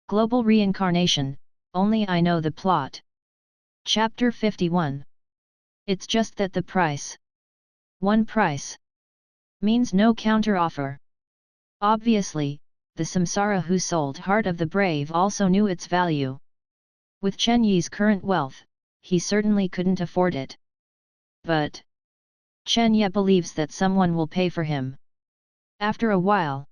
Global Reincarnation, only I know the plot. Chapter 51. It's just that the price. One price. Means no counter-offer. Obviously, the samsara who sold Heart of the Brave also knew its value. With Chen Ye's current wealth, he certainly couldn't afford it. But Chen Ye believes that someone will pay for him. After a while,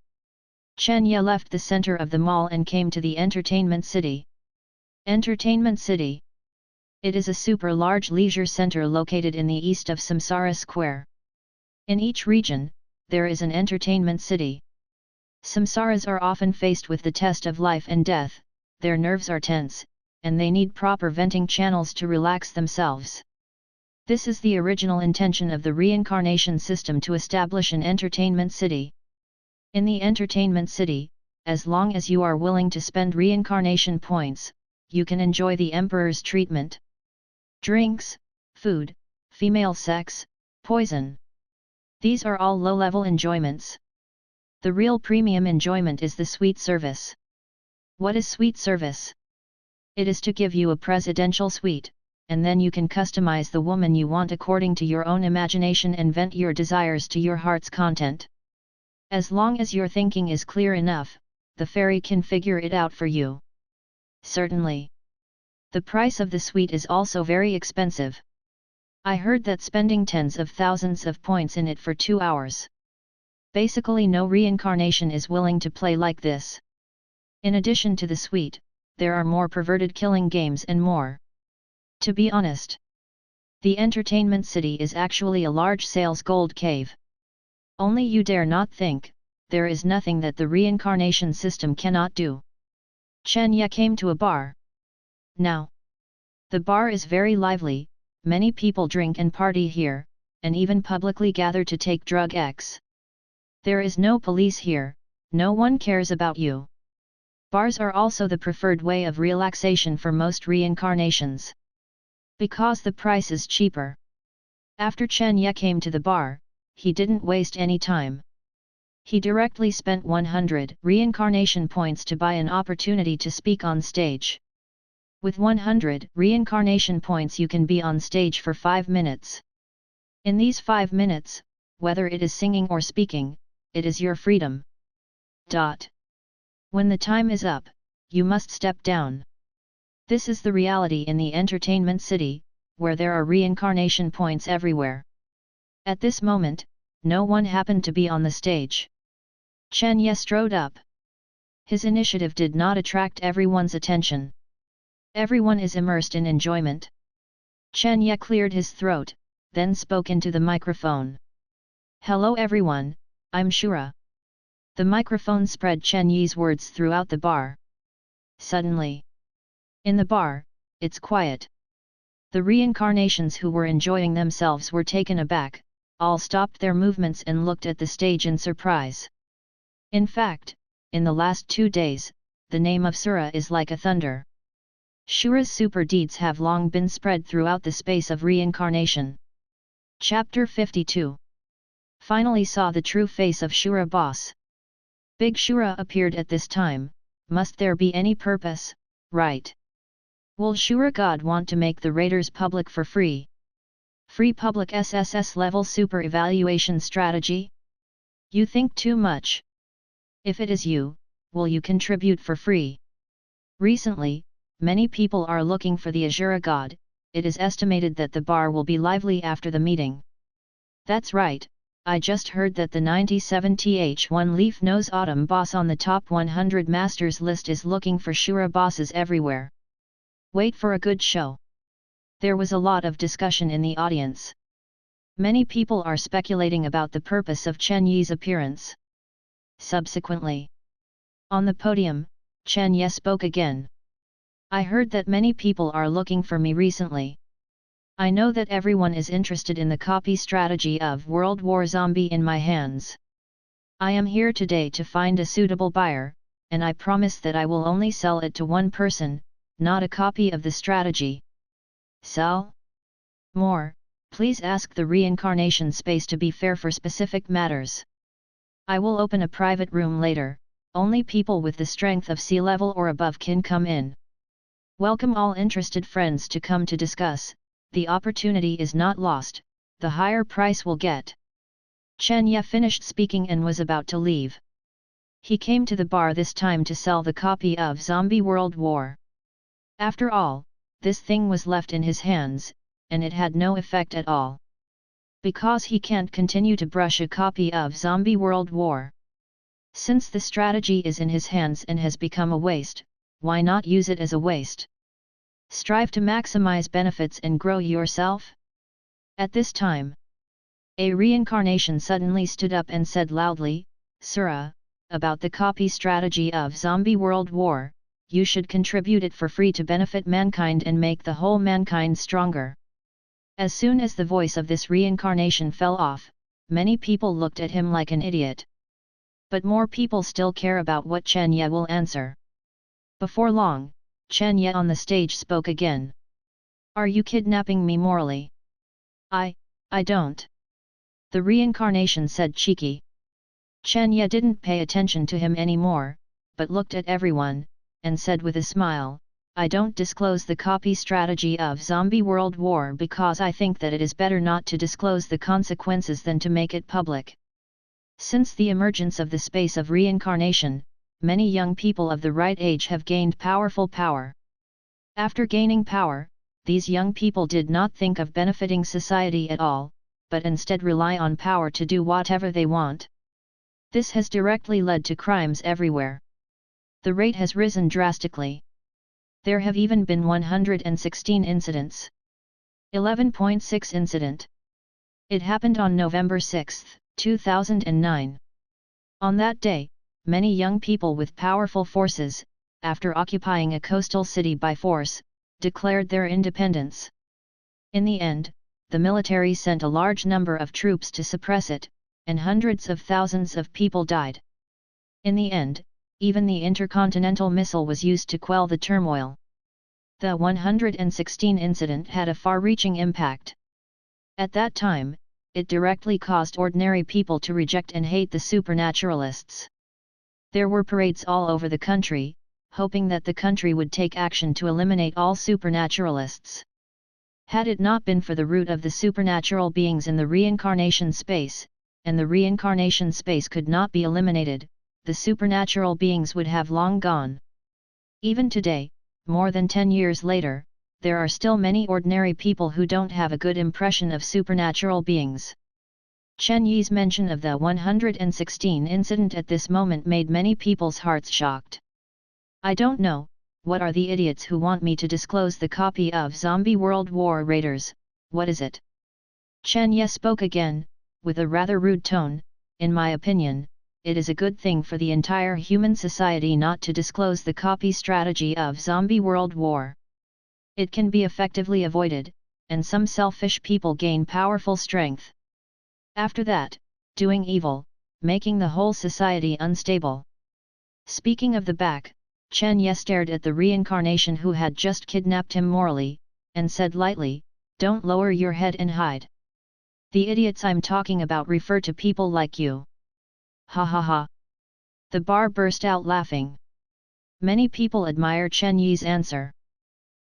Chen Ye left the center of the mall and came to the Entertainment City. Entertainment City. It is a super large leisure center located in the east of Samsara Square. In each region, there is an entertainment city. Samsaras are often faced with the test of life and death, their nerves are tense, and they need proper venting channels to relax themselves. This is the original intention of the reincarnation system to establish an entertainment city. In the entertainment city, as long as you are willing to spend reincarnation points, you can enjoy the emperor's treatment. Drinks, food, female sex, poison. These are all low-level enjoyments. The real premium enjoyment is the sweet service. What is sweet service? It is to give you a presidential suite, and then you can customize the woman you want according to your own imagination and vent your desires to your heart's content. As long as your thinking is clear enough, the fairy can figure it out for you. Certainly. The price of the suite is also very expensive. I heard that spending tens of thousands of points in it for 2 hours. Basically no reincarnation is willing to play like this. In addition to the suite, there are more perverted killing games and more. To be honest, the entertainment city is actually a large sales gold cave. Only you dare not think, there is nothing that the reincarnation system cannot do. Chen Ye came to a bar. Now, the bar is very lively, many people drink and party here, and even publicly gather to take drug X. There is no police here, no one cares about you. Bars are also the preferred way of relaxation for most reincarnations. Because the price is cheaper. After Chen Ye came to the bar, he didn't waste any time. He directly spent 100 reincarnation points to buy an opportunity to speak on stage. With 100 reincarnation points you can be on stage for 5 minutes. In these 5 minutes, whether it is singing or speaking, it is your freedom. When the time is up, you must step down. This is the reality in the entertainment city, where there are reincarnation points everywhere. At this moment, no one happened to be on the stage. Chen Ye strode up. His initiative did not attract everyone's attention. Everyone is immersed in enjoyment. Chen Ye cleared his throat, then spoke into the microphone. Hello everyone, I'm Shura. The microphone spread Chen Ye's words throughout the bar. Suddenly, in the bar, it's quiet. The reincarnations who were enjoying themselves were taken aback, all stopped their movements and looked at the stage in surprise. In fact, in the last 2 days, the name of Sura is like a thunder. Shura's super deeds have long been spread throughout the space of reincarnation. Chapter 52. Finally saw the true face of Shura boss. Big Shura appeared at this time. Must there be any purpose, right? Will Shura God want to make the raiders public for free? Free public SSS level super evaluation strategy? You think too much. If it is you, will you contribute for free? Recently, many people are looking for the Azura God. It is estimated that the bar will be lively after the meeting. That's right, I just heard that the 97th Leaf Nose Autumn boss on the top 100 masters list is looking for Shura bosses everywhere. Wait for a good show. There was a lot of discussion in the audience. Many people are speculating about the purpose of Chen Ye's appearance. Subsequently, on the podium, Chen Ye spoke again. I heard that many people are looking for me recently. I know that everyone is interested in the copy strategy of World War Zombie in my hands. I am here today to find a suitable buyer, and I promise that I will only sell it to one person, not a copy of the strategy. Sell? More, please ask the reincarnation space to be fair for specific matters. I will open a private room later, only people with the strength of sea level or above can come in. Welcome all interested friends to come to discuss, the opportunity is not lost, the higher price will get. Chen Ye finished speaking and was about to leave. He came to the bar this time to sell the copy of Zombie World War. After all, this thing was left in his hands, and it had no effect at all. Because he can't continue to brush a copy of Zombie World War. Since the strategy is in his hands and has become a waste, why not use it as a waste? Strive to maximize benefits and grow yourself? At this time, a reincarnation suddenly stood up and said loudly, Sura, about the copy strategy of Zombie World War, you should contribute it for free to benefit mankind and make the whole mankind stronger. As soon as the voice of this reincarnation fell off, many people looked at him like an idiot. But more people still care about what Chen Ye will answer. Before long, Chen Ye on the stage spoke again. Are you kidnapping me morally? I don't. The reincarnation said cheeky. Chen Ye didn't pay attention to him anymore, but looked at everyone, and said with a smile, I don't disclose the copy strategy of Zombie World War because I think that it is better not to disclose the consequences than to make it public. Since the emergence of the space of reincarnation, many young people of the right age have gained powerful power. After gaining power, these young people did not think of benefiting society at all, but instead rely on power to do whatever they want. This has directly led to crimes everywhere. The rate has risen drastically. There have even been 116 incidents. 11.6 incident. It happened on November 6, 2009. On that day, many young people with powerful forces, after occupying a coastal city by force, declared their independence. In the end, the military sent a large number of troops to suppress it, and hundreds of thousands of people died. In the end, even the intercontinental missile was used to quell the turmoil. The 116 incident had a far-reaching impact. At that time, it directly caused ordinary people to reject and hate the supernaturalists. There were parades all over the country, hoping that the country would take action to eliminate all supernaturalists. Had it not been for the root of the supernatural beings in the reincarnation space, and the reincarnation space could not be eliminated, the supernatural beings would have long gone. Even today, more than 10 years later, there are still many ordinary people who don't have a good impression of supernatural beings. Chen Ye's mention of the 116 incident at this moment made many people's hearts shocked. I don't know, what are the idiots who want me to disclose the copy of Zombie World War Raiders, what is it? Chen Ye spoke again, with a rather rude tone, in my opinion, it is a good thing for the entire human society not to disclose the copy strategy of Zombie World War. It can be effectively avoided, and some selfish people gain powerful strength. After that, doing evil, making the whole society unstable. Speaking of the back, Chen Ye stared at the reincarnation who had just kidnapped him morally, and said lightly, don't lower your head and hide. The idiots I'm talking about refer to people like you. Ha ha ha. The bar burst out laughing. Many people admire Chen Ye's answer.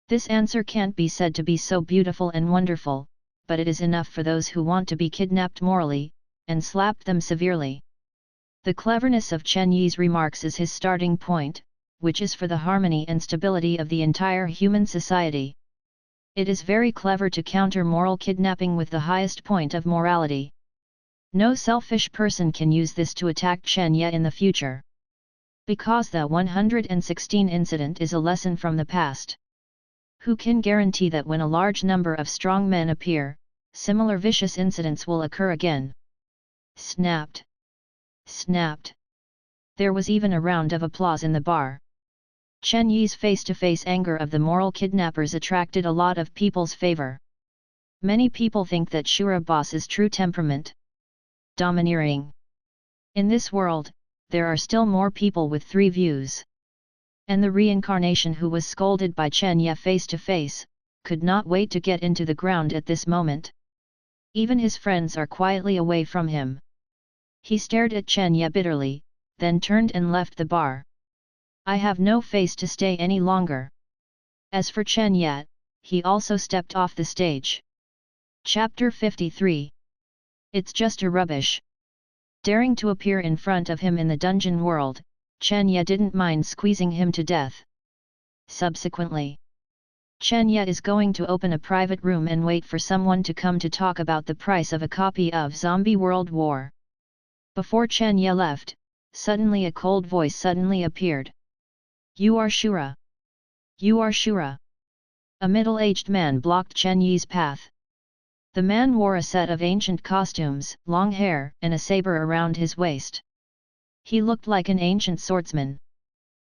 This answer can't be said to be so beautiful and wonderful, but it is enough for those who want to be kidnapped morally, and slapped them severely. The cleverness of Chen Ye's remarks is his starting point, which is for the harmony and stability of the entire human society. It is very clever to counter moral kidnapping with the highest point of morality. No selfish person can use this to attack Chen Ye in the future. Because the 116 incident is a lesson from the past. Who can guarantee that when a large number of strong men appear, similar vicious incidents will occur again? Snapped. Snapped. There was even a round of applause in the bar. Chen Ye's face-to-face anger of the moral kidnappers attracted a lot of people's favor. Many people think that Shura Boss's true temperament. Domineering. In this world, there are still more people with 3 views. And the reincarnation who was scolded by Chen Ye face to face, could not wait to get into the ground at this moment. Even his friends are quietly away from him. He stared at Chen Ye bitterly, then turned and left the bar. I have no face to stay any longer. As for Chen Ye, he also stepped off the stage. Chapter 53. It's just a rubbish. Daring to appear in front of him in the dungeon world, Chen Ye didn't mind squeezing him to death. Subsequently, Chen Ye is going to open a private room and wait for someone to come to talk about the price of a copy of Zombie World War. Before Chen Ye left, suddenly a cold voice suddenly appeared. You are Shura. You are Shura. A middle-aged man blocked Chen Ye's path. The man wore a set of ancient costumes, long hair, and a saber around his waist. He looked like an ancient swordsman.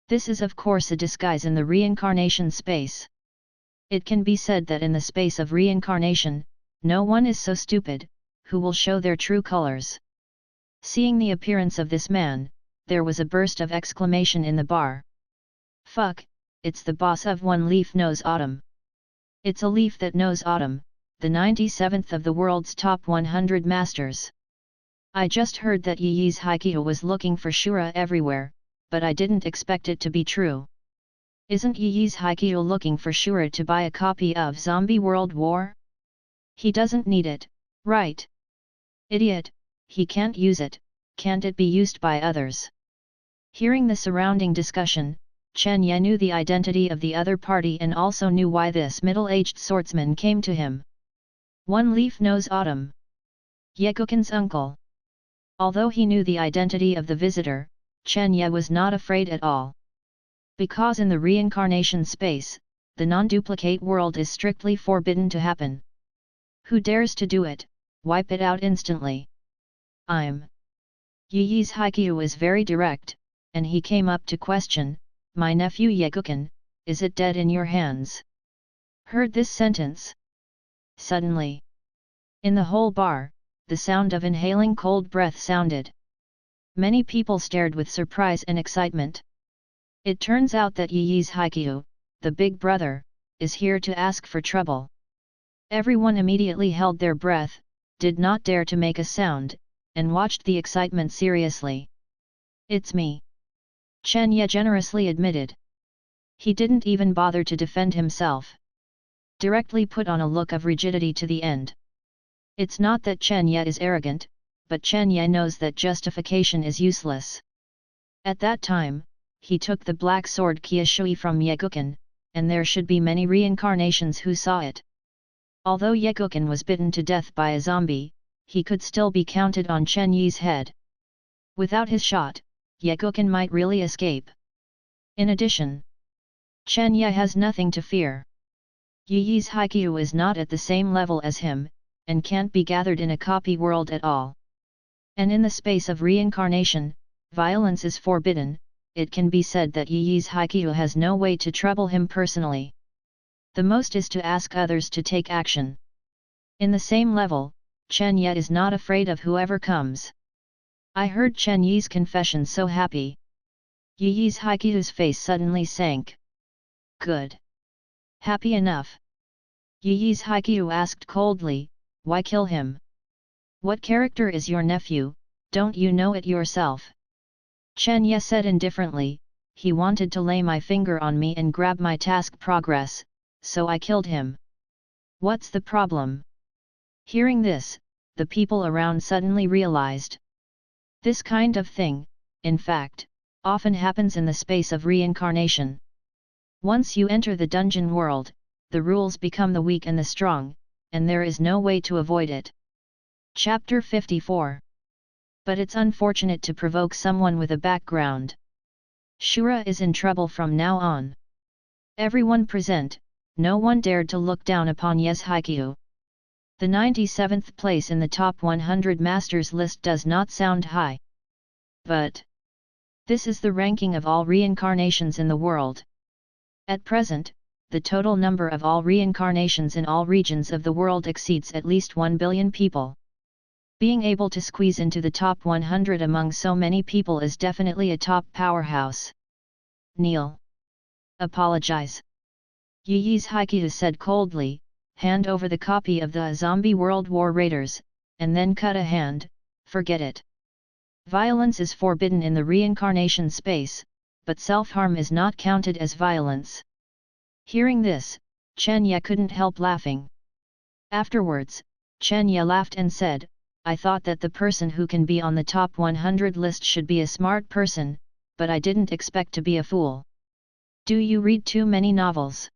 This is of course a disguise in the reincarnation space. It can be said that in the space of reincarnation, no one is so stupid, who will show their true colors. Seeing the appearance of this man, there was a burst of exclamation in the bar. Fuck, it's the boss of One Leaf Knows Autumn. It's a leaf that knows autumn, the 97th of the world's top 100 masters. I just heard that Yi Yi's Haikyuu was looking for Shura everywhere, but I didn't expect it to be true. Isn't Yi Yi's Haikyuu looking for Shura to buy a copy of Zombie World War? He doesn't need it, right? Idiot, he can't use it, can't it be used by others? Hearing the surrounding discussion, Chen Ye knew the identity of the other party and also knew why this middle-aged swordsman came to him. One Leaf Knows Autumn. Yekuken's uncle. Although he knew the identity of the visitor, Chen Ye was not afraid at all. Because in the reincarnation space, the non-duplicate world is strictly forbidden to happen. Who dares to do it, wipe it out instantly. Yi Yi's Haikyuu is very direct, and he came up to question, my nephew Yekuken, is it dead in your hands? Heard this sentence? Suddenly, in the whole bar, the sound of inhaling cold breath sounded. Many people stared with surprise and excitement. It turns out that Yi Yi's Haikyuu, the big brother, is here to ask for trouble. Everyone immediately held their breath, did not dare to make a sound, and watched the excitement seriously. It's me. Chen Ye generously admitted. He didn't even bother to defend himself. Directly put on a look of rigidity to the end. It's not that Chen Ye is arrogant, but Chen Ye knows that justification is useless. At that time, he took the black sword Qiushui from Yekuken, and there should be many reincarnations who saw it. Although Yekuken was bitten to death by a zombie, he could still be counted on Chen Ye's head. Without his shot, Yekuken might really escape. In addition, Chen Ye has nothing to fear. Yi Yi's Haikyuu is not at the same level as him, and can't be gathered in a copy world at all. And in the space of reincarnation, violence is forbidden. It can be said that Yi Yi's Haikyuu has no way to trouble him personally. The most is to ask others to take action. In the same level, Chen Ye is not afraid of whoever comes. I heard Chen Ye's confession so happy. Yi Yi's Haikyuu's face suddenly sank. Good. Happy enough. Yi Yi's Haikyuu asked coldly, why kill him? What character is your nephew, don't you know it yourself? Chen Ye said indifferently, he wanted to lay my finger on me and grab my task progress, so I killed him. What's the problem? Hearing this, the people around suddenly realized. This kind of thing, in fact, often happens in the space of reincarnation. Once you enter the dungeon world, the rules become the weak and the strong, and there is no way to avoid it. Chapter 54. But it's unfortunate to provoke someone with a background. Shura is in trouble from now on. Everyone present, no one dared to look down upon Ye's Haikyuu. The 97th place in the top 100 masters list does not sound high. But this is the ranking of all reincarnations in the world. At present, the total number of all reincarnations in all regions of the world exceeds at least 1 billion people. Being able to squeeze into the top 100 among so many people is definitely a top powerhouse. Kneel. Apologize. Yi Yi's Haikyuu said coldly, hand over the copy of the Zombie World War Raiders, and then cut a hand, forget it. Violence is forbidden in the reincarnation space, but self-harm is not counted as violence. Hearing this, Chen Ye couldn't help laughing. Afterwards, Chen Ye laughed and said, I thought that the person who can be on the top 100 list should be a smart person, but I didn't expect to be a fool. Do you read too many novels?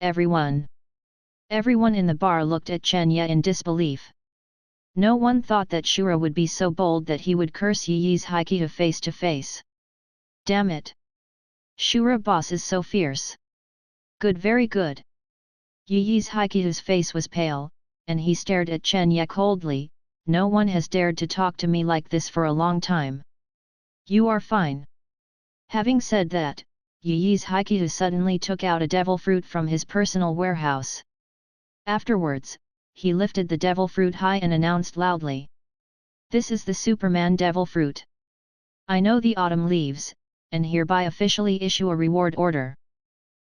Everyone in the bar looked at Chen Ye in disbelief. No one thought that Shura would be so bold that he would curse Yi Yi's Haikyuu face to face. Damn it! Shura boss is so fierce. Good, very good. Yi Yi's Haikyuu's face was pale, and he stared at Chen Ye coldly. No one has dared to talk to me like this for a long time. You are fine. Having said that, Yi Yi's Haikyuu suddenly took out a devil fruit from his personal warehouse. Afterwards, he lifted the devil fruit high and announced loudly. This is the Superman devil fruit. I know the autumn leaves, and hereby officially issue a reward order.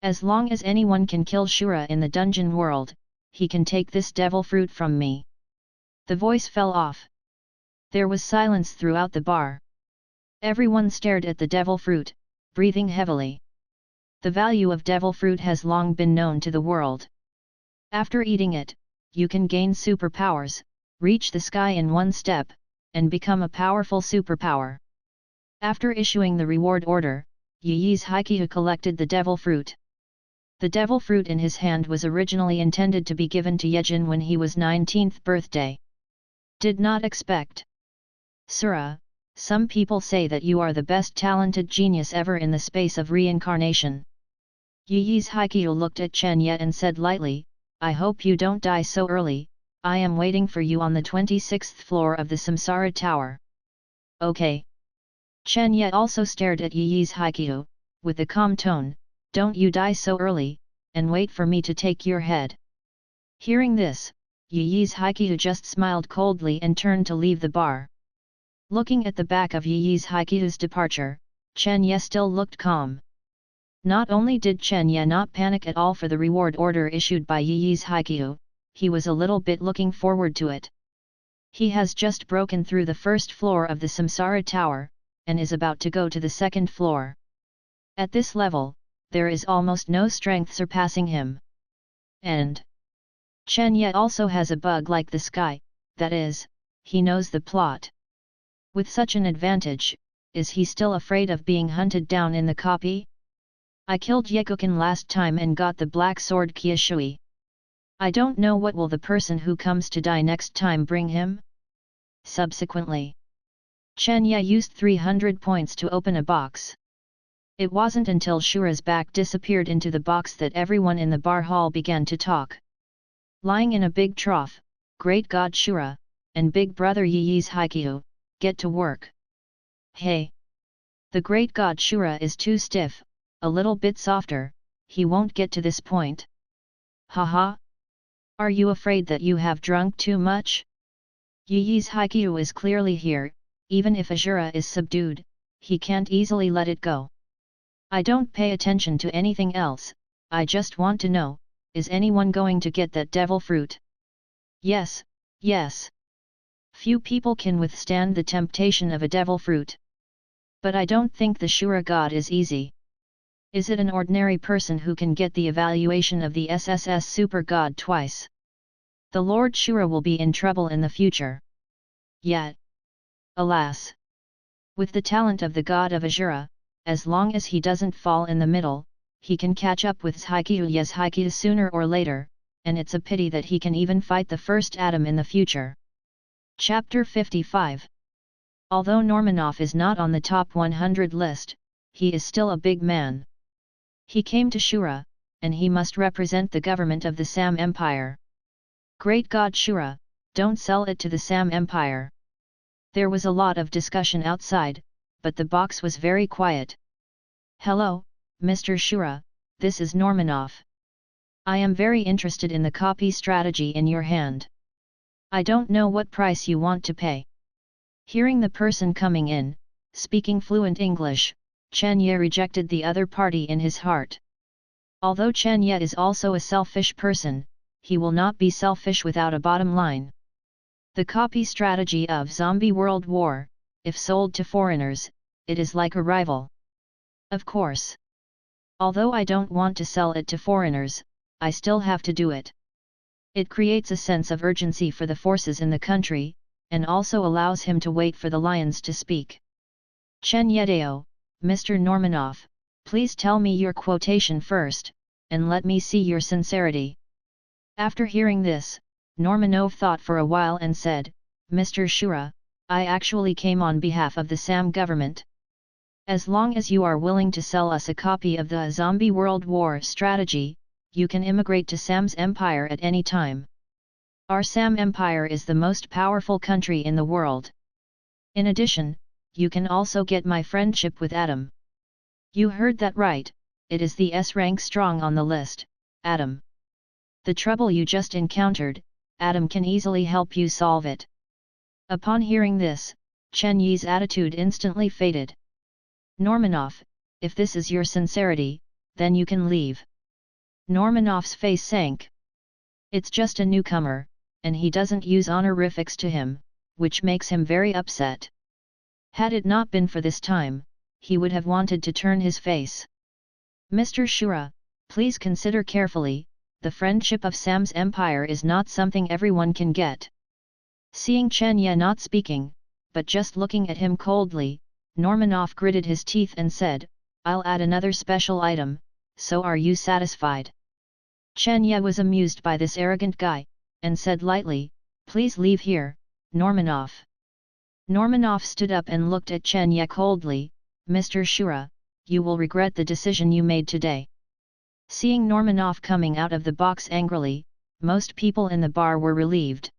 As long as anyone can kill Shura in the dungeon world, he can take this devil fruit from me. The voice fell off. There was silence throughout the bar. Everyone stared at the devil fruit, breathing heavily. The value of devil fruit has long been known to the world. After eating it, you can gain superpowers, reach the sky in one step, and become a powerful superpower. After issuing the reward order, Yi Yi's Haikyuu collected the devil fruit. The devil fruit in his hand was originally intended to be given to Yejin when he was 19th birthday. Did not expect. Sura, some people say that you are the best talented genius ever in the space of reincarnation. Yi Yi's Haikyuu looked at Chen Ye and said lightly, I hope you don't die so early, I am waiting for you on the 26th floor of the Samsara Tower. Okay. Chen Ye also stared at Yi Yi's Haikyuu, with a calm tone, don't you die so early, and wait for me to take your head. Hearing this, Yi Yi's Haikyuu just smiled coldly and turned to leave the bar. Looking at the back of Yi Yi's Haikyuu's departure, Chen Ye still looked calm. Not only did Chen Ye not panic at all for the reward order issued by Yi Yi's Haikyuu, he was a little bit looking forward to it. He has just broken through the first floor of the Samsara Tower, and is about to go to the second floor. At this level, there is almost no strength surpassing him. And Chen Ye also has a bug like the sky, that is, he knows the plot. With such an advantage, is he still afraid of being hunted down in the copy? I killed Yekukin last time and got the black sword Kyushui. I don't know what will the person who comes to die next time bring him? Subsequently, Chen Ye used 300 points to open a box. It wasn't until Shura's back disappeared into the box that everyone in the bar hall began to talk. Lying in a big trough, Great God Shura, and Big Brother Yi Yi's Haikyuu, get to work. Hey! The Great God Shura is too stiff, a little bit softer, he won't get to this point. Haha! Are you afraid that you have drunk too much? Yi Yi's Haikyuu is clearly here, even if Ashura is subdued, he can't easily let it go. I don't pay attention to anything else, I just want to know, is anyone going to get that devil fruit? Yes, yes. Few people can withstand the temptation of a devil fruit. But I don't think the Shura god is easy. Is it an ordinary person who can get the evaluation of the SSS super god twice? The Lord Shura will be in trouble in the future. Yet, alas! With the talent of the god of Ashura, as long as he doesn't fall in the middle, he can catch up with Haikyuu's Haikyuu sooner or later, and it's a pity that he can even fight the first Adam in the future. Chapter 55. Although Normanov is not on the top 100 list, he is still a big man. He came to Shura, and he must represent the government of the Sam Empire. Great God Shura, don't sell it to the Sam Empire. There was a lot of discussion outside, but the box was very quiet. Hello, Mr. Shura, this is Normanov. I am very interested in the copy strategy in your hand. I don't know what price you want to pay. Hearing the person coming in, speaking fluent English, Chen Ye rejected the other party in his heart. Although Chen Ye is also a selfish person, he will not be selfish without a bottom line. The copy strategy of Zombie World War, if sold to foreigners, it is like a rival. Of course. Although I don't want to sell it to foreigners, I still have to do it. It creates a sense of urgency for the forces in the country, and also allows him to wait for the lions to speak. Chen Ye, Mr. Normanov, please tell me your quotation first, and let me see your sincerity. After hearing this, Normanov thought for a while and said, Mr. Shura, I actually came on behalf of the Sam government. As long as you are willing to sell us a copy of the Zombie World War strategy, you can immigrate to Sam's empire at any time. Our Sam empire is the most powerful country in the world. In addition, you can also get my friendship with Adam. You heard that right, it is the S rank strong on the list, Adam. The trouble you just encountered, Adam can easily help you solve it. Upon hearing this, Chen Ye's attitude instantly faded. Normanov, if this is your sincerity, then you can leave. Normanov's face sank. It's just a newcomer, and he doesn't use honorifics to him, which makes him very upset. Had it not been for this time, he would have wanted to turn his face. Mr. Shura, please consider carefully, the friendship of Sam's empire is not something everyone can get. Seeing Chen Ye not speaking, but just looking at him coldly, Normanov gritted his teeth and said, I'll add another special item, so are you satisfied? Chen Ye was amused by this arrogant guy, and said lightly, please leave here, Normanov. Normanov stood up and looked at Chen Ye coldly, Mr. Shura, you will regret the decision you made today. Seeing Normanov coming out of the box angrily, most people in the bar were relieved.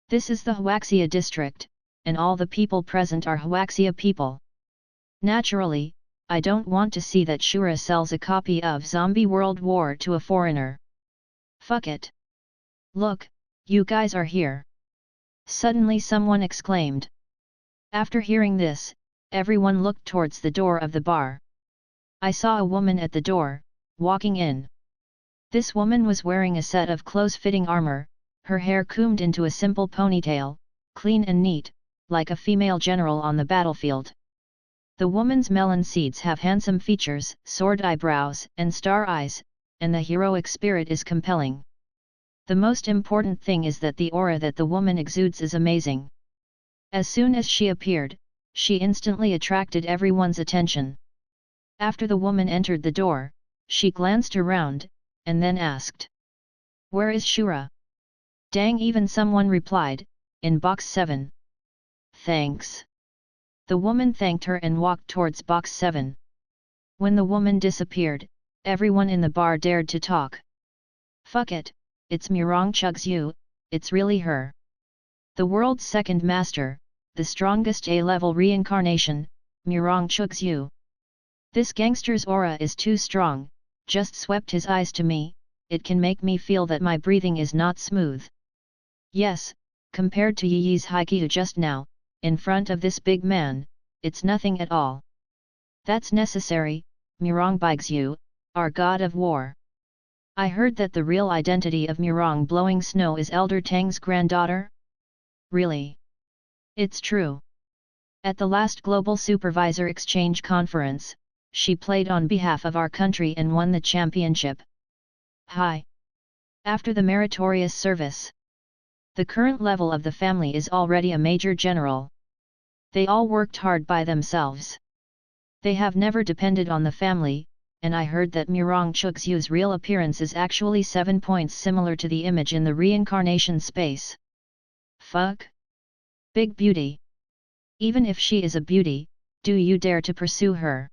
This is the Huaxia district, and all the people present are Huaxia people. Naturally, I don't want to see that Shura sells a copy of Zombie World War to a foreigner. Fuck it. Look, you guys are here. Suddenly someone exclaimed. After hearing this, everyone looked towards the door of the bar. I saw a woman at the door, walking in. This woman was wearing a set of close-fitting armor, her hair combed into a simple ponytail, clean and neat, like a female general on the battlefield. The woman's melon seeds have handsome features, sword eyebrows, and star eyes, and the heroic spirit is compelling. The most important thing is that the aura that the woman exudes is amazing. As soon as she appeared, she instantly attracted everyone's attention. After the woman entered the door, she glanced around, and then asked, Where is Shura? Dang, even someone replied, in box 7. Thanks. The woman thanked her and walked towards box 7. When the woman disappeared, everyone in the bar dared to talk. Fuck it, it's Murong Chugzhu, it's really her. The world's second master, the strongest A-level reincarnation, Murong Chugzhu. This gangster's aura is too strong, just swept his eyes to me, it can make me feel that my breathing is not smooth. Yes, compared to Yi's haiku just now, in front of this big man, it's nothing at all. That's necessary, Murong Baigzhu, our god of war. I heard that the real identity of Murong Blowing Snow is Elder Tang's granddaughter? Really? It's true. At the last Global Supervisor Exchange Conference, she played on behalf of our country and won the championship. Hi! After the meritorious service, the current level of the family is already a major general. They all worked hard by themselves. They have never depended on the family, and I heard that Murong Chugzhu's real appearance is actually 7 points similar to the image in the reincarnation space. Fuck! Big beauty. Even if she is a beauty, do you dare to pursue her?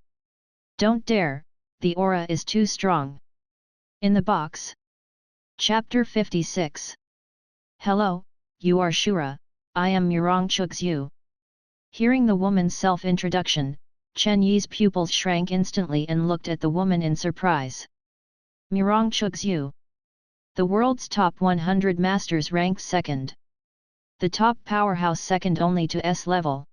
Don't dare, the aura is too strong. In the box. Chapter 56. Hello, you are Shura, I am Murong Chugzhu. Hearing the woman's self-introduction, Chen Ye's pupils shrank instantly and looked at the woman in surprise. Murong Chugzhu. The world's top 100 masters ranked second. The top powerhouse second only to S level.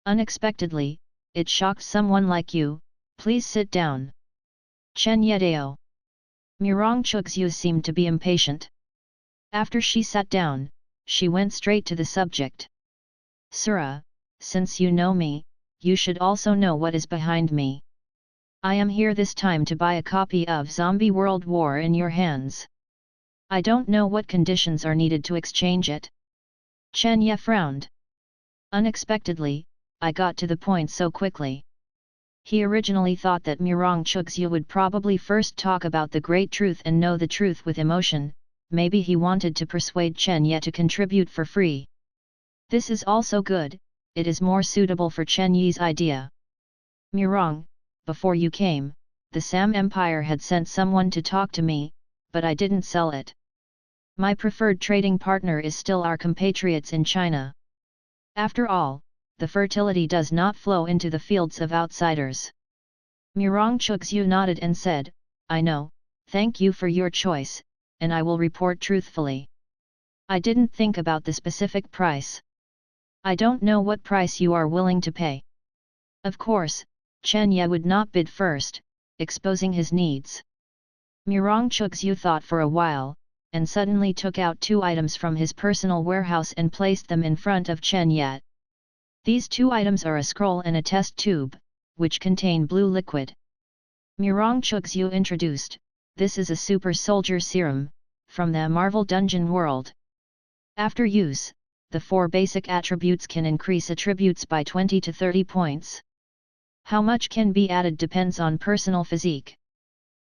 Unexpectedly, it shocked someone like you, please sit down. Chen Ye. Murong Chugzhu seemed to be impatient. After she sat down, she went straight to the subject. Sura, since you know me, you should also know what is behind me. I am here this time to buy a copy of Zombie World War in your hands. I don't know what conditions are needed to exchange it. Chen Ye frowned. Unexpectedly, I got to the point so quickly. He originally thought that Mirong Chugzhu would probably first talk about the great truth and know the truth with emotion. Maybe he wanted to persuade Chen Ye to contribute for free. This is also good, it is more suitable for Chen Ye's idea. Mirong, before you came, the Sam Empire had sent someone to talk to me, but I didn't sell it. My preferred trading partner is still our compatriots in China. After all, the fertility does not flow into the fields of outsiders. Mirong Chugzhu nodded and said, I know, thank you for your choice, and I will report truthfully. I didn't think about the specific price. I don't know what price you are willing to pay. Of course, Chen Ye would not bid first, exposing his needs. Mirong Chugzhu thought for a while, and suddenly took out 2 items from his personal warehouse and placed them in front of Chen Ye. These 2 items are a scroll and a test tube, which contain blue liquid. Mirong Chugzhu introduced, this is a super soldier serum, from the Marvel Dungeon world. After use, the 4 basic attributes can increase attributes by 20 to 30 points. How much can be added depends on personal physique.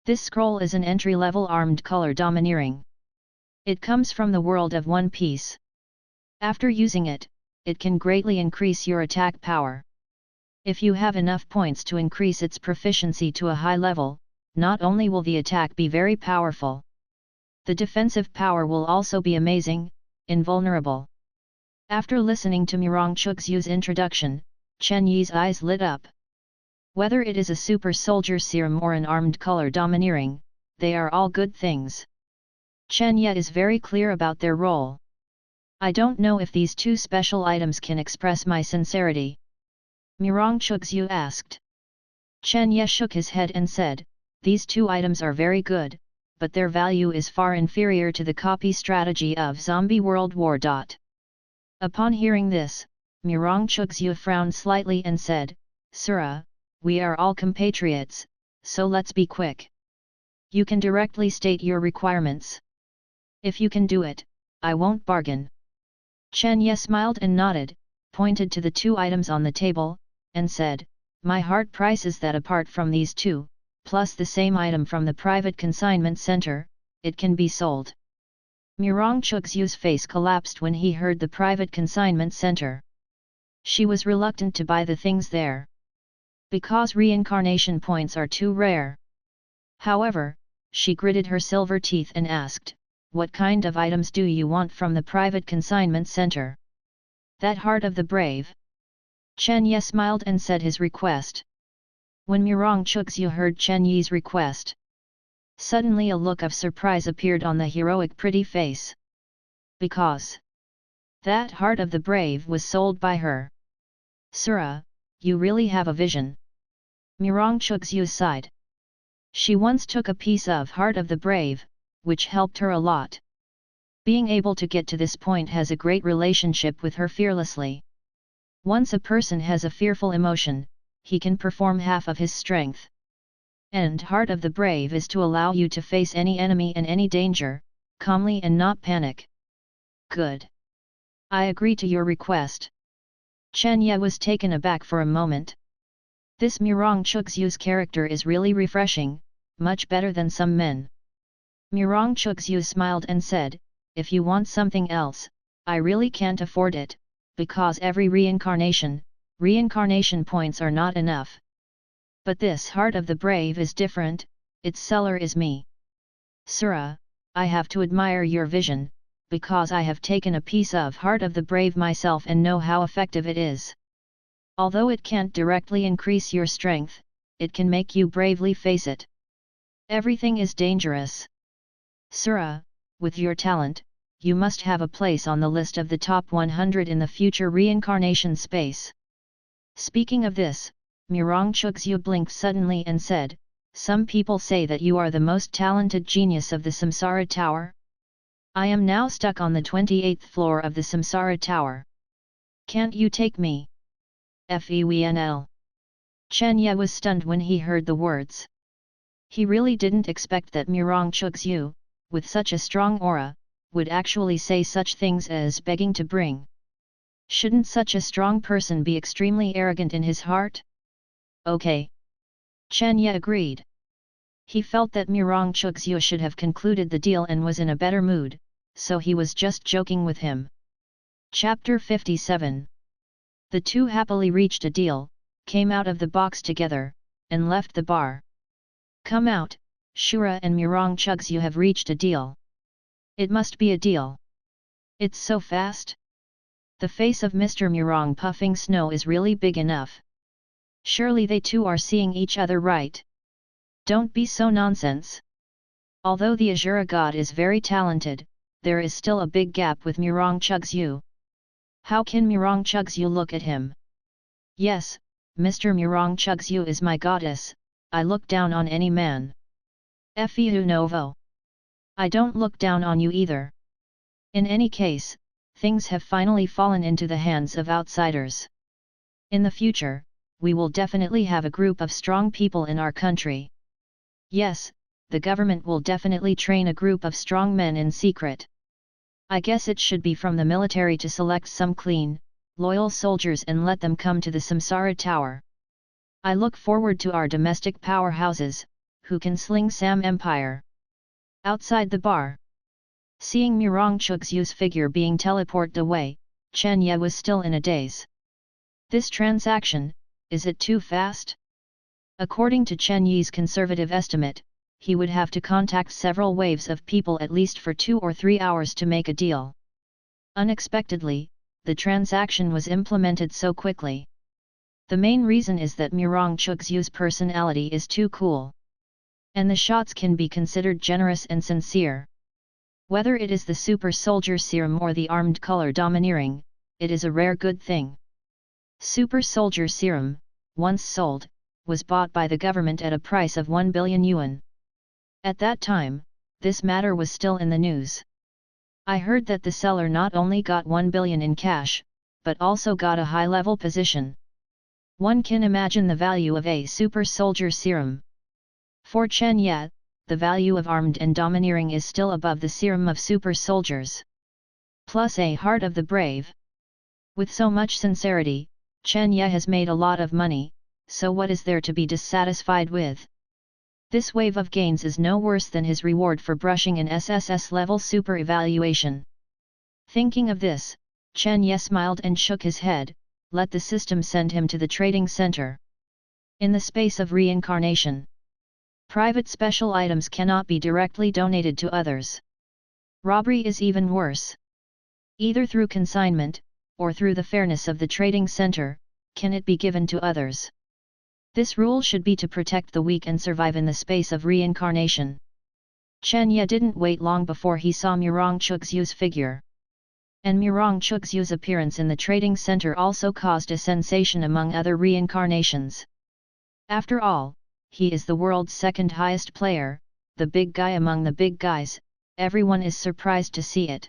This scroll is an entry-level armed color domineering. It comes from the world of One Piece. After using it, it can greatly increase your attack power. If you have enough points to increase its proficiency to a high level, not only will the attack be very powerful, the defensive power will also be amazing, invulnerable. After listening to Mirong Chugzhu's introduction, Chen Ye's eyes lit up. Whether it is a super soldier serum or an armed color domineering, they are all good things. Chen Ye is very clear about their role. I don't know if these 2 special items can express my sincerity. Mirong Chugzhu asked. Chen Ye shook his head and said, these 2 items are very good, but their value is far inferior to the copy strategy of Zombie World War. Upon hearing this, Mirong Chugzhu frowned slightly and said, Sura, we are all compatriots, so let's be quick. You can directly state your requirements. If you can do it, I won't bargain. Chen Ye smiled and nodded, pointed to the 2 items on the table, and said, my heart price is that apart from these 2, plus the same item from the private consignment center, it can be sold. Mirong Chugzhu's face collapsed when he heard the private consignment center. She was reluctant to buy the things there, because reincarnation points are too rare. However, she gritted her silver teeth and asked, what kind of items do you want from the private consignment center? That heart of the brave. Chen Ye smiled and said his request. When Mirong Chugzhu heard Chen Ye's request, suddenly a look of surprise appeared on the heroic pretty face. Because that heart of the brave was sold by her. Sura, you really have a vision. Mirong Chugzhu sighed. She once took a piece of heart of the brave, which helped her a lot. Being able to get to this point has a great relationship with her fearlessly. Once a person has a fearful emotion, he can perform half of his strength. And heart of the brave is to allow you to face any enemy and any danger, calmly and not panic. Good. I agree to your request. Chen Ye was taken aback for a moment. This Mirong Chugzhu's character is really refreshing, much better than some men. Mirong Chugzhu smiled and said, if you want something else, I really can't afford it, because every reincarnation points are not enough. But this heart of the brave is different, its seller is me. Sura, I have to admire your vision, because I have taken a piece of heart of the brave myself and know how effective it is. Although it can't directly increase your strength, it can make you bravely face it. Everything is dangerous. Sura, with your talent, you must have a place on the list of the top 100 in the future reincarnation space. Speaking of this, Mirong Chugzhu blinked suddenly and said, some people say that you are the most talented genius of the Samsara Tower. I am now stuck on the 28th floor of the Samsara Tower. Can't you take me? FEWNL. Chen Ye was stunned when he heard the words. He really didn't expect that Murong Chugzhu, with such a strong aura, would actually say such things as begging to bring. Shouldn't such a strong person be extremely arrogant in his heart? Okay. Chen Ye agreed. He felt that Murong Chugzhu should have concluded the deal and was in a better mood, so he was just joking with him. Chapter 57. The two happily reached a deal, came out of the box together, and left the bar. Come out, Shura and Murong Chugzhu have reached a deal. It must be a deal. It's so fast. The face of Mr. Murong puffing snow is really big enough. Surely they two are seeing each other right. Don't be so nonsense. Although the Azura god is very talented, there is still a big gap with Murong Chugzhu. How can Murong Chugzhu look at him? Yes, Mr. Murong Chugzhu is my goddess, I look down on any man. Feu novo. I don't look down on you either. In any case, things have finally fallen into the hands of outsiders. In the future, we will definitely have a group of strong people in our country. Yes, the government will definitely train a group of strong men in secret. I guess it should be from the military to select some clean, loyal soldiers and let them come to the Samsara Tower. I look forward to our domestic powerhouses, who can sling Sam Empire. Outside the bar. Seeing Murong Chugzhu's figure being teleported away, Chen Ye was still in a daze. This transaction, is it too fast? According to Chen Ye's conservative estimate, he would have to contact several waves of people at least for 2 or 3 hours to make a deal. Unexpectedly, the transaction was implemented so quickly. The main reason is that Murong Chugzhu's personality is too cool. And the shots can be considered generous and sincere. Whether it is the super soldier serum or the armed color domineering, it is a rare good thing. Super soldier serum, once sold, was bought by the government at a price of 1 billion yuan. At that time, this matter was still in the news. I heard that the seller not only got 1 billion in cash, but also got a high-level position. One can imagine the value of a super soldier serum. For Chen Ye, the value of armed and domineering is still above the serum of super soldiers. Plus a heart of the brave. With so much sincerity, Chen Ye has made a lot of money, so what is there to be dissatisfied with? This wave of gains is no worse than his reward for brushing an SSS level super evaluation. Thinking of this, Chen Ye smiled and shook his head, let the system send him to the trading center. In the space of reincarnation, private special items cannot be directly donated to others. Robbery is even worse. Either through consignment, or through the fairness of the trading center, can it be given to others. This rule should be to protect the weak and survive in the space of reincarnation. Chen Ye didn't wait long before he saw Murong Chugzhu's figure. And Murong Chugzhu's appearance in the trading center also caused a sensation among other reincarnations. After all, he is the world's second highest player, the big guy among the big guys, everyone is surprised to see it.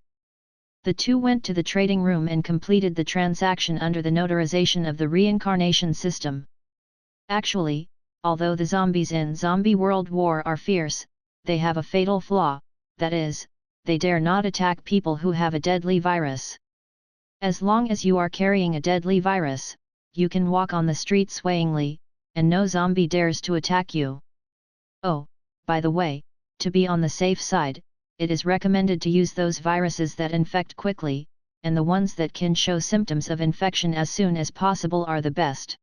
The two went to the trading room and completed the transaction under the notarization of the reincarnation system. Actually, although the zombies in Zombie World War are fierce, they have a fatal flaw, that is, they dare not attack people who have a deadly virus. As long as you are carrying a deadly virus, you can walk on the street swayingly, and no zombie dares to attack you. Oh, by the way, to be on the safe side, it is recommended to use those viruses that infect quickly, and the ones that can show symptoms of infection as soon as possible are the best.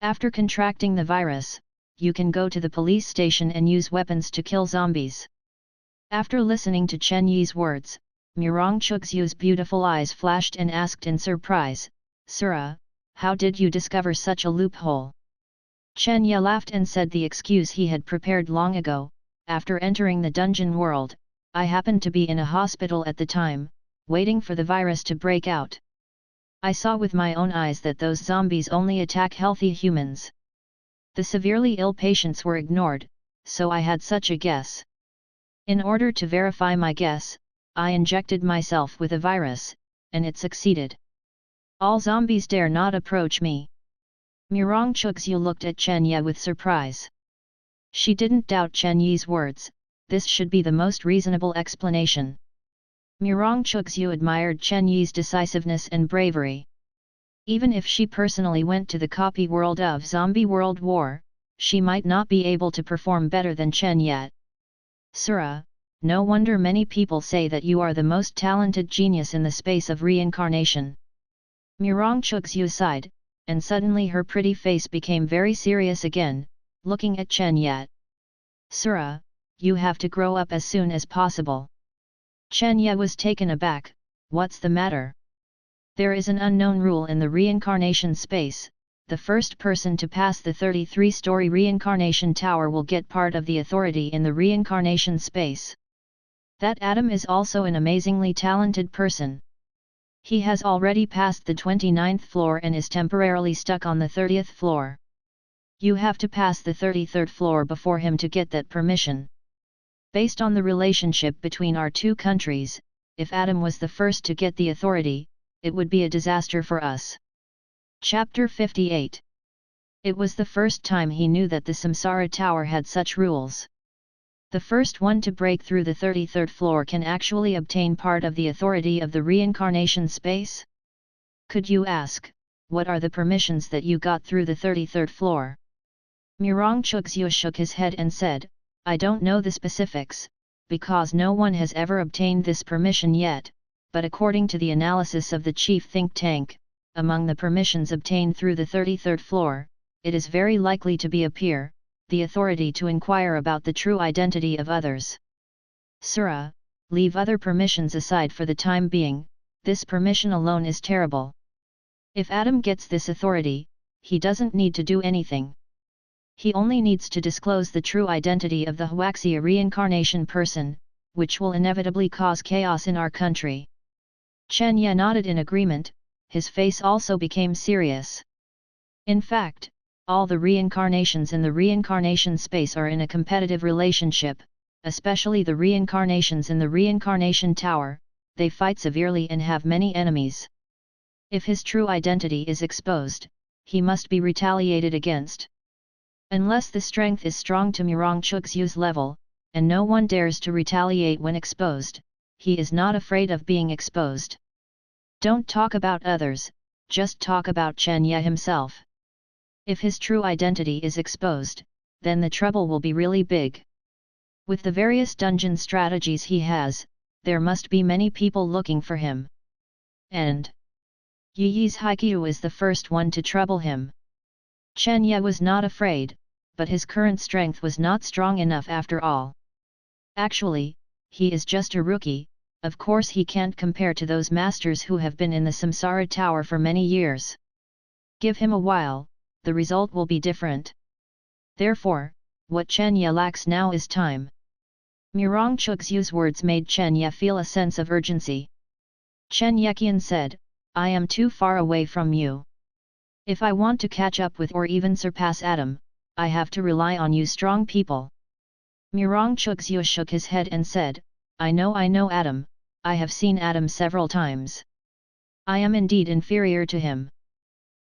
After contracting the virus, you can go to the police station and use weapons to kill zombies. After listening to Chen Ye's words, Murong Chugzhu's beautiful eyes flashed and asked in surprise, Sura, how did you discover such a loophole? Chen Ye laughed and said the excuse he had prepared long ago, after entering the dungeon world, I happened to be in a hospital at the time, waiting for the virus to break out. I saw with my own eyes that those zombies only attack healthy humans. The severely ill patients were ignored, so I had such a guess. In order to verify my guess, I injected myself with a virus, and it succeeded. All zombies dare not approach me. Murong Chugzhu looked at Chen Ye with surprise. She didn't doubt Chen Ye's words, this should be the most reasonable explanation. Murong Chugzhu admired Chen Ye's decisiveness and bravery. Even if she personally went to the copy world of Zombie World War, she might not be able to perform better than Chen Ye. Sura, no wonder many people say that you are the most talented genius in the space of reincarnation. Murong Chugzhu sighed, and suddenly her pretty face became very serious again, looking at Chen Ye. Sura, you have to grow up as soon as possible. Chen Ye was taken aback, what's the matter? There is an unknown rule in the reincarnation space, the first person to pass the 33-story reincarnation tower will get part of the authority in the reincarnation space. That Adam is also an amazingly talented person. He has already passed the 29th floor and is temporarily stuck on the 30th floor. You have to pass the 33rd floor before him to get that permission. Based on the relationship between our two countries, if Adam was the first to get the authority, it would be a disaster for us. Chapter 58. It was the first time he knew that the Samsara Tower had such rules. The first one to break through the 33rd floor can actually obtain part of the authority of the reincarnation space? Could you ask, what are the permissions that you got through the 33rd floor? Murong Chugzhu shook his head and said, I don't know the specifics, because no one has ever obtained this permission yet, but according to the analysis of the chief think tank, among the permissions obtained through the 33rd floor, it is very likely to be appear, the authority to inquire about the true identity of others. Sura, leave other permissions aside for the time being, this permission alone is terrible. If Adam gets this authority, he doesn't need to do anything. He only needs to disclose the true identity of the Huaxia reincarnation person, which will inevitably cause chaos in our country. Chen Ye nodded in agreement, his face also became serious. In fact, all the reincarnations in the reincarnation space are in a competitive relationship, especially the reincarnations in the reincarnation tower, they fight severely and have many enemies. If his true identity is exposed, he must be retaliated against. Unless the strength is strong to Murong Chugzhu's level, and no one dares to retaliate when exposed, he is not afraid of being exposed. Don't talk about others, just talk about Chen Ye himself. If his true identity is exposed, then the trouble will be really big. With the various dungeon strategies he has, there must be many people looking for him. And Yi Yi's Haikyuu is the first one to trouble him. Chen Ye was not afraid, but his current strength was not strong enough after all. Actually, he is just a rookie, of course he can't compare to those masters who have been in the Samsara Tower for many years. Give him a while, the result will be different. Therefore, what Chen Ye lacks now is time. Murong Chugzhu's words made Chen Ye feel a sense of urgency. Chen Yeqian said, I am too far away from you. If I want to catch up with or even surpass Adam, I have to rely on you strong people. Murong Chugzhu shook his head and said, I know Adam, I have seen Adam several times. I am indeed inferior to him.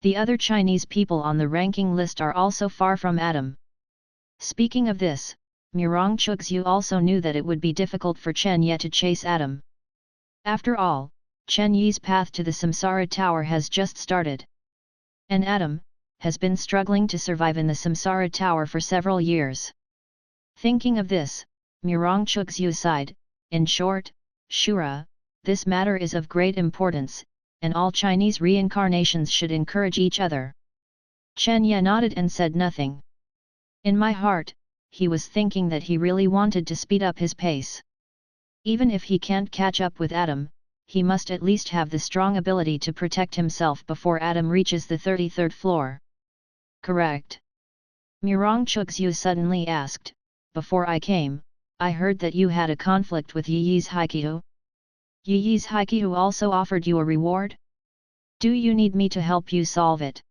The other Chinese people on the ranking list are also far from Adam. Speaking of this, Murong Chugzhu also knew that it would be difficult for Chen Ye to chase Adam. After all, Chen Ye's path to the Samsara Tower has just started. And Adam has been struggling to survive in the Samsara Tower for several years. Thinking of this, Murong Chugzhu sighed, in short, Shura, this matter is of great importance, and all Chinese reincarnations should encourage each other. Chen Ye nodded and said nothing. In my heart, he was thinking that he really wanted to speed up his pace. Even if he can't catch up with Adam, he must at least have the strong ability to protect himself before Adam reaches the 33rd floor. Correct. Murong Chugzhu suddenly asked, before I came, I heard that you had a conflict with Yi Yi's Haikyuu. Yi Yi's Haikyuu also offered you a reward? Do you need me to help you solve it?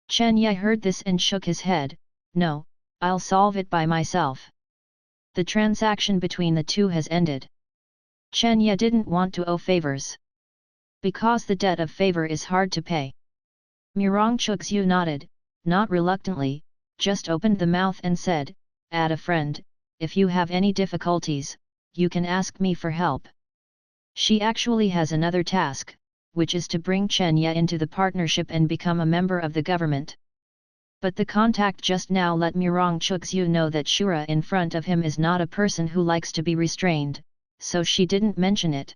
Chen Ye heard this and shook his head, no, I'll solve it by myself. The transaction between the two has ended. Chen Ye didn't want to owe favors. Because the debt of favor is hard to pay. Murong Chugzhu nodded, not reluctantly, just opened the mouth and said, "Add a friend, if you have any difficulties, you can ask me for help." She actually has another task, which is to bring Chen Ye into the partnership and become a member of the government. But the contact just now let Mirong Chuxu know that Shura in front of him is not a person who likes to be restrained, so she didn't mention it.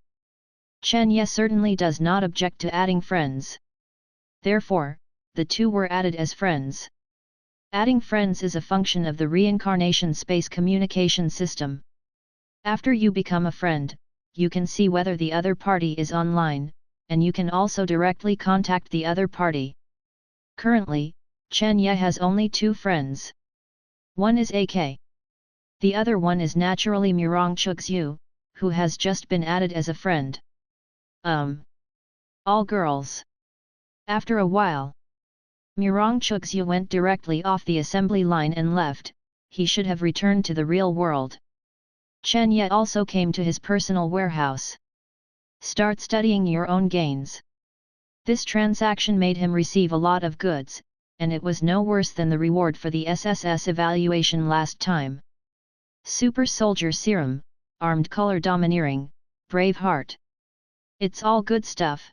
Chen Ye certainly does not object to adding friends. Therefore, the two were added as friends. Adding friends is a function of the reincarnation space communication system. After you become a friend, you can see whether the other party is online, and you can also directly contact the other party. Currently, Chen Ye has only two friends. One is AK. The other one is naturally Mirong Chuxu, who has just been added as a friend. All girls. After a while, Mirong Chuxu went directly off the assembly line and left. He should have returned to the real world. Chen Ye also came to his personal warehouse. Start studying your own gains. This transaction made him receive a lot of goods, and it was no worse than the reward for the SSS evaluation last time. Super Soldier Serum, Armed Color Domineering, Brave Heart. It's all good stuff.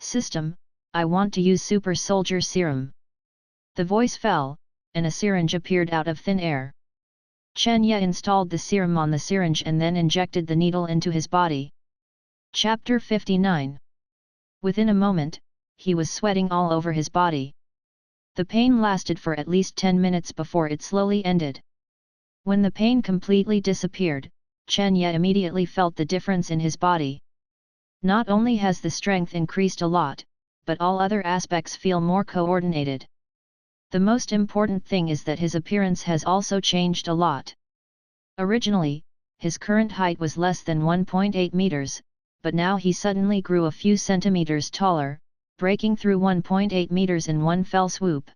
System, I want to use Super Soldier Serum. The voice fell, and a syringe appeared out of thin air. Chen Ye installed the serum on the syringe and then injected the needle into his body. Chapter 59. Within a moment, he was sweating all over his body. The pain lasted for at least 10 minutes before it slowly ended. When the pain completely disappeared, Chen Ye immediately felt the difference in his body. Not only has the strength increased a lot, but all other aspects feel more coordinated. The most important thing is that his appearance has also changed a lot. Originally, his current height was less than 1.8 meters, but now he suddenly grew a few centimeters taller, breaking through 1.8 meters in one fell swoop.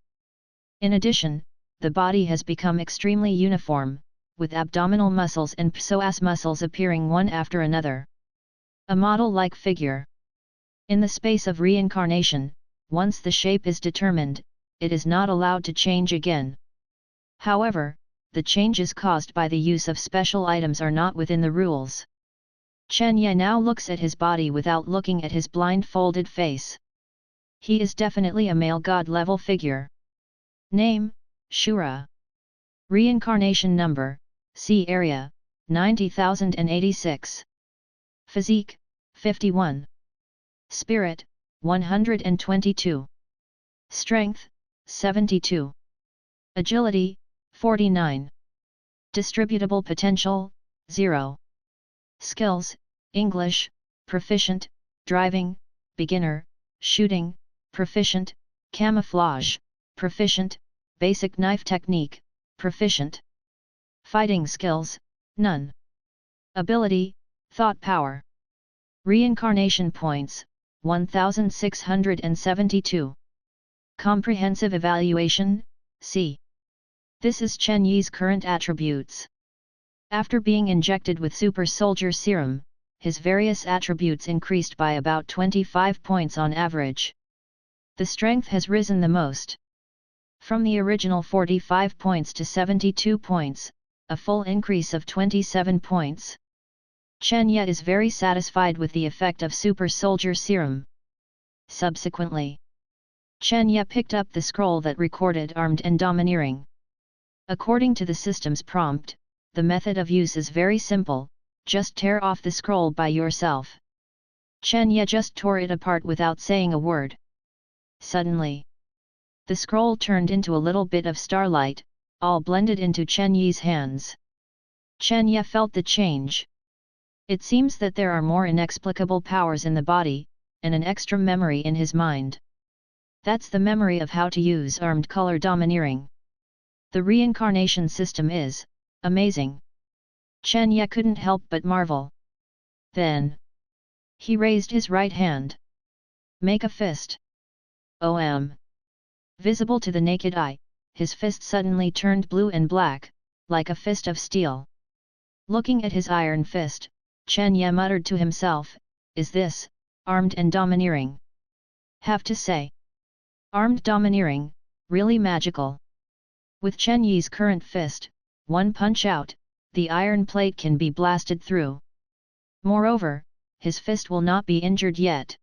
In addition, the body has become extremely uniform, with abdominal muscles and psoas muscles appearing one after another. A model-like figure. In the space of reincarnation, once the shape is determined, it is not allowed to change again. However, the changes caused by the use of special items are not within the rules. Chen Ye now looks at his body without looking at his blindfolded face. He is definitely a male god-level figure. Name, Shura. Reincarnation number, C area, 90,086. Physique, 51. Spirit, 122. Strength, 72. Agility, 49. Distributable potential, 0. Skills, English, proficient, driving, beginner, shooting, proficient, camouflage, proficient, basic knife technique, proficient. Fighting skills, none. Ability, thought power. Reincarnation points, 1672. Comprehensive evaluation, C. This is Chen Ye's current attributes. After being injected with Super Soldier Serum, his various attributes increased by about 25 points on average. The strength has risen the most. From the original 45 points to 72 points, a full increase of 27 points. Chen Ye is very satisfied with the effect of Super Soldier Serum. Subsequently, Chen Ye picked up the scroll that recorded Armed and Domineering. According to the system's prompt, the method of use is very simple, just tear off the scroll by yourself. Chen Ye just tore it apart without saying a word. Suddenly, the scroll turned into a little bit of starlight, all blended into Chen Ye's hands. Chen Ye felt the change. It seems that there are more inexplicable powers in the body, and an extra memory in his mind. That's the memory of how to use Armed Color Domineering. The reincarnation system is amazing. Chen Ye couldn't help but marvel. Then, he raised his right hand. Make a fist. Visible to the naked eye, his fist suddenly turned blue and black, like a fist of steel. Looking at his iron fist, Chen Ye muttered to himself, "Is this, Armed and Domineering?" Have to say, Armed Domineering, really magical. With Chen Ye's current fist, one punch out, the iron plate can be blasted through. Moreover, his fist will not be injured yet.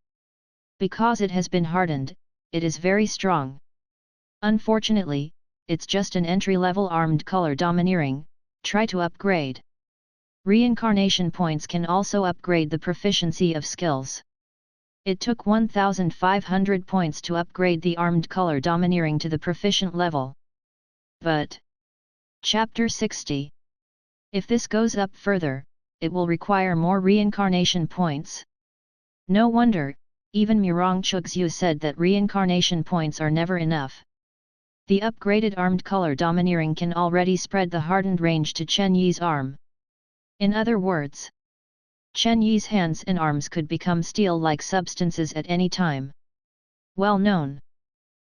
Because it has been hardened, it is very strong. Unfortunately, it's just an entry-level armed color domineering, try to upgrade. Reincarnation points can also upgrade the proficiency of skills. It took 1,500 points to upgrade the armed color domineering to the proficient level. But Chapter 60. If this goes up further, it will require more reincarnation points. No wonder, even Murong Chugzhu said that reincarnation points are never enough. The upgraded armed color domineering can already spread the hardened range to Chen Ye's arm. In other words, Chen Ye's hands and arms could become steel-like substances at any time. Well known.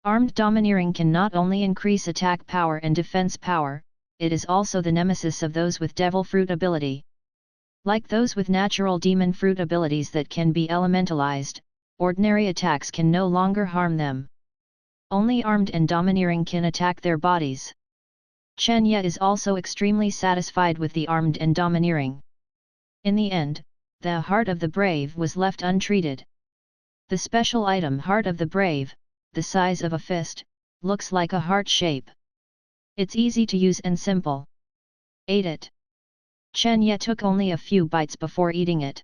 Armed domineering can not only increase attack power and defense power, it is also the nemesis of those with devil fruit ability. Like those with natural demon fruit abilities that can be elementalized, ordinary attacks can no longer harm them. Only armed and domineering can attack their bodies. Chen Ye is also extremely satisfied with the armed and domineering. In the end, the Heart of the Brave was left untreated. The special item Heart of the Brave, the size of a fist, looks like a heart shape. It's easy to use and simple. Ate it. Chen Ye took only a few bites before eating it.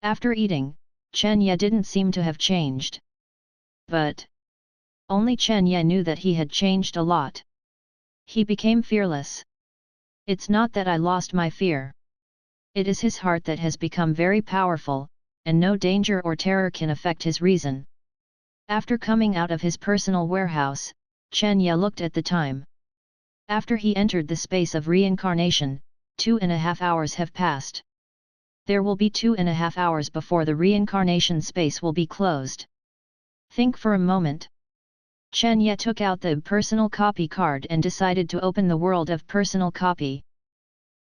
After eating, Chen Ye didn't seem to have changed. But only Chen Ye knew that he had changed a lot. He became fearless. It's not that I lost my fear. It is his heart that has become very powerful, and no danger or terror can affect his reason. After coming out of his personal warehouse, Chen Ye looked at the time. After he entered the space of reincarnation, 2.5 hours have passed. There will be 2.5 hours before the reincarnation space will be closed. Think for a moment. Chen Ye took out the personal copy card and decided to open the world of personal copy.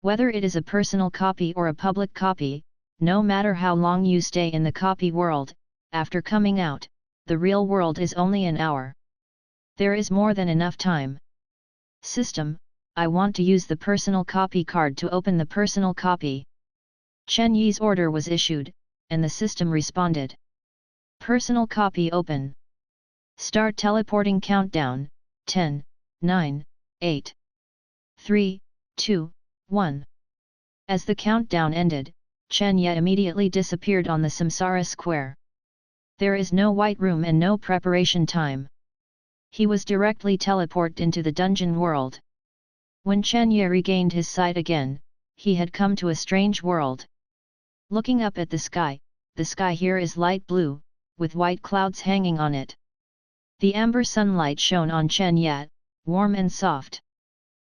Whether it is a personal copy or a public copy, no matter how long you stay in the copy world, after coming out, the real world is only an hour. There is more than enough time. System, I want to use the personal copy card to open the personal copy. Chen Ye's order was issued, and the system responded. Personal copy open. Start teleporting countdown, 10, 9, 8, 3, 2, 1. As the countdown ended, Chen Ye immediately disappeared on the Samsara square. There is no white room and no preparation time. He was directly teleported into the dungeon world. When Chen Ye regained his sight again, he had come to a strange world. Looking up at the sky here is light blue, with white clouds hanging on it. The amber sunlight shone on Chen Ye, warm and soft.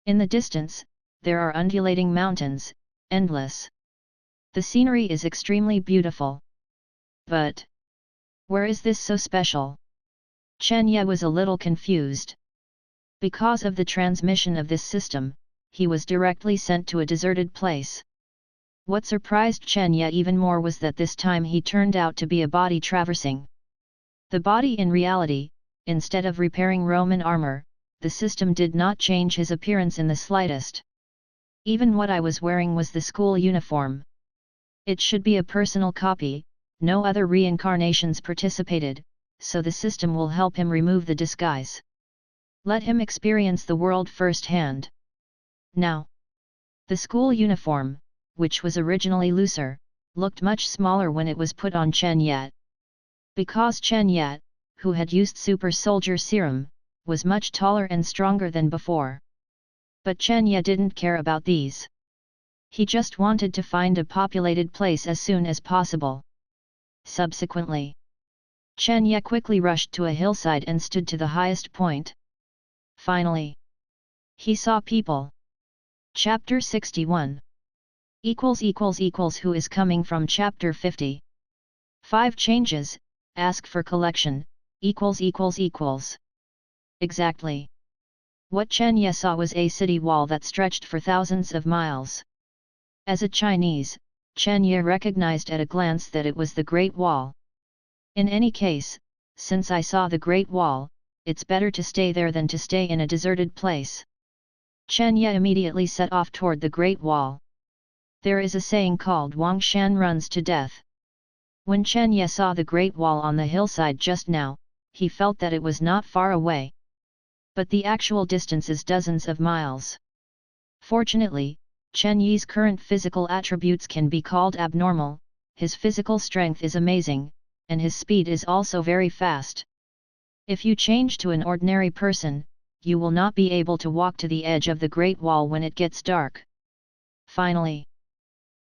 In the distance, there are undulating mountains, endless. The scenery is extremely beautiful. But where is this so special? Chen Ye was a little confused. Because of the transmission of this system, he was directly sent to a deserted place. What surprised Chen Ye even more was that this time he turned out to be a body traversing. The body in reality, instead of repairing Roman armor, the system did not change his appearance in the slightest. Even what I was wearing was the school uniform. It should be a personal copy, no other reincarnations participated, so the system will help him remove the disguise. Let him experience the world firsthand. Now, the school uniform, which was originally looser, looked much smaller when it was put on Chen Ye. Because Chen Ye, who had used super soldier serum, was much taller and stronger than before. But Chen Ye didn't care about these. He just wanted to find a populated place as soon as possible. Subsequently, Chen Ye quickly rushed to a hillside and stood to the highest point. Finally, he saw people. Chapter 61. Who is coming from Chapter 50. 5 changes, ask for collection, Exactly. What Chen Ye saw was a city wall that stretched for thousands of miles. As a Chinese, Chen Ye recognized at a glance that it was the Great Wall. In any case, since I saw the Great Wall, it's better to stay there than to stay in a deserted place. Chen Ye immediately set off toward the Great Wall. There is a saying called Wang Shan runs to death. When Chen Ye saw the Great Wall on the hillside just now, he felt that it was not far away. But the actual distance is dozens of miles. Fortunately, Chen Ye's current physical attributes can be called abnormal, his physical strength is amazing, and his speed is also very fast. If you change to an ordinary person, you will not be able to walk to the edge of the Great Wall when it gets dark. Finally,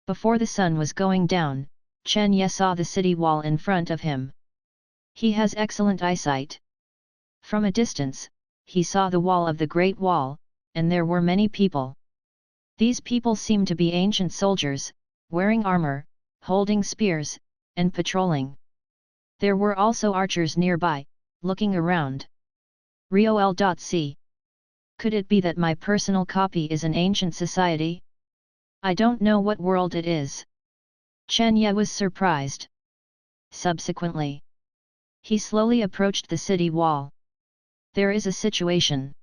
before the sun was going down, Chen Ye saw the city wall in front of him. He has excellent eyesight. From a distance, he saw the wall of the Great Wall, and there were many people. These people seemed to be ancient soldiers, wearing armor, holding spears, and patrolling. There were also archers nearby, looking around. ROL.C. Could it be that my personal copy is an ancient society? I don't know what world it is. Chen Ye was surprised. Subsequently, he slowly approached the city wall. There is a situation.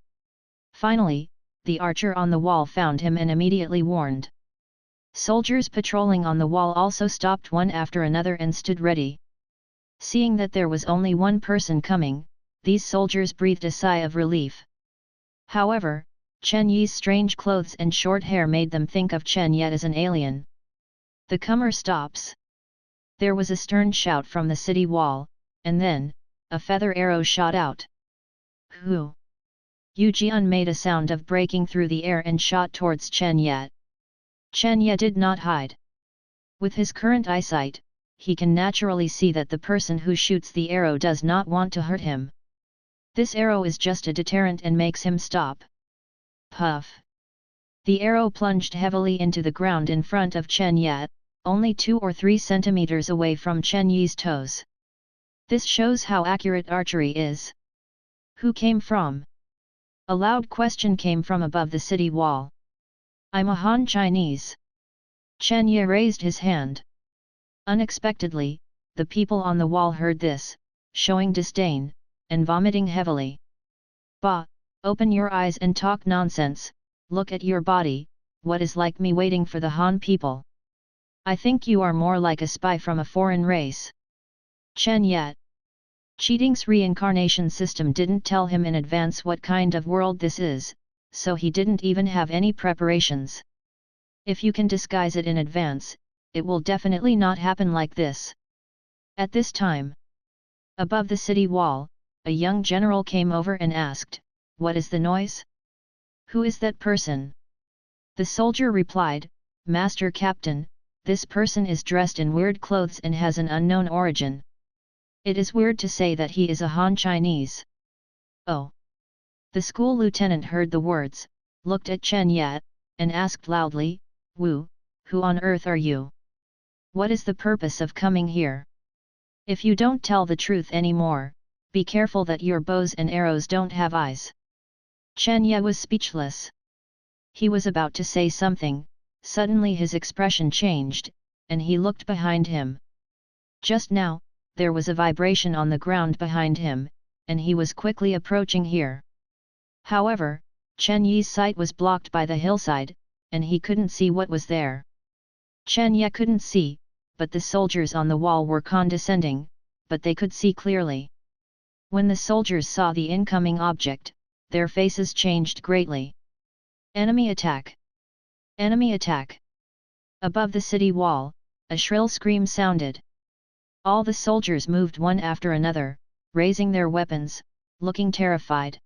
Finally, the archer on the wall found him and immediately warned. Soldiers patrolling on the wall also stopped one after another and stood ready. Seeing that there was only one person coming, these soldiers breathed a sigh of relief. However, Chen Ye's strange clothes and short hair made them think of Chen Ye as an alien. The comer stops. There was a stern shout from the city wall, and then, a feather arrow shot out. Who? Yu Jian made a sound of breaking through the air and shot towards Chen Ye. Chen Ye did not hide. With his current eyesight, he can naturally see that the person who shoots the arrow does not want to hurt him. This arrow is just a deterrent and makes him stop. Puff! The arrow plunged heavily into the ground in front of Chen Ye, only 2 or 3 centimeters away from Chen Ye's toes. This shows how accurate archery is. Who came from? A loud question came from above the city wall. I'm a Han Chinese. Chen Ye raised his hand. Unexpectedly, the people on the wall heard this, showing disdain, and vomiting heavily. Bah, open your eyes and talk nonsense, look at your body, what is like me waiting for the Han people? I think you are more like a spy from a foreign race. Chen Ye. Cheating's reincarnation system didn't tell him in advance what kind of world this is, so he didn't even have any preparations. If you can disguise it in advance, it will definitely not happen like this. At this time, above the city wall, a young general came over and asked, "What is the noise? Who is that person?" The soldier replied, "Master Captain, this person is dressed in weird clothes and has an unknown origin. It is weird to say that he is a Han Chinese." Oh! The school lieutenant heard the words, looked at Chen Ye, and asked loudly, "Wu, who on earth are you? What is the purpose of coming here? If you don't tell the truth anymore, be careful that your bows and arrows don't have eyes." Chen Ye was speechless. He was about to say something, suddenly his expression changed, and he looked behind him. Just now, there was a vibration on the ground behind him, and he was quickly approaching here. However, Chen Ye's sight was blocked by the hillside, and he couldn't see what was there. Chen Ye couldn't see, but the soldiers on the wall were condescending, but they could see clearly. When the soldiers saw the incoming object, their faces changed greatly. Enemy attack! Enemy attack! Above the city wall, a shrill scream sounded. All the soldiers moved one after another, raising their weapons, looking terrified.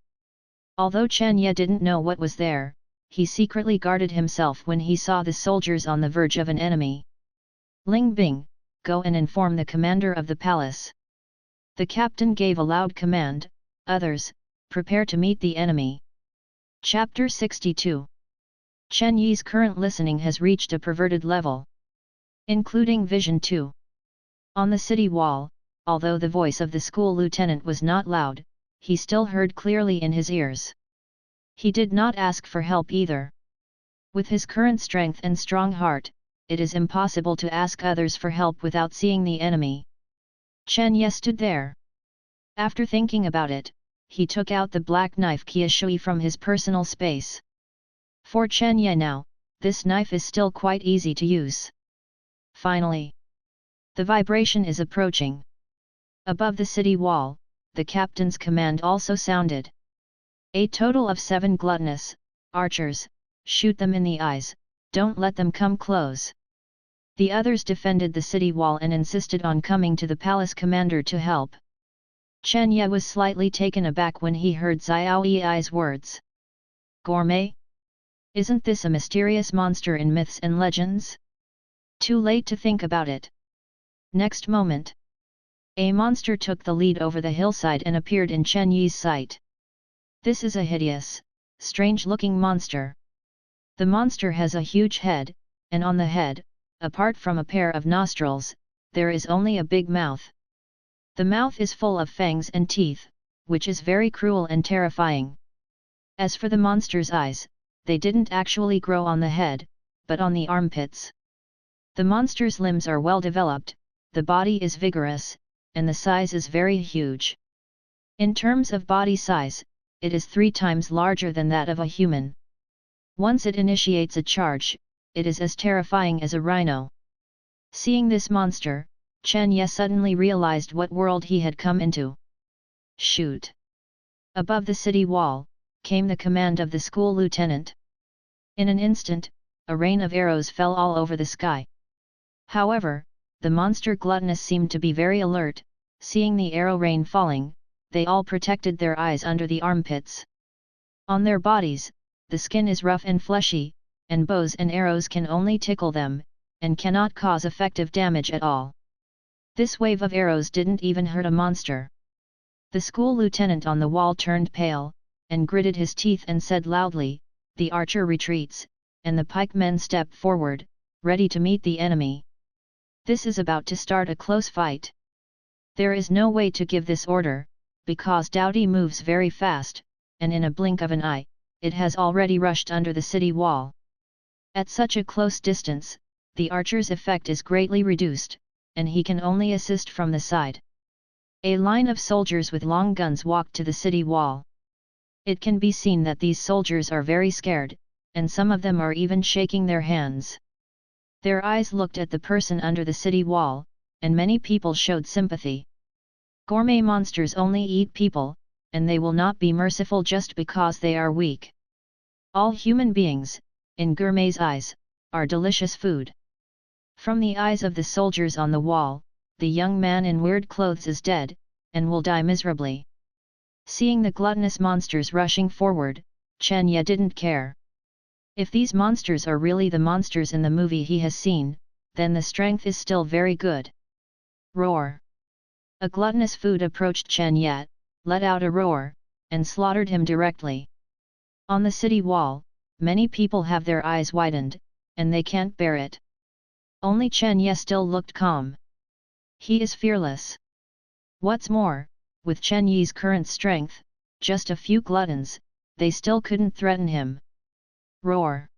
Although Chen Ye didn't know what was there, he secretly guarded himself when he saw the soldiers on the verge of an enemy. Ling Bing, go and inform the commander of the palace. The captain gave a loud command, others, prepare to meet the enemy. Chapter 62. Chen Ye's current listening has reached a perverted level, including vision too. On the city wall, although the voice of the school lieutenant was not loud, he still heard clearly in his ears. He did not ask for help either. With his current strength and strong heart, it is impossible to ask others for help without seeing the enemy. Chen Ye stood there. After thinking about it, he took out the black knife Qiushui from his personal space. For Chen Ye now, this knife is still quite easy to use. Finally, the vibration is approaching. Above the city wall, the captain's command also sounded. A total of 7 gluttonous archers, shoot them in the eyes, don't let them come close. The others defended the city wall and insisted on coming to the palace commander to help. Chen Ye was slightly taken aback when he heard Xiao Yi's words. Gourmet? Isn't this a mysterious monster in myths and legends? Too late to think about it. Next moment, a monster took the lead over the hillside and appeared in Chen Ye's sight. This is a hideous, strange-looking monster. The monster has a huge head, and on the head, apart from a pair of nostrils, there is only a big mouth. The mouth is full of fangs and teeth, which is very cruel and terrifying. As for the monster's eyes, they didn't actually grow on the head, but on the armpits. The monster's limbs are well developed, the body is vigorous, and the size is very huge. In terms of body size, it is 3 times larger than that of a human. Once it initiates a charge, it is as terrifying as a rhino. Seeing this monster, Chen Ye suddenly realized what world he had come into. Shoot! Above the city wall, came the command of the school lieutenant. In an instant, a rain of arrows fell all over the sky. However, the monster gluttonous seemed to be very alert. Seeing the arrow rain falling, they all protected their eyes under the armpits. On their bodies, the skin is rough and fleshy, and bows and arrows can only tickle them, and cannot cause effective damage at all. This wave of arrows didn't even hurt a monster. The school lieutenant on the wall turned pale, and gritted his teeth and said loudly, "The archer retreats, and the pikemen step forward, ready to meet the enemy. This is about to start a close fight. There is no way to give this order, because Doughty moves very fast, and in a blink of an eye, it has already rushed under the city wall. At such a close distance, the archer's effect is greatly reduced, and he can only assist from the side." A line of soldiers with long guns walked to the city wall. It can be seen that these soldiers are very scared, and some of them are even shaking their hands. Their eyes looked at the person under the city wall, and many people showed sympathy. Gourmet monsters only eat people, and they will not be merciful just because they are weak. All human beings, in Gourmet's eyes, are delicious food. From the eyes of the soldiers on the wall, the young man in weird clothes is dead, and will die miserably. Seeing the gluttonous monsters rushing forward, Chen Ye didn't care. If these monsters are really the monsters in the movie he has seen, then the strength is still very good. Roar! A gluttonous food approached Chen Ye, let out a roar, and slaughtered him directly. On the city wall, many people have their eyes widened, and they can't bear it. Only Chen Ye still looked calm. He is fearless. What's more, with Chen Ye's current strength, just a few gluttons, they still couldn't threaten him. Roar!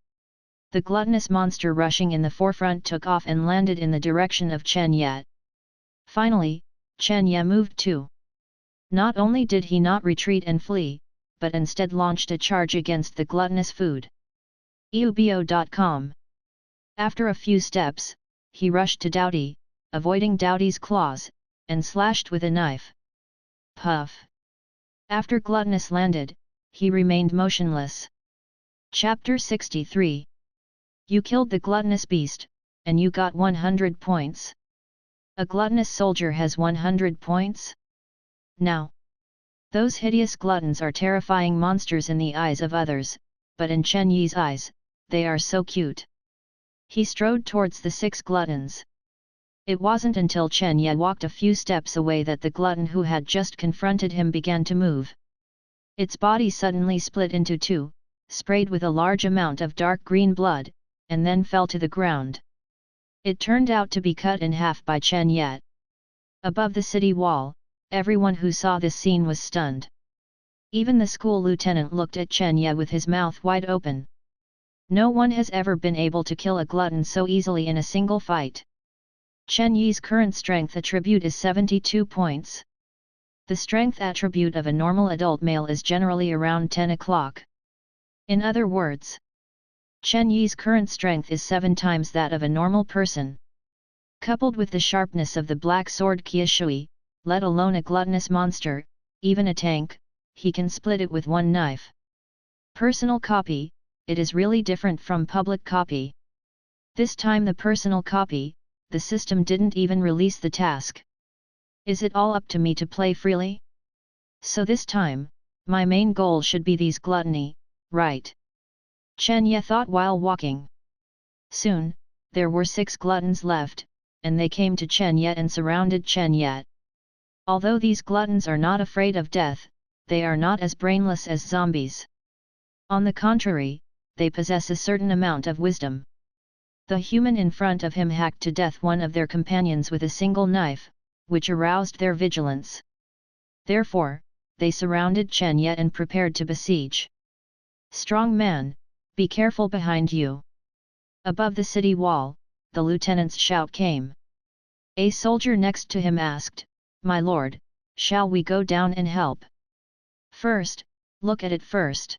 The gluttonous monster rushing in the forefront took off and landed in the direction of Chen Ye. Finally, Chen Ye moved too. Not only did he not retreat and flee, but instead launched a charge against the gluttonous food. Eubo.com. After a few steps, he rushed to Doughty, avoiding Doughty's claws, and slashed with a knife. Puff! After gluttonous landed, he remained motionless. Chapter 63. You killed the gluttonous beast, and you got 100 points. A gluttonous soldier has 100 points? Now, those hideous gluttons are terrifying monsters in the eyes of others, but in Chen Ye's eyes, they are so cute. He strode towards the 6 gluttons. It wasn't until Chen Ye walked a few steps away that the glutton who had just confronted him began to move. Its body suddenly split into 2, sprayed with a large amount of dark green blood, and then fell to the ground. It turned out to be cut in half by Chen Ye. Above the city wall, everyone who saw this scene was stunned. Even the school lieutenant looked at Chen Ye with his mouth wide open. No one has ever been able to kill a glutton so easily in a single fight. Chen Ye's current strength attribute is 72 points. The strength attribute of a normal adult male is generally around 10 o'clock. In other words, Chen Ye's current strength is 7 times that of a normal person. Coupled with the sharpness of the black sword Qiushui, let alone a gluttonous monster, even a tank, he can split it with one knife. Personal copy, it is really different from public copy. This time the personal copy, the system didn't even release the task. Is it all up to me to play freely? So this time, my main goal should be these gluttony, right? Chen Ye thought while walking. Soon, there were 6 gluttons left, and they came to Chen Ye and surrounded Chen Ye. Although these gluttons are not afraid of death, they are not as brainless as zombies. On the contrary, they possess a certain amount of wisdom. The human in front of him hacked to death one of their companions with a single knife, which aroused their vigilance. Therefore, they surrounded Chen Ye and prepared to besiege. Strong man, be careful behind you. Above the city wall, the lieutenant's shout came. A soldier next to him asked, "My lord, shall we go down and help?" "First, look at it first."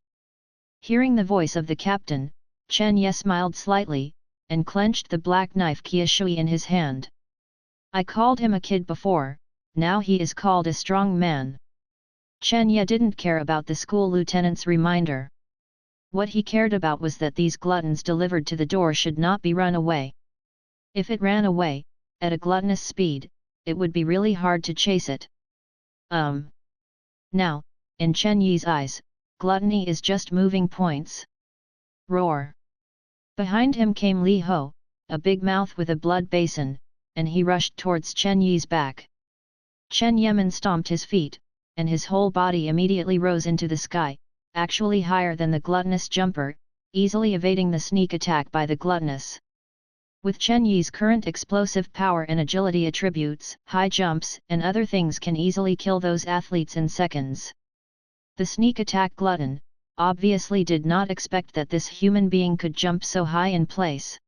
Hearing the voice of the captain, Chen Ye smiled slightly, and clenched the black knife Qiushui in his hand. "I called him a kid before, now he is called a strong man." Chen Ye didn't care about the school lieutenant's reminder. What he cared about was that these gluttons delivered to the door should not be run away. If it ran away, at a gluttonous speed, it would be really hard to chase it. Now, in Chen Ye's eyes, gluttony is just moving points. Roar! Behind him came Li Ho, a big mouth with a blood basin, and he rushed towards Chen Ye's back. Chen Yeman stomped his feet, and his whole body immediately rose into the sky, actually higher than the gluttonous jumper, easily evading the sneak attack by the gluttonous. With Chen Ye's current explosive power and agility attributes, high jumps and other things can easily kill those athletes in seconds. The sneak attack glutton, obviously did not expect that this human being could jump so high in place.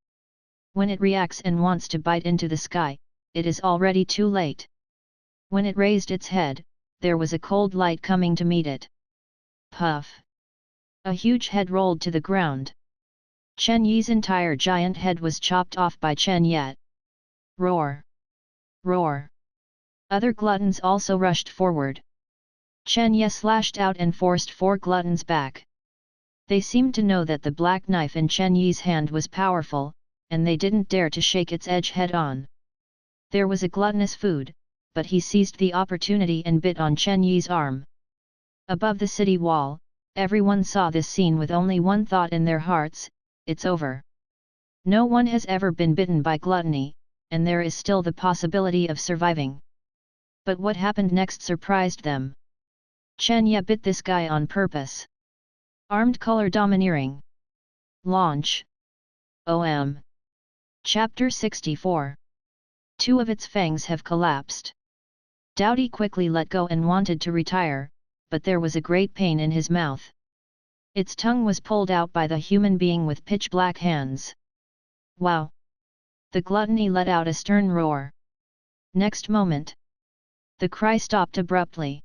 When it reacts and wants to bite into the sky, it is already too late. When it raised its head, there was a cold light coming to meet it. Puff! A huge head rolled to the ground. Chen Ye's entire giant head was chopped off by Chen Ye. Roar! Roar! Other gluttons also rushed forward. Chen Ye slashed out and forced 4 gluttons back. They seemed to know that the black knife in Chen Ye's hand was powerful, and they didn't dare to shake its edge head-on. There was a gluttonous food, but he seized the opportunity and bit on Chen Ye's arm. Above the city wall, everyone saw this scene with only one thought in their hearts: it's over. No one has ever been bitten by gluttony, and there is still the possibility of surviving. But what happened next surprised them. Chen Ye bit this guy on purpose. Armed color domineering. Launch. OM. Chapter 64. 2 of its fangs have collapsed. Dowdy quickly let go and wanted to retire, but there was a great pain in his mouth. Its tongue was pulled out by the human being with pitch-black hands. Wow! The gluttony let out a stern roar. Next moment, the cry stopped abruptly.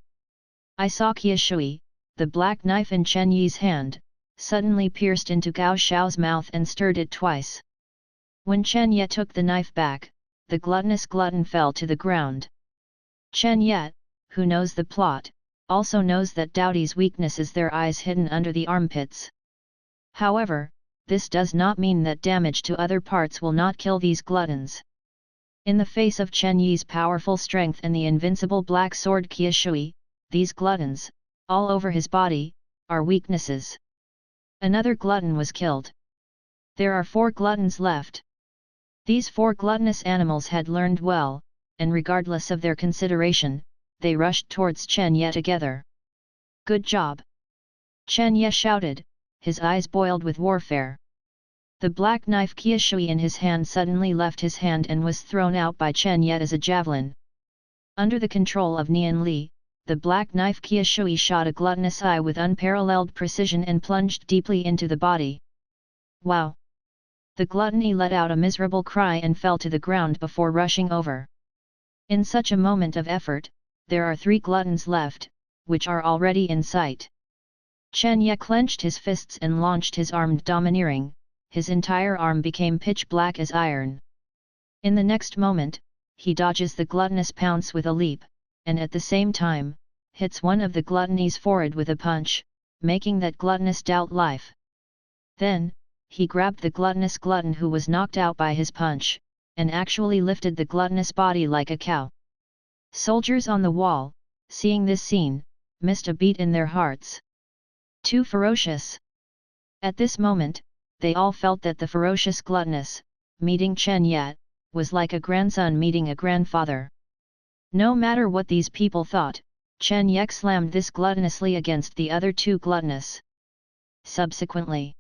I saw Qiushui, the black knife in Chen Ye's hand, suddenly pierced into Gao Xiao's mouth and stirred it twice. When Chen Ye took the knife back, the gluttonous glutton fell to the ground. Chen Ye, who knows the plot, also knows that Dowdy's weakness is their eyes hidden under the armpits. However, this does not mean that damage to other parts will not kill these gluttons. In the face of Chen Ye's powerful strength and the invincible black sword Qiushui, these gluttons, all over his body, are weaknesses. Another glutton was killed. There are 4 gluttons left. These 4 gluttonous animals had learned well, and regardless of their consideration, they rushed towards Chen Ye together. Good job! Chen Ye shouted, his eyes boiled with warfare. The black knife Qiushui in his hand suddenly left his hand and was thrown out by Chen Ye as a javelin. Under the control of Nian Li, the black knife Qiushui shot a gluttonous eye with unparalleled precision and plunged deeply into the body. Wow! The gluttony let out a miserable cry and fell to the ground before rushing over. In such a moment of effort, there are 3 gluttons left, which are already in sight. Chen Ye clenched his fists and launched his arm domineering, his entire arm became pitch black as iron. In the next moment, he dodges the gluttonous pounce with a leap, and at the same time, hits one of the gluttony's forehead with a punch, making that gluttonous doubt life. Then, he grabbed the gluttonous glutton who was knocked out by his punch, and actually lifted the gluttonous body like a cow. Soldiers on the wall, seeing this scene, missed a beat in their hearts. Too ferocious. At this moment, they all felt that the ferocious gluttonous, meeting Chen Ye, was like a grandson meeting a grandfather. No matter what these people thought, Chen Ye slammed this gluttonously against the other 2 gluttonous. Subsequently,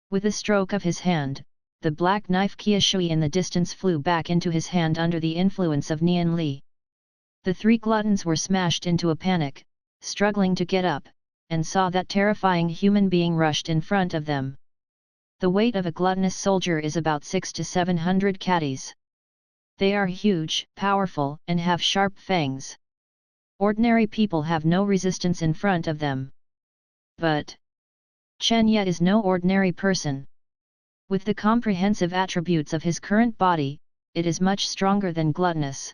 with a stroke of his hand, the black knife Qiushui in the distance flew back into his hand under the influence of Nian Li. The 3 gluttons were smashed into a panic, struggling to get up, and saw that terrifying human being rushed in front of them. The weight of a gluttonous soldier is about 600 to 700 catties. They are huge, powerful, and have sharp fangs. Ordinary people have no resistance in front of them. But Chen Ye is no ordinary person. With the comprehensive attributes of his current body, it is much stronger than gluttonous.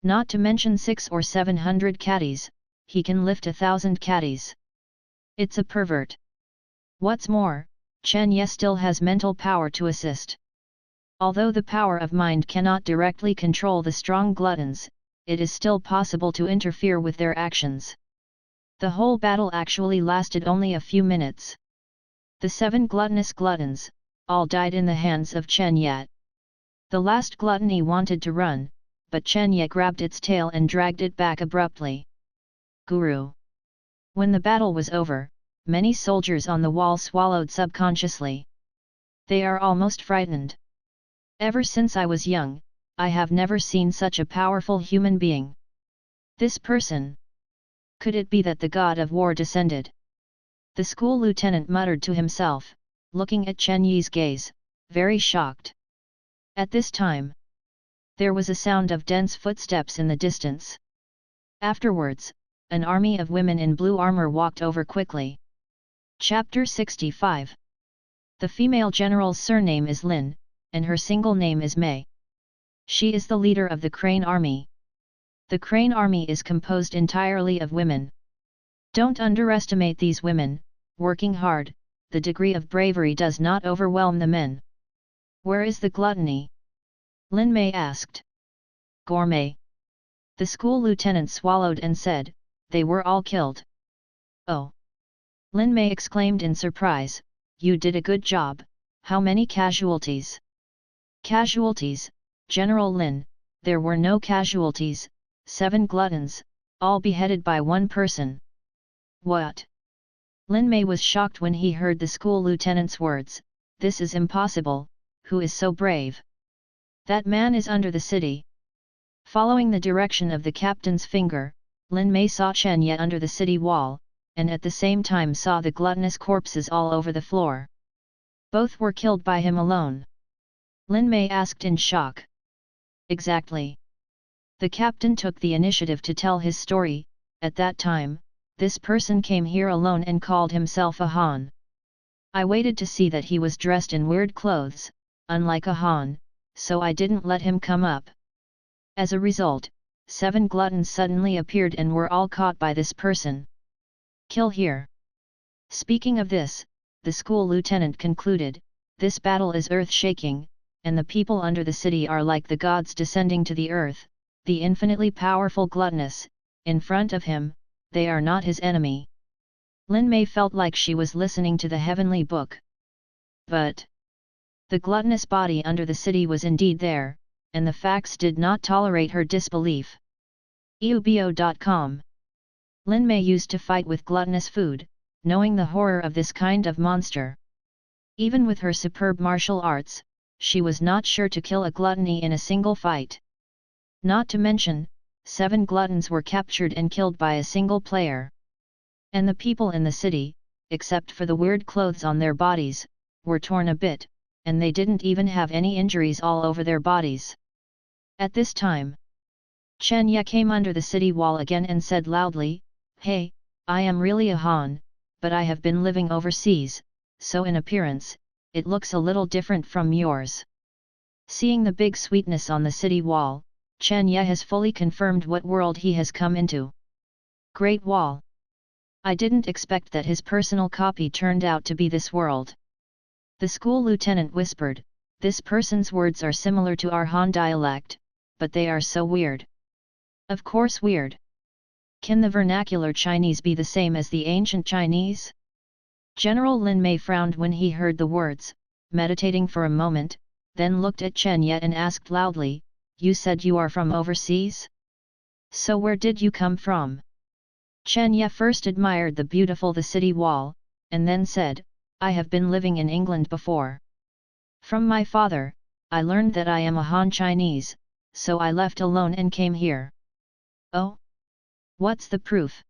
Not to mention 600 or 700 catties, he can lift 1,000 catties. It's a pervert. What's more, Chen Ye still has mental power to assist. Although the power of mind cannot directly control the strong gluttons, it is still possible to interfere with their actions. The whole battle actually lasted only a few minutes. The 7 gluttonous gluttons, all died in the hands of Chen Ye. The last gluttony wanted to run, but Chen Ye grabbed its tail and dragged it back abruptly. Guru. When the battle was over, many soldiers on the wall swallowed subconsciously. They are almost frightened. Ever since I was young, I have never seen such a powerful human being. This person. Could it be that the god of war descended? The school lieutenant muttered to himself, looking at Chen Ye's gaze, very shocked. At this time, there was a sound of dense footsteps in the distance. Afterwards, an army of women in blue armor walked over quickly. Chapter 65. The female general's surname is Lin, and her single name is Mei. She is the leader of the Crane Army. The Crane Army is composed entirely of women. Don't underestimate these women, working hard, the degree of bravery does not overwhelm the men. Where is the gluttony? Lin Mei asked. Gourmet. The school lieutenant swallowed and said, they were all killed. Oh! Lin Mei exclaimed in surprise, you did a good job, how many casualties? Casualties, General Lin, there were no casualties, 7 gluttons, all beheaded by one person. What? Lin Mei was shocked when he heard the school lieutenant's words, this is impossible, who is so brave? That man is under the city. Following the direction of the captain's finger, Lin Mei saw Chen Ye under the city wall, and at the same time saw the gluttonous corpses all over the floor. Both were killed by him alone. Lin Mei asked in shock. Exactly. The captain took the initiative to tell his story. At that time, this person came here alone and called himself a Han. I waited to see that he was dressed in weird clothes, unlike a Han, so I didn't let him come up. As a result, 7 gluttons suddenly appeared and were all caught by this person. Kill here. Speaking of this, the school lieutenant concluded, this battle is earth-shaking, and the people under the city are like the gods descending to the earth, the infinitely powerful gluttonous, in front of him, they are not his enemy. Lin Mei felt like she was listening to the heavenly book. But the gluttonous body under the city was indeed there, and the facts did not tolerate her disbelief. Audiobook.com. Lin Mei used to fight with gluttonous food, knowing the horror of this kind of monster. Even with her superb martial arts, she was not sure to kill a gluttony in a single fight. Not to mention, 7 gluttons were captured and killed by a single player. And the people in the city, except for the weird clothes on their bodies, were torn a bit, and they didn't even have any injuries all over their bodies. At this time, Chen Ye came under the city wall again and said loudly, "Hey, I am really a Han, but I have been living overseas, so in appearance, it looks a little different from yours." Seeing the big sweetness on the city wall, Chen Ye has fully confirmed what world he has come into. Great Wall. I didn't expect that his personal copy turned out to be this world. The school lieutenant whispered, "This person's words are similar to our Han dialect, but they are so weird." Of course weird. Can the vernacular Chinese be the same as the ancient Chinese? General Lin Mei frowned when he heard the words, meditating for a moment, then looked at Chen Ye and asked loudly, "You said you are from overseas? So where did you come from?" Chen Ye first admired the beautiful the city wall, and then said, "I have been living in England before. From my father, I learned that I am a Han Chinese, so I left alone and came here." "Oh? What's the proof?"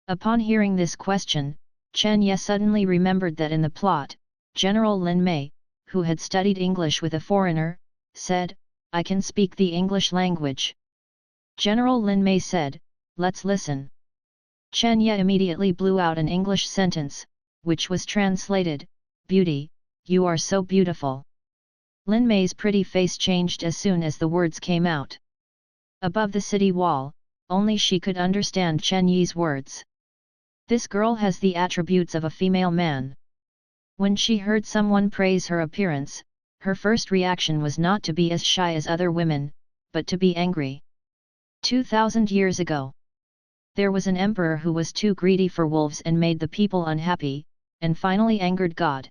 Upon hearing this question, Chen Ye suddenly remembered that in the plot, General Lin Mei, who had studied English with a foreigner, said, "I can speak the English language." General Lin Mei said, "Let's listen." Chen Ye immediately blew out an English sentence, which was translated, "Beauty, you are so beautiful." Lin Mei's pretty face changed as soon as the words came out. Above the city wall, only she could understand Chen Ye's words. This girl has the attributes of a female man. When she heard someone praise her appearance, her first reaction was not to be as shy as other women, but to be angry. 2000 years ago, there was an emperor who was too greedy for wolves and made the people unhappy, and finally angered God.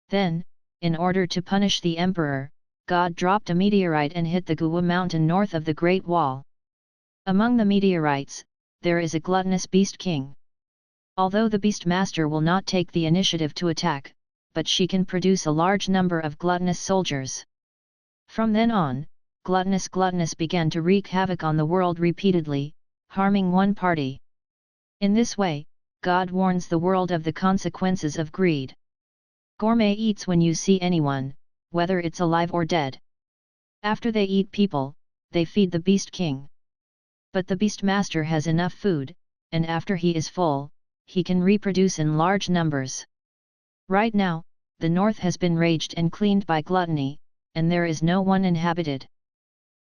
Then, in order to punish the emperor, God dropped a meteorite and hit the Guwa mountain north of the Great Wall. Among the meteorites, there is a gluttonous beast king. Although the beast master will not take the initiative to attack, but she can produce a large number of gluttonous soldiers. From then on, gluttonous began to wreak havoc on the world repeatedly, harming one party. In this way, God warns the world of the consequences of greed. Gourmet eats when you see anyone, whether it's alive or dead. After they eat people, they feed the beast king. But the beast master has enough food, and after he is full, he can reproduce in large numbers. Right now, the north has been raged and cleaned by gluttony, and there is no one inhabited.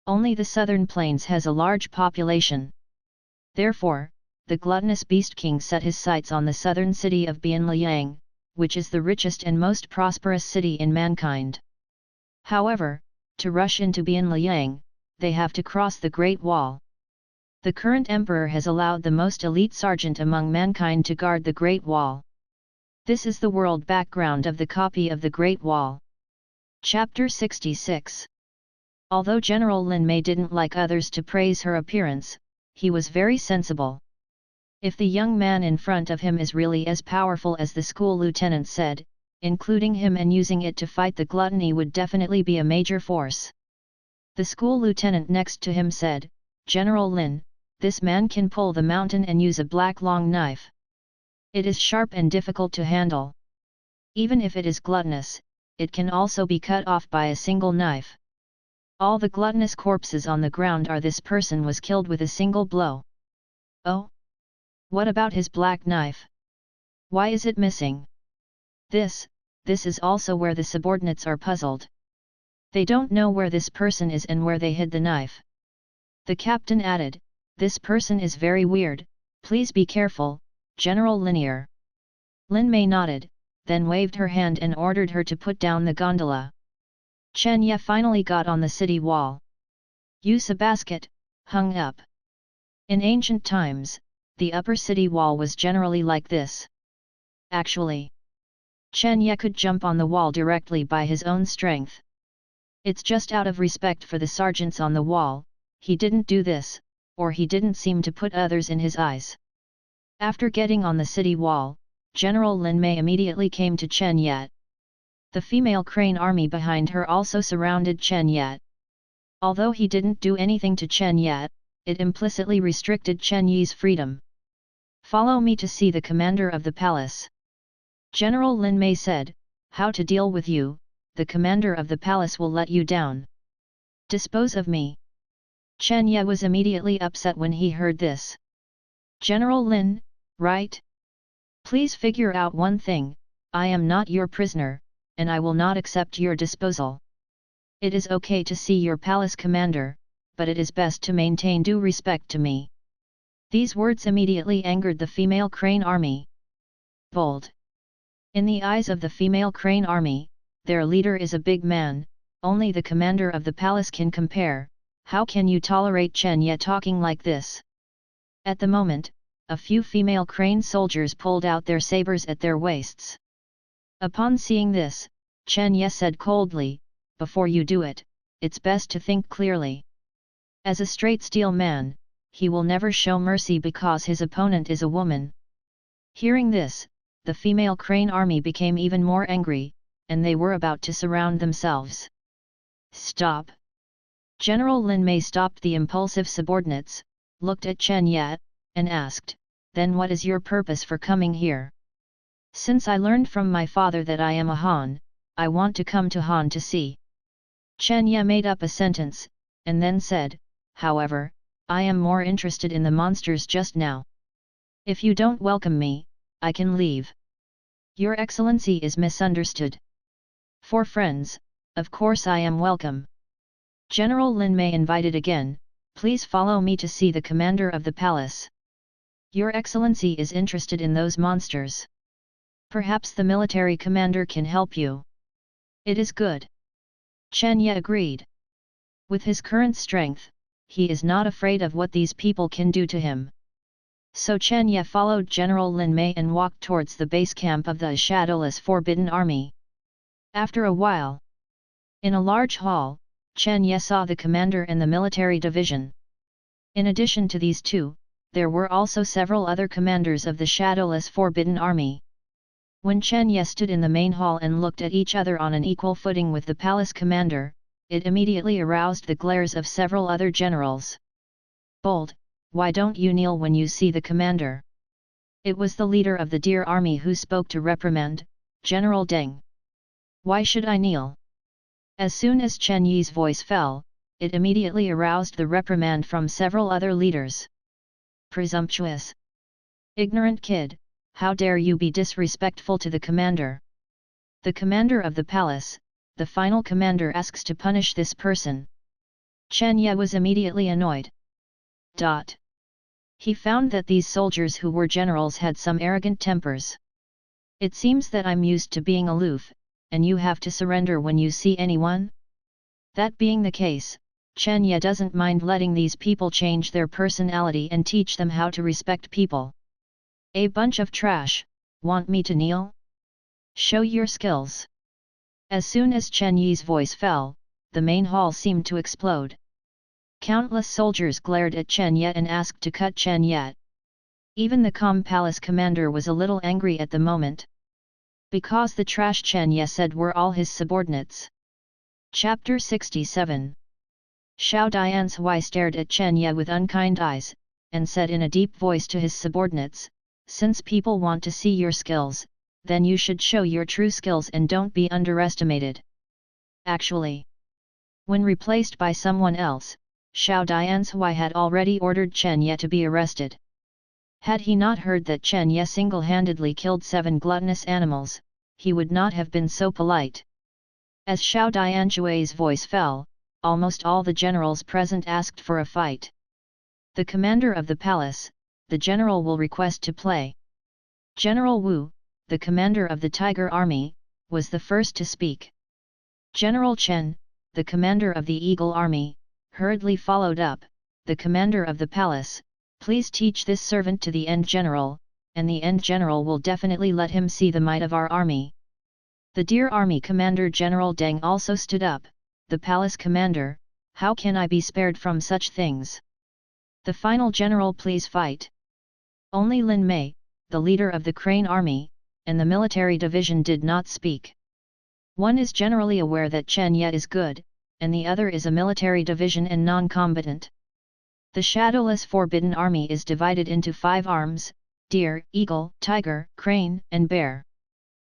Only the southern plains has a large population. Therefore, the gluttonous beast king set his sights on the southern city of Bianliang, which is the richest and most prosperous city in mankind. However, to rush into Bianliang, they have to cross the Great Wall. The current emperor has allowed the most elite sergeant among mankind to guard the Great Wall. This is the world background of the copy of the Great Wall. Chapter 66. Although General Lin Mei didn't like others to praise her appearance, he was very sensible. If the young man in front of him is really as powerful as the school lieutenant said, including him and using it to fight the gluttony would definitely be a major force. The school lieutenant next to him said, "General Lin, this man can pull the mountain and use a black long knife. It is sharp and difficult to handle. Even if it is gluttonous, it can also be cut off by a single knife. All the gluttonous corpses on the ground are this person was killed with a single blow. Oh? What about his black knife? Why is it missing?" This is also where the subordinates are puzzled. They don't know where this person is and where they hid the knife. The captain added, "This person is very weird, please be careful, General Linear." Lin Mei nodded, then waved her hand and ordered her to put down the gondola. Chen Ye finally got on the city wall. Use a basket, hung up. In ancient times, the upper city wall was generally like this. Actually, Chen Ye could jump on the wall directly by his own strength. It's just out of respect for the sergeants on the wall, he didn't do this, or he didn't seem to put others in his eyes. After getting on the city wall, General Lin Mei immediately came to Chen Ye. The female crane army behind her also surrounded Chen Ye. Although he didn't do anything to Chen Ye, it implicitly restricted Chen Ye's freedom. "Follow me to see the commander of the palace." General Lin Mei said, "How to deal with you? The commander of the palace will let you down. Dispose of me." Chen Ye was immediately upset when he heard this. General Lin, right? Please figure out one thing, I am not your prisoner, and I will not accept your disposal. It is okay to see your palace commander, but it is best to maintain due respect to me. These words immediately angered the female crane army. Bold. In the eyes of the female crane army, their leader is a big man, only the commander of the palace can compare. How can you tolerate Chen Ye talking like this? At the moment, a few female crane soldiers pulled out their sabers at their waists. Upon seeing this, Chen Ye said coldly, before you do it, it's best to think clearly. As a straight steel man, he will never show mercy because his opponent is a woman. Hearing this, the female crane army became even more angry, and they were about to surround themselves. Stop! General Lin Mei stopped the impulsive subordinates, looked at Chen Ye, and asked, then what is your purpose for coming here? Since I learned from my father that I am a Han, I want to come to Han to see. Chen Ye made up a sentence, and then said, however, I am more interested in the monsters just now. If you don't welcome me, I can leave. Your Excellency is misunderstood. For friends, of course I am welcome. General Lin Mei invited again, please follow me to see the commander of the palace. Your Excellency is interested in those monsters. Perhaps the military commander can help you. It is good. Chen Ye agreed. With his current strength, he is not afraid of what these people can do to him. So Chen Ye followed General Lin Mei and walked towards the base camp of the shadowless Forbidden Army. After a while, in a large hall, Chen Ye saw the commander and the military division. In addition to these two, there were also several other commanders of the shadowless Forbidden Army. When Chen Ye stood in the main hall and looked at each other on an equal footing with the palace commander, it immediately aroused the glares of several other generals. Bold, why don't you kneel when you see the commander? It was the leader of the Deer Army who spoke to reprimand, General Deng. Why should I kneel? As soon as Chen Ye's voice fell, it immediately aroused the reprimand from several other leaders. Presumptuous! Ignorant kid, how dare you be disrespectful to the commander? The commander of the palace, the final commander asks to punish this person. Chen Ye was immediately annoyed. He found that these soldiers who were generals had some arrogant tempers. It seems that I'm used to being aloof, and you have to surrender when you see anyone? That being the case, Chen Ye doesn't mind letting these people change their personality and teach them how to respect people. A bunch of trash, want me to kneel? Show your skills. As soon as Chen Ye's voice fell, the main hall seemed to explode. Countless soldiers glared at Chen Ye and asked to cut Chen Ye. Even the calm palace commander was a little angry at the moment. Because the trash Chen Ye said were all his subordinates. Chapter 67. Xiao Dianhui stared at Chen Ye with unkind eyes, and said in a deep voice to his subordinates, since people want to see your skills, then you should show your true skills and don't be underestimated. Actually, when replaced by someone else, Xiao Dianhui had already ordered Chen Ye to be arrested. Had he not heard that Chen Ye single-handedly killed 7 gluttonous animals, he would not have been so polite. As Xiao Dianhui's voice fell, almost all the generals present asked for a fight. The commander of the palace, the general will request to play. General Wu, the commander of the Tiger Army, was the first to speak. General Chen, the commander of the Eagle Army, hurriedly followed up, the commander of the palace, please teach this servant to the End General, and the End General will definitely let him see the might of our army. The Deer Army Commander General Deng also stood up, the palace commander, how can I be spared from such things? The final general please fight. Only Lin Mei, the leader of the Crane Army, and the military division did not speak. One is generally aware that Chen Ye is good, and the other is a military division and non-combatant. The shadowless Forbidden Army is divided into 5 arms, deer, eagle, tiger, crane, and bear.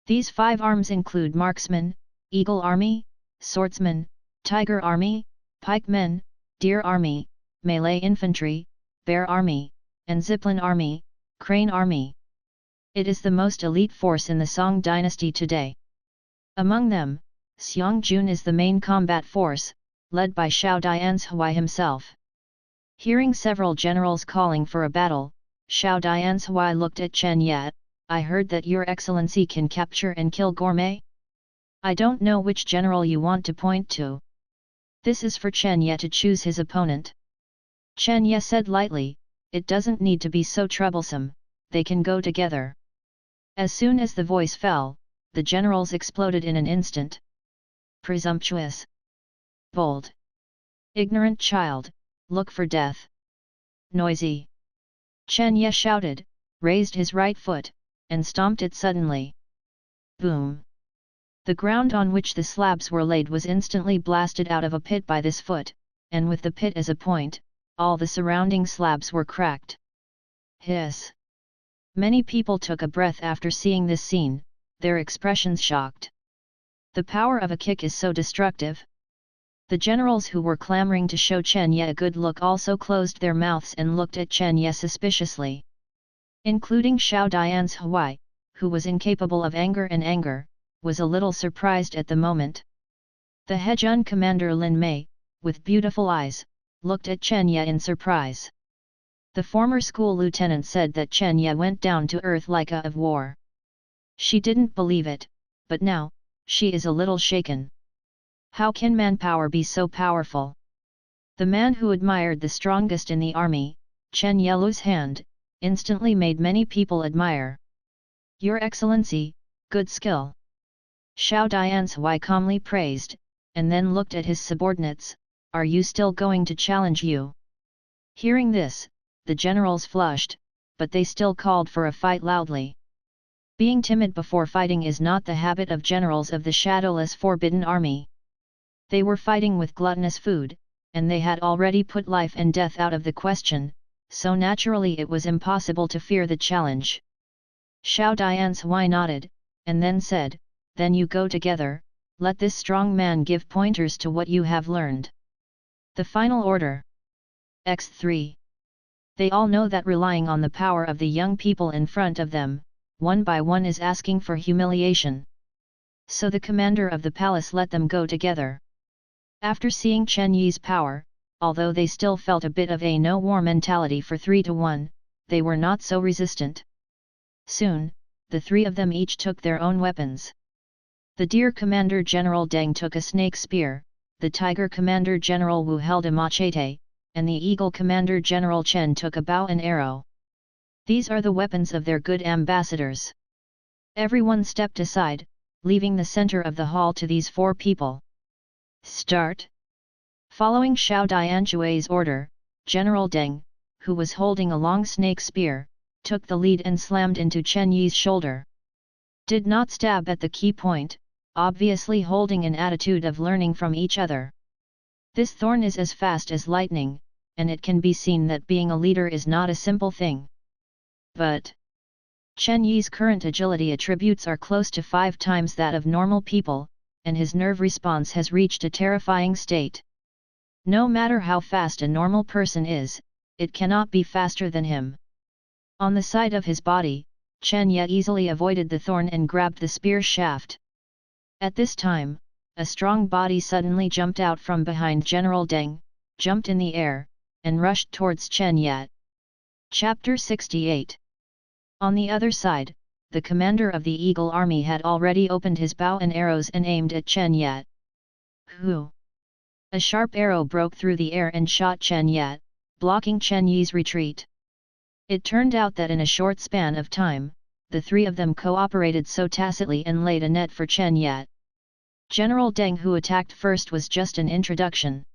These 5 arms include marksmen, eagle army, swordsmen, tiger army, pikemen, deer army, melee infantry, bear army, and zipline army, crane army. It is the most elite force in the Song dynasty today. Among them, Xiong Jun is the main combat force, led by Xiao Dianzhui himself. Hearing several generals calling for a battle, Xiao Dianzhui looked at Chen Ye. I heard that your excellency can capture and kill Gourmet? I don't know which general you want to point to. This is for Chen Ye to choose his opponent. Chen Ye said lightly, it doesn't need to be so troublesome, they can go together. As soon as the voice fell, the generals exploded in an instant. Presumptuous. Bold. Ignorant child, look for death. Noisy. Chen Ye shouted, raised his right foot, and stomped it suddenly. Boom! The ground on which the slabs were laid was instantly blasted out of a pit by this foot, and with the pit as a point, all the surrounding slabs were cracked. Hiss! Many people took a breath after seeing this scene, their expressions shocked. The power of a kick is so destructive. The generals who were clamoring to show Chen Ye a good look also closed their mouths and looked at Chen Ye suspiciously. Including Xiao Dianzhui, who was incapable of anger, was a little surprised at the moment. The Hejun commander Lin Mei, with beautiful eyes, looked at Chen Ye in surprise. The former school lieutenant said that Chen Ye went down to earth like a of war. She didn't believe it, but now, she is a little shaken. How can manpower be so powerful? The man who admired the strongest in the army, Chen Yelu's hand, instantly made many people admire. Your Excellency, good skill. Xiao Dianzhui calmly praised, and then looked at his subordinates, are you still going to challenge you? Hearing this, the generals flushed, but they still called for a fight loudly. Being timid before fighting is not the habit of generals of the shadowless Forbidden Army. They were fighting with gluttonous food, and they had already put life and death out of the question, so naturally it was impossible to fear the challenge. Xiao Dianzhui nodded, and then said, then you go together, let this strong man give pointers to what you have learned. The final order. X3. They all know that relying on the power of the young people in front of them, one by one is asking for humiliation. So the commander of the palace let them go together. After seeing Chen Ye's power, although they still felt a bit of a no-war mentality for 3-1, they were not so resistant. Soon, the three of them each took their own weapons. The Deer Commander General Deng took a snake spear, the Tiger Commander General Wu held a machete, and the Eagle Commander General Chen took a bow and arrow. These are the weapons of their good ambassadors. Everyone stepped aside, leaving the center of the hall to these four people. Start! Following Xiao Dianzhui's order, General Deng, who was holding a long snake spear, took the lead and slammed into Chen Ye's shoulder. Did not stab at the key point, obviously holding an attitude of learning from each other. This thorn is as fast as lightning, and it can be seen that being a leader is not a simple thing. But Chen Ye's current agility attributes are close to 5 times that of normal people, and his nerve response has reached a terrifying state. No matter how fast a normal person is, it cannot be faster than him. On the side of his body, Chen Ye easily avoided the thorn and grabbed the spear shaft. At this time, a strong body suddenly jumped out from behind General Deng, jumped in the air, and rushed towards Chen Ye. Chapter 68. On the other side, the commander of the Eagle Army had already opened his bow and arrows and aimed at Chen Ye. Hoo! A sharp arrow broke through the air and shot Chen Ye, blocking Chen Ye's retreat. It turned out that in a short span of time, the three of them cooperated so tacitly and laid a net for Chen Ye. General Deng, who attacked first, was just an introduction.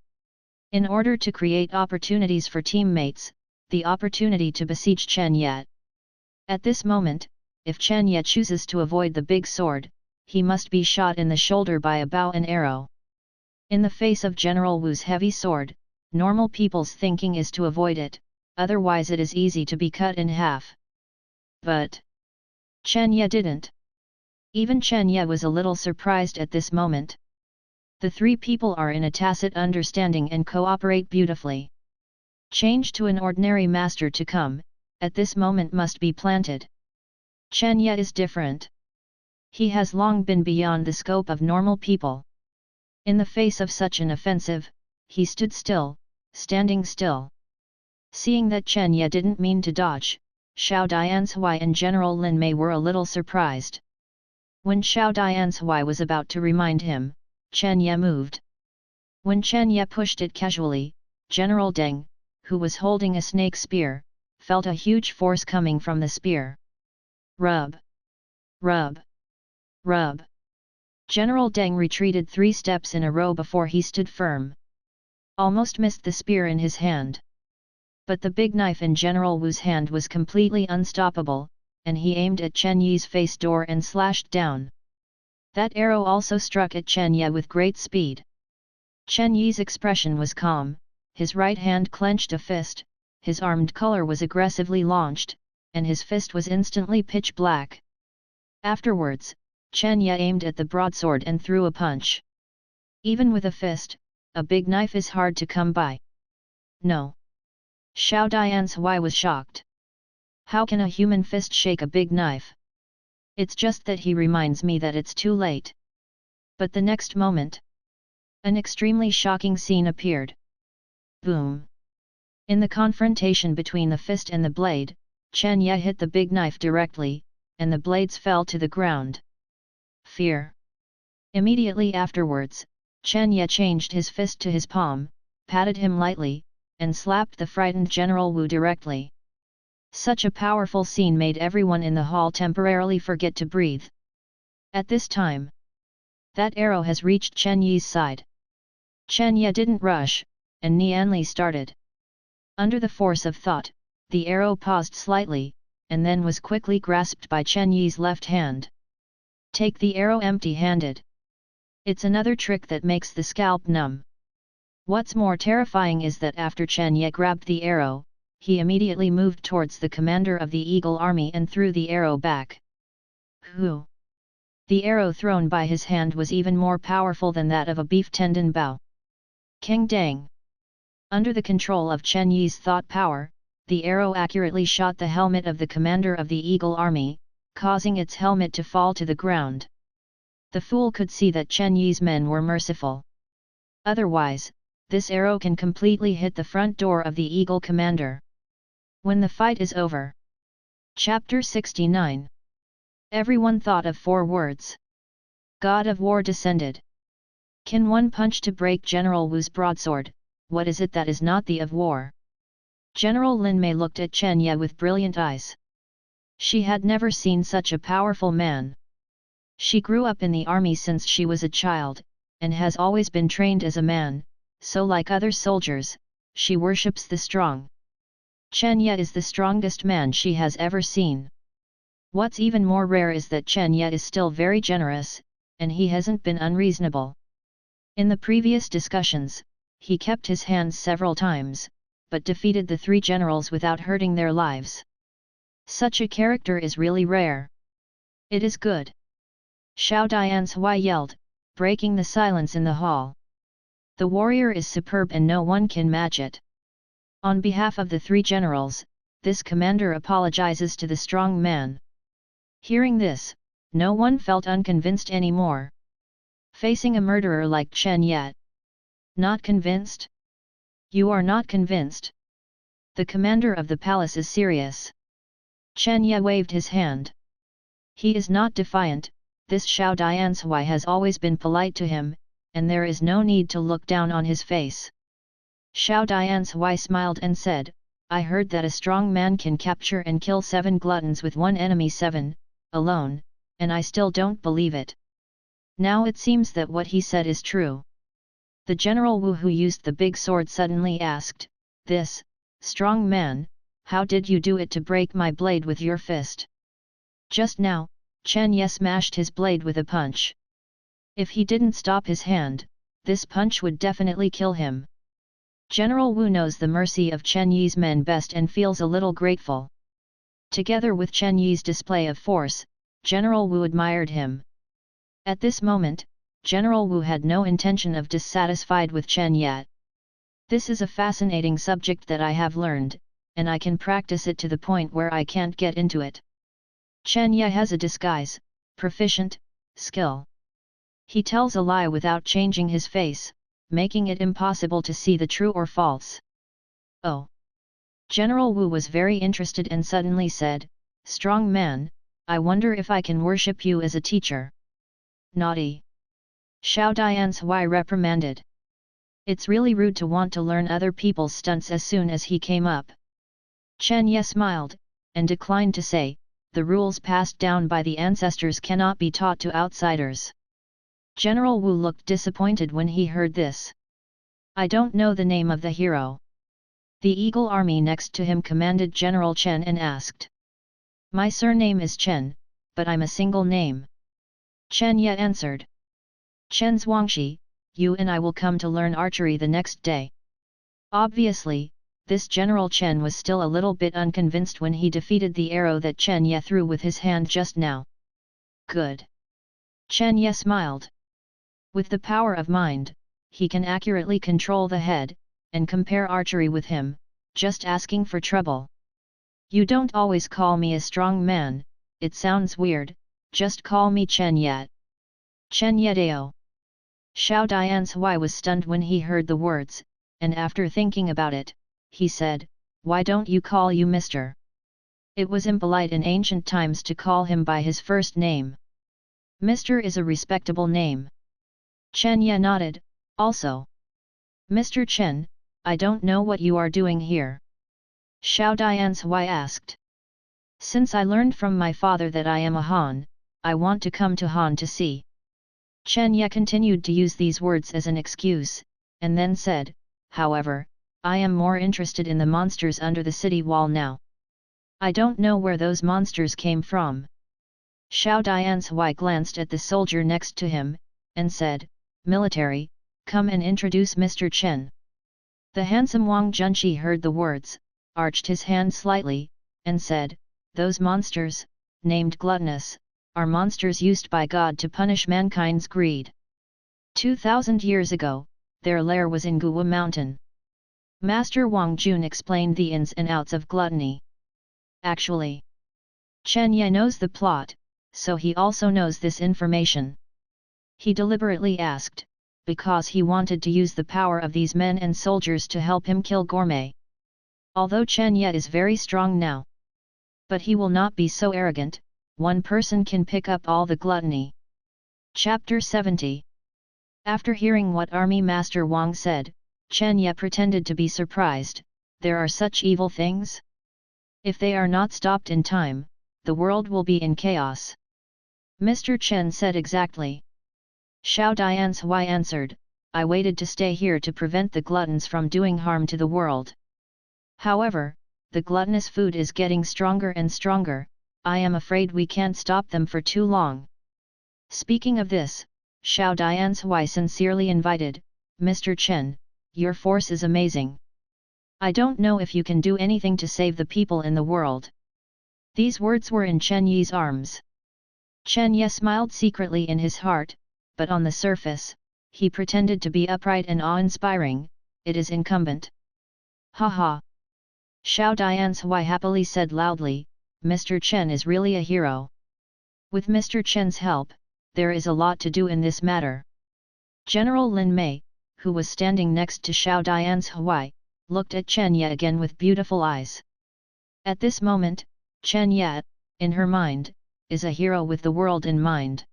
In order to create opportunities for teammates, the opportunity to besiege Chen Ye. At this moment, if Chen Ye chooses to avoid the big sword, he must be shot in the shoulder by a bow and arrow. In the face of General Wu's heavy sword, normal people's thinking is to avoid it, otherwise it is easy to be cut in half. But Chen Ye didn't. Even Chen Ye was a little surprised at this moment. The three people are in a tacit understanding and cooperate beautifully. Change to an ordinary master to come, at this moment must be planted. Chen Ye is different. He has long been beyond the scope of normal people. In the face of such an offensive, he stood still, standing still. Seeing that Chen Ye didn't mean to dodge, Xiao Dianshui and General Lin Mei were a little surprised. When Xiao Dianshui was about to remind him, Chen Ye moved. When Chen Ye pushed it casually, General Deng, who was holding a snake spear, felt a huge force coming from the spear. Rub! Rub! Rub! General Deng retreated 3 steps in a row before he stood firm. Almost missed the spear in his hand. But the big knife in General Wu's hand was completely unstoppable, and he aimed at Chen Ye's face door and slashed down. That arrow also struck at Chen Ye with great speed. Chen Ye's expression was calm, his right hand clenched a fist, his armed color was aggressively launched, and his fist was instantly pitch black. Afterwards, Chen Ye aimed at the broadsword and threw a punch. Even with a fist, a big knife is hard to come by. No. Xiao Dianshui was shocked. How can a human fist shake a big knife? It's just that he reminds me that it's too late. But the next moment, an extremely shocking scene appeared. Boom! In the confrontation between the fist and the blade, Chen Ye hit the big knife directly, and the blades fell to the ground. Fear! Immediately afterwards, Chen Ye changed his fist to his palm, patted him lightly, and slapped the frightened General Wu directly. Such a powerful scene made everyone in the hall temporarily forget to breathe. At this time, that arrow has reached Chen Ye's side. Chen Ye didn't rush, and Nianli started. Under the force of thought, the arrow paused slightly, and then was quickly grasped by Chen Ye's left hand. Take the arrow empty-handed. It's another trick that makes the scalp numb. What's more terrifying is that after Chen Ye grabbed the arrow, he immediately moved towards the commander of the Eagle Army and threw the arrow back. Who? The arrow thrown by his hand was even more powerful than that of a beef tendon bow. Keng Dang! Under the control of Chen Ye's thought power, the arrow accurately shot the helmet of the commander of the Eagle Army, causing its helmet to fall to the ground. The fool could see that Chen Ye's men were merciful. Otherwise, this arrow can completely hit the front door of the Eagle commander. When the fight is over. Chapter 69. Everyone thought of 4 words. God of War descended. Can one punch to break General Wu's broadsword? What is it that is not the of war? General Lin Mei looked at Chen Ye with brilliant eyes. She had never seen such a powerful man. She grew up in the army since she was a child, and has always been trained as a man, so like other soldiers, she worships the strong. Chen Ye is the strongest man she has ever seen. What's even more rare is that Chen Ye is still very generous, and he hasn't been unreasonable. In the previous discussions, he kept his hands several times, but defeated the 3 generals without hurting their lives. Such a character is really rare. It is good. Xiao Dianshui yelled, breaking the silence in the hall. The warrior is superb and no one can match it. On behalf of the 3 generals, this commander apologizes to the strong man. Hearing this, no one felt unconvinced anymore. Facing a murderer like Chen Ye. Not convinced? You are not convinced. The commander of the palace is serious. Chen Ye waved his hand. He is not defiant, this Xiao Dianshui has always been polite to him, and there is no need to look down on his face. Xiao Dianshui smiled and said, I heard that a strong man can capture and kill 7 gluttons with one enemy 7, alone, and I still don't believe it. Now it seems that what he said is true. The General Wu who used the big sword suddenly asked, this, strong man, how did you do it to break my blade with your fist? Just now, Chen Ye smashed his blade with a punch. If he didn't stop his hand, this punch would definitely kill him. General Wu knows the mercy of Chen Ye's men best and feels a little grateful. Together with Chen Ye's display of force, General Wu admired him. At this moment, General Wu had no intention of dissatisfied with Chen Ye. This is a fascinating subject that I have learned, and I can practice it to the point where I can't get into it. Chen Ye has a disguise, proficient, skill. He tells a lie without changing his face, making it impossible to see the true or false. Oh! General Wu was very interested and suddenly said, "Strong man, I wonder if I can worship you as a teacher." Naughty! Xiao Dianshui reprimanded. It's really rude to want to learn other people's stunts as soon as he came up. Chen Ye smiled, and declined to say, "The rules passed down by the ancestors cannot be taught to outsiders." General Wu looked disappointed when he heard this. "I don't know the name of the hero." The Eagle Army next to him commanded General Chen and asked. "My surname is Chen, but I'm a single name." Chen Ye answered. "Chen Zhuangxi, you and I will come to learn archery the next day." Obviously, this General Chen was still a little bit unconvinced when he defeated the arrow that Chen Ye threw with his hand just now. Good. Chen Ye smiled. With the power of mind, he can accurately control the head, and compare archery with him, just asking for trouble. "You don't always call me a strong man, it sounds weird, just call me Chen Ye." Chen Ye Dao. Xiao Dianshui was stunned when he heard the words, and after thinking about it, he said, "Why don't you call you Mr.?" It was impolite in ancient times to call him by his first name. Mr. is a respectable name. Chen Ye nodded, also. "Mr. Chen, I don't know what you are doing here." Xiao Dianshui asked. "Since I learned from my father that I am a Han, I want to come to Han to see." Chen Ye continued to use these words as an excuse, and then said, "However, I am more interested in the monsters under the city wall now. I don't know where those monsters came from." Xiao Dianshui glanced at the soldier next to him, and said, "Military, come and introduce Mr. Chen." The handsome Wang Junshi heard the words, arched his hand slightly, and said, "Those monsters, named gluttonous, are monsters used by God to punish mankind's greed. 2,000 years ago, their lair was in Guwa Mountain." Master Wang Jun explained the ins and outs of gluttony. Actually, Chen Ye knows the plot, so he also knows this information. He deliberately asked, because he wanted to use the power of these men and soldiers to help him kill Gourmet. Although Chen Ye is very strong now, but he will not be so arrogant, one person can pick up all the gluttony. Chapter 70. After hearing what Army Master Wang said, Chen Ye pretended to be surprised. There are such evil things? If they are not stopped in time, the world will be in chaos. Mr. Chen said exactly. Xiao Dianshui answered, "I waited to stay here to prevent the gluttons from doing harm to the world. However, the gluttonous food is getting stronger and stronger, I am afraid we can't stop them for too long." Speaking of this, Xiao Dianshui sincerely invited, "Mr. Chen, your force is amazing. I don't know if you can do anything to save the people in the world." These words were in Chen Ye's arms. Chen Ye smiled secretly in his heart, but on the surface, he pretended to be upright and awe-inspiring. "It is incumbent." "Ha ha!" Xiao Dianshui happily said loudly, "Mr. Chen is really a hero. With Mr. Chen's help, there is a lot to do in this matter." General Lin Mei, who was standing next to Xiao Dianshui, looked at Chen Ye again with beautiful eyes. At this moment, Chen Ye, in her mind, is a hero with the world in mind.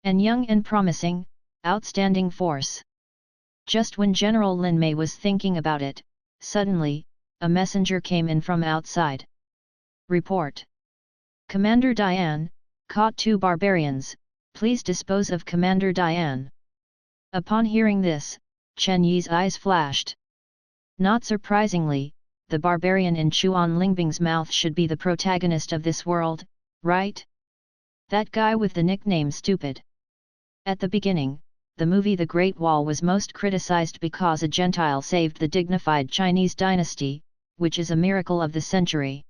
And young and promising, outstanding force. Just when General Lin Mei was thinking about it, suddenly, a messenger came in from outside. Report. Commander Diane, caught 2 barbarians, please dispose of Commander Diane. Upon hearing this, Chen Ye's eyes flashed. Not surprisingly, the barbarian in Chuan Lingbing's mouth should be the protagonist of this world, right? That guy with the nickname Stupid. At the beginning, the movie The Great Wall was most criticized because a Gentile saved the dignified Chinese dynasty, which is a miracle of the century.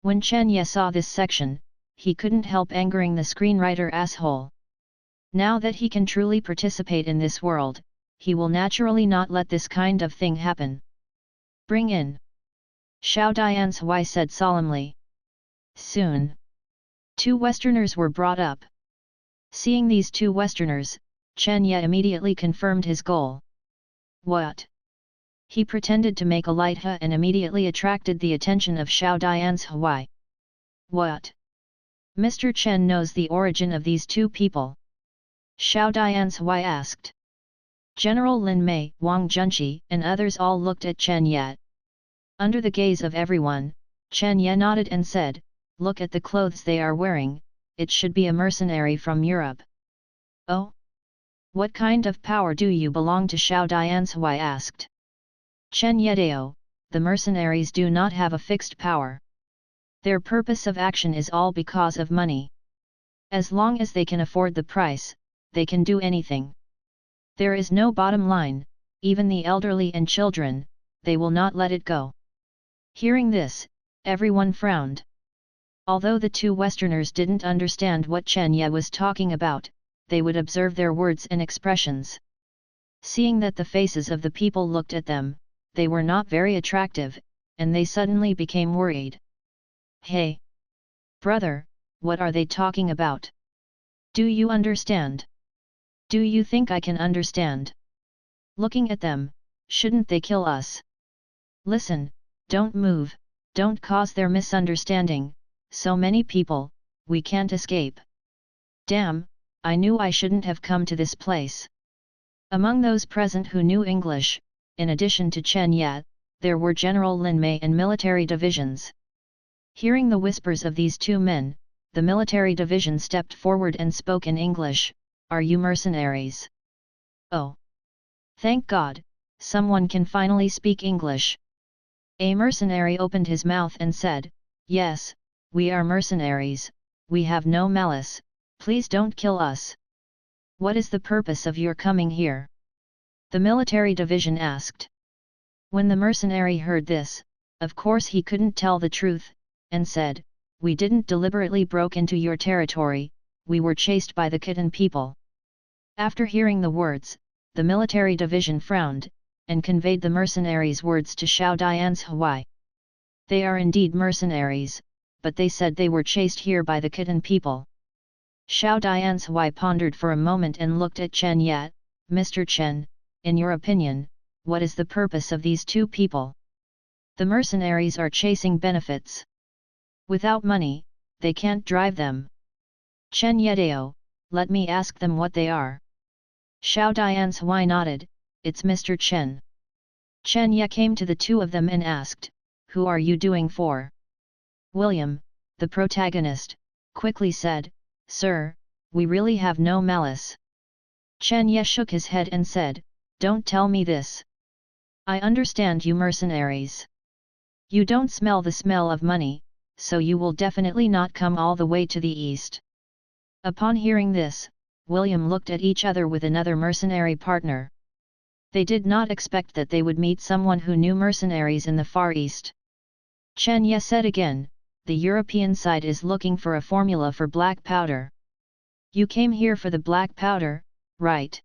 When Chen Ye saw this section, he couldn't help angering the screenwriter asshole. Now that he can truly participate in this world, he will naturally not let this kind of thing happen. Bring in. Xiao Dianhui said solemnly. Soon. 2 Westerners were brought up. Seeing these 2 Westerners, Chen Ye immediately confirmed his goal. What? He pretended to make a light ha and immediately attracted the attention of Xiao Dianhui. What? Mr. Chen knows the origin of these 2 people. Xiao Dianhui asked. General Lin Mei, Wang Junqi, and others all looked at Chen Ye. Under the gaze of everyone, Chen Ye nodded and said, "Look at the clothes they are wearing, it should be a mercenary from Europe." Oh? What kind of power do you belong to? Xiao Dianhui asked. Chen Yedao, the mercenaries do not have a fixed power. Their purpose of action is all because of money. As long as they can afford the price, they can do anything. There is no bottom line, even the elderly and children, they will not let it go. Hearing this, everyone frowned. Although the 2 Westerners didn't understand what Chen Ye was talking about, they would observe their words and expressions. Seeing that the faces of the people looked at them, they were not very attractive, and they suddenly became worried. Hey! Brother, what are they talking about? Do you understand? Do you think I can understand? Looking at them, shouldn't they kill us? Listen, don't move, don't cause their misunderstanding, so many people, we can't escape. Damn, I knew I shouldn't have come to this place. Among those present who knew English, in addition to Chen Ye, there were General Lin Mei and military divisions. Hearing the whispers of these 2 men, the military division stepped forward and spoke in English. Are you mercenaries? Oh! Thank God, someone can finally speak English. A mercenary opened his mouth and said, "Yes, we are mercenaries, we have no malice, please don't kill us." What is the purpose of your coming here? The military division asked. When the mercenary heard this, of course he couldn't tell the truth, and said, "We didn't deliberately broke into your territory, we were chased by the Khitan people." After hearing the words, the military division frowned, and conveyed the mercenaries' words to Xiao Dianhui. They are indeed mercenaries, but they said they were chased here by the Khitan people. Xiao Dianhui pondered for a moment and looked at Chen Ye. Mr. Chen, in your opinion, what is the purpose of these 2 people? The mercenaries are chasing benefits. Without money, they can't drive them. Chen Yedao, let me ask them what they are. Xiao Dianhui nodded, it's Mr. Chen. Chen Ye came to the 2 of them and asked, who are you doing for? William, the protagonist, quickly said, Sir, we really have no malice. Chen Ye shook his head and said, don't tell me this. I understand you mercenaries. You don't smell the smell of money, so you will definitely not come all the way to the east. Upon hearing this, William looked at each other with another mercenary partner. They did not expect that they would meet someone who knew mercenaries in the Far East. Chen Ye said again, the European side is looking for a formula for black powder. You came here for the black powder, right?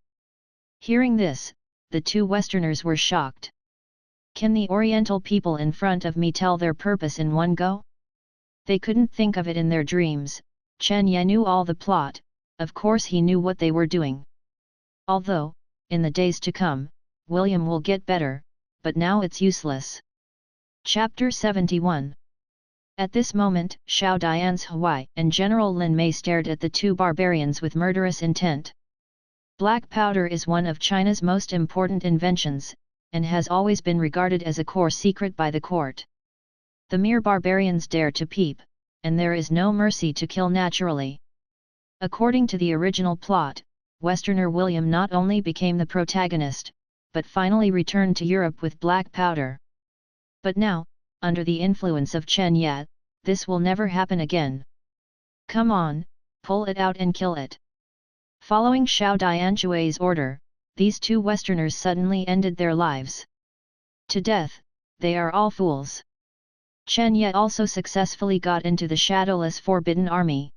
Hearing this, the 2 Westerners were shocked. Can the Oriental people in front of me tell their purpose in one go? They couldn't think of it in their dreams. Chen Ye knew all the plot, of course he knew what they were doing. Although, in the days to come, William will get better, but now it's useless. Chapter 71. At this moment, Xiao Dianhui and General Lin Mei stared at the 2 barbarians with murderous intent. Black powder is one of China's most important inventions, and has always been regarded as a core secret by the court. The mere barbarians dare to peep, and there is no mercy to kill naturally. According to the original plot, Westerner William not only became the protagonist, but finally returned to Europe with black powder. But now, under the influence of Chen Ye, this will never happen again. Come on, pull it out and kill it. Following Xiao Dianhui's order, these 2 Westerners suddenly ended their lives. To death, they are all fools. Chen Ye also successfully got into the shadowless Forbidden Army.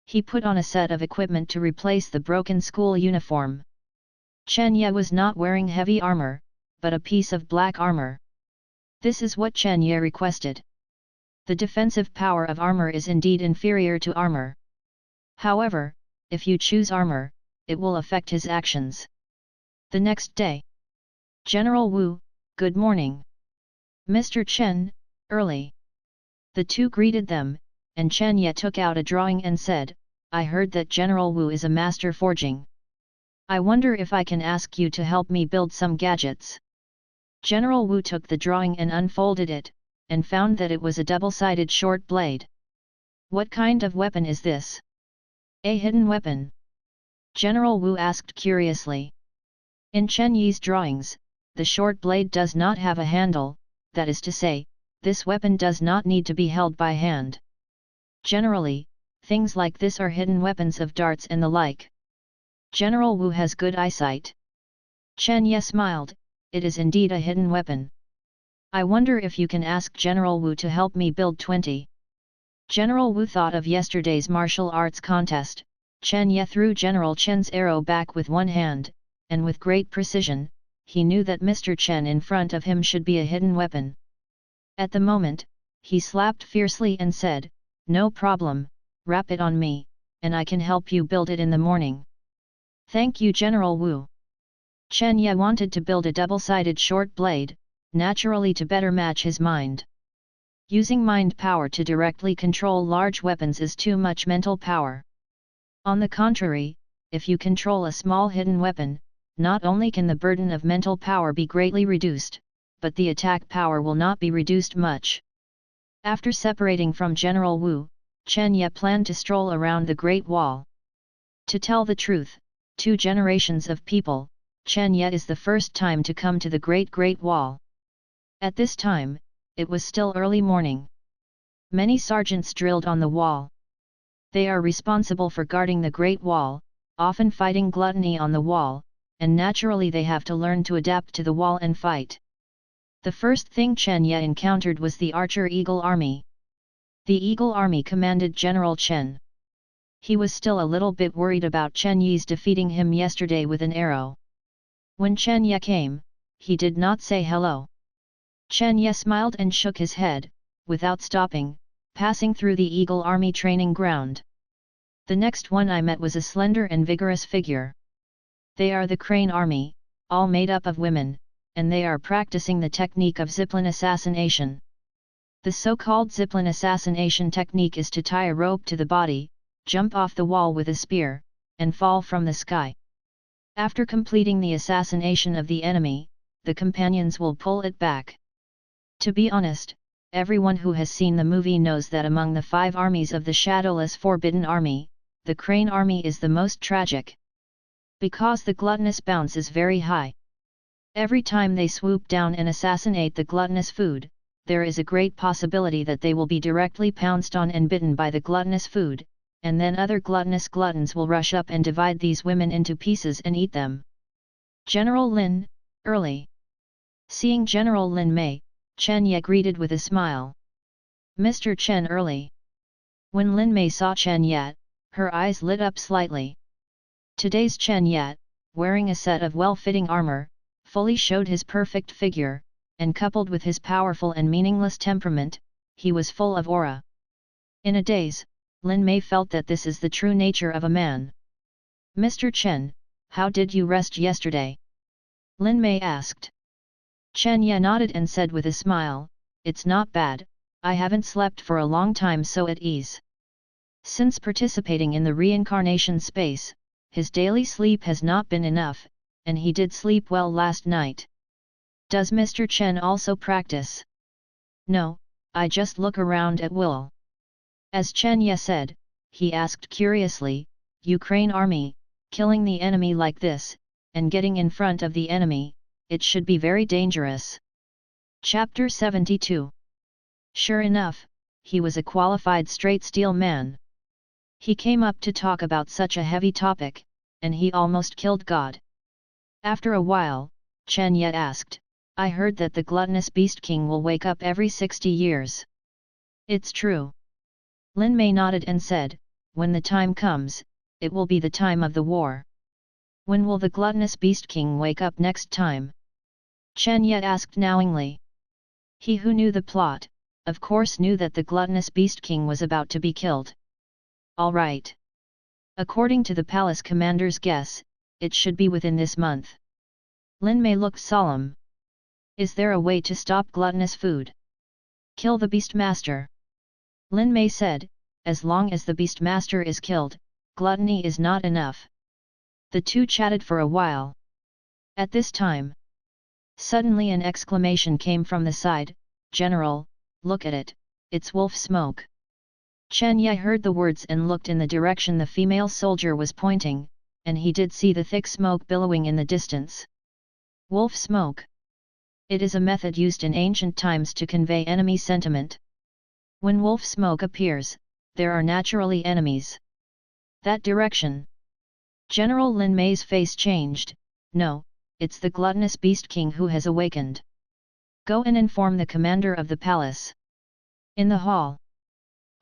He put on a set of equipment to replace the broken school uniform. Chen Ye was not wearing heavy armor, but a piece of black armor. This is what Chen Ye requested. The defensive power of armor is indeed inferior to armor. However, if you choose armor, it will affect his actions. The next day. General Wu, good morning. Mr. Chen, early. The two greeted them, and Chen Ye took out a drawing and said, I heard that General Wu is a master forging. I wonder if I can ask you to help me build some gadgets. General Wu took the drawing and unfolded it, and found that it was a double-sided short blade. What kind of weapon is this? A hidden weapon? General Wu asked curiously. In Chen Ye's drawings, the short blade does not have a handle, that is to say, this weapon does not need to be held by hand. Generally, things like this are hidden weapons of darts and the like. General Wu has good eyesight. Chen Ye smiled, it is indeed a hidden weapon. I wonder if you can ask General Wu to help me build 20. General Wu thought of yesterday's martial arts contest. Chen Ye threw General Chen's arrow back with one hand, and with great precision, he knew that Mr. Chen in front of him should be a hidden weapon. At the moment, he slapped fiercely and said, no problem, wrap it on me, and I can help you build it in the morning. Thank you General Wu. Chen Ye wanted to build a double-sided short blade, naturally to better match his mind. Using mind power to directly control large weapons is too much mental power. On the contrary, if you control a small hidden weapon, not only can the burden of mental power be greatly reduced, but the attack power will not be reduced much. After separating from General Wu, Chen Ye planned to stroll around the Great Wall. To tell the truth, 2 generations of people, Chen Ye is the first time to come to the Great Wall. At this time, it was still early morning. Many sergeants drilled on the wall. They are responsible for guarding the Great Wall, often fighting gluttony on the wall, and naturally they have to learn to adapt to the wall and fight. The first thing Chen Ye encountered was the Archer Eagle Army. The Eagle Army commanded General Chen. He was still a little bit worried about Chen Ye's defeating him yesterday with an arrow. When Chen Ye came, he did not say hello. Chen Ye smiled and shook his head, without stopping, passing through the Eagle Army training ground. The next one I met was a slender and vigorous figure. They are the Crane Army, all made up of women, and they are practicing the technique of zipline assassination. The so-called zipline assassination technique is to tie a rope to the body, jump off the wall with a spear, and fall from the sky. After completing the assassination of the enemy, the companions will pull it back. To be honest, everyone who has seen the movie knows that among the 5 armies of the shadowless Forbidden Army, the Crane Army is the most tragic. Because the gluttonous bounce is very high. Every time they swoop down and assassinate the gluttonous food, there is a great possibility that they will be directly pounced on and bitten by the gluttonous food, and then other gluttonous gluttons will rush up and divide these women into pieces and eat them. General Lin, early. Seeing General Lin Mei, Chen Ye greeted with a smile. Mr. Chen early. When Lin Mei saw Chen Ye, her eyes lit up slightly. Today's Chen Ye, wearing a set of well-fitting armor, fully showed his perfect figure, and coupled with his powerful and meaningless temperament, he was full of aura. In a daze, Lin Mei felt that this is the true nature of a man. Mr. Chen, how did you rest yesterday? Lin Mei asked. Chen Ye nodded and said with a smile, it's not bad, I haven't slept for a long time so at ease. Since participating in the reincarnation space, his daily sleep has not been enough, and he did sleep well last night. Does Mr. Chen also practice? No, I just look around at will. As Chen Ye said, he asked curiously, Ukraine army, killing the enemy like this, and getting in front of the enemy, it should be very dangerous. Chapter 72. Sure enough, he was a qualified straight steel man. He came up to talk about such a heavy topic, and he almost killed God. After a while, Chen Ye asked, I heard that the gluttonous Beast King will wake up every 60 years. It's true. Lin Mei nodded and said, when the time comes, it will be the time of the war. When will the gluttonous Beast King wake up next time? Chen Ye asked knowingly. He who knew the plot, of course knew that the gluttonous Beast King was about to be killed. All right. According to the palace commander's guess, it should be within this month. Lin Mei looked solemn. Is there a way to stop gluttonous food? Kill the Beastmaster. Lin Mei said, as long as the Beastmaster is killed, gluttony is not enough. The two chatted for a while. At this time, suddenly an exclamation came from the side, General, look at it, it's wolf smoke. Chen Ye heard the words and looked in the direction the female soldier was pointing, and he did see the thick smoke billowing in the distance. Wolf smoke. It is a method used in ancient times to convey enemy sentiment. When wolf smoke appears, there are naturally enemies. That direction. General Lin Mei's face changed. No, it's the gluttonous Beast King who has awakened. Go and inform the commander of the palace. In the hall,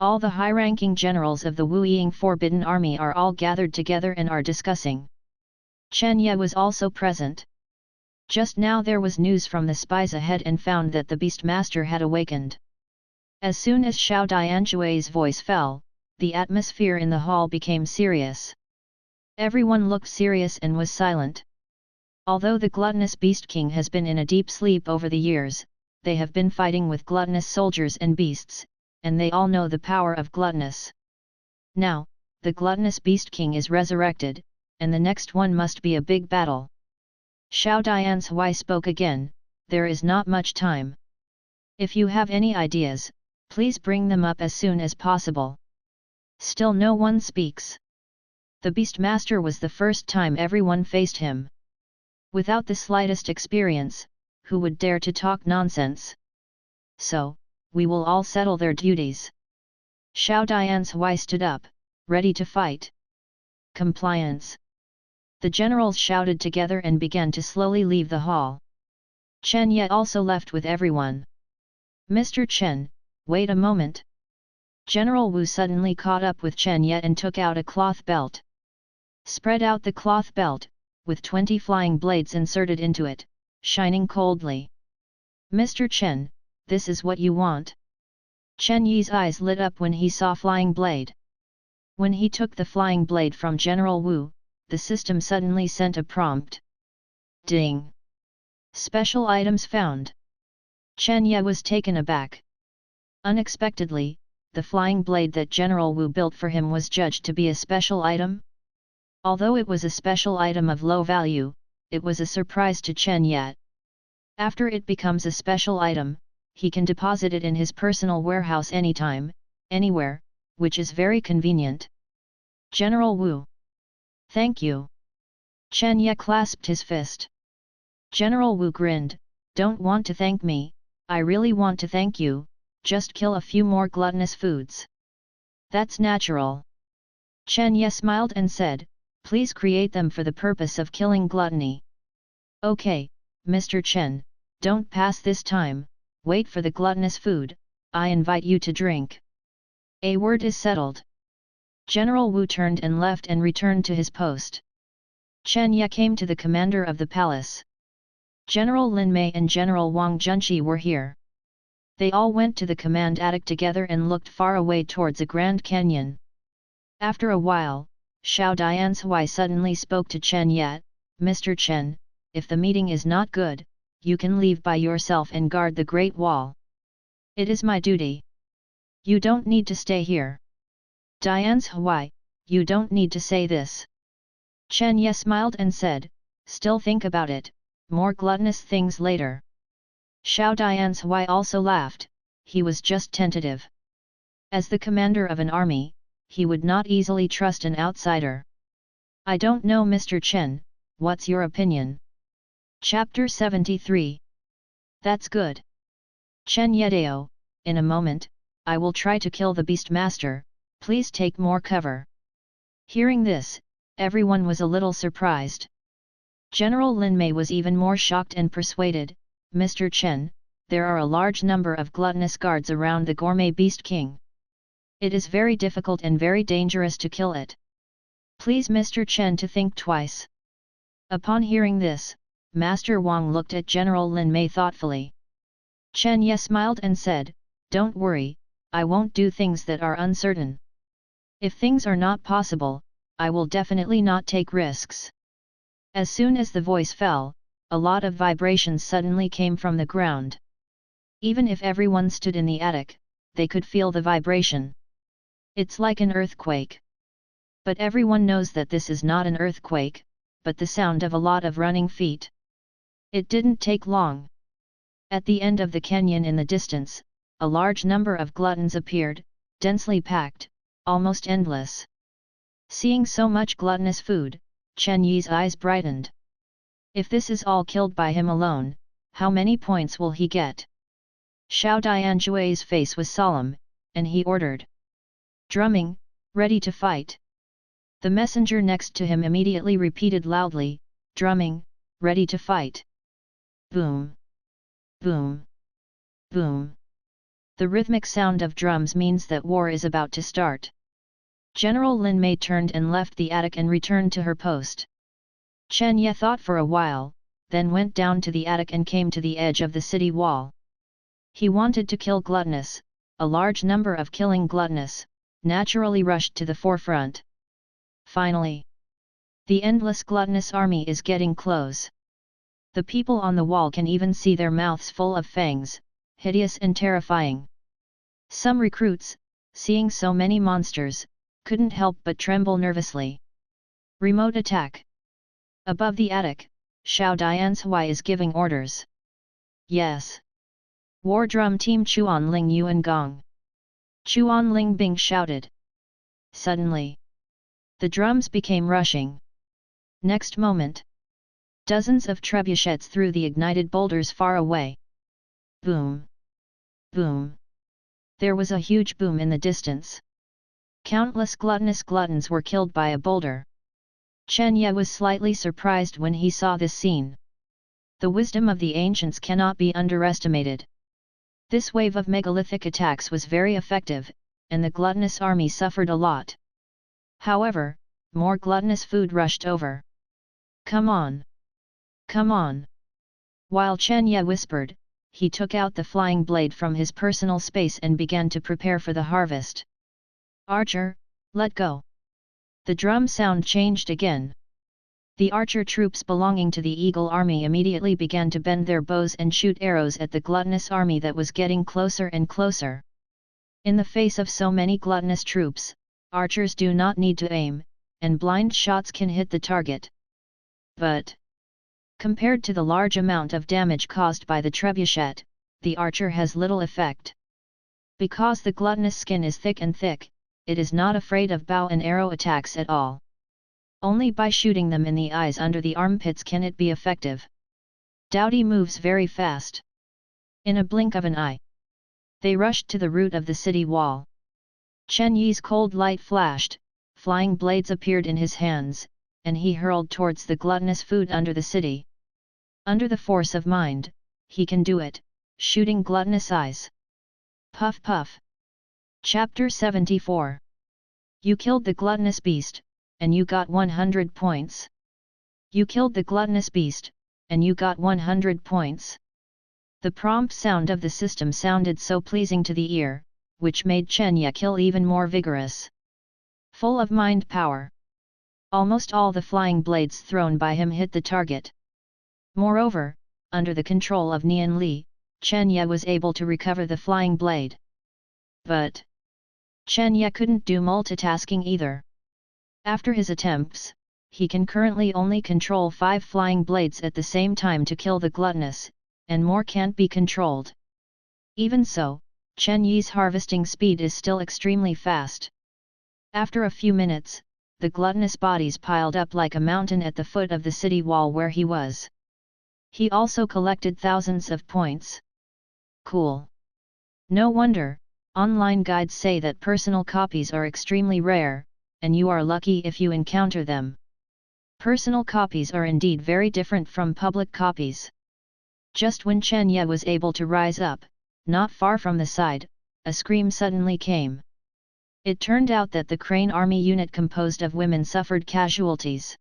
all the high-ranking generals of the Wu Ying Forbidden Army are all gathered together and are discussing. Chen Ye was also present. Just now there was news from the spies ahead and found that the Beastmaster had awakened. As soon as Xiao Dianshui's voice fell, the atmosphere in the hall became serious. Everyone looked serious and was silent. Although the gluttonous Beast King has been in a deep sleep over the years, they have been fighting with gluttonous soldiers and beasts, and they all know the power of gluttonous. Now, the gluttonous Beast King is resurrected, and the next one must be a big battle. Xiao Dianshui spoke again, there is not much time. If you have any ideas, please bring them up as soon as possible. Still no one speaks. The Beastmaster was the first time everyone faced him. Without the slightest experience, who would dare to talk nonsense? So, we will all settle their duties. Xiao Dianshui stood up, ready to fight. Compliance. The generals shouted together and began to slowly leave the hall. Chen Ye also left with everyone. Mr. Chen, wait a moment. General Wu suddenly caught up with Chen Ye and took out a cloth belt. Spread out the cloth belt, with 20 flying blades inserted into it, shining coldly. Mr. Chen, this is what you want? Chen Yi's eyes lit up when he saw flying blade. When he took the flying blade from General Wu, the system suddenly sent a prompt. Ding! Special items found. Chen Ye was taken aback. Unexpectedly, the flying blade that General Wu built for him was judged to be a special item. Although it was a special item of low value, it was a surprise to Chen Ye. After it becomes a special item, he can deposit it in his personal warehouse anytime, anywhere, which is very convenient. General Wu. Thank you. Chen Ye clasped his fist. General Wu grinned, don't want to thank me, I really want to thank you, just kill a few more gluttonous foods. That's natural. Chen Ye smiled and said, please create them for the purpose of killing gluttony. Okay, Mr. Chen, don't pass this time, wait for the gluttonous food, I invite you to drink. A word is settled. General Wu turned and left and returned to his post. Chen Ye came to the commander of the palace. General Lin Mei and General Wang Junqi were here. They all went to the command attic together and looked far away towards a Grand Canyon. After a while, Xiao Dianshui suddenly spoke to Chen Ye, Mr. Chen, if the meeting is not good, you can leave by yourself and guard the Great Wall. It is my duty. You don't need to stay here. Dianshui, you don't need to say this. Chen Ye smiled and said, still think about it, more gluttonous things later. Xiao Dianshui also laughed, he was just tentative. As the commander of an army, he would not easily trust an outsider. I don't know Mr. Chen, what's your opinion? Chapter 73. That's good. Chen Yedao, in a moment, I will try to kill the Beastmaster, please take more cover. Hearing this, everyone was a little surprised. General Lin Mei was even more shocked and persuaded, Mr. Chen, there are a large number of gluttonous guards around the gourmet Beast King. It is very difficult and very dangerous to kill it. Please Mr. Chen to think twice. Upon hearing this, Master Wang looked at General Lin Mei thoughtfully. Chen Ye smiled and said, "Don't worry, I won't do things that are uncertain. If things are not possible, I will definitely not take risks." As soon as the voice fell, a lot of vibrations suddenly came from the ground. Even if everyone stood in the attic, they could feel the vibration. It's like an earthquake. But everyone knows that this is not an earthquake, but the sound of a lot of running feet. It didn't take long. At the end of the canyon in the distance, a large number of gluttons appeared, densely packed, almost endless. Seeing so much gluttonous food, Chen Ye's eyes brightened. If this is all killed by him alone, how many points will he get? Xiao Dianjue's face was solemn, and he ordered. Drumming, ready to fight. The messenger next to him immediately repeated loudly, drumming, ready to fight. Boom! Boom! Boom! The rhythmic sound of drums means that war is about to start. General Lin Mei turned and left the attic and returned to her post. Chen Ye thought for a while, then went down to the attic and came to the edge of the city wall. He wanted to kill gluttonous. A large number of killing gluttonous naturally rushed to the forefront. Finally, the endless gluttonous army is getting close. The people on the wall can even see their mouths full of fangs, hideous and terrifying. Some recruits, seeing so many monsters, couldn't help but tremble nervously. Remote attack. Above the attic, Xiao Dianzhui is giving orders. Yes. War Drum Team Chuan Ling Yuan Gong. Chuan Ling Bing shouted. Suddenly, the drums became rushing. Next moment, dozens of trebuchets threw the ignited boulders far away. Boom! Boom! There was a huge boom in the distance. Countless gluttonous gluttons were killed by a boulder. Chen Ye was slightly surprised when he saw this scene. The wisdom of the ancients cannot be underestimated. This wave of megalithic attacks was very effective, and the gluttonous army suffered a lot. However, more gluttonous food rushed over. Come on! Come on! While Chen Ye whispered, he took out the flying blade from his personal space and began to prepare for the harvest. Archer, let go! The drum sound changed again. The archer troops belonging to the Eagle Army immediately began to bend their bows and shoot arrows at the gluttonous army that was getting closer and closer. In the face of so many gluttonous troops, archers do not need to aim, and blind shots can hit the target. But, compared to the large amount of damage caused by the trebuchet, the archer has little effect. Because the gluttonous skin is thick and thick, it is not afraid of bow and arrow attacks at all. Only by shooting them in the eyes under the armpits can it be effective. Dowdy moves very fast. In a blink of an eye, they rushed to the root of the city wall. Chen Ye's cold light flashed, flying blades appeared in his hands, and he hurled towards the gluttonous food under the city. Under the force of mind, he can do it, shooting gluttonous eyes. Puff puff. Chapter 74. You killed the gluttonous beast, and you got 100 points. You killed the gluttonous beast, and you got 100 points. The prompt sound of the system sounded so pleasing to the ear, which made Chen Ye kill even more vigorous. Full of mind power. Almost all the flying blades thrown by him hit the target. Moreover, under the control of Nian Li, Chen Ye was able to recover the flying blade. But Chen Ye couldn't do multitasking either. After his attempts, he can currently only control 5 flying blades at the same time to kill the gluttonous, and more can't be controlled. Even so, Chen Ye's harvesting speed is still extremely fast. After a few minutes, the gluttonous bodies piled up like a mountain at the foot of the city wall where he was. He also collected thousands of points. Cool. No wonder, online guides say that personal copies are extremely rare, and you are lucky if you encounter them. Personal copies are indeed very different from public copies. Just when Chen Ye was able to rise up, not far from the side, a scream suddenly came. It turned out that the Crane army unit composed of women suffered casualties.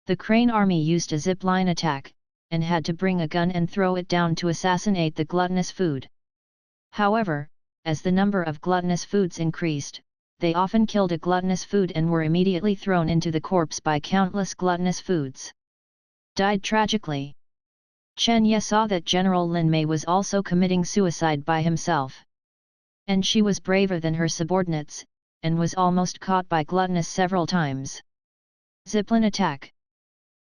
The Crane army used a zip-line attack, and had to bring a gun and throw it down to assassinate the gluttonous food. However, as the number of gluttonous foods increased, they often killed a gluttonous food and were immediately thrown into the corpse by countless gluttonous foods. Died tragically. Chen Ye saw that General Lin Mei was also committing suicide by himself. And she was braver than her subordinates, and was almost caught by gluttonous several times. Zipline attack.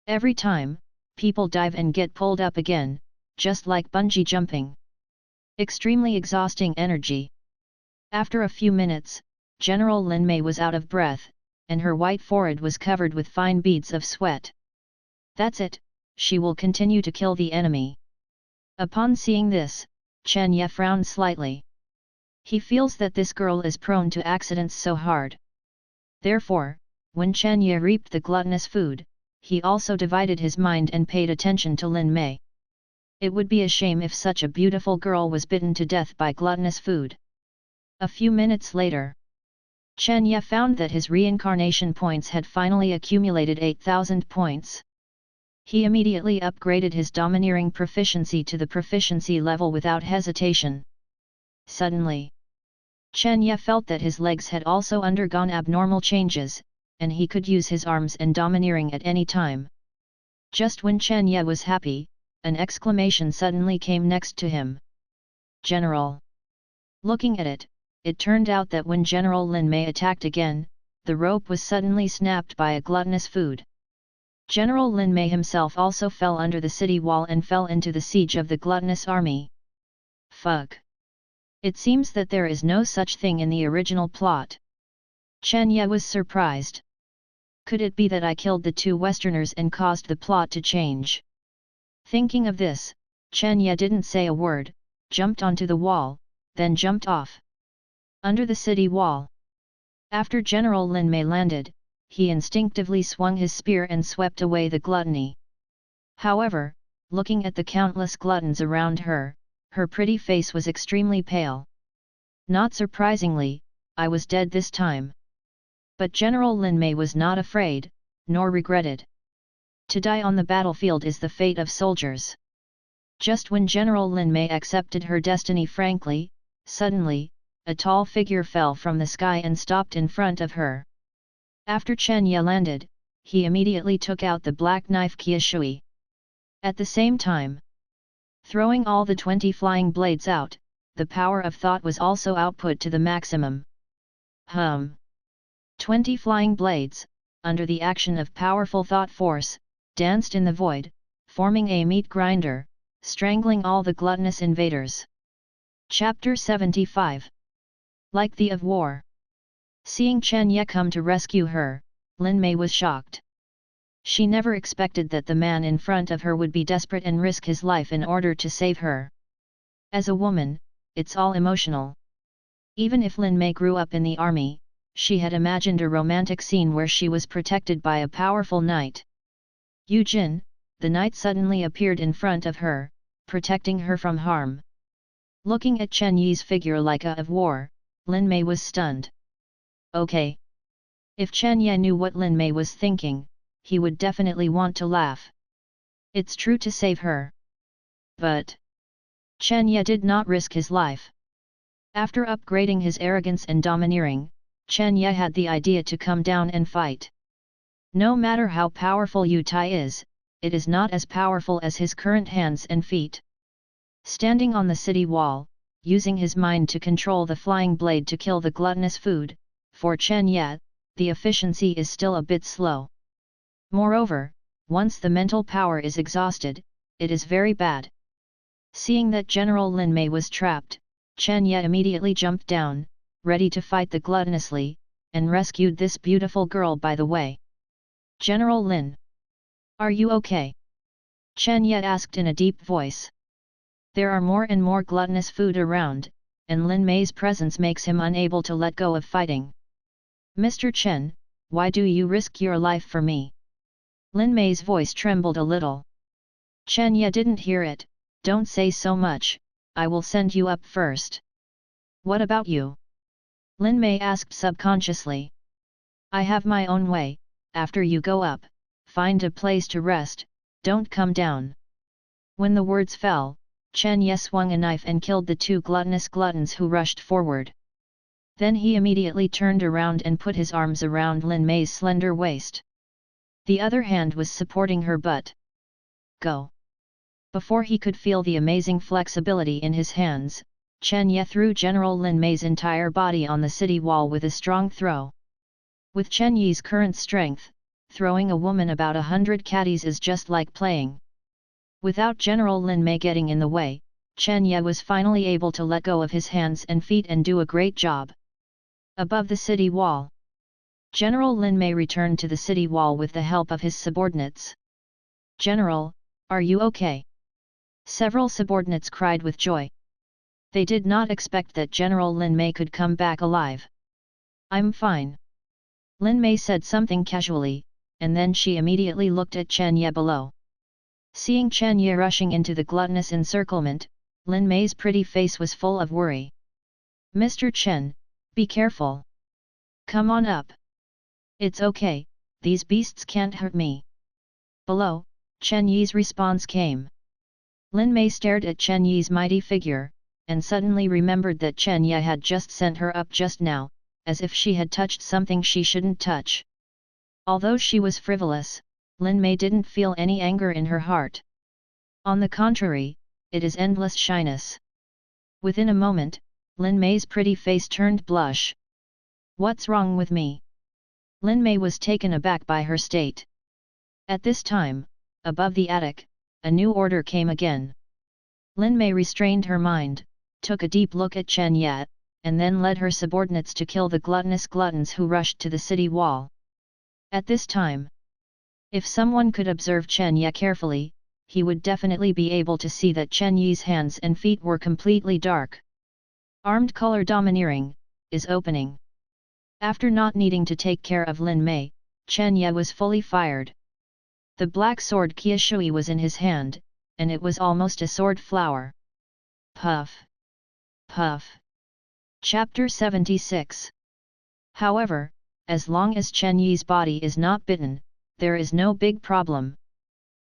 Every time, people dive and get pulled up again, just like bungee jumping. Extremely exhausting energy. After a few minutes, General Lin Mei was out of breath, and her white forehead was covered with fine beads of sweat. That's it, she will continue to kill the enemy. Upon seeing this, Chen Ye frowned slightly. He feels that this girl is prone to accidents so hard. Therefore, when Chen Ye reaped the gluttonous food, he also divided his mind and paid attention to Lin Mei. It would be a shame if such a beautiful girl was bitten to death by gluttonous food. A few minutes later, Chen Ye found that his reincarnation points had finally accumulated 8,000 points. He immediately upgraded his domineering proficiency to the proficiency level without hesitation. Suddenly, Chen Ye felt that his legs had also undergone abnormal changes, and he could use his arms and domineering at any time. Just when Chen Ye was happy, an exclamation suddenly came next to him. General! Looking at it, it turned out that when General Lin Mei attacked again, the rope was suddenly snapped by a gluttonous food. General Lin Mei himself also fell under the city wall and fell into the siege of the gluttonous army. Fuck! It seems that there is no such thing in the original plot. Chen Ye was surprised. Could it be that I killed the two Westerners and caused the plot to change? Thinking of this, Chen Ye didn't say a word, jumped onto the wall, then jumped off. Under the city wall. After General Lin Mei landed, he instinctively swung his spear and swept away the gluttony. However, looking at the countless gluttons around her, her pretty face was extremely pale. Not surprisingly, I was dead this time. But General Lin Mei was not afraid, nor regretted. To die on the battlefield is the fate of soldiers. Just when General Lin Mei accepted her destiny frankly, suddenly, a tall figure fell from the sky and stopped in front of her. After Chen Ye landed, he immediately took out the black knife Qia Shui. At the same time, throwing all the 20 flying blades out, the power of thought was also output to the maximum. 20 flying blades, under the action of powerful thought force, danced in the void, forming a meat grinder, strangling all the gluttonous invaders. Chapter 75. Like the of War. Seeing Chen Ye come to rescue her, Lin Mei was shocked. She never expected that the man in front of her would be desperate and risk his life in order to save her. As a woman, it's all emotional. Even if Lin Mei grew up in the army, she had imagined a romantic scene where she was protected by a powerful knight. Yu Jin, the knight suddenly appeared in front of her, protecting her from harm. Looking at Chen Ye's figure like a of war, Lin Mei was stunned. Okay. If Chen Ye knew what Lin Mei was thinking, he would definitely want to laugh. It's true to save her. But Chen Ye did not risk his life. After upgrading his arrogance and domineering, Chen Ye had the idea to come down and fight. No matter how powerful Li Tai is, it is not as powerful as his current hands and feet. Standing on the city wall, using his mind to control the flying blade to kill the gluttonous food, for Chen Ye, the efficiency is still a bit slow. Moreover, once the mental power is exhausted, it is very bad. Seeing that General Lin Mei was trapped, Chen Ye immediately jumped down, ready to fight the gluttonously, and rescued this beautiful girl by the way. General Lin. Are you okay? Chen Ye asked in a deep voice. There are more and more gluttonous food around, and Lin Mei's presence makes him unable to let go of fighting. Mr. Chen, why do you risk your life for me? Lin Mei's voice trembled a little. Chen Ye didn't hear it. Don't say so much, I will send you up first. What about you? Lin Mei asked subconsciously. I have my own way, after you go up, find a place to rest, don't come down." When the words fell, Chen Ye swung a knife and killed the two gluttonous gluttons who rushed forward. Then he immediately turned around and put his arms around Lin Mei's slender waist. The other hand was supporting her butt. "Go!" Before he could feel the amazing flexibility in his hands, Chen Ye threw General Lin Mei's entire body on the city wall with a strong throw. With Chen Ye's current strength, throwing a woman about 100 caddies is just like playing. Without General Lin Mei getting in the way, Chen Ye was finally able to let go of his hands and feet and do a great job. Above the city wall, General Lin Mei returned to the city wall with the help of his subordinates. "General, are you okay?" Several subordinates cried with joy. They did not expect that General Lin Mei could come back alive. "I'm fine." Lin Mei said something casually, and then she immediately looked at Chen Ye below. Seeing Chen Ye rushing into the gluttonous encirclement, Lin Mei's pretty face was full of worry. "Mr. Chen, be careful. Come on up." "It's okay, these beasts can't hurt me." Below, Chen Ye's response came. Lin Mei stared at Chen Ye's mighty figure, and suddenly remembered that Chen Ye had just sent her up just now, as if she had touched something she shouldn't touch. Although she was frivolous, Lin Mei didn't feel any anger in her heart. On the contrary, it is endless shyness. Within a moment, Lin Mei's pretty face turned blush. "What's wrong with me?" Lin Mei was taken aback by her state. At this time, above the attic, a new order came again. Lin Mei restrained her mind, took a deep look at Chen Ye, and then led her subordinates to kill the gluttonous gluttons who rushed to the city wall. At this time, if someone could observe Chen Ye carefully, he would definitely be able to see that Chen Ye's hands and feet were completely dark. Armed color domineering is opening. After not needing to take care of Lin Mei, Chen Ye was fully fired. The black sword Qia Shui was in his hand, and it was almost a sword flower. Puff! Puff! Chapter 76. However, as long as Chen Ye's body is not bitten, there is no big problem.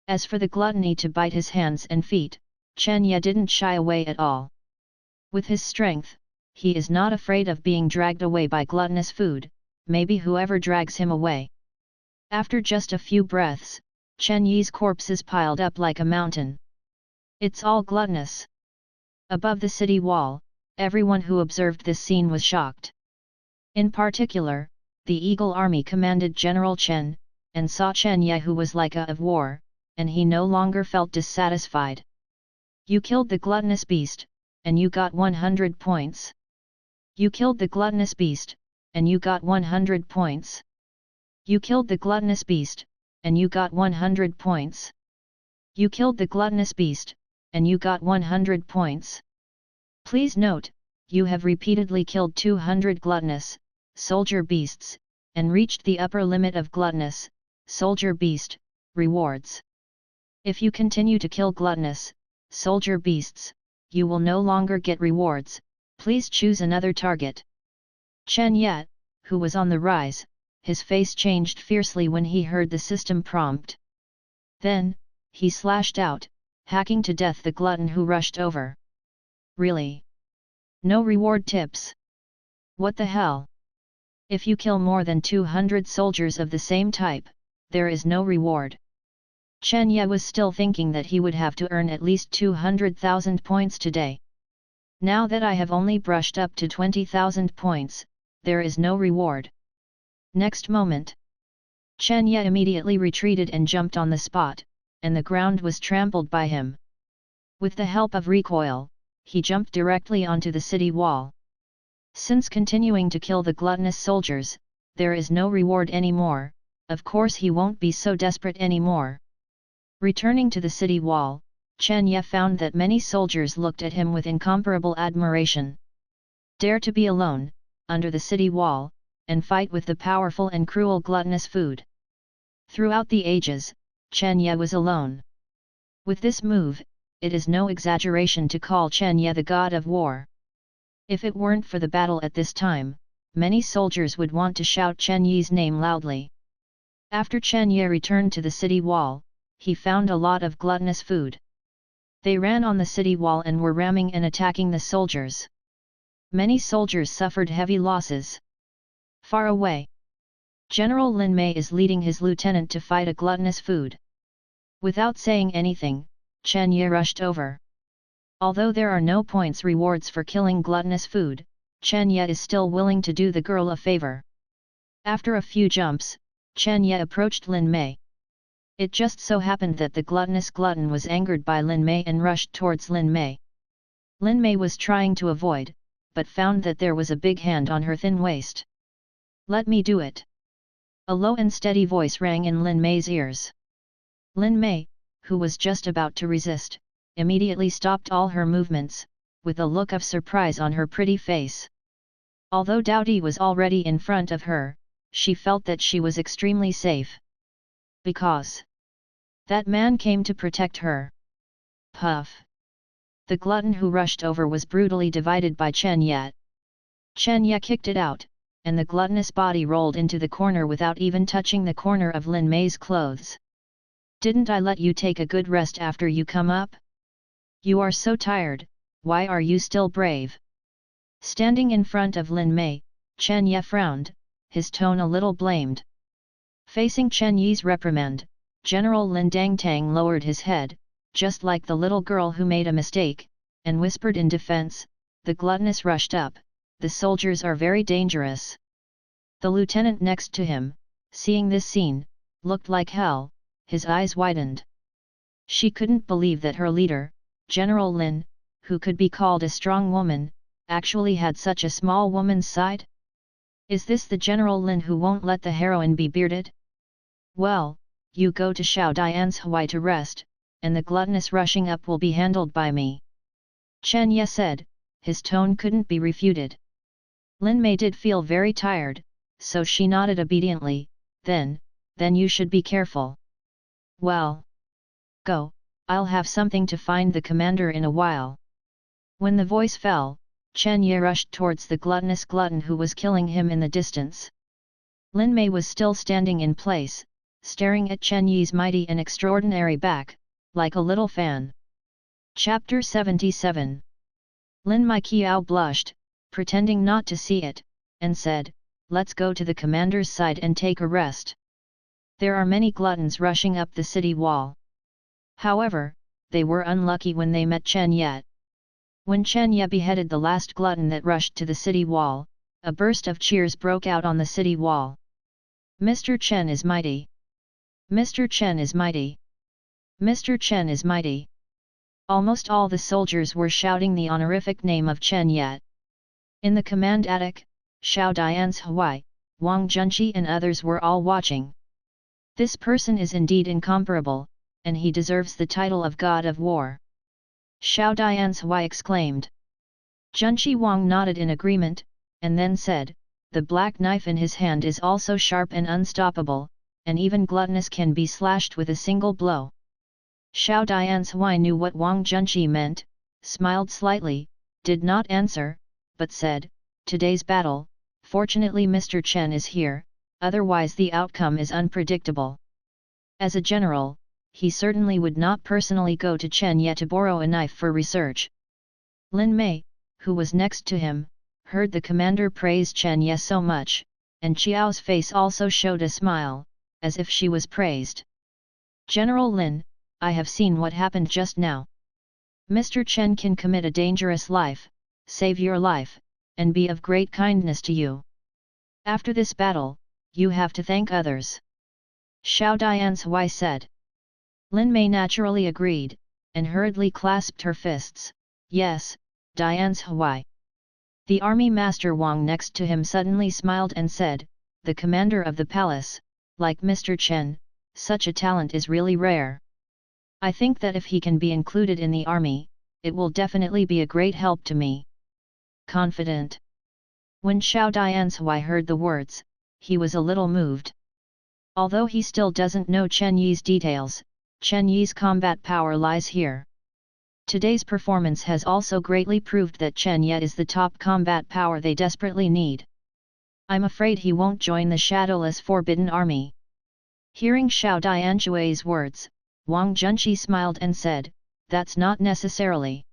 As for the gluttony to bite his hands and feet, Chen Ye didn't shy away at all. With his strength, he is not afraid of being dragged away by gluttonous food, maybe whoever drags him away. After just a few breaths, Chen Ye's corpses piled up like a mountain. It's all gluttonous. Above the city wall, everyone who observed this scene was shocked. In particular, the Eagle Army commanded General Chen, and saw Chen Ye who was like a of war, and he no longer felt dissatisfied. "You killed the gluttonous beast, and you got 100 points. You killed the gluttonous beast, and you got 100 points. You killed the gluttonous beast, and you got 100 points. You killed the gluttonous beast, and you got 100 points. Please note, you have repeatedly killed 200 gluttonous soldier beasts, and reached the upper limit of gluttonous soldier beast rewards. If you continue to kill gluttonous soldier beasts, you will no longer get rewards, please choose another target." Chen Ye, who was on the rise, his face changed fiercely when he heard the system prompt. Then, he slashed out, hacking to death the glutton who rushed over. "Really? No reward tips? What the hell? If you kill more than 200 soldiers of the same type, there is no reward." Chen Ye was still thinking that he would have to earn at least 200,000 points today. "Now that I have only brushed up to 20,000 points, there is no reward." Next moment, Chen Ye immediately retreated and jumped on the spot, and the ground was trampled by him. With the help of recoil, he jumped directly onto the city wall. Since continuing to kill the gluttonous soldiers, there is no reward anymore, of course he won't be so desperate anymore. Returning to the city wall, Chen Ye found that many soldiers looked at him with incomparable admiration. Dare to be alone, under the city wall, and fight with the powerful and cruel gluttonous food. Throughout the ages, Chen Ye was alone. With this move, it is no exaggeration to call Chen Ye the god of war. If it weren't for the battle at this time, many soldiers would want to shout Chen Ye's name loudly. After Chen Ye returned to the city wall, he found a lot of gluttonous food. They ran on the city wall and were ramming and attacking the soldiers. Many soldiers suffered heavy losses. Far away, General Lin Mei is leading his lieutenant to fight a gluttonous food. Without saying anything, Chen Ye rushed over. Although there are no points rewards for killing gluttonous food, Chen Ye is still willing to do the girl a favor. After a few jumps, Chen Ye approached Lin Mei. It just so happened that the gluttonous glutton was angered by Lin Mei and rushed towards Lin Mei. Lin Mei was trying to avoid, but found that there was a big hand on her thin waist. "Let me do it." A low and steady voice rang in Lin Mei's ears. Lin Mei, who was just about to resist, immediately stopped all her movements, with a look of surprise on her pretty face. Although Doughty was already in front of her, she felt that she was extremely safe. Because that man came to protect her. Puff! The glutton who rushed over was brutally divided by Chen Ye. Chen Ye kicked it out, and the gluttonous body rolled into the corner without even touching the corner of Lin Mei's clothes. "Didn't I let you take a good rest after you come up? You are so tired, why are you still brave?" Standing in front of Lin Mei, Chen Ye frowned, his tone a little blamed. Facing Chen Ye's reprimand, General Lin Tang lowered his head, just like the little girl who made a mistake, and whispered in defense, "The gluttonous rushed up, the soldiers are very dangerous." The lieutenant next to him, seeing this scene, looked like hell, his eyes widened. She couldn't believe that her leader, General Lin, who could be called a strong woman, actually had such a small woman's side? Is this the General Lin who won't let the heroine be bearded? Well, you go to Xiao Dian's Hawaii to rest, and the gluttonous rushing up will be handled by me. Chen Ye said, his tone couldn't be refuted. Lin Mei did feel very tired, so she nodded obediently. Then you should be careful. Well, go, I'll have something to find the commander in a while. When the voice fell, Chen Ye rushed towards the gluttonous glutton who was killing him in the distance. Lin Mei was still standing in place, staring at Chen Ye's mighty and extraordinary back, like a little fan. Chapter 77. Lin Mei Qiao blushed, pretending not to see it, and said, "Let's go to the commander's side and take a rest. There are many gluttons rushing up the city wall." However, they were unlucky when they met Chen Ye. When Chen Ye beheaded the last glutton that rushed to the city wall, a burst of cheers broke out on the city wall. "Mr. Chen is mighty! Mr. Chen is mighty! Mr. Chen is mighty!" Almost all the soldiers were shouting the honorific name of Chen Ye. In the command attic, Xiao Dian's Hawaii, Wang Junqi and others were all watching. "This person is indeed incomparable, and he deserves the title of God of War," Xiao Dian's Hawaii exclaimed. Junqi Wang nodded in agreement, and then said, "The black knife in his hand is also sharp and unstoppable, and even gluttonous can be slashed with a single blow." Xiao Dian's Hawaii knew what Wang Junqi meant, smiled slightly, did not answer, but said, "Today's battle, fortunately Mr. Chen is here, otherwise the outcome is unpredictable." As a general, he certainly would not personally go to Chen Ye to borrow a knife for research. Lin Mei, who was next to him, heard the commander praise Chen Ye so much, and Qiao's face also showed a smile, as if she was praised. "General Lin, I have seen what happened just now. Mr. Chen can commit a dangerous life, save your life, and be of great kindness to you. After this battle, you have to thank others," Xiao Dian's Hawaii said. Lin Mei naturally agreed, and hurriedly clasped her fists. "Yes, Dian's Hawaii." The army master Wang next to him suddenly smiled and said, "The commander of the palace, like Mr. Chen, such a talent is really rare. I think that if he can be included in the army, it will definitely be a great help to me." Confident. When Xiao Dian's Hawaii heard the words, he was a little moved. Although he still doesn't know Chen Ye's details, Chen Ye's combat power lies here. Today's performance has also greatly proved that Chen Ye is the top combat power they desperately need. "I'm afraid he won't join the Shadowless Forbidden Army. Hearing Xiao Dianshui's words, Wang Junqi smiled and said, "That's not necessarily.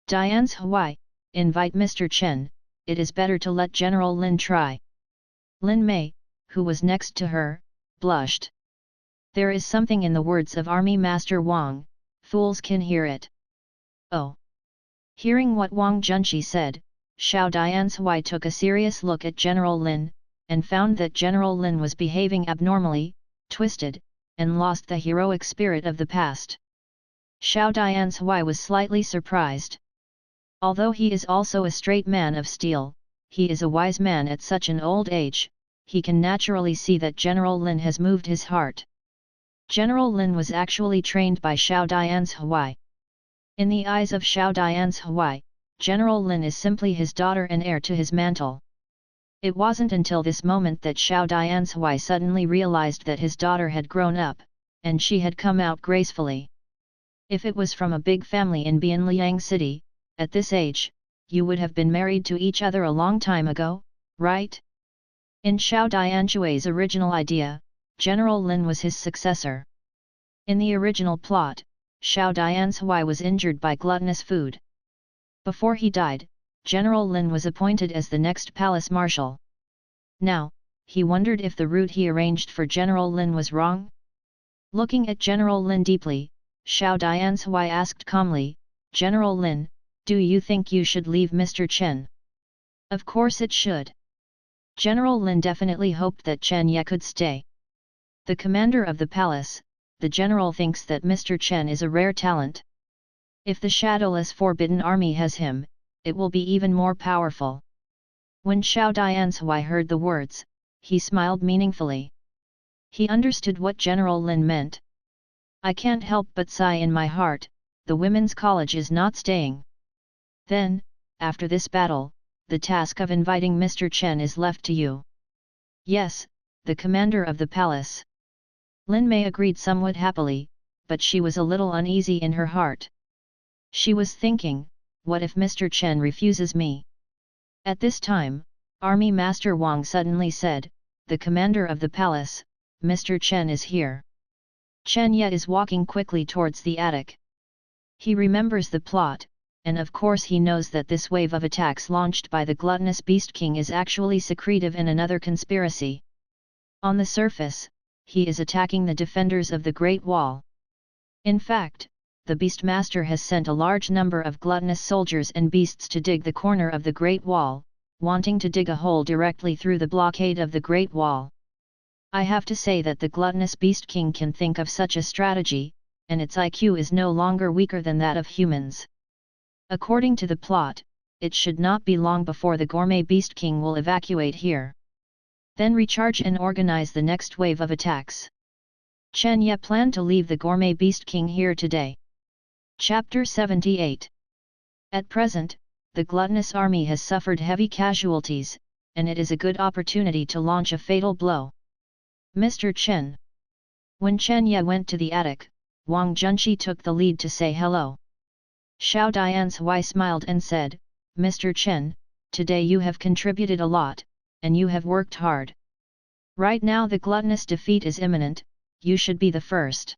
Dianshui, invite Mr. Chen, it is better to let General Lin try." Lin Mei, who was next to her, blushed. There is something in the words of Army Master Wang, fools can hear it. Oh! Hearing what Wang Junqi said, Xiao Dianshui took a serious look at General Lin, and found that General Lin was behaving abnormally, twisted, and lost the heroic spirit of the past. Xiao Dianshui was slightly surprised. Although he is also a straight man of steel, he is a wise man at such an old age, he can naturally see that General Lin has moved his heart. General Lin was actually trained by Xiao Dianshui. In the eyes of Xiao Dianshui, General Lin is simply his daughter and heir to his mantle. It wasn't until this moment that Xiao Dianshui suddenly realized that his daughter had grown up, and she had come out gracefully. If it was from a big family in Bianliang City, at this age, you would have been married to each other a long time ago, right? In Xiao Dianshui's original idea, General Lin was his successor. In the original plot, Xiao Dianshui was injured by gluttonous food. Before he died, General Lin was appointed as the next palace marshal. Now, he wondered if the route he arranged for General Lin was wrong? Looking at General Lin deeply, Xiao Dianshui asked calmly, "General Lin, do you think you should leave Mr. Chen?" "Of course it should." General Lin definitely hoped that Chen Ye could stay. The commander of the palace, the general thinks that Mr. Chen is a rare talent. If the shadowless forbidden army has him, it will be even more powerful. When Xiao Dianshui heard the words, he smiled meaningfully. He understood what General Lin meant. "I can't help but sigh in my heart, the women's college is not staying." Then, after this battle, the task of inviting Mr. Chen is left to you. "Yes, the commander of the palace." Lin Mei agreed somewhat happily, but she was a little uneasy in her heart. She was thinking, what if Mr. Chen refuses me? At this time, Army Master Wang suddenly said, "The commander of the palace, Mr. Chen is here." Chen Ye is walking quickly towards the attic. He remembers the plot, and of course he knows that this wave of attacks launched by the gluttonous Beast King is actually secretive in another conspiracy. On the surface, he is attacking the defenders of the Great Wall. In fact, the Beastmaster has sent a large number of gluttonous soldiers and beasts to dig the corner of the Great Wall, wanting to dig a hole directly through the blockade of the Great Wall. I have to say that the gluttonous Beast King can think of such a strategy, and its IQ is no longer weaker than that of humans. According to the plot, it should not be long before the Gourmet Beast King will evacuate here. Then recharge and organize the next wave of attacks. Chen Ye planned to leave the Gourmet Beast King here today. Chapter 78. At present, the gluttonous army has suffered heavy casualties, and it is a good opportunity to launch a fatal blow. Mr. Chen. When Chen Ye went to the attic, Wang Junqi took the lead to say hello. Xiao Dianshui smiled and said, "Mr. Chen, today you have contributed a lot, and you have worked hard. Right now the gluttonous defeat is imminent, you should be the first."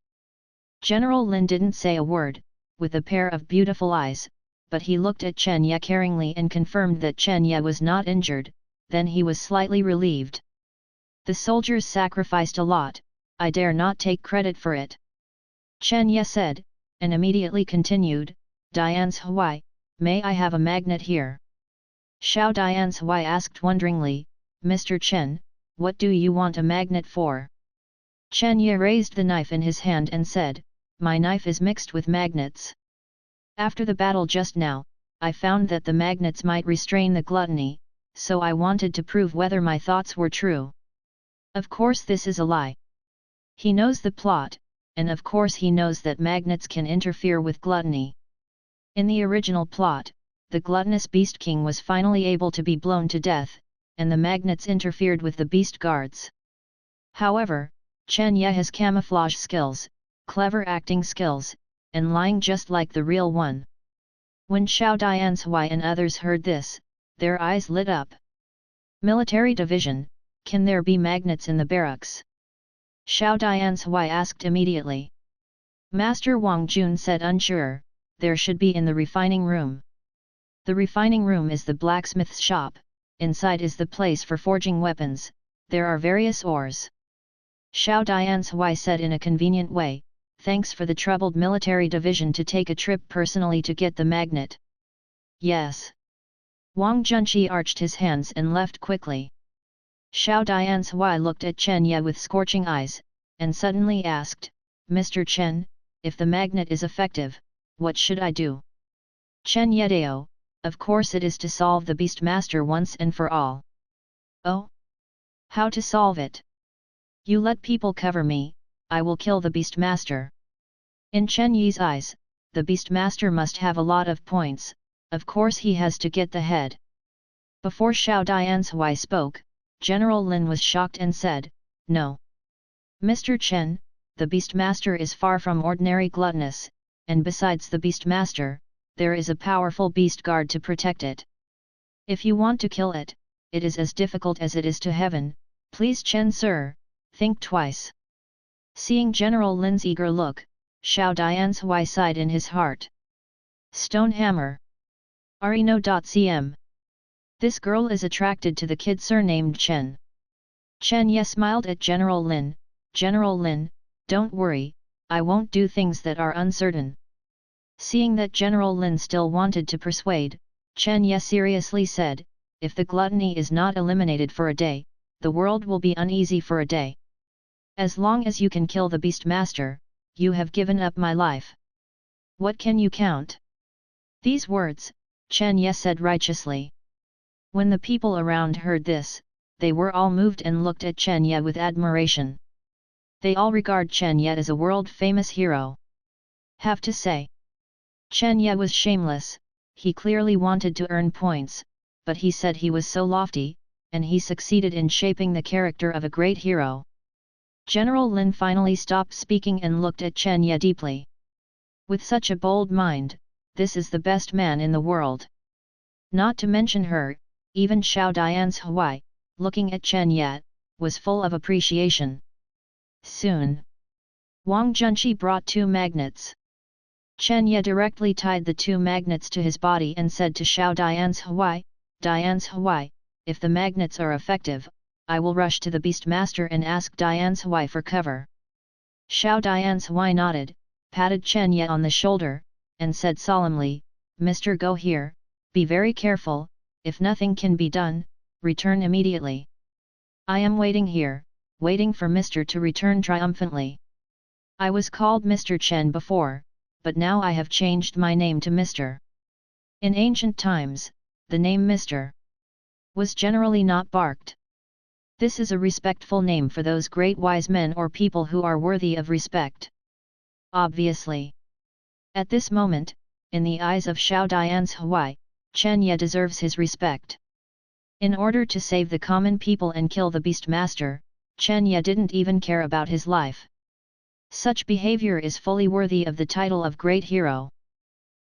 General Lin didn't say a word, with a pair of beautiful eyes, but he looked at Chen Ye caringly and confirmed that Chen Ye was not injured, then he was slightly relieved. "The soldiers sacrificed a lot, I dare not take credit for it," Chen Ye said, and immediately continued, "Dianshui, may I have a magnet here?" Xiao Dianshui asked wonderingly, "Mr. Chen, what do you want a magnet for?" Chen Ye raised the knife in his hand and said, "My knife is mixed with magnets. After the battle just now, I found that the magnets might restrain the gluttony, so I wanted to prove whether my thoughts were true." Of course this is a lie. He knows the plot, and of course he knows that magnets can interfere with gluttony. In the original plot, the gluttonous Beast King was finally able to be blown to death, and the magnets interfered with the beast guards. However, Chen Ye has camouflage skills, clever acting skills, and lying just like the real one. When Xiao Dianshui and others heard this, their eyes lit up. Military division, can there be magnets in the barracks? Xiao Dian's Hui asked immediately. Master Wang Jun said unsure, there should be in the refining room. The refining room is the blacksmith's shop, inside is the place for forging weapons, there are various ores. Xiao Dian's Hui said in a convenient way, thanks for the troubled military division to take a trip personally to get the magnet. Yes. Wang Junqi arched his hands and left quickly. Xiao Dian's Hui looked at Chen Ye with scorching eyes, and suddenly asked, Mr. Chen, if the magnet is effective, what should I do? Chen Ye Dao, of course it is to solve the Beastmaster once and for all. Oh? How to solve it? You let people cover me, I will kill the Beastmaster. In Chen Ye's eyes, the Beastmaster must have a lot of points, of course he has to get the head. Before Xiao Dian's Hui spoke, General Lin was shocked and said, No. Mr. Chen, the Beastmaster is far from ordinary gluttonous, and besides the Beastmaster, there is a powerful beast guard to protect it. If you want to kill it, it is as difficult as it is to heaven, please Chen sir, think twice. Seeing General Lin's eager look, Xiao Dian's Hui sighed in his heart. Stone hammer. Arino.cm. This girl is attracted to the kid surnamed Chen. Chen Ye smiled at General Lin, General Lin, don't worry, I won't do things that are uncertain. Seeing that General Lin still wanted to persuade, Chen Ye seriously said, if the gluttony is not eliminated for a day, the world will be uneasy for a day. As long as you can kill the Beastmaster, you have given up my life. What can you count? These words, Chen Ye said righteously. When the people around heard this, they were all moved and looked at Chen Ye with admiration. They all regard Chen Ye as a world-famous hero. Have to say. Chen Ye was shameless, he clearly wanted to earn points, but he said he was so lofty, and he succeeded in shaping the character of a great hero. General Lin finally stopped speaking and looked at Chen Ye deeply. With such a bold mind, this is the best man in the world. Not to mention her, even Xiao Dian's Hui, looking at Chen Ye, was full of appreciation. Soon, Wang Junqi brought 2 magnets. Chen Ye directly tied the 2 magnets to his body and said to Xiao Dian's Hui, if the magnets are effective, I will rush to the Beastmaster and ask Dian's Hui for cover. Xiao Dian's Hui nodded, patted Chen Ye on the shoulder, and said solemnly, Mr. Go here, be very careful, if nothing can be done, return immediately. I am waiting here, waiting for Mr. to return triumphantly. I was called Mr. Chen before, but now I have changed my name to Mr. In ancient times, the name Mr. was generally not barked. This is a respectful name for those great wise men or people who are worthy of respect. Obviously. At this moment, in the eyes of Xiao Dian's Hui, Chen Ye deserves his respect. In order to save the common people and kill the Beastmaster, Chen Ye didn't even care about his life. Such behavior is fully worthy of the title of great hero.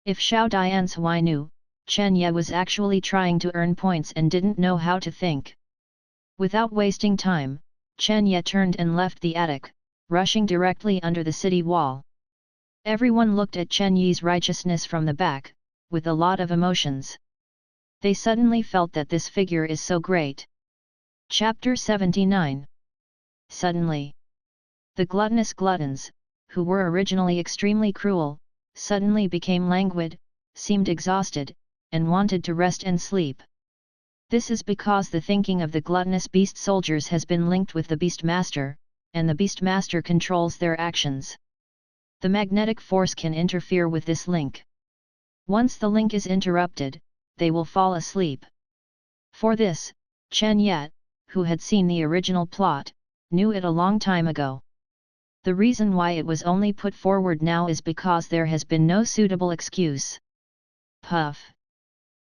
If Xiao Dian's Hui knew, Chen Ye was actually trying to earn points and didn't know how to think. Without wasting time, Chen Ye turned and left the attic, rushing directly under the city wall. Everyone looked at Chen Ye's righteousness from the back, with a lot of emotions. They suddenly felt that this figure is so great. Chapter 79. Suddenly, the gluttonous gluttons, who were originally extremely cruel, suddenly became languid, seemed exhausted, and wanted to rest and sleep. This is because the thinking of the gluttonous beast soldiers has been linked with the Beastmaster, and the Beastmaster controls their actions. The magnetic force can interfere with this link. Once the link is interrupted, they will fall asleep. For this, Chen Ye, who had seen the original plot, knew it a long time ago. The reason why it was only put forward now is because there has been no suitable excuse. Puff!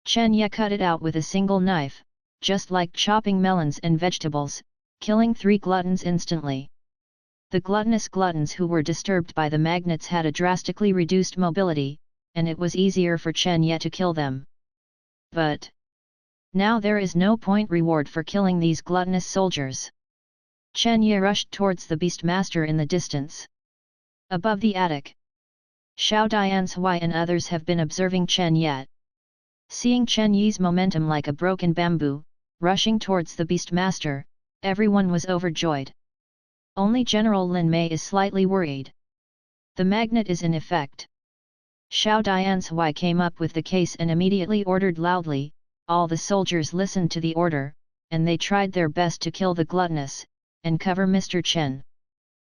Chen Ye cut it out with a single knife, just like chopping melons and vegetables, killing 3 gluttons instantly. The gluttonous gluttons who were disturbed by the magnets had a drastically reduced mobility, and it was easier for Chen Ye to kill them. But now there is no point reward for killing these gluttonous soldiers. Chen Ye rushed towards the Beastmaster in the distance. Above the attic, Xiao Dian's Hui and others have been observing Chen Ye. Seeing Chen Ye's momentum like a broken bamboo, rushing towards the Beastmaster, everyone was overjoyed. Only General Lin Mei is slightly worried. The magnet is in effect. Xiao Dian's Hui came up with the case and immediately ordered loudly. All the soldiers listened to the order, and they tried their best to kill the gluttonous, and cover Mr. Chen.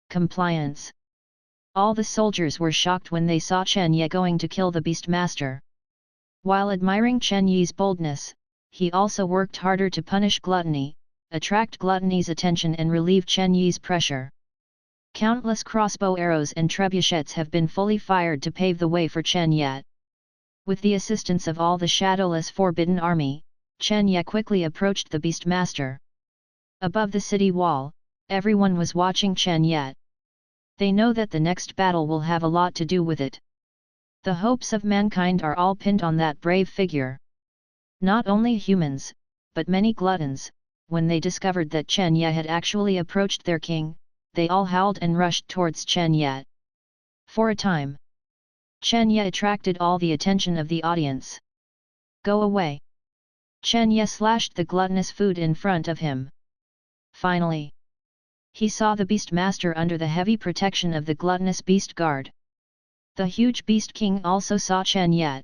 Compliance. All the soldiers were shocked when they saw Chen Ye going to kill the Beastmaster. While admiring Chen Ye's boldness, he also worked harder to punish gluttony, attract gluttony's attention and relieve Chen Ye's pressure. Countless crossbow arrows and trebuchets have been fully fired to pave the way for Chen Ye. With the assistance of all the shadowless forbidden army, Chen Ye quickly approached the Beastmaster. Above the city wall, everyone was watching Chen Ye. They know that the next battle will have a lot to do with it. The hopes of mankind are all pinned on that brave figure. Not only humans, but many gluttons, when they discovered that Chen Ye had actually approached their king, they all howled and rushed towards Chen Ye. For a time, Chen Ye attracted all the attention of the audience. Go away! Chen Ye slashed the gluttonous food in front of him. Finally, he saw the Beastmaster under the heavy protection of the gluttonous beast guard. The huge beast king also saw Chen Ye.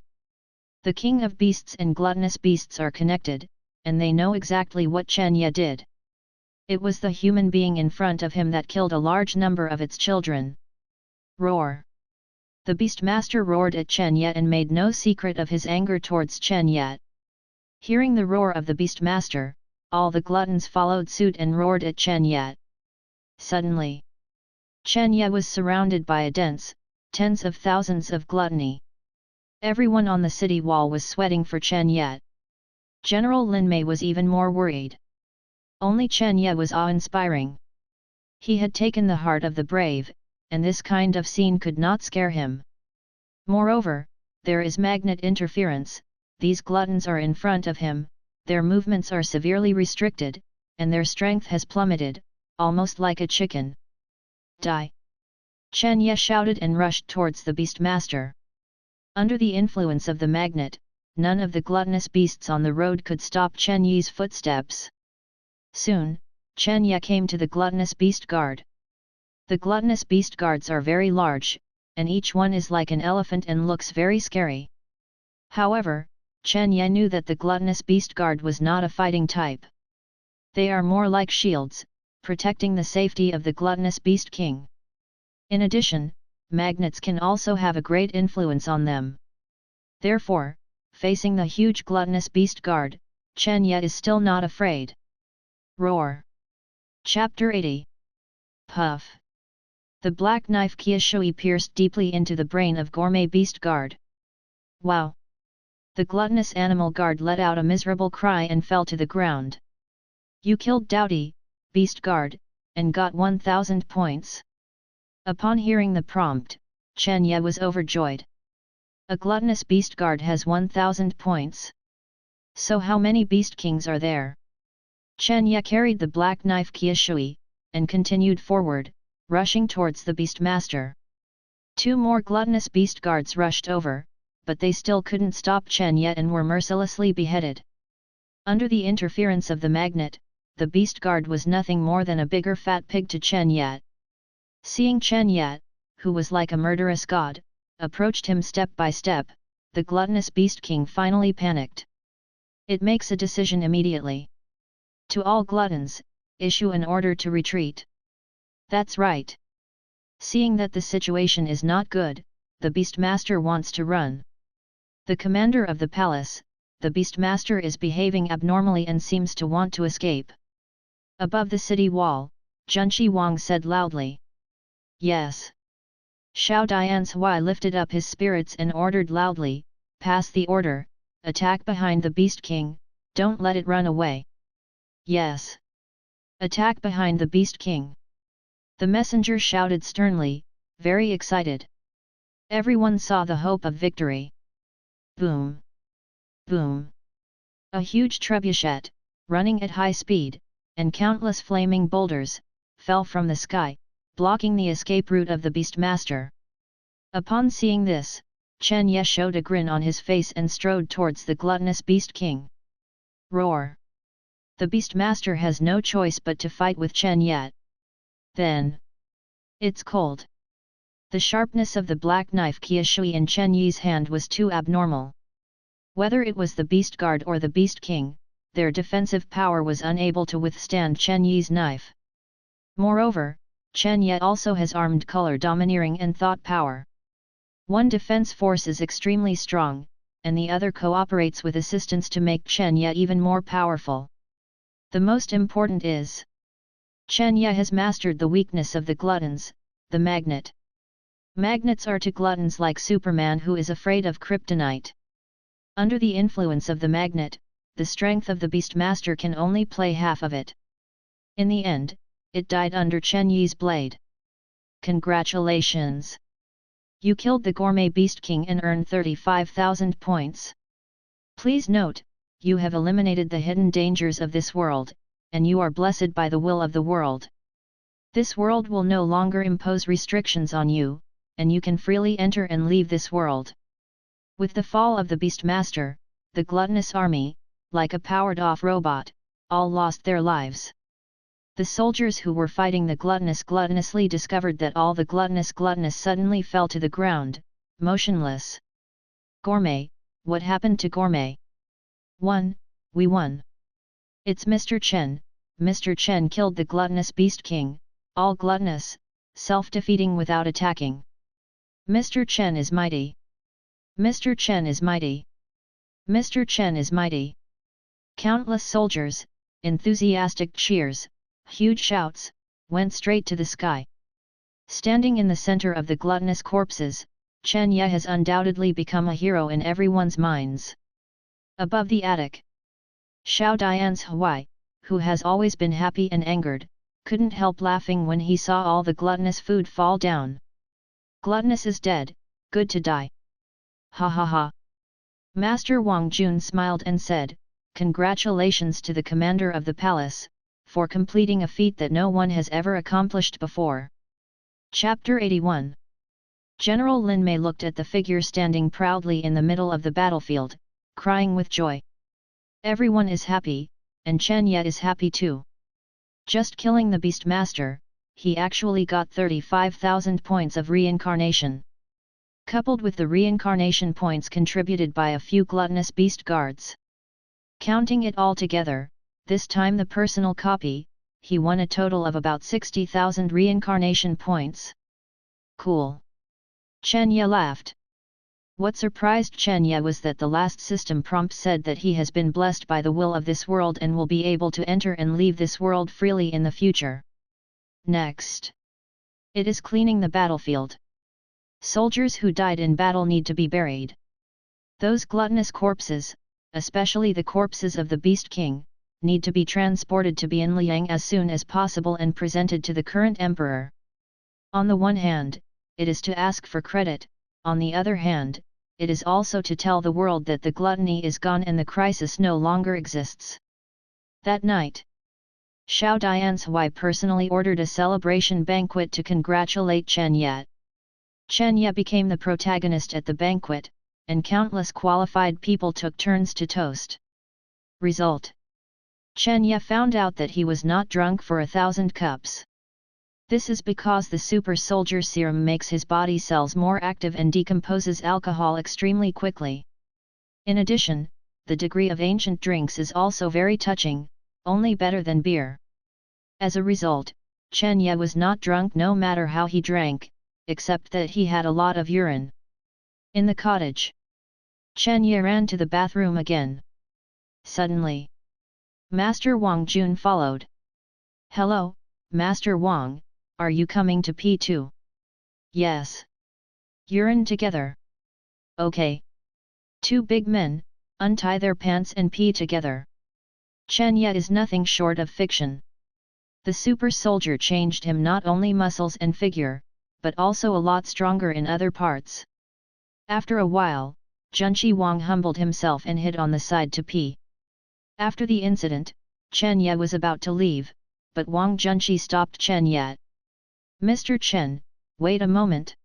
The king of beasts and gluttonous beasts are connected, and they know exactly what Chen Ye did. It was the human being in front of him that killed a large number of its children. Roar! The Beastmaster roared at Chen Ye and made no secret of his anger towards Chen Ye. Hearing the roar of the Beastmaster, all the gluttons followed suit and roared at Chen Ye. Suddenly, Chen Ye was surrounded by a dense, tens of thousands of gluttony. Everyone on the city wall was sweating for Chen Ye. General Lin Mei was even more worried. Only Chen Ye was awe-inspiring. He had taken the heart of the brave, and this kind of scene could not scare him. Moreover, there is magnet interference, these gluttons are in front of him, their movements are severely restricted, and their strength has plummeted, almost like a chicken. Die! Chen Ye shouted and rushed towards the Beastmaster. Under the influence of the magnet, none of the gluttonous beasts on the road could stop Chen Ye's footsteps. Soon, Chen Ye came to the gluttonous beast guard. The gluttonous beast guards are very large, and each one is like an elephant and looks very scary. However, Chen Ye knew that the gluttonous beast guard was not a fighting type. They are more like shields, protecting the safety of the gluttonous beast king. In addition, magnets can also have a great influence on them. Therefore, facing the huge gluttonous beast guard, Chen Ye is still not afraid. Roar! Chapter 80. Puff! The black knife Qiushui pierced deeply into the brain of gourmet beast guard. Wow! The gluttonous animal guard let out a miserable cry and fell to the ground. You killed Doughty, beast guard, and got 1000 points. Upon hearing the prompt, Chen Ye was overjoyed. A gluttonous beast guard has 1000 points. So how many beast kings are there? Chen Ye carried the black knife Qiushui, and continued forward, rushing towards the Beastmaster. 2 more gluttonous beast guards rushed over, but they still couldn't stop Chen Ye and were mercilessly beheaded. Under the interference of the magnet, the beast guard was nothing more than a bigger fat pig to Chen Ye. Seeing Chen Ye, who was like a murderous god, approached him step by step, the gluttonous beast king finally panicked. It makes a decision immediately. To all gluttons, issue an order to retreat. That's right. Seeing that the situation is not good, the Beastmaster wants to run. The commander of the palace, the Beastmaster is behaving abnormally and seems to want to escape. Above the city wall, Junshi Wang said loudly. Yes. Xiao Dian's Hui lifted up his spirits and ordered loudly, pass the order, attack behind the Beast King, don't let it run away. Yes. Attack behind the Beast King. The messenger shouted sternly, very excited. Everyone saw the hope of victory. Boom! Boom! A huge trebuchet, running at high speed, and countless flaming boulders, fell from the sky, blocking the escape route of the Beastmaster. Upon seeing this, Chen Ye showed a grin on his face and strode towards the gluttonous Beast King. Roar! The Beastmaster has no choice but to fight with Chen Ye. Then, it's cold. The sharpness of the black knife Qiushui in Chen Ye's hand was too abnormal. Whether it was the Beast Guard or the Beast King, their defensive power was unable to withstand Chen Ye's knife. Moreover, Chen Ye also has armed color domineering and thought power. One defense force is extremely strong, and the other cooperates with assistance to make Chen Ye even more powerful. The most important is, Chen Ye has mastered the weakness of the gluttons, the magnet. Magnets are to gluttons like Superman who is afraid of kryptonite. Under the influence of the magnet, the strength of the Beastmaster can only play half of it. In the end, it died under Chen Ye's blade. Congratulations! You killed the Gourmet Beast King and earned 35,000 points. Please note, you have eliminated the hidden dangers of this world, and you are blessed by the will of the world. This world will no longer impose restrictions on you, and you can freely enter and leave this world. With the fall of the Beastmaster, the gluttonous army, like a powered-off robot, all lost their lives. The soldiers who were fighting the gluttonously discovered that all the gluttonous suddenly fell to the ground, motionless. Gourmet, what happened to Gourmet? We won. It's Mr. Chen. Mr. Chen killed the gluttonous Beast King, all gluttonous, self-defeating without attacking. Mr. Chen is mighty. Mr. Chen is mighty. Mr. Chen is mighty. Countless soldiers, enthusiastic cheers, huge shouts, went straight to the sky. Standing in the center of the gluttonous corpses, Chen Ye has undoubtedly become a hero in everyone's minds. Above the attic, Xiao Dian's Huai, who has always been happy and angered, couldn't help laughing when he saw all the gluttonous food fall down. Gluttonous is dead, good to die. Ha ha ha. Master Wang Jun smiled and said, "Congratulations to the commander of the palace, for completing a feat that no one has ever accomplished before." Chapter 81. General Lin Mei looked at the figure standing proudly in the middle of the battlefield, crying with joy. Everyone is happy, and Chen Ye is happy too. Just killing the Beastmaster, he actually got 35,000 points of reincarnation. Coupled with the reincarnation points contributed by a few gluttonous beast guards. Counting it all together, this time the personal copy, he won a total of about 60,000 reincarnation points. Cool. Chen Ye laughed. What surprised Chen Ye was that the last system prompt said that he has been blessed by the will of this world and will be able to enter and leave this world freely in the future. Next. It is cleaning the battlefield. Soldiers who died in battle need to be buried. Those gluttonous corpses, especially the corpses of the Beast King, need to be transported to Bianliang as soon as possible and presented to the current emperor. On the one hand, it is to ask for credit, on the other hand, it is also to tell the world that the gluttony is gone and the crisis no longer exists. That night, Xiao Dian's Huai personally ordered a celebration banquet to congratulate Chen Ye. Chen Ye became the protagonist at the banquet, and countless qualified people took turns to toast. Result: Chen Ye found out that he was not drunk for 1,000 cups. This is because the super soldier serum makes his body cells more active and decomposes alcohol extremely quickly. In addition, the degree of ancient drinks is also very touching, only better than beer. As a result, Chen Ye was not drunk no matter how he drank, except that he had a lot of urine. In the cottage, Chen Ye ran to the bathroom again. Suddenly, Master Wang Jun followed. "Hello, Master Wang, are you coming to pee too?" "Yes." "Urine together." "Okay." Two big men, untie their pants and pee together. Chen Ye is nothing short of fiction. The super soldier changed him not only muscles and figure, but also a lot stronger in other parts. After a while, Junqi Wang humbled himself and hid on the side to pee. After the incident, Chen Ye was about to leave, but Wang Junqi stopped Chen Ye. "Mr. Chen, wait a moment."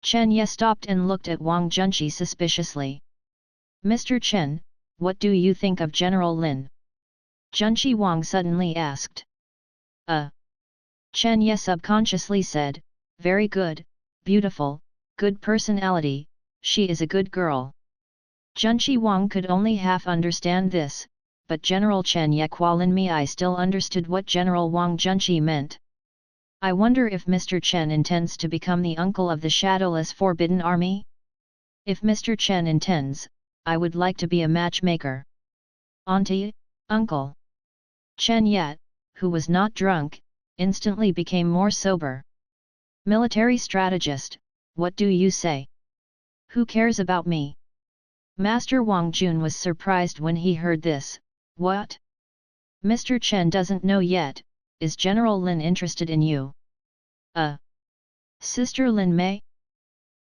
Chen Ye stopped and looked at Wang Junqi suspiciously. "Mr. Chen, what do you think of General Lin?" Junqi Wang suddenly asked. Chen Ye subconsciously said, "Very good, beautiful, good personality, she is a good girl." Junqi Wang could only half understand this, but General Chen Ye Kualin Mi I still understood what General Wang Junqi meant. "I wonder if Mr. Chen intends to become the uncle of the Shadowless Forbidden Army? If Mr. Chen intends, I would like to be a matchmaker." "Auntie, uncle." Chen Ye, who was not drunk, instantly became more sober. "Military strategist, what do you say? Who cares about me?" Master Wang Jun was surprised when he heard this. "What? Mr. Chen doesn't know yet, is General Lin interested in you?" Sister Lin Mei?"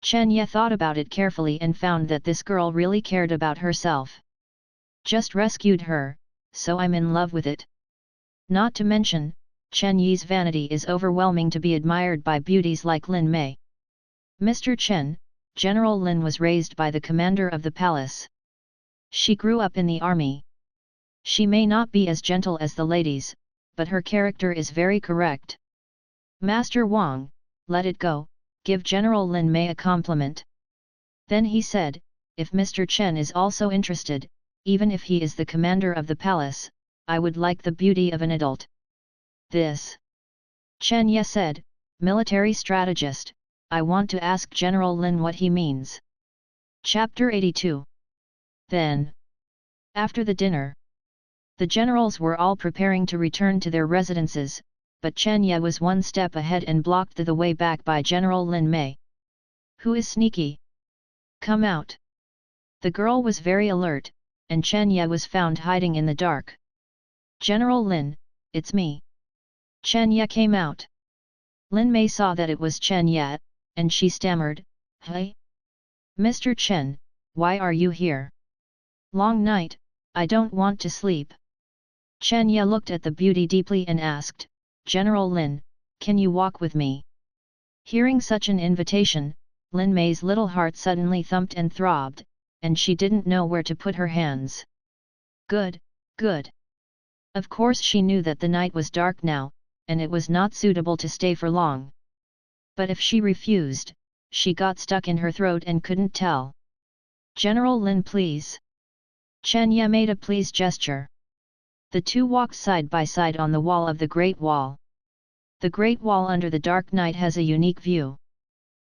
Chen Ye thought about it carefully and found that this girl really cared about herself. "Just rescued her, so I'm in love with it. Not to mention, Chen Yi's vanity is overwhelming to be admired by beauties like Lin Mei." "Mr. Chen, General Lin was raised by the commander of the palace. She grew up in the army. She may not be as gentle as the ladies, but her character is very correct. Master Wang, let it go, give General Lin Mei a compliment." Then he said, "If Mr. Chen is also interested, even if he is the commander of the palace, I would like the beauty of an adult." "This," Chen Ye said, "military strategist, I want to ask General Lin what he means." Chapter 82. Then, after the dinner, the generals were all preparing to return to their residences, but Chen Ye was one step ahead and blocked the way back by General Lin Mei. "Who is sneaky? Come out!" The girl was very alert, and Chen Ye was found hiding in the dark. "General Lin, it's me." Chen Ye came out. Lin Mei saw that it was Chen Ye, and she stammered, "Hey? Mr. Chen, why are you here? Long night, I don't want to sleep." Chen Ye looked at the beauty deeply and asked, "General Lin, can you walk with me?" Hearing such an invitation, Lin Mei's little heart suddenly thumped and throbbed, and she didn't know where to put her hands. Good, good. Of course she knew that the night was dark now, and it was not suitable to stay for long. But if she refused, she got stuck in her throat and couldn't tell. "General Lin, please." Chen Ye made a please gesture. The two walked side by side on the wall of the Great Wall. The Great Wall under the dark night has a unique view.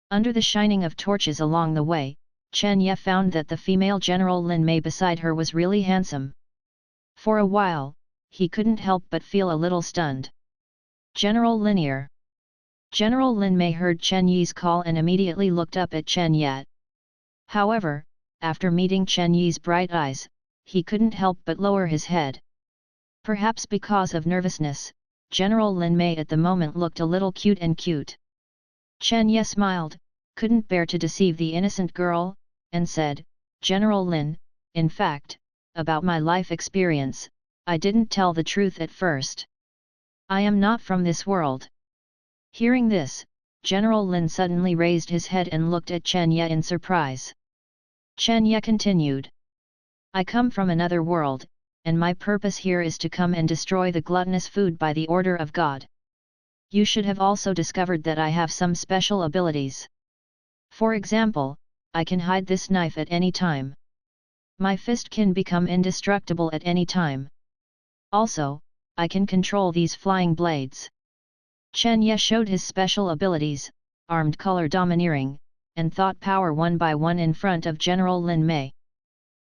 Under the shining of torches along the way, Chen Ye found that the female General Lin Mei beside her was really handsome. For a while, he couldn't help but feel a little stunned. "General Linier." General Lin Mei heard Chen Yi's call and immediately looked up at Chen Ye. However, after meeting Chen Yi's bright eyes, he couldn't help but lower his head. Perhaps because of nervousness, General Lin Mei at the moment looked a little cute. Chen Ye smiled, couldn't bear to deceive the innocent girl, and said, "General Lin, in fact, about my life experience, I didn't tell the truth at first. I am not from this world." Hearing this, General Lin suddenly raised his head and looked at Chen Ye in surprise. Chen Ye continued, "I come from another world, and my purpose here is to come and destroy the gluttonous food by the order of God. You should have also discovered that I have some special abilities. For example, I can hide this knife at any time. My fist can become indestructible at any time. Also, I can control these flying blades." Chen Ye showed his special abilities, armed color domineering, and thought power one by one in front of General Lin Mei.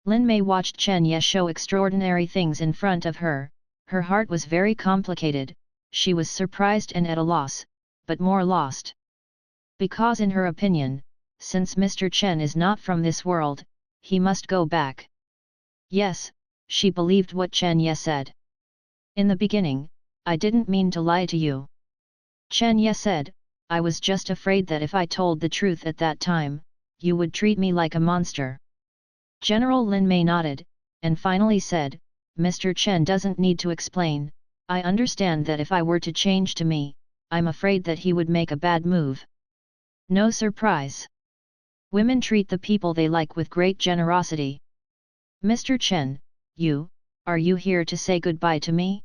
Lin Mei watched Chen Ye show extraordinary things in front of her, her heart was very complicated, she was surprised and at a loss, but more lost. Because in her opinion, since Mr. Chen is not from this world, he must go back. Yes, she believed what Chen Ye said. "In the beginning, I didn't mean to lie to you." Chen Ye said, "I was just afraid that if I told the truth at that time, you would treat me like a monster." General Lin Mei nodded, and finally said, "Mr. Chen doesn't need to explain, I understand that if I were to change to me, I'm afraid that he would make a bad move. No surprise. Women treat the people they like with great generosity. Mr. Chen, are you here to say goodbye to me?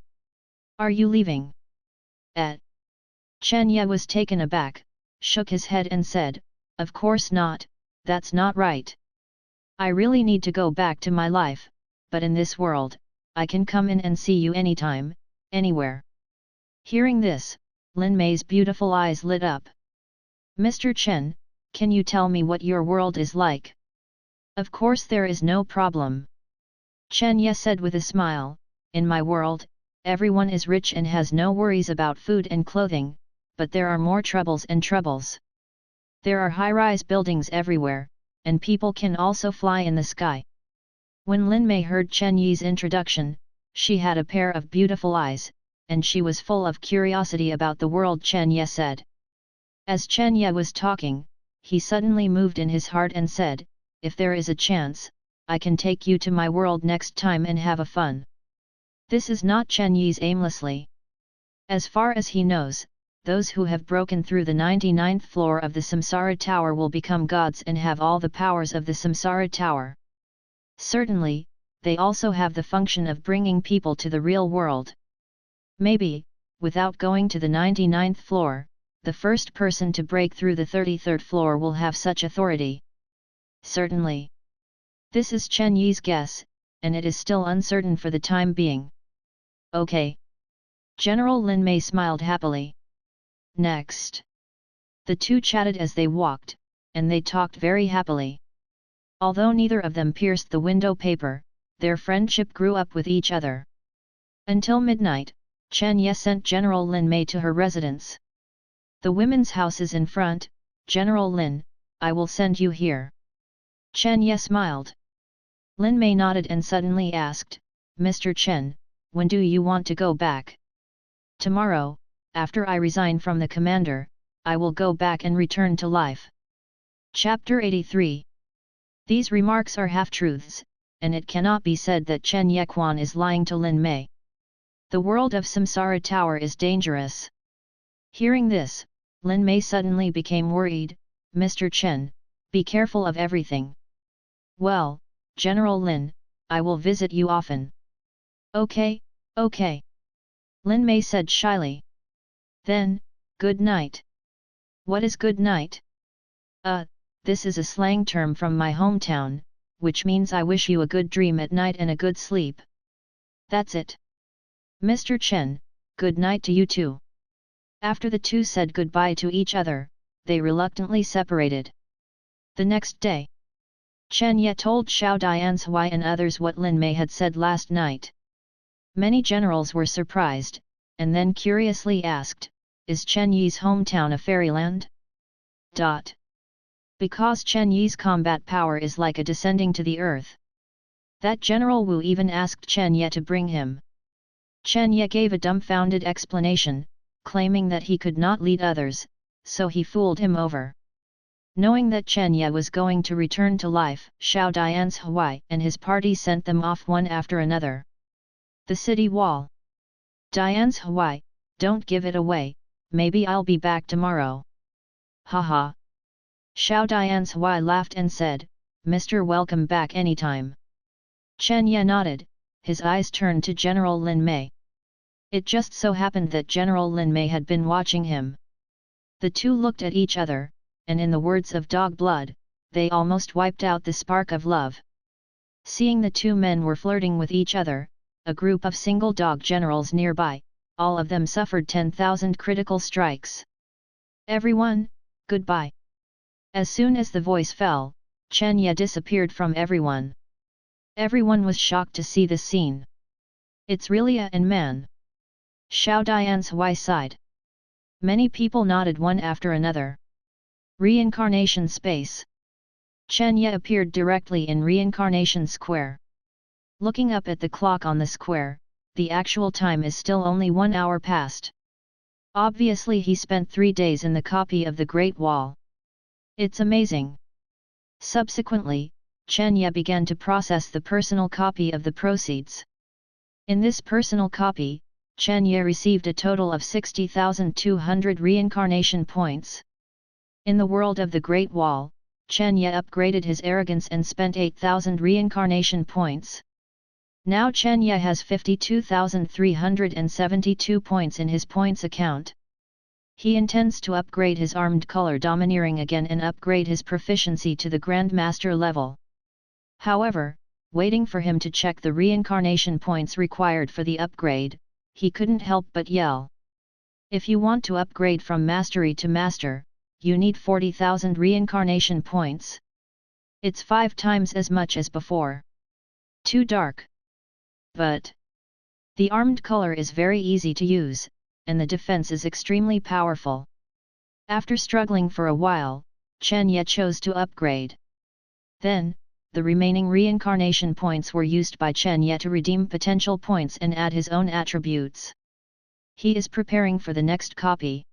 Are you leaving? Chen Ye was taken aback, shook his head and said, of course not, that's not right. I really need to go back to my life, but in this world, I can come in and see you anytime, anywhere. Hearing this, Lin Mei's beautiful eyes lit up. Mr. Chen, can you tell me what your world is like? Of course there is no problem. Chen Ye said with a smile, in my world, everyone is rich and has no worries about food and clothing, but there are more troubles and troubles. There are high-rise buildings everywhere, and people can also fly in the sky. When Lin Mei heard Chen Ye's introduction, she had a pair of beautiful eyes, and she was full of curiosity about the world Chen Ye said. As Chen Ye was talking, he suddenly moved in his heart and said, if there is a chance, I can take you to my world next time and have a fun. This is not Chen Ye's aimlessly. As far as he knows, those who have broken through the 99th floor of the Samsara Tower will become gods and have all the powers of the Samsara Tower. Certainly, they also have the function of bringing people to the real world. Maybe, without going to the 99th floor, the first person to break through the 33rd floor will have such authority. Certainly. This is Chen Ye's guess, and it is still uncertain for the time being. Okay. General Lin Mei smiled happily. Next. The two chatted as they walked, and they talked very happily. Although neither of them pierced the window paper, their friendship grew up with each other. Until midnight, Chen Ye sent General Lin Mei to her residence. The women's house is in front, General Lin, I will send you here. Chen Ye smiled. Lin Mei nodded and suddenly asked, Mr. Chen, when do you want to go back? Tomorrow, after I resign from the commander, I will go back and return to life. Chapter 83. These remarks are half-truths, and it cannot be said that Chen Yequan is lying to Lin Mei. The world of Samsara Tower is dangerous. Hearing this, Lin Mei suddenly became worried, Mr. Chen, be careful of everything. Well, General Lin, I will visit you often. Okay, okay. Lin Mei said shyly. Then, good night. What is good night? This is a slang term from my hometown, which means I wish you a good dream at night and a good sleep. That's it. Mr. Chen, good night to you too. After the two said goodbye to each other, they reluctantly separated. The next day, Chen Ye told Xiao Dianshui and others what Lin Mei had said last night. Many generals were surprised, and then curiously asked, is Chen Ye's hometown a fairyland? Because Chen Ye's combat power is like a descending to the earth. That General Wu even asked Chen Ye to bring him. Chen Ye gave a dumbfounded explanation, claiming that he could not lead others, so he fooled him over. Knowing that Chen Ye was going to return to life, Xiao Dianshui and his party sent them off one after another. The city wall. Dianshui, don't give it away, maybe I'll be back tomorrow. Haha. Xiao Dianshui laughed and said, Mr. Welcome back anytime. Chen Ye nodded, his eyes turned to General Lin Mei. It just so happened that General Lin Mei had been watching him. The two looked at each other, and in the words of Dog Blood, they almost wiped out the spark of love. Seeing the two men were flirting with each other, a group of single dog generals nearby, all of them suffered 10,000 critical strikes. Everyone, goodbye. As soon as the voice fell, Chen Ye disappeared from everyone. Everyone was shocked to see this scene. It's really a man. Xiao Dianshui sighed. Many people nodded one after another. Reincarnation space. Chen Ye appeared directly in Reincarnation Square. Looking up at the clock on the square, the actual time is still only 1 hour past. Obviously he spent 3 days in the copy of the Great Wall. It's amazing. Subsequently, Chen Ye began to process the personal copy of the proceeds. In this personal copy, Chen Ye received a total of 60,200 reincarnation points. In the world of the Great Wall, Chen Ye upgraded his arrogance and spent 8,000 reincarnation points. Now Chen Ye has 52,372 points in his points account. He intends to upgrade his armed color domineering again and upgrade his proficiency to the Grandmaster level. However, waiting for him to check the reincarnation points required for the upgrade, he couldn't help but yell. If you want to upgrade from mastery to master, you need 40,000 reincarnation points. It's 5 times as much as before. Too dark. But the armed color is very easy to use, and the defense is extremely powerful. After struggling for a while, Chen Ye chose to upgrade. Then, the remaining reincarnation points were used by Chen Ye to redeem potential points and add his own attributes. He is preparing for the next copy.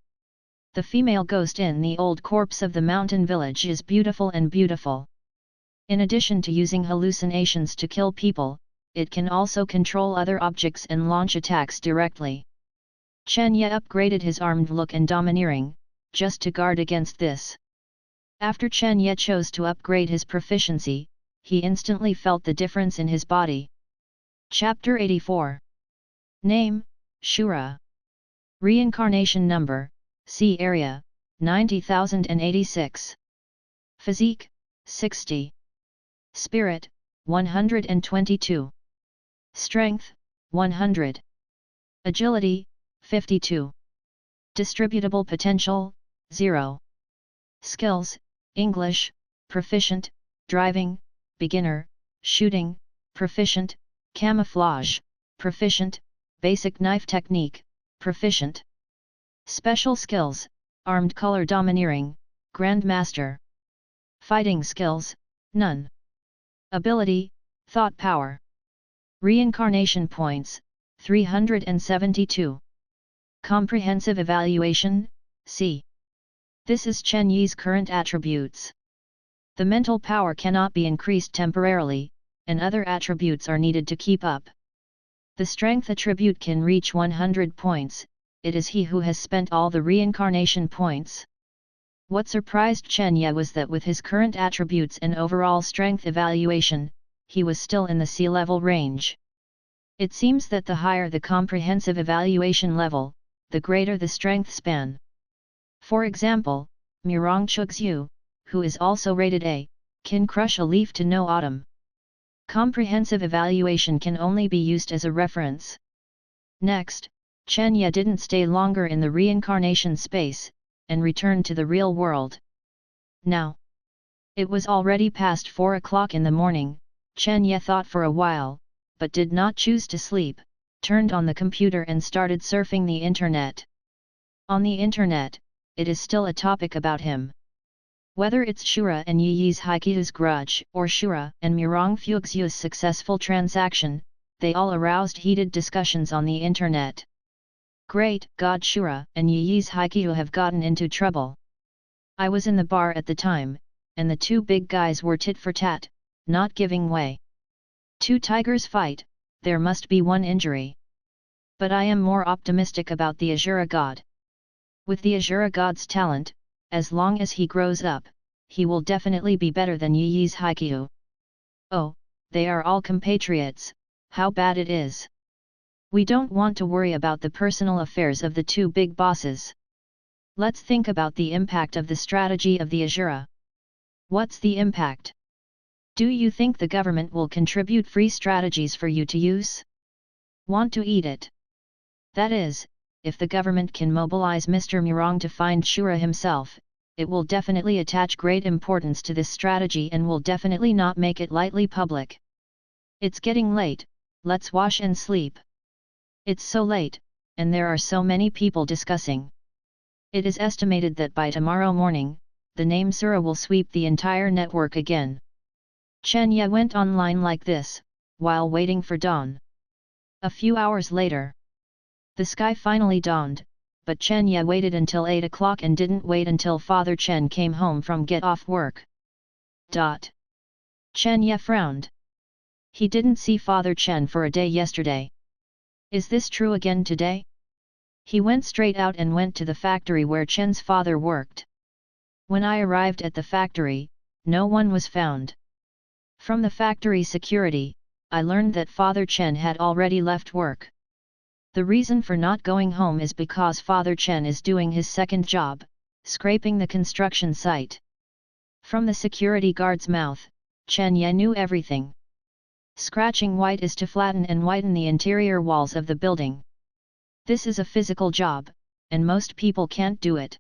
The female ghost in the old corpse of the mountain village is beautiful and beautiful. In addition to using hallucinations to kill people, it can also control other objects and launch attacks directly. Chen Ye upgraded his armed look and domineering, just to guard against this. After Chen Ye chose to upgrade his proficiency, he instantly felt the difference in his body. Chapter 84. Name, Shura. Reincarnation number, C area, 90,086. Physique, 60. Spirit, 122. Strength, 100. Agility, 52. Distributable potential, 0. Skills, English, proficient, driving, beginner, shooting, proficient, camouflage, proficient, basic knife technique, proficient. Special skills, armed color domineering, grandmaster. Fighting skills, none. Ability, thought power. Reincarnation points, 372. Comprehensive evaluation, C. This is Chen Ye's current attributes. The mental power cannot be increased temporarily, and other attributes are needed to keep up. The strength attribute can reach 100 points, it is he who has spent all the reincarnation points. What surprised Chen Ye was that with his current attributes and overall strength evaluation, he was still in the C-level range. It seems that the higher the comprehensive evaluation level, the greater the strength span. For example, Murong Chugzhu, who is also rated A, can crush a leaf to no atom. Comprehensive evaluation can only be used as a reference. Next, Chen Ye didn't stay longer in the reincarnation space, and returned to the real world. Now, it was already past 4 o'clock in the morning. Chen Ye thought for a while, but did not choose to sleep, turned on the computer and started surfing the internet. On the internet, it is still a topic about him. Whether it's Shura and Yi's Haikyu's grudge or Shura and Murong Fuxu's successful transaction, they all aroused heated discussions on the internet. Great God, Shura and Yi's Haikyu have gotten into trouble. I was in the bar at the time, and the two big guys were tit for tat, not giving way. Two tigers fight, there must be one injury. But I am more optimistic about the Azura God. With the Azura God's talent, as long as he grows up, he will definitely be better than Yi's Haikyu. Oh, they are all compatriots, how bad it is. We don't want to worry about the personal affairs of the two big bosses. Let's think about the impact of the strategy of the Azura. What's the impact? Do you think the government will contribute free strategies for you to use? Want to eat it? That is, if the government can mobilize Mr. Murong to find Shura himself, it will definitely attach great importance to this strategy and will definitely not make it lightly public. It's getting late, let's wash and sleep. It's so late, and there are so many people discussing. It is estimated that by tomorrow morning, the name Sura will sweep the entire network again. Chen Ye went online like this, while waiting for dawn. A few hours later, the sky finally dawned, but Chen Ye waited until 8 o'clock and didn't wait until Father Chen came home from get off work. Chen Ye frowned. He didn't see Father Chen for a day yesterday. Is this true again today? He went straight out and went to the factory where Chen's father worked. When I arrived at the factory, no one was found. From the factory security, I learned that Father Chen had already left work. The reason for not going home is because Father Chen is doing his second job, scraping the construction site. From the security guard's mouth, Chen Ye knew everything. Scratching white is to flatten and whiten the interior walls of the building. This is a physical job, and most people can't do it.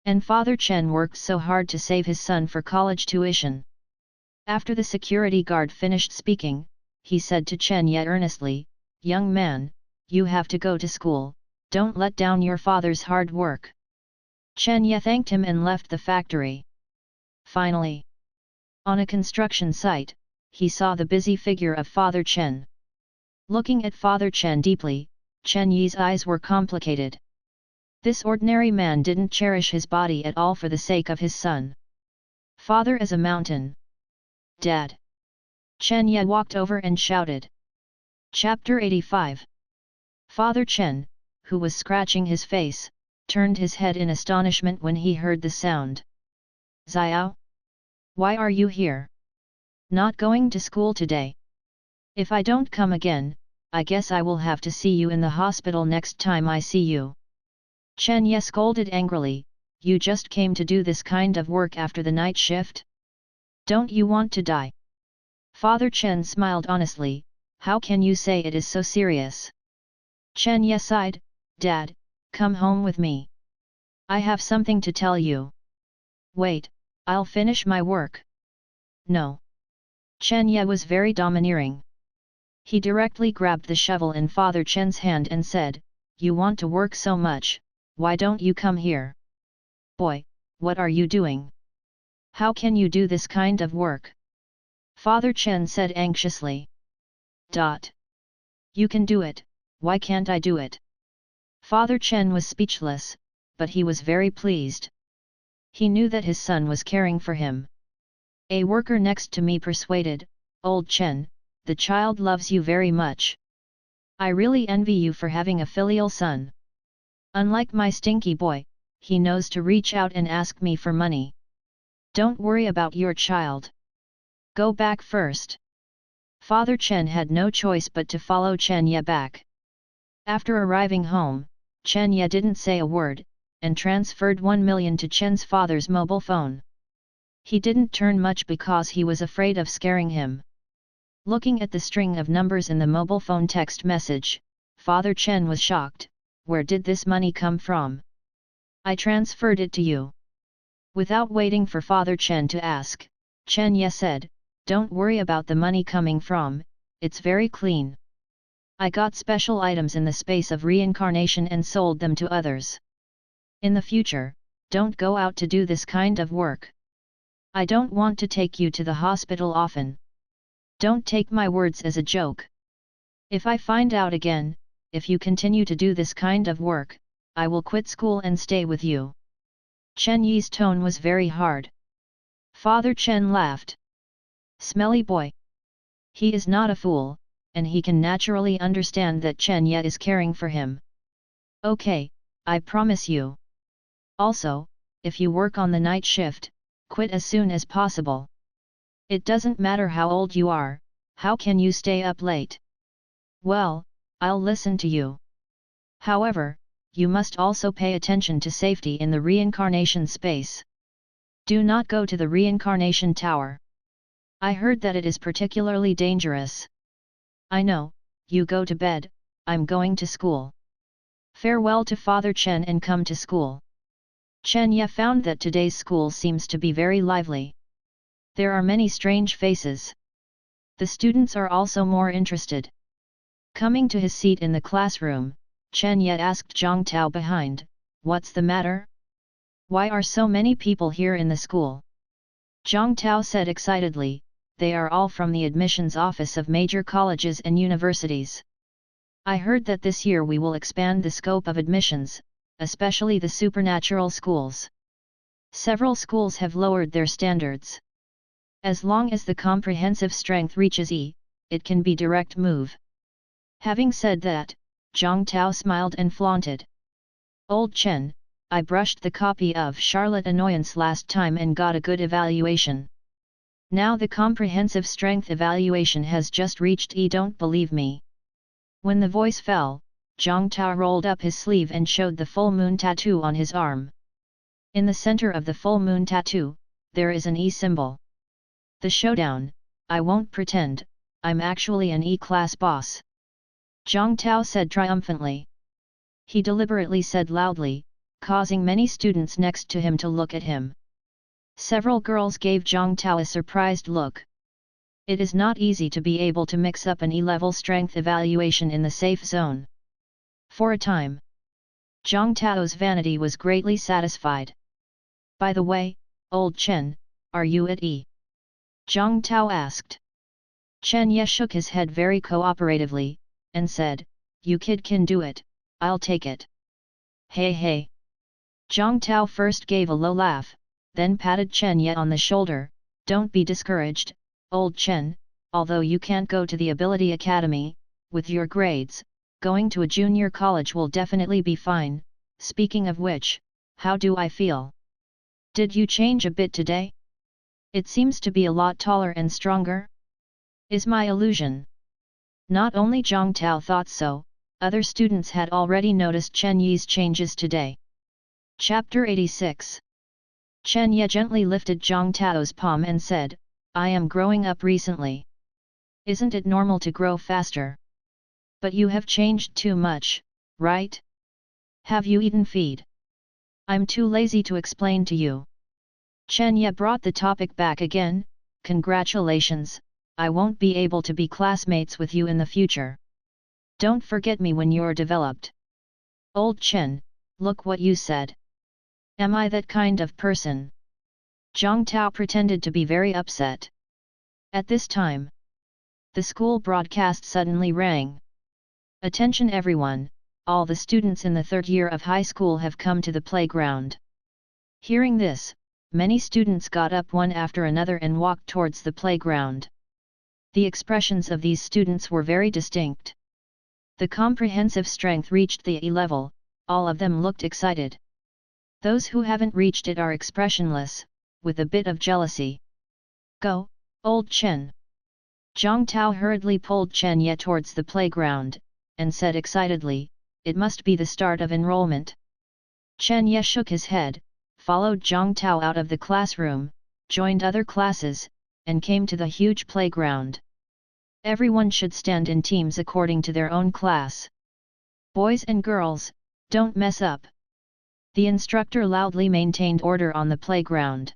And Father Chen worked so hard to save his son for college tuition. After the security guard finished speaking, he said to Chen Ye earnestly, "Young man, you have to go to school, don't let down your father's hard work." Chen Ye thanked him and left the factory. Finally, on a construction site, he saw the busy figure of Father Chen. Looking at Father Chen deeply, Chen Ye's eyes were complicated. This ordinary man didn't cherish his body at all for the sake of his son. Father as a mountain. Dad. Chen Ye walked over and shouted. Chapter 85. Father Chen, who was scratching his face, turned his head in astonishment when he heard the sound. Xiao? Why are you here? Not going to school today? If I don't come again, I guess I will have to see you in the hospital next time I see you. Chen Ye scolded angrily, you just came to do this kind of work after the night shift? Don't you want to die? Father Chen smiled honestly, how can you say it is so serious? Chen Ye sighed, Dad, come home with me. I have something to tell you. Wait, I'll finish my work. No. Chen Ye was very domineering. He directly grabbed the shovel in Father Chen's hand and said, you want to work so much, why don't you come here? Boy, what are you doing? How can you do this kind of work? Father Chen said anxiously. You can do it, why can't I do it? Father Chen was speechless, but he was very pleased. He knew that his son was caring for him. A worker next to me persuaded, Old Chen, the child loves you very much. I really envy you for having a filial son. Unlike my stinky boy, he knows to reach out and ask me for money. Don't worry about your child. Go back first. Father Chen had no choice but to follow Chen Ye back. After arriving home, Chen Ye didn't say a word, and transferred 1 million to Chen's father's mobile phone. He didn't turn much because he was afraid of scaring him. Looking at the string of numbers in the mobile phone text message, Father Chen was shocked, where did this money come from? I transferred it to you. Without waiting for Father Chen to ask, Chen Ye said, don't worry about the money coming from, it's very clean. I got special items in the space of reincarnation and sold them to others. In the future, don't go out to do this kind of work. I don't want to take you to the hospital often. Don't take my words as a joke. If I find out again, if you continue to do this kind of work, I will quit school and stay with you. Chen Ye's tone was very hard. Father Chen laughed. Smelly boy. He is not a fool, and he can naturally understand that Chen Ye is caring for him. Okay, I promise you. Also, if you work on the night shift, quit as soon as possible. It doesn't matter how old you are, how can you stay up late? Well, I'll listen to you. However, you must also pay attention to safety in the reincarnation space. Do not go to the reincarnation tower. I heard that it is particularly dangerous. I know, you go to bed, I'm going to school. Farewell to Father Chen and come to school. Chen Ye found that today's school seems to be very lively. There are many strange faces. The students are also more interested. Coming to his seat in the classroom, Chen Ye asked Zhang Tao behind, what's the matter? Why are so many people here in the school? Zhang Tao said excitedly, they are all from the admissions office of major colleges and universities. I heard that this year we will expand the scope of admissions, especially the supernatural schools. Several schools have lowered their standards. As long as the comprehensive strength reaches E, it can be direct move. Having said that, Zhang Tao smiled and flaunted. Old Chen, I brushed the copy of Charlotte Annoyance last time and got a good evaluation. Now the comprehensive strength evaluation has just reached E. Don't believe me. When the voice fell, Zhang Tao rolled up his sleeve and showed the full moon tattoo on his arm. In the center of the full moon tattoo, there is an E symbol. The showdown, I won't pretend, I'm actually an E-class boss. Zhang Tao said triumphantly. He deliberately said loudly, causing many students next to him to look at him. Several girls gave Zhang Tao a surprised look. It is not easy to be able to mix up an E-level strength evaluation in the safe zone. For a time, Zhang Tao's vanity was greatly satisfied. By the way, old Chen, are you at E? Zhang Tao asked. Chen Ye shook his head very cooperatively, and said, you kid can do it, I'll take it. Hey hey. Zhang Tao first gave a low laugh, then patted Chen Ye on the shoulder, don't be discouraged, old Chen, although you can't go to the Ability Academy, with your grades, going to a junior college will definitely be fine. Speaking of which, how do I feel? Did you change a bit today? It seems to be a lot taller and stronger. Is my illusion? Not only Zhang Tao thought so, other students had already noticed Chen Ye's changes today. Chapter 86. Chen Ye gently lifted Zhang Tao's palm and said, I am growing up recently. Isn't it normal to grow faster? But you have changed too much, right? Have you eaten feed? I'm too lazy to explain to you. Chen Ye brought the topic back again, congratulations, I won't be able to be classmates with you in the future. Don't forget me when you're developed. Old Chen, look what you said. Am I that kind of person? Zhang Tao pretended to be very upset. At this time, the school broadcast suddenly rang. Attention everyone, all the students in the third year of high school have come to the playground. Hearing this, many students got up one after another and walked towards the playground. The expressions of these students were very distinct. The comprehensive strength reached the E level, all of them looked excited. Those who haven't reached it are expressionless, with a bit of jealousy. Go, old Chen. Zhang Tao hurriedly pulled Chen Ye towards the playground, and said excitedly, it must be the start of enrollment. Chen Ye shook his head, followed Zhang Tao out of the classroom, joined other classes, and came to the huge playground. Everyone should stand in teams according to their own class. Boys and girls, don't mess up. The instructor loudly maintained order on the playground.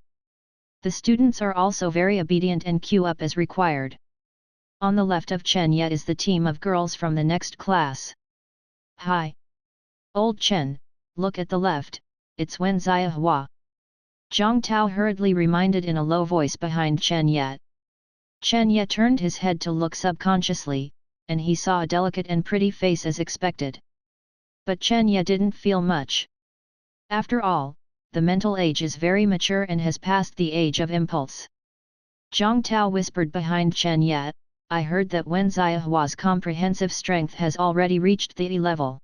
The students are also very obedient and queue up as required. On the left of Chen Ye is the team of girls from the next class. Hi! Old Chen, look at the left, it's Wen Ziahua. Zhang Tao hurriedly reminded in a low voice behind Chen Ye. Chen Ye turned his head to look subconsciously, and he saw a delicate and pretty face as expected. But Chen Ye didn't feel much. After all, the mental age is very mature and has passed the age of impulse. Zhang Tao whispered behind Chen Ye, I heard that Wen Ziahua's comprehensive strength has already reached the E level.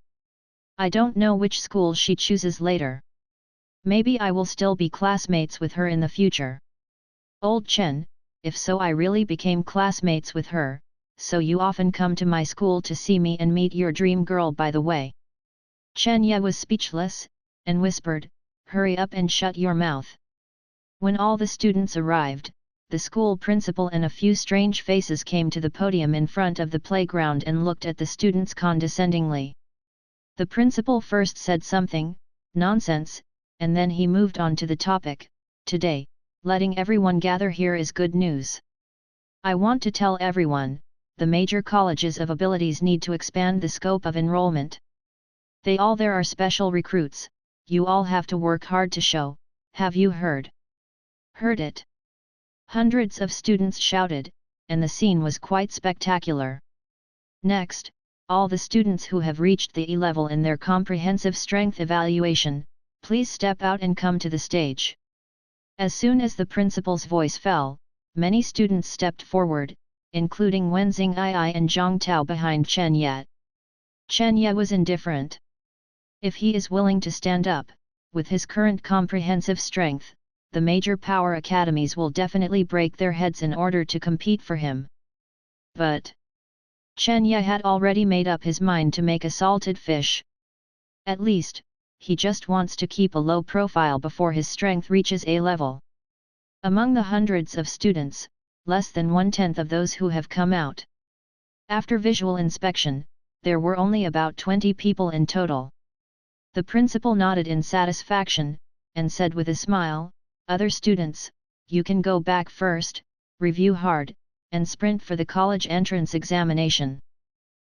I don't know which school she chooses later. Maybe I will still be classmates with her in the future. Old Chen, if so I really became classmates with her, so you often come to my school to see me and meet your dream girl by the way. Chen Ye was speechless, and whispered, hurry up and shut your mouth. When all the students arrived, the school principal and a few strange faces came to the podium in front of the playground and looked at the students condescendingly. The principal first said something, nonsense, and then he moved on to the topic, today, letting everyone gather here is good news. I want to tell everyone, the major colleges of abilities need to expand the scope of enrollment. There are special recruits, you all have to work hard to show, have you heard? Heard it? Hundreds of students shouted, and the scene was quite spectacular. Next, all the students who have reached the E level in their comprehensive strength evaluation, please step out and come to the stage. As soon as the principal's voice fell, many students stepped forward, including Wen Xingyi and Zhang Tao behind Chen Ye. Chen Ye was indifferent. If he is willing to stand up, with his current comprehensive strength, the major power academies will definitely break their heads in order to compete for him. But Chen Ye had already made up his mind to make a salted fish. At least, he just wants to keep a low profile before his strength reaches A level. Among the hundreds of students, less than 1/10 of those who have come out. After visual inspection, there were only about 20 people in total. The principal nodded in satisfaction, and said with a smile, "Other students, you can go back first, review hard, and sprint for the college entrance examination."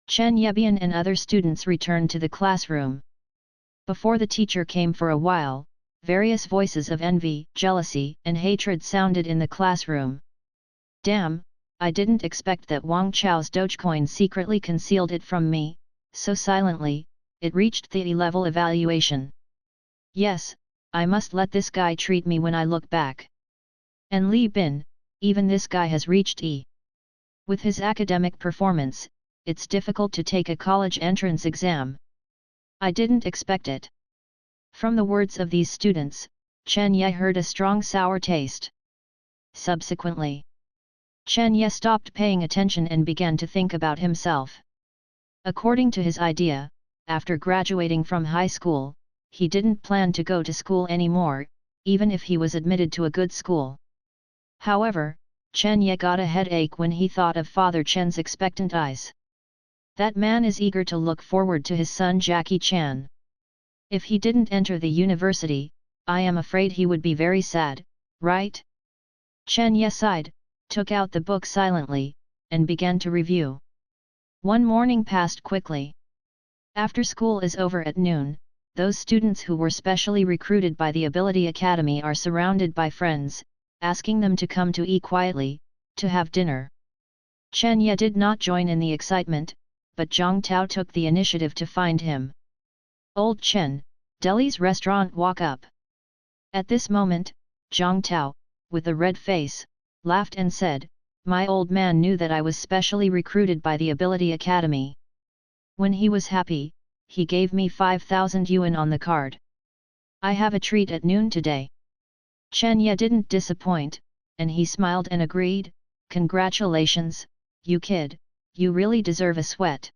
Chen Yebian and other students returned to the classroom. Before the teacher came for a while, various voices of envy, jealousy, and hatred sounded in the classroom. "Damn, I didn't expect that Wang Chao's Dogecoin secretly concealed it from me, so silently, it reached the E-level evaluation. Yes, I must let this guy treat me when I look back. And Li Bin, even this guy has reached E. With his academic performance, it's difficult to take a college entrance exam. I didn't expect it." From the words of these students, Chen Ye heard a strong sour taste. Subsequently, Chen Ye stopped paying attention and began to think about himself. According to his idea, after graduating from high school, he didn't plan to go to school anymore, even if he was admitted to a good school. However, Chen Ye got a headache when he thought of Father Chen's expectant eyes. That man is eager to look forward to his son Jackie Chan. If he didn't enter the university, I am afraid he would be very sad, right? Chen Ye sighed, took out the book silently, and began to review. One morning passed quickly. After school is over at noon, those students who were specially recruited by the Ability Academy are surrounded by friends, asking them to come to eat quietly, to have dinner. Chen Ye did not join in the excitement, but Zhang Tao took the initiative to find him. "Old Chen, Delhi's restaurant, walk up." At this moment, Zhang Tao, with a red face, laughed and said, "My old man knew that I was specially recruited by the Ability Academy. When he was happy, he gave me 5,000 yuan on the card. I have a treat at noon today." Chen Ye didn't disappoint, and he smiled and agreed, "Congratulations, you kid, you really deserve a sweat."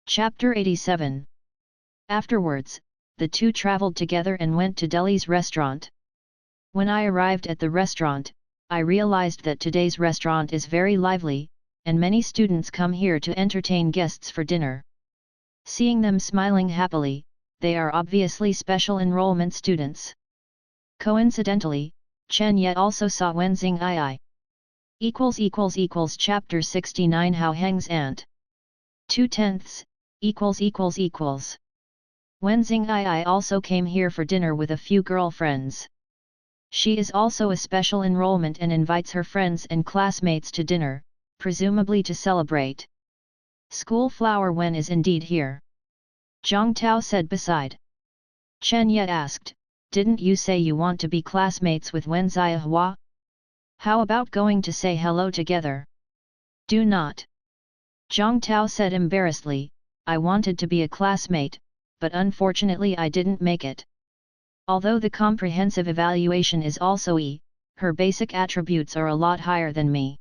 Chapter 87. Afterwards, the two traveled together and went to Delhi's restaurant. When I arrived at the restaurant, I realized that today's restaurant is very lively, and many students come here to entertain guests for dinner. Seeing them smiling happily, they are obviously special enrollment students. Coincidentally, Chen Ye also saw Wenzing II. Chapter 69 How Heng's Aunt. 2/10 == Wenzing II also came here for dinner with a few girlfriends. She is also a special enrollment and invites her friends and classmates to dinner, presumably to celebrate. School flower Wen is indeed here. Zhang Tao said beside. Chen Ye asked, "Didn't you say you want to be classmates with Wen Ziahua? How about going to say hello together?" "Do not." Zhang Tao said embarrassedly, "I wanted to be a classmate, but unfortunately I didn't make it. Although the comprehensive evaluation is also E, her basic attributes are a lot higher than me.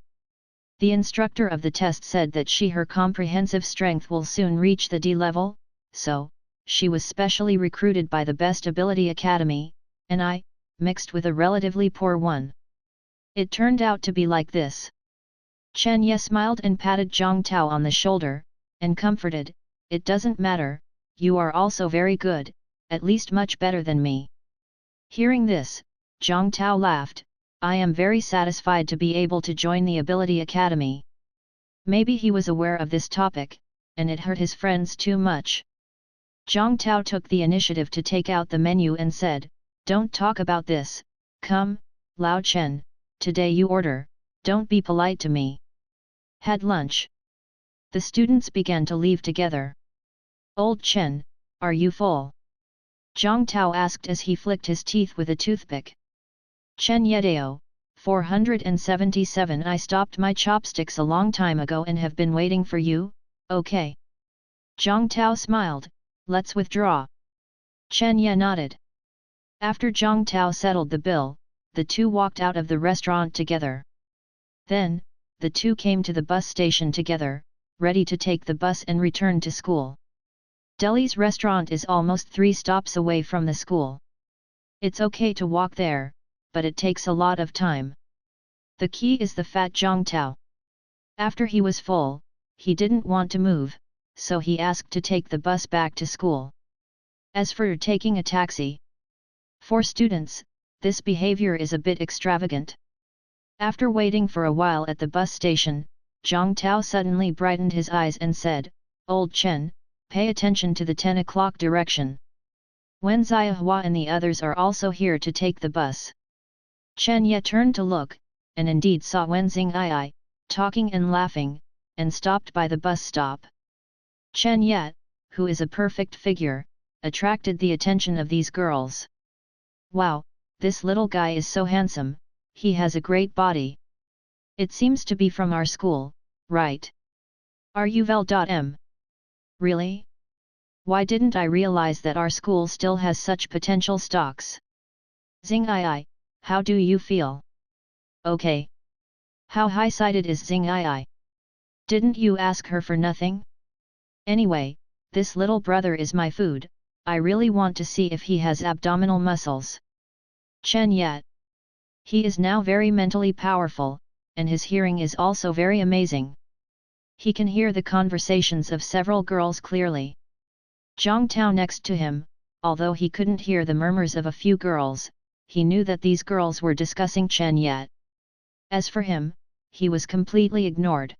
The instructor of the test said that her comprehensive strength will soon reach the D level, so, she was specially recruited by the Best Ability Academy, and I, mixed with a relatively poor one. It turned out to be like this." Chen Ye smiled and patted Zhang Tao on the shoulder, and comforted, "It doesn't matter, you are also very good, at least much better than me." Hearing this, Zhang Tao laughed, "I am very satisfied to be able to join the Ability Academy." Maybe he was aware of this topic, and it hurt his friends too much. Zhang Tao took the initiative to take out the menu and said, "Don't talk about this, come, Lao Chen, today you order, don't be polite to me." Had lunch. The students began to leave together. "Old Chen, are you full?" Zhang Tao asked as he flicked his teeth with a toothpick. Chen Yedao, 477 I stopped my chopsticks a long time ago and have been waiting for you, okay. Zhang Tao smiled, let's withdraw. Chen Ye nodded. After Zhang Tao settled the bill, the two walked out of the restaurant together. Then, the two came to the bus station together, ready to take the bus and return to school. Delhi's restaurant is almost 3 stops away from the school. It's okay to walk there, but it takes a lot of time. The key is the fat Zhang Tao. After he was full, he didn't want to move, so he asked to take the bus back to school. As for taking a taxi, for students, this behavior is a bit extravagant. After waiting for a while at the bus station, Zhang Tao suddenly brightened his eyes and said, "Old Chen, pay attention to the 10 o'clock direction. Wen Ziahua and the others are also here to take the bus." Chen Ye turned to look, and indeed saw Wen Xing'ai, talking and laughing, and stopped by the bus stop. Chen Ye, who is a perfect figure, attracted the attention of these girls. "Wow, this little guy is so handsome, he has a great body. It seems to be from our school, right? Are you Vel.M? Really? Why didn't I realize that our school still has such potential stocks? Xing'ai, how do you feel? Okay. How high-sided is Xing'ai? Didn't you ask her for nothing? Anyway, this little brother is my food, I really want to see if he has abdominal muscles." Chen Ye. He is now very mentally powerful, and his hearing is also very amazing. He can hear the conversations of several girls clearly. Zhang Tao next to him, although he couldn't hear the murmurs of a few girls, he knew that these girls were discussing Chen Ye. As for him, he was completely ignored.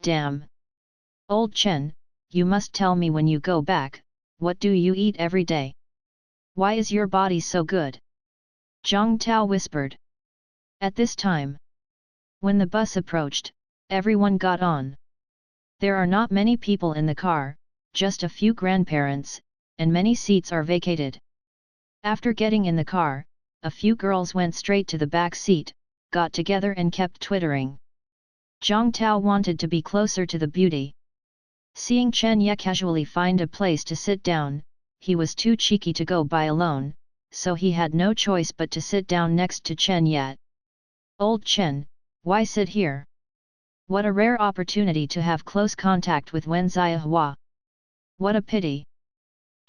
"Damn! Old Chen, you must tell me when you go back, what do you eat every day? Why is your body so good?" Zhang Tao whispered. At this time, when the bus approached, everyone got on. There are not many people in the car, just a few grandparents, and many seats are vacated. After getting in the car, a few girls went straight to the back seat, got together and kept twittering. Zhang Tao wanted to be closer to the beauty. Seeing Chen Ye casually find a place to sit down, he was too cheeky to go by alone, so he had no choice but to sit down next to Chen Ye. "Old Chen, why sit here? What a rare opportunity to have close contact with Wen Ziahua. What a pity."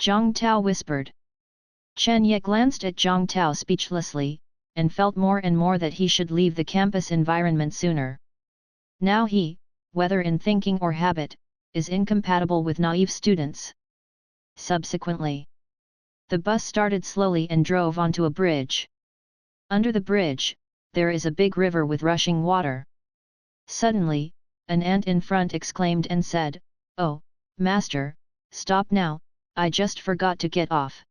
Zhang Tao whispered. Chen Ye glanced at Zhang Tao speechlessly, and felt more and more that he should leave the campus environment sooner. Now he, whether in thinking or habit, is incompatible with naive students. Subsequently, the bus started slowly and drove onto a bridge. Under the bridge, there is a big river with rushing water. Suddenly, an ant in front exclaimed and said, "Oh, master, stop now, I just forgot to get off."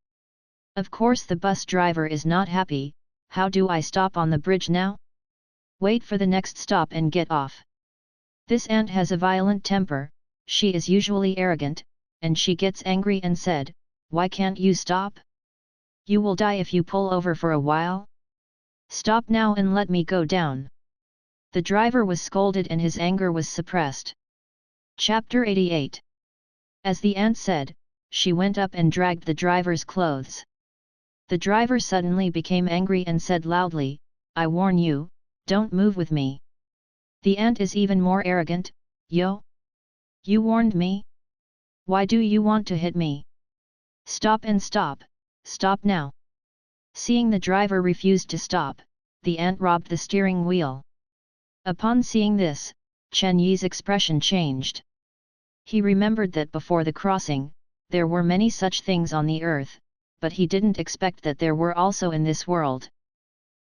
Of course the bus driver is not happy. "How do I stop on the bridge now? Wait for the next stop and get off." This ant has a violent temper, she is usually arrogant, and she gets angry and said, "Why can't you stop? You will die if you pull over for a while. Stop now and let me go down." The driver was scolded and his anger was suppressed. Chapter 88. As the ant said, she went up and dragged the driver's clothes. The driver suddenly became angry and said loudly, "I warn you, don't move with me." The ant is even more arrogant, "Yo! You warned me? Why do you want to hit me? Stop and stop, stop now." Seeing the driver refused to stop, the ant robbed the steering wheel. Upon seeing this, Chen Ye's expression changed. He remembered that before the crossing, there were many such things on the earth, but he didn't expect that there were also in this world.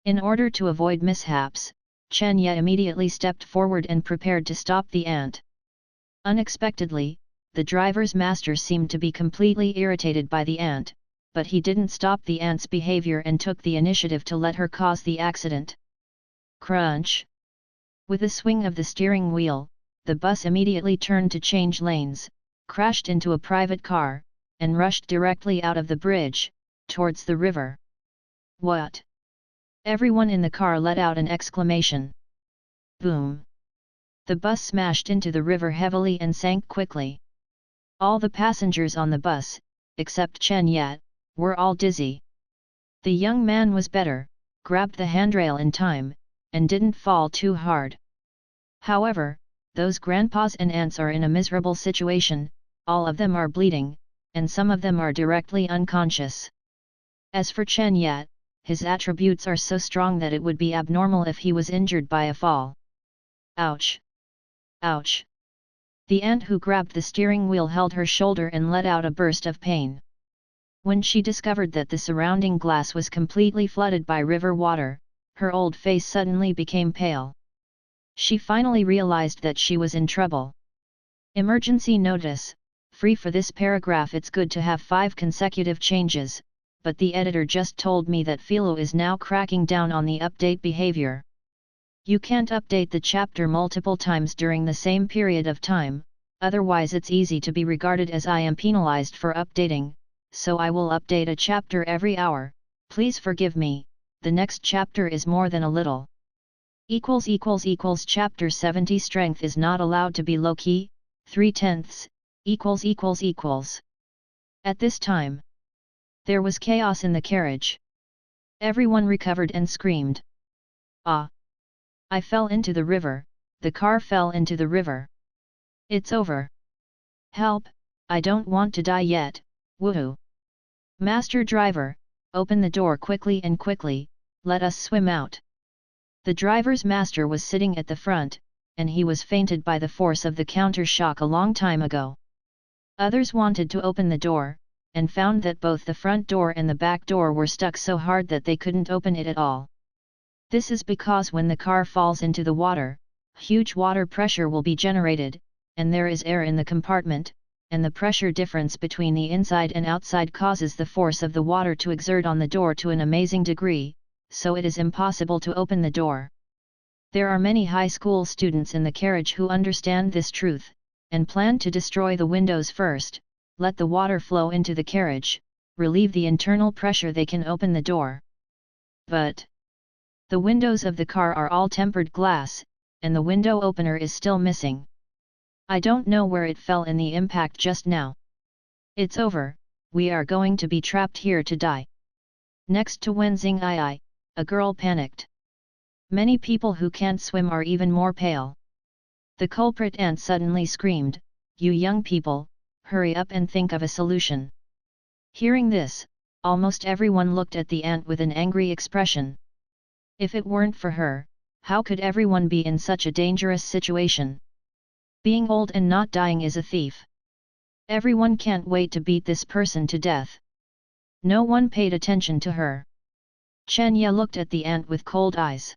In order to avoid mishaps, Chen Ye immediately stepped forward and prepared to stop the ant. Unexpectedly, the driver's master seemed to be completely irritated by the ant, but he didn't stop the ant's behavior and took the initiative to let her cause the accident. Crunch! With a swing of the steering wheel, the bus immediately turned to change lanes, crashed into a private car, and rushed directly out of the bridge, towards the river. "What?" Everyone in the car let out an exclamation. Boom! The bus smashed into the river heavily and sank quickly. All the passengers on the bus, except Chen Ye, were all dizzy. The young man was better, grabbed the handrail in time, and didn't fall too hard. However, those grandpas and aunts are in a miserable situation, all of them are bleeding, and some of them are directly unconscious. As for Chen Ye, his attributes are so strong that it would be abnormal if he was injured by a fall. Ouch! Ouch! The aunt who grabbed the steering wheel held her shoulder and let out a burst of pain. When she discovered that the surrounding glass was completely flooded by river water, her old face suddenly became pale. She finally realized that she was in trouble. Emergency notice: free for this paragraph. It's good to have 5 consecutive changes, but the editor just told me that Philo is now cracking down on the update behavior. You can't update the chapter multiple times during the same period of time, otherwise it's easy to be regarded as I am penalized for updating, so I will update a chapter every hour. Please forgive me, the next chapter is more than a little. Chapter 70 Strength is not allowed to be low-key, 3/10. At this time, there was chaos in the carriage. Everyone recovered and screamed. Ah! I fell into the river, the car fell into the river. It's over. Help, I don't want to die yet, woohoo! Master driver, open the door quickly and quickly, let us swim out. The driver's master was sitting at the front, and he was fainted by the force of the counter shock a long time ago. Others wanted to open the door, and found that both the front door and the back door were stuck so hard that they couldn't open it at all. This is because when the car falls into the water, huge water pressure will be generated, and there is air in the compartment, and the pressure difference between the inside and outside causes the force of the water to exert on the door to an amazing degree, so it is impossible to open the door. There are many high school students in the carriage who understand this truth, and plan to destroy the windows first, let the water flow into the carriage, relieve the internal pressure, they can open the door. But the windows of the car are all tempered glass, and the window opener is still missing. I don't know where it fell in the impact just now. It's over, we are going to be trapped here to die. Next to Wenzing Ai, a girl panicked. Many people who can't swim are even more pale. The culprit aunt suddenly screamed, "You young people, hurry up and think of a solution." Hearing this, almost everyone looked at the aunt with an angry expression. If it weren't for her, how could everyone be in such a dangerous situation? Being old and not dying is a thief. Everyone can't wait to beat this person to death. No one paid attention to her. Chen Ye looked at the aunt with cold eyes.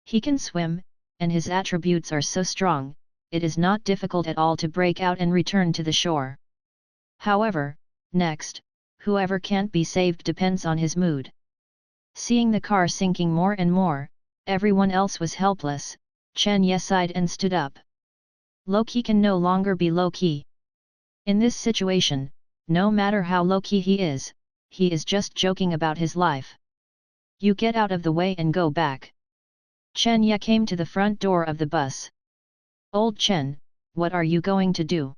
He can swim, and his attributes are so strong, it is not difficult at all to break out and return to the shore. However, next, whoever can't be saved depends on his mood. Seeing the car sinking more and more, everyone else was helpless. Chen Ye sighed and stood up. Low-key can no longer be low-key. In this situation, no matter how low-key he is just joking about his life. You get out of the way and go back. Chen Ye came to the front door of the bus. Old Chen, what are you going to do?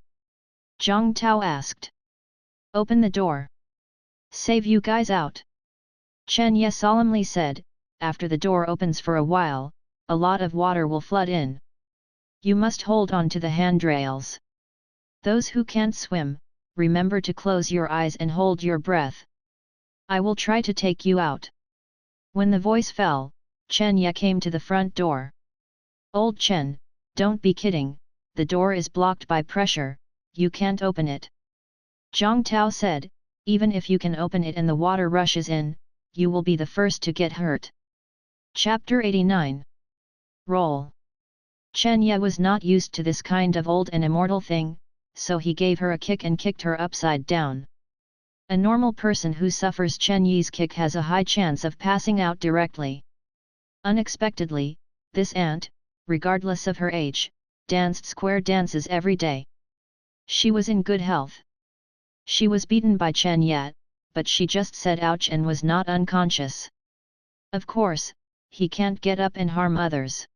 Zhang Tao asked. Open the door. Save you guys out. Chen Ye solemnly said, after the door opens for a while, a lot of water will flood in. You must hold on to the handrails. Those who can't swim, remember to close your eyes and hold your breath. I will try to take you out. When the voice fell, Chen Ye came to the front door. Old Chen, don't be kidding, the door is blocked by pressure, you can't open it. Zhang Tao said, even if you can open it and the water rushes in, you will be the first to get hurt. Chapter 89. Roll. Chen Ye was not used to this kind of old and immortal thing, so he gave her a kick and kicked her upside down. A normal person who suffers Chen Ye's kick has a high chance of passing out directly. Unexpectedly, this aunt, regardless of her age, danced square dances every day. She was in good health. She was beaten by Chen Ye, but she just said ouch and was not unconscious. Of course, he can't get up and harm others.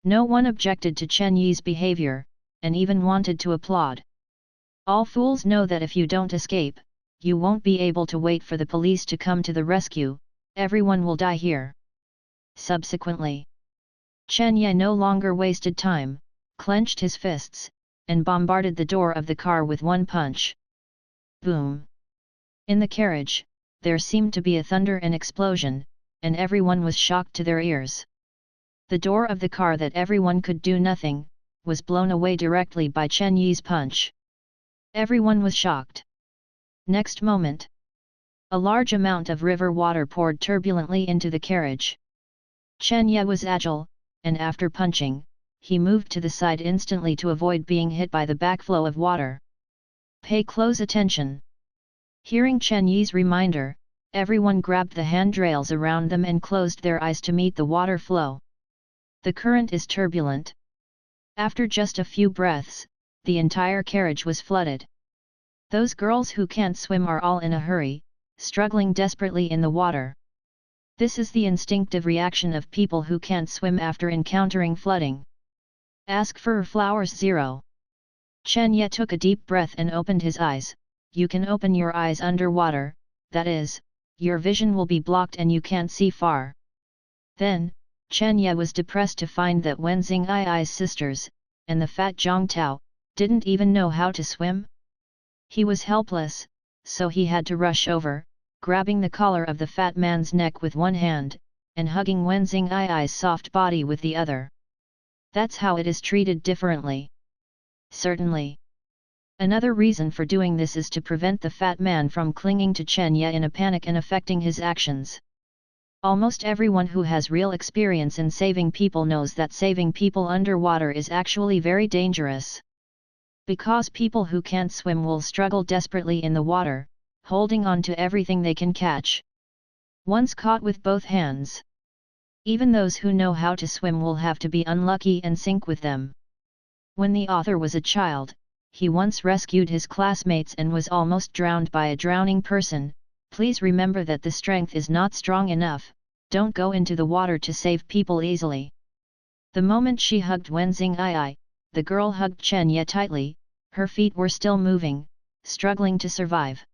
No one objected to Chen Ye's behavior, and even wanted to applaud. All fools know that if you don't escape, you won't be able to wait for the police to come to the rescue, everyone will die here. Subsequently, Chen Ye no longer wasted time, clenched his fists, and bombarded the door of the car with one punch. Boom! In the carriage, there seemed to be a thunder and explosion, and everyone was shocked to their ears. The door of the car that everyone could do nothing, was blown away directly by Chen Ye's punch. Everyone was shocked. Next moment, a large amount of river water poured turbulently into the carriage. Chen Ye was agile, and after punching, he moved to the side instantly to avoid being hit by the backflow of water. Pay close attention. Hearing Chen Ye's reminder, everyone grabbed the handrails around them and closed their eyes to meet the water flow. The current is turbulent. After just a few breaths, the entire carriage was flooded. Those girls who can't swim are all in a hurry, struggling desperately in the water. This is the instinctive reaction of people who can't swim after encountering flooding. Ask for flowers 0. Chen Ye took a deep breath and opened his eyes. You can open your eyes underwater, that is, your vision will be blocked and you can't see far. Then, Chen Ye was depressed to find that Wen Xingai's sisters, and the fat Zhang Tao, didn't even know how to swim. He was helpless, so he had to rush over, grabbing the collar of the fat man's neck with one hand, and hugging Wen Xingai's soft body with the other. That's how it is treated differently. Certainly. Another reason for doing this is to prevent the fat man from clinging to Chen Ye in a panic and affecting his actions. Almost everyone who has real experience in saving people knows that saving people underwater is actually very dangerous. Because people who can't swim will struggle desperately in the water, holding on to everything they can catch. Once caught with both hands, even those who know how to swim will have to be unlucky and sink with them. When the author was a child, he once rescued his classmates and was almost drowned by a drowning person. Please remember that the strength is not strong enough, don't go into the water to save people easily. The moment she hugged Wen Xing'ai, the girl hugged Chen Ye tightly, her feet were still moving, struggling to survive.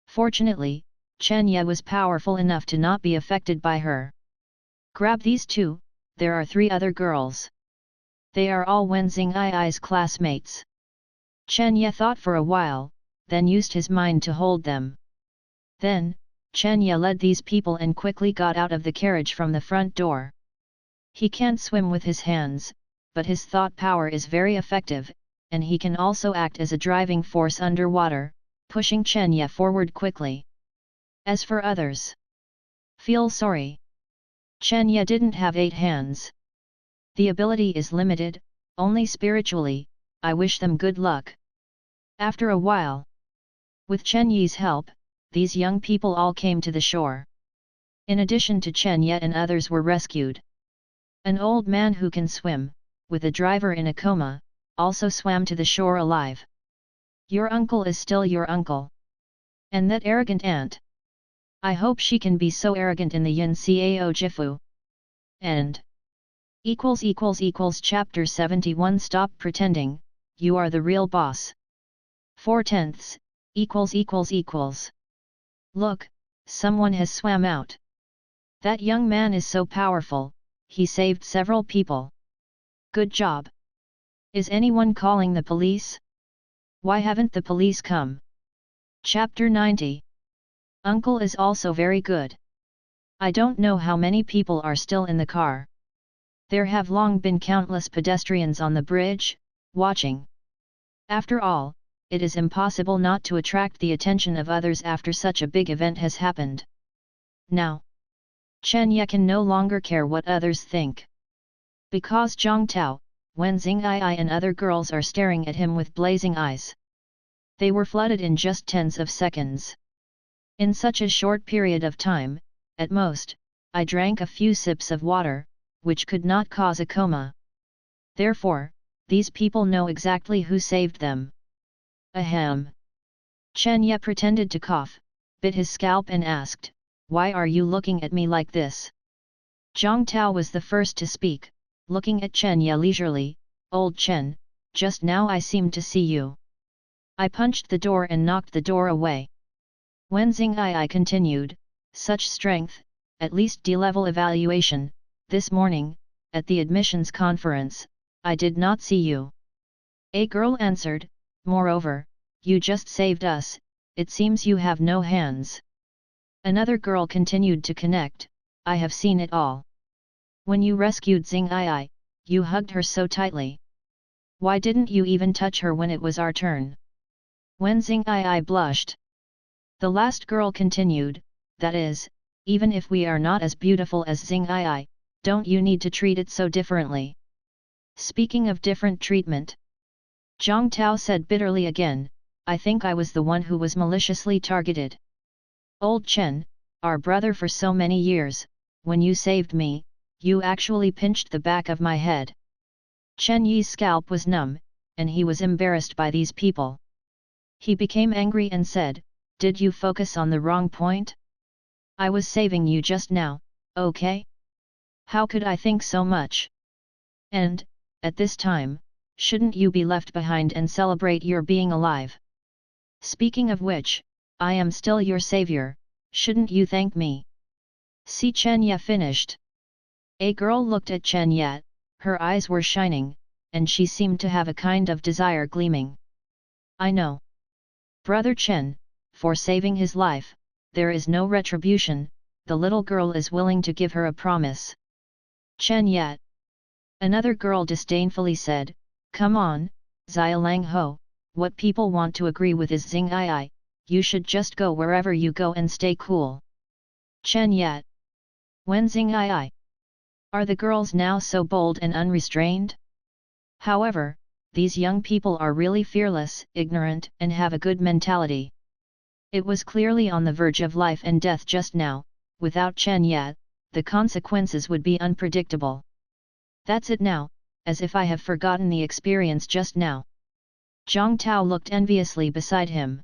Fortunately, Chen Ye was powerful enough to not be affected by her. Grab these two, there are 3 other girls. They are all Wen Xing'ai's classmates. Chen Ye thought for a while, then used his mind to hold them. Then, Chen Ye led these people and quickly got out of the carriage from the front door. He can't swim with his hands, but his thought power is very effective, and he can also act as a driving force underwater, pushing Chen Ye forward quickly. As for others, feel sorry. Chen Ye didn't have 8 hands. The ability is limited, only spiritually. I wish them good luck. After a while, with Chen Ye's help, these young people all came to the shore. In addition to Chen Ye and others were rescued. An old man who can swim, with a driver in a coma, also swam to the shore alive. Your uncle is still your uncle. And that arrogant aunt. I hope she can be so arrogant in the Yin Cao Jifu. End. Chapter 71 Stop pretending, you are the real boss. 4/10 == Look, someone has swam out. That young man is so powerful, he saved several people. Good job. Is anyone calling the police? Why haven't the police come? Chapter 90. Uncle is also very good. I don't know how many people are still in the car. There have long been countless pedestrians on the bridge, watching. After all, it is impossible not to attract the attention of others after such a big event has happened. Now, Chen Ye can no longer care what others think. Because Zhang Tao, Wen Xing'ai and other girls are staring at him with blazing eyes. They were flooded in just tens of seconds. In such a short period of time, at most, I drank a few sips of water, which could not cause a coma. Therefore, these people know exactly who saved them. Ahem. Chen Ye pretended to cough, bit his scalp and asked, "Why are you looking at me like this?" Zhang Tao was the first to speak, looking at Chen Ye leisurely. "Old Chen, just now I seemed to see you. I punched the door and knocked the door away. When Xing'ai continued, such strength, at least D-level evaluation, this morning, at the admissions conference, I did not see you. A girl answered, moreover, you just saved us, it seems you have no hands. Another girl continued to connect, I have seen it all. When you rescued Xing'ai, you hugged her so tightly. Why didn't you even touch her when it was our turn? When Xing'ai blushed. The last girl continued, that is, even if we are not as beautiful as Xing'ai, don't you need to treat it so differently? Speaking of different treatment, Zhang Tao said bitterly again, I think I was the one who was maliciously targeted. Old Chen, our brother for so many years, when you saved me, you actually pinched the back of my head. Chen Ye's scalp was numb, and he was embarrassed by these people. He became angry and said, did you focus on the wrong point? I was saving you just now, okay? How could I think so much? And, at this time, shouldn't you be left behind and celebrate your being alive? Speaking of which, I am still your savior, shouldn't you thank me? See Chen Ye finished. A girl looked at Chen Ye, her eyes were shining, and she seemed to have a kind of desire gleaming. I know. Brother Chen, for saving his life, there is no retribution, the little girl is willing to give her a promise. Chen Ye. Another girl disdainfully said, come on, Xialang Ho, what people want to agree with is Xing'ai, you should just go wherever you go and stay cool. Chen Ye. When Xing'ai. Are the girls now so bold and unrestrained? However, these young people are really fearless, ignorant, and have a good mentality. It was clearly on the verge of life and death just now, without Chen Ye, the consequences would be unpredictable. That's it now, as if I have forgotten the experience just now. Zhang Tao looked enviously beside him.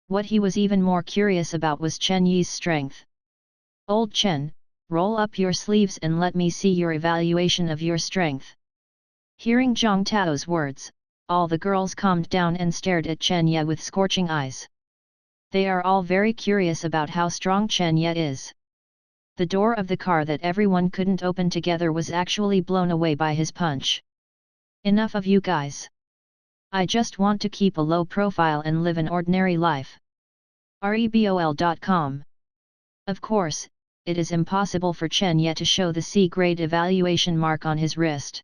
What he was even more curious about was Chen Ye's strength. Old Chen, roll up your sleeves and let me see your evaluation of your strength. Hearing Zhang Tao's words, all the girls calmed down and stared at Chen Ye with scorching eyes. They are all very curious about how strong Chen Ye is. The door of the car that everyone couldn't open together was actually blown away by his punch. Enough of you guys. I just want to keep a low profile and live an ordinary life. Rebol.com. Of course, it is impossible for Chen Ye to show the C-grade evaluation mark on his wrist.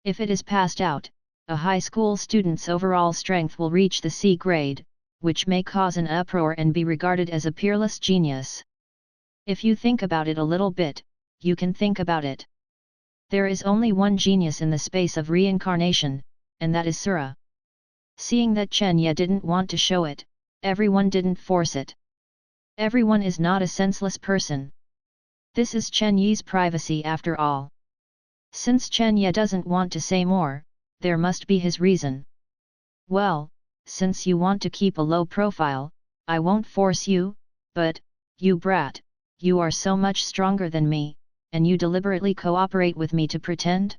If it is passed out, a high school student's overall strength will reach the C grade, which may cause an uproar and be regarded as a peerless genius. If you think about it a little bit, you can think about it. There is only one genius in the space of reincarnation, and that is Sura. Seeing that Chen Ye didn't want to show it, everyone didn't force it. Everyone is not a senseless person. This is Chen Ye's privacy after all. Since Chen Ye doesn't want to say more, there must be his reason. Well, since you want to keep a low profile, I won't force you, but, you brat, you are so much stronger than me, and you deliberately cooperate with me to pretend?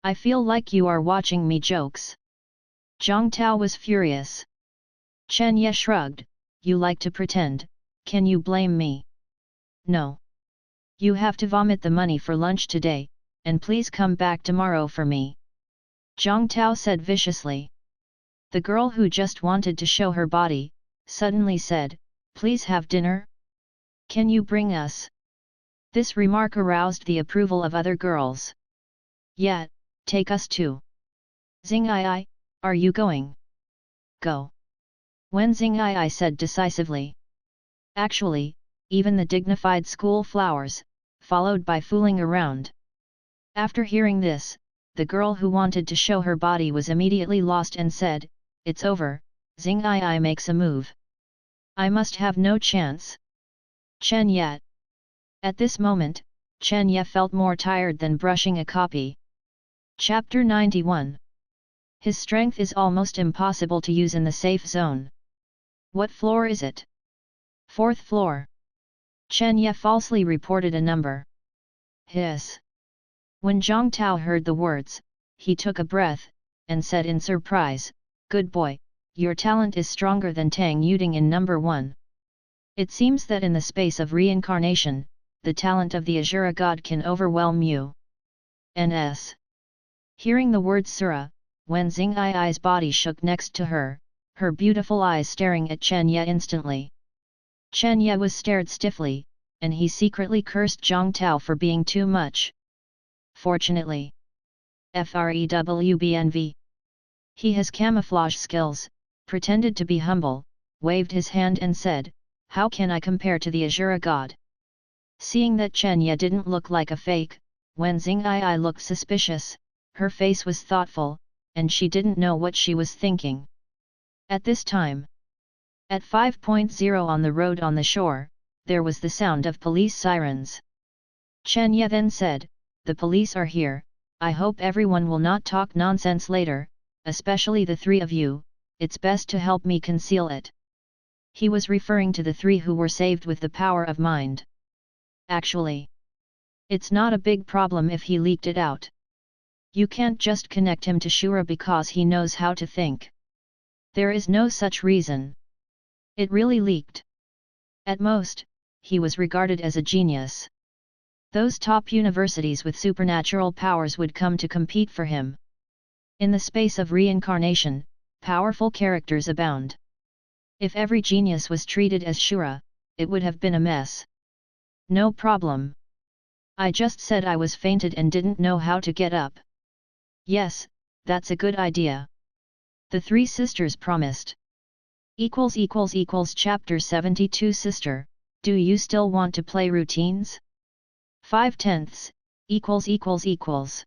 I feel like you are watching me jokes. Zhang Tao was furious. Chen Ye shrugged, you like to pretend, can you blame me? No. You have to vomit the money for lunch today, and please come back tomorrow for me. Zhang Tao said viciously. The girl who just wanted to show her body, suddenly said, please have dinner? Can you bring us? This remark aroused the approval of other girls. Yeah, take us too. Xing'ai, are you going? Go. When Xing'ai said decisively. Actually, even the dignified school flowers, followed by fooling around. After hearing this, the girl who wanted to show her body was immediately lost and said, it's over, Xing'ai makes a move. I must have no chance. Chen Ye. At this moment, Chen Ye felt more tired than brushing a copy. Chapter 91. His strength is almost impossible to use in the safe zone. What floor is it? 4th floor. Chen Ye falsely reported a number. Hiss. When Zhang Tao heard the words, he took a breath, and said in surprise, good boy, your talent is stronger than Tang Yuding in number 1. It seems that in the space of reincarnation, the talent of the Azura god can overwhelm you. Ns. Hearing the word Sura, Wen Xingyi's body shook next to her, her beautiful eyes staring at Chen Ye instantly. Chen Ye was stared stiffly, and he secretly cursed Zhang Tao for being too much. Fortunately, FREWBNV. He has camouflage skills, pretended to be humble, waved his hand and said, "How can I compare to the Azura god?" Seeing that Chen Ye didn't look like a fake, Wen Xingyi looked suspicious, her face was thoughtful, and she didn't know what she was thinking. At this time, at 5.0 on the road on the shore, there was the sound of police sirens. Chen Ye then said, "The police are here, I hope everyone will not talk nonsense later, especially the 3 of you, it's best to help me conceal it." He was referring to the 3 who were saved with the power of mind. Actually, it's not a big problem if he leaked it out. You can't just connect him to Shura because he knows how to think. There is no such reason. It really leaked. At most, he was regarded as a genius. Those top universities with supernatural powers would come to compete for him. In the space of reincarnation, powerful characters abound. If every genius was treated as Shura, it would have been a mess. No problem. I just said I was fainted and didn't know how to get up. Yes, that's a good idea. The 3 sisters promised. Chapter 72 Sister, do you still want to play routines? 5/10 ==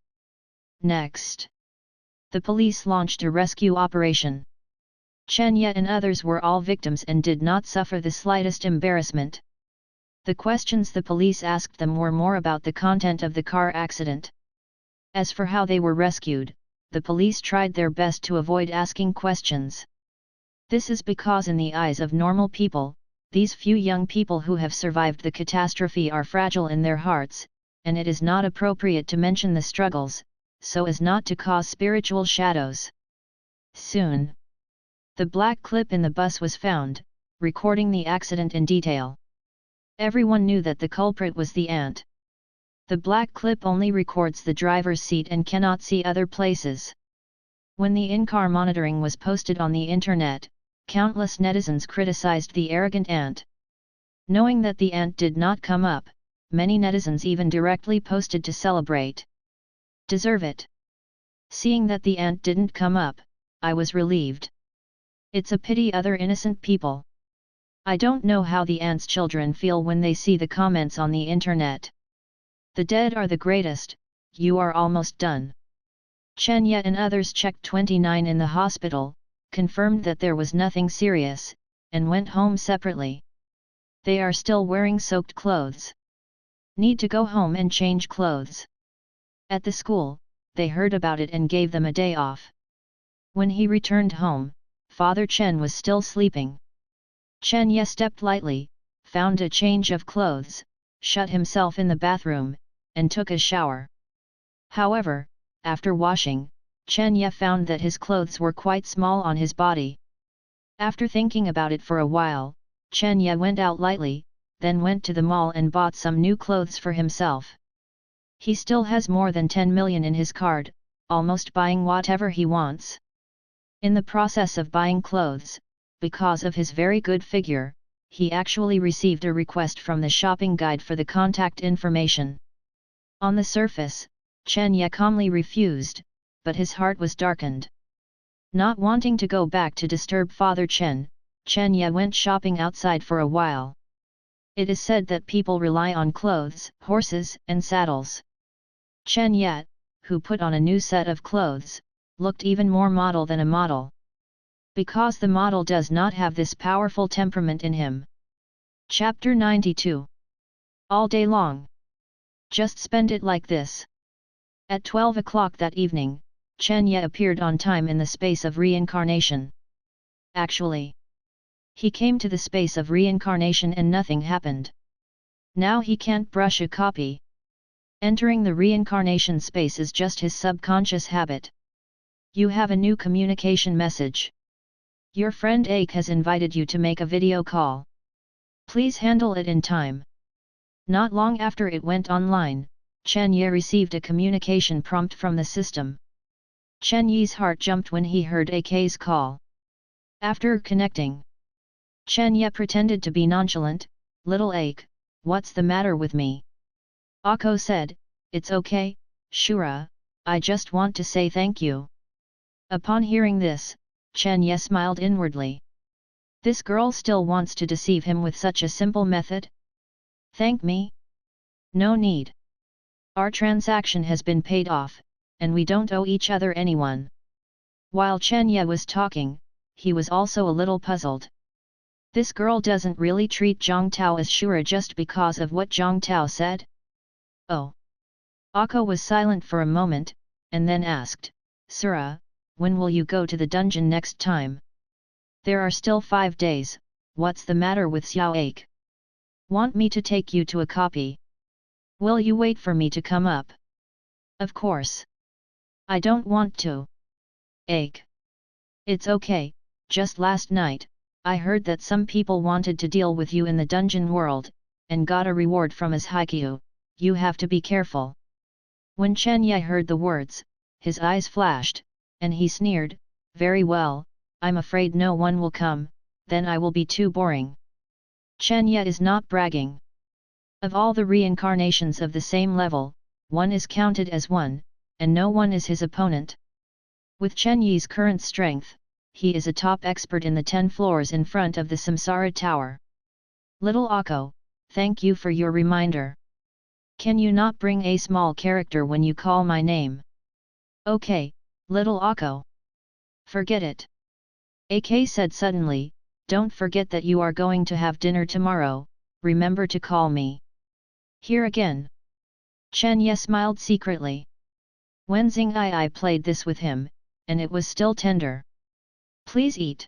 Next. The police launched a rescue operation. Chen Ye and others were all victims and did not suffer the slightest embarrassment. The questions the police asked them were more about the content of the car accident. As for how they were rescued, the police tried their best to avoid asking questions. This is because in the eyes of normal people, these few young people who have survived the catastrophe are fragile in their hearts, and it is not appropriate to mention the struggles, so as not to cause spiritual shadows. Soon, the black clip in the bus was found, recording the accident in detail. Everyone knew that the culprit was the ant. The black clip only records the driver's seat and cannot see other places. When the in-car monitoring was posted on the internet, countless netizens criticized the arrogant ant. Knowing that the ant did not come up, many netizens even directly posted to celebrate. Deserve it. Seeing that the ant didn't come up, I was relieved. It's a pity other innocent people. I don't know how the ant's children feel when they see the comments on the internet. The dead are the greatest, you are almost done. Chen Ye and others checked 29 in the hospital, confirmed that there was nothing serious, and went home separately. They are still wearing soaked clothes. Need to go home and change clothes. At the school, they heard about it and gave them a day off. When he returned home, Father Chen was still sleeping. Chen Ye stepped lightly, found a change of clothes, shut himself in the bathroom, and took a shower. However, after washing, Chen Ye found that his clothes were quite small on his body. After thinking about it for a while, Chen Ye went out lightly, then went to the mall and bought some new clothes for himself. He still has more than 10 million in his card, almost buying whatever he wants. In the process of buying clothes, because of his very good figure, he actually received a request from the shopping guide for the contact information. On the surface, Chen Ye calmly refused, but his heart was darkened. Not wanting to go back to disturb Father Chen, Chen Ye went shopping outside for a while. It is said that people rely on clothes, horses, and saddles. Chen Ye, who put on a new set of clothes, looked even more model than a model. Because the model does not have this powerful temperament in him. Chapter 92. All day long. Just spend it like this. At 12 o'clock that evening, Chen Ye appeared on time in the space of reincarnation. Actually, he came to the space of reincarnation and nothing happened. Now he can't brush a copy. Entering the reincarnation space is just his subconscious habit. You have a new communication message. Your friend Ake has invited you to make a video call. Please handle it in time. Not long after it went online, Chen Ye received a communication prompt from the system. Chen Ye's heart jumped when he heard Ake's call. After connecting, Chen Ye pretended to be nonchalant. Little Ake, what's the matter with me? Ako said, it's okay, Shura, I just want to say thank you. Upon hearing this, Chen Ye smiled inwardly. This girl still wants to deceive him with such a simple method? Thank me? No need. Our transaction has been paid off, and we don't owe each other anyone. While Chen Ye was talking, he was also a little puzzled. This girl doesn't really treat Zhang Tao as Shura just because of what Zhang Tao said? Oh. Ako was silent for a moment, and then asked, Sura, when will you go to the dungeon next time? There are still 5 days, what's the matter with Xiao Ake? Want me to take you to a copy? Will you wait for me to come up? Of course. I don't want to. Ake. It's okay, just last night, I heard that some people wanted to deal with you in the dungeon world, and got a reward from his haiku, you have to be careful. When Chen Ye heard the words, his eyes flashed, and he sneered, very well, I'm afraid no one will come, then I will be too boring. Chen Ye is not bragging. Of all the reincarnations of the same level, one is counted as one, and no one is his opponent. With Chen Ye's current strength, he is a top expert in the 10 floors in front of the Samsara Tower. Little Ako, thank you for your reminder. Can you not bring a small character when you call my name? Okay, little Ako. Forget it. AK said suddenly, don't forget that you are going to have dinner tomorrow, remember to call me. Here again. Chen Ye smiled secretly. Wen Xing'ai played this with him, and it was still tender. Please eat.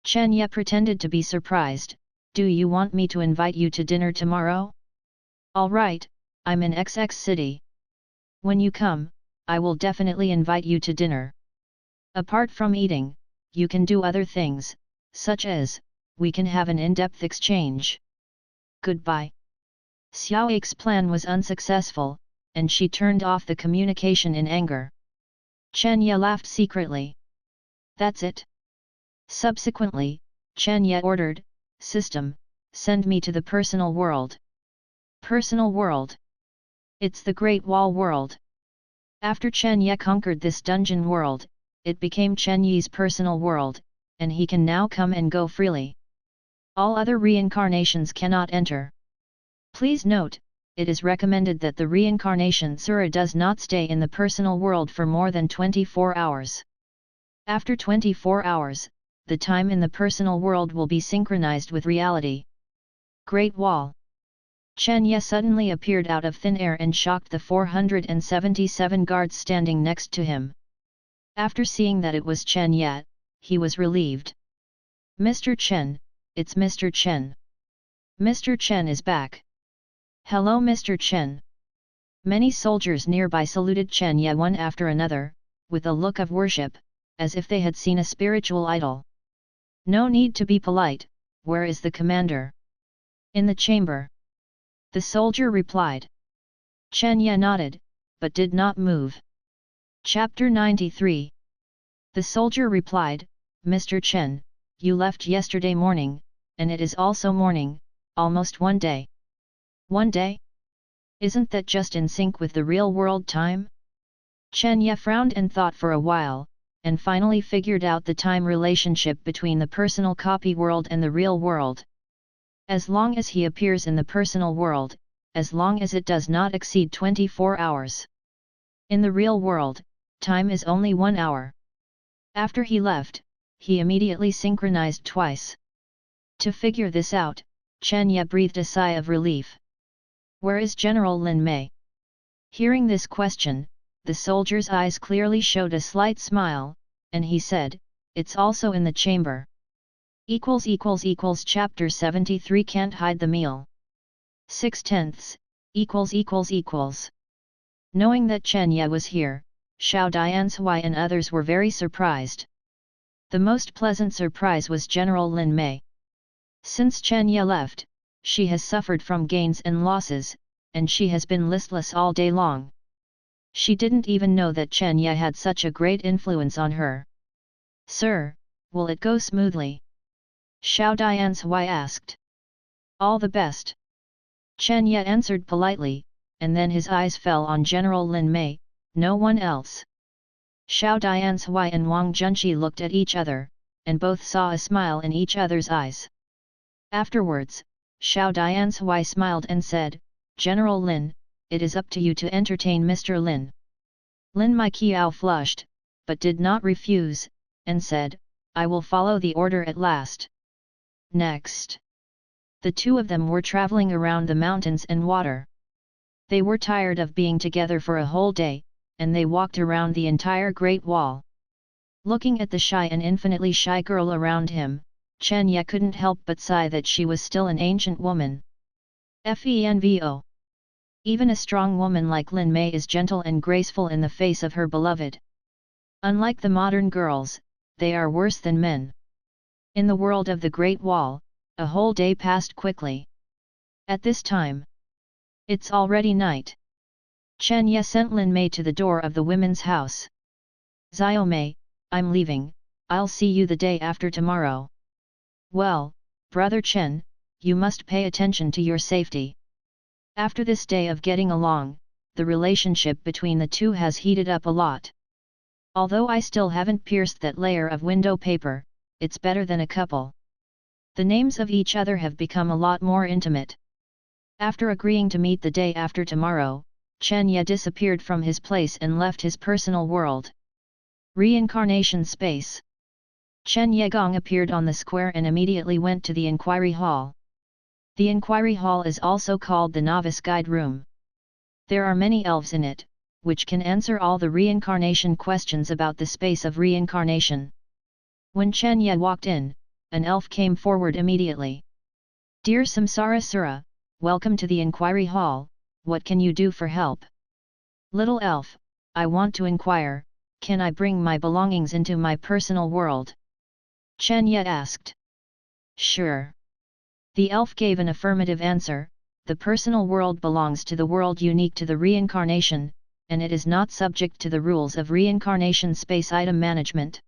Chen Ye pretended to be surprised, do you want me to invite you to dinner tomorrow? Alright, I'm in XX city. When you come, I will definitely invite you to dinner. Apart from eating, you can do other things, such as, we can have an in-depth exchange. Goodbye. Xiao Ake's plan was unsuccessful, and she turned off the communication in anger. Chen Ye laughed secretly. That's it. Subsequently, Chen Ye ordered, System, send me to the personal world. Personal world. It's the Great Wall world. After Chen Ye conquered this dungeon world, it became Chen Ye's personal world, and he can now come and go freely. All other reincarnations cannot enter. Please note, it is recommended that the reincarnation Sura does not stay in the personal world for more than 24 hours. After 24 hours, the time in the personal world will be synchronized with reality. Great Wall. Chen Ye suddenly appeared out of thin air and shocked the 477 guards standing next to him. After seeing that it was Chen Ye, he was relieved. Mr. Chen, it's Mr. Chen. Mr. Chen is back. Hello Mr. Chen. Many soldiers nearby saluted Chen Ye one after another, with a look of worship, as if they had seen a spiritual idol. No need to be polite, where is the commander? In the chamber. The soldier replied. Chen Ye nodded, but did not move. Chapter 93. The soldier replied, Mr. Chen, you left yesterday morning, and it is also morning, almost 1 day. 1 day? Isn't that just in sync with the real world time? Chen Ye frowned and thought for a while, and finally figured out the time relationship between the personal copy world and the real world. As long as he appears in the personal world, as long as it does not exceed 24 hours. In the real world, time is only 1 hour. After he left, he immediately synchronized twice. To figure this out, Chen Ye breathed a sigh of relief. Where is General Lin Mei? Hearing this question, the soldier's eyes clearly showed a slight smile, and he said, it's also in the chamber. Chapter 73 Can't hide the meal. 6/10. Knowing that Chen Ye was here, Xiao Dianshui and others were very surprised. The most pleasant surprise was General Lin Mei. Since Chen Ye left, she has suffered from gains and losses, and she has been listless all day long. She didn't even know that Chen Ye had such a great influence on her. "Sir, will it go smoothly?" Xiao Dianshui asked. "All the best." Chen Ye answered politely, and then his eyes fell on General Lin Mei, no one else. Xiao Dianshui and Wang Junqi looked at each other, and both saw a smile in each other's eyes. Afterwards, Xiao Dianshui smiled and said, "General Lin, it is up to you to entertain Mr. Lin." Lin Meiqiao flushed, but did not refuse, and said, "I will follow the order at last." Next, the two of them were traveling around the mountains and water. They were tired of being together for a whole day, and they walked around the entire Great Wall. Looking at the shy and infinitely shy girl around him, Chen Ye couldn't help but sigh that she was still an ancient woman. Fenvo. Even a strong woman like Lin Mei is gentle and graceful in the face of her beloved. Unlike the modern girls, they are worse than men. In the world of the Great Wall, a whole day passed quickly. At this time, it's already night. Chen Ye sent Lin Mei to the door of the women's house. "Xiao Mei, I'm leaving, I'll see you the day after tomorrow." "Well, brother Chen, you must pay attention to your safety." After this day of getting along, the relationship between the two has heated up a lot. Although I still haven't pierced that layer of window paper, it's better than a couple. The names of each other have become a lot more intimate. After agreeing to meet the day after tomorrow, Chen Ye disappeared from his place and left his personal world. Reincarnation space. Chen Ye Gong appeared on the square and immediately went to the inquiry hall. The inquiry hall is also called the novice guide room. There are many elves in it, which can answer all the reincarnation questions about the space of reincarnation. When Chen Ye walked in, an elf came forward immediately. "Dear Samsara Sura, welcome to the inquiry hall, what can you do for help?" "Little elf, I want to inquire, can I bring my belongings into my personal world?" Chen Ye asked. "Sure." The elf gave an affirmative answer. The personal world belongs to the world unique to the reincarnation, and it is not subject to the rules of reincarnation space item management.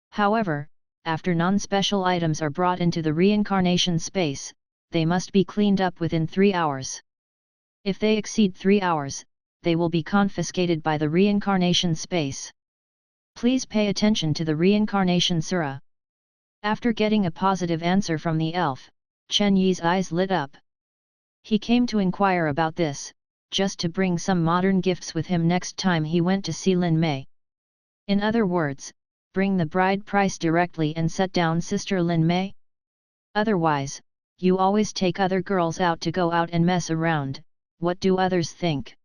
However, after non-special items are brought into the reincarnation space, they must be cleaned up within 3 hours. If they exceed 3 hours, they will be confiscated by the reincarnation space. Please pay attention to the reincarnation surah. After getting a positive answer from the elf, Chen Ye's eyes lit up. He came to inquire about this, just to bring some modern gifts with him next time he went to see Lin Mei. In other words, bring the bride price directly and set down Sister Lin Mei. Otherwise, you always take other girls out to go out and mess around, what do others think?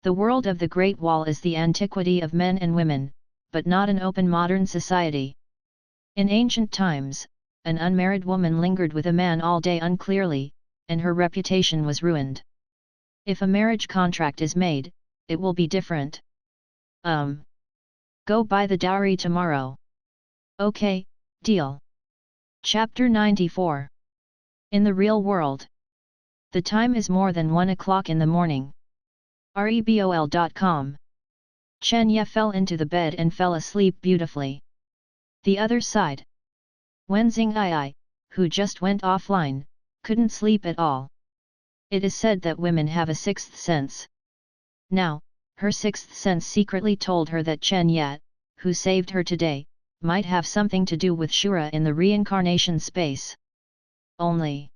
The world of the Great Wall is the antiquity of men and women, but not an open modern society. In ancient times, an unmarried woman lingered with a man all day unclearly, and her reputation was ruined. If a marriage contract is made, it will be different. Go buy the dowry tomorrow. Okay, deal. Chapter 94. In the real world. The time is more than 1 o'clock in the morning. Rebol.com. Chen Ye fell into the bed and fell asleep beautifully. The other side. Wenzing Ai, who just went offline, couldn't sleep at all. It is said that women have a sixth sense. Now, her sixth sense secretly told her that Chen Ye, who saved her today, might have something to do with Shura in the reincarnation space. Only,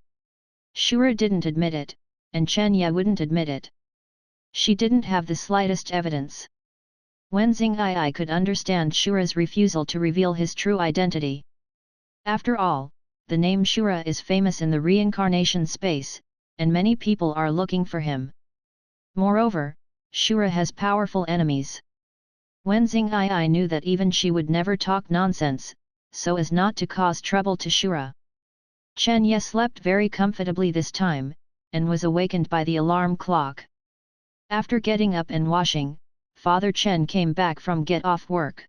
Shura didn't admit it, and Chen Ye wouldn't admit it. She didn't have the slightest evidence. Wenzing Ai could understand Shura's refusal to reveal his true identity. After all, the name Shura is famous in the reincarnation space, and many people are looking for him. Moreover, Shura has powerful enemies. Wenzing Ai knew that even she would never talk nonsense, so as not to cause trouble to Shura. Chen Ye slept very comfortably this time, and was awakened by the alarm clock. After getting up and washing, Father Chen came back from get off work.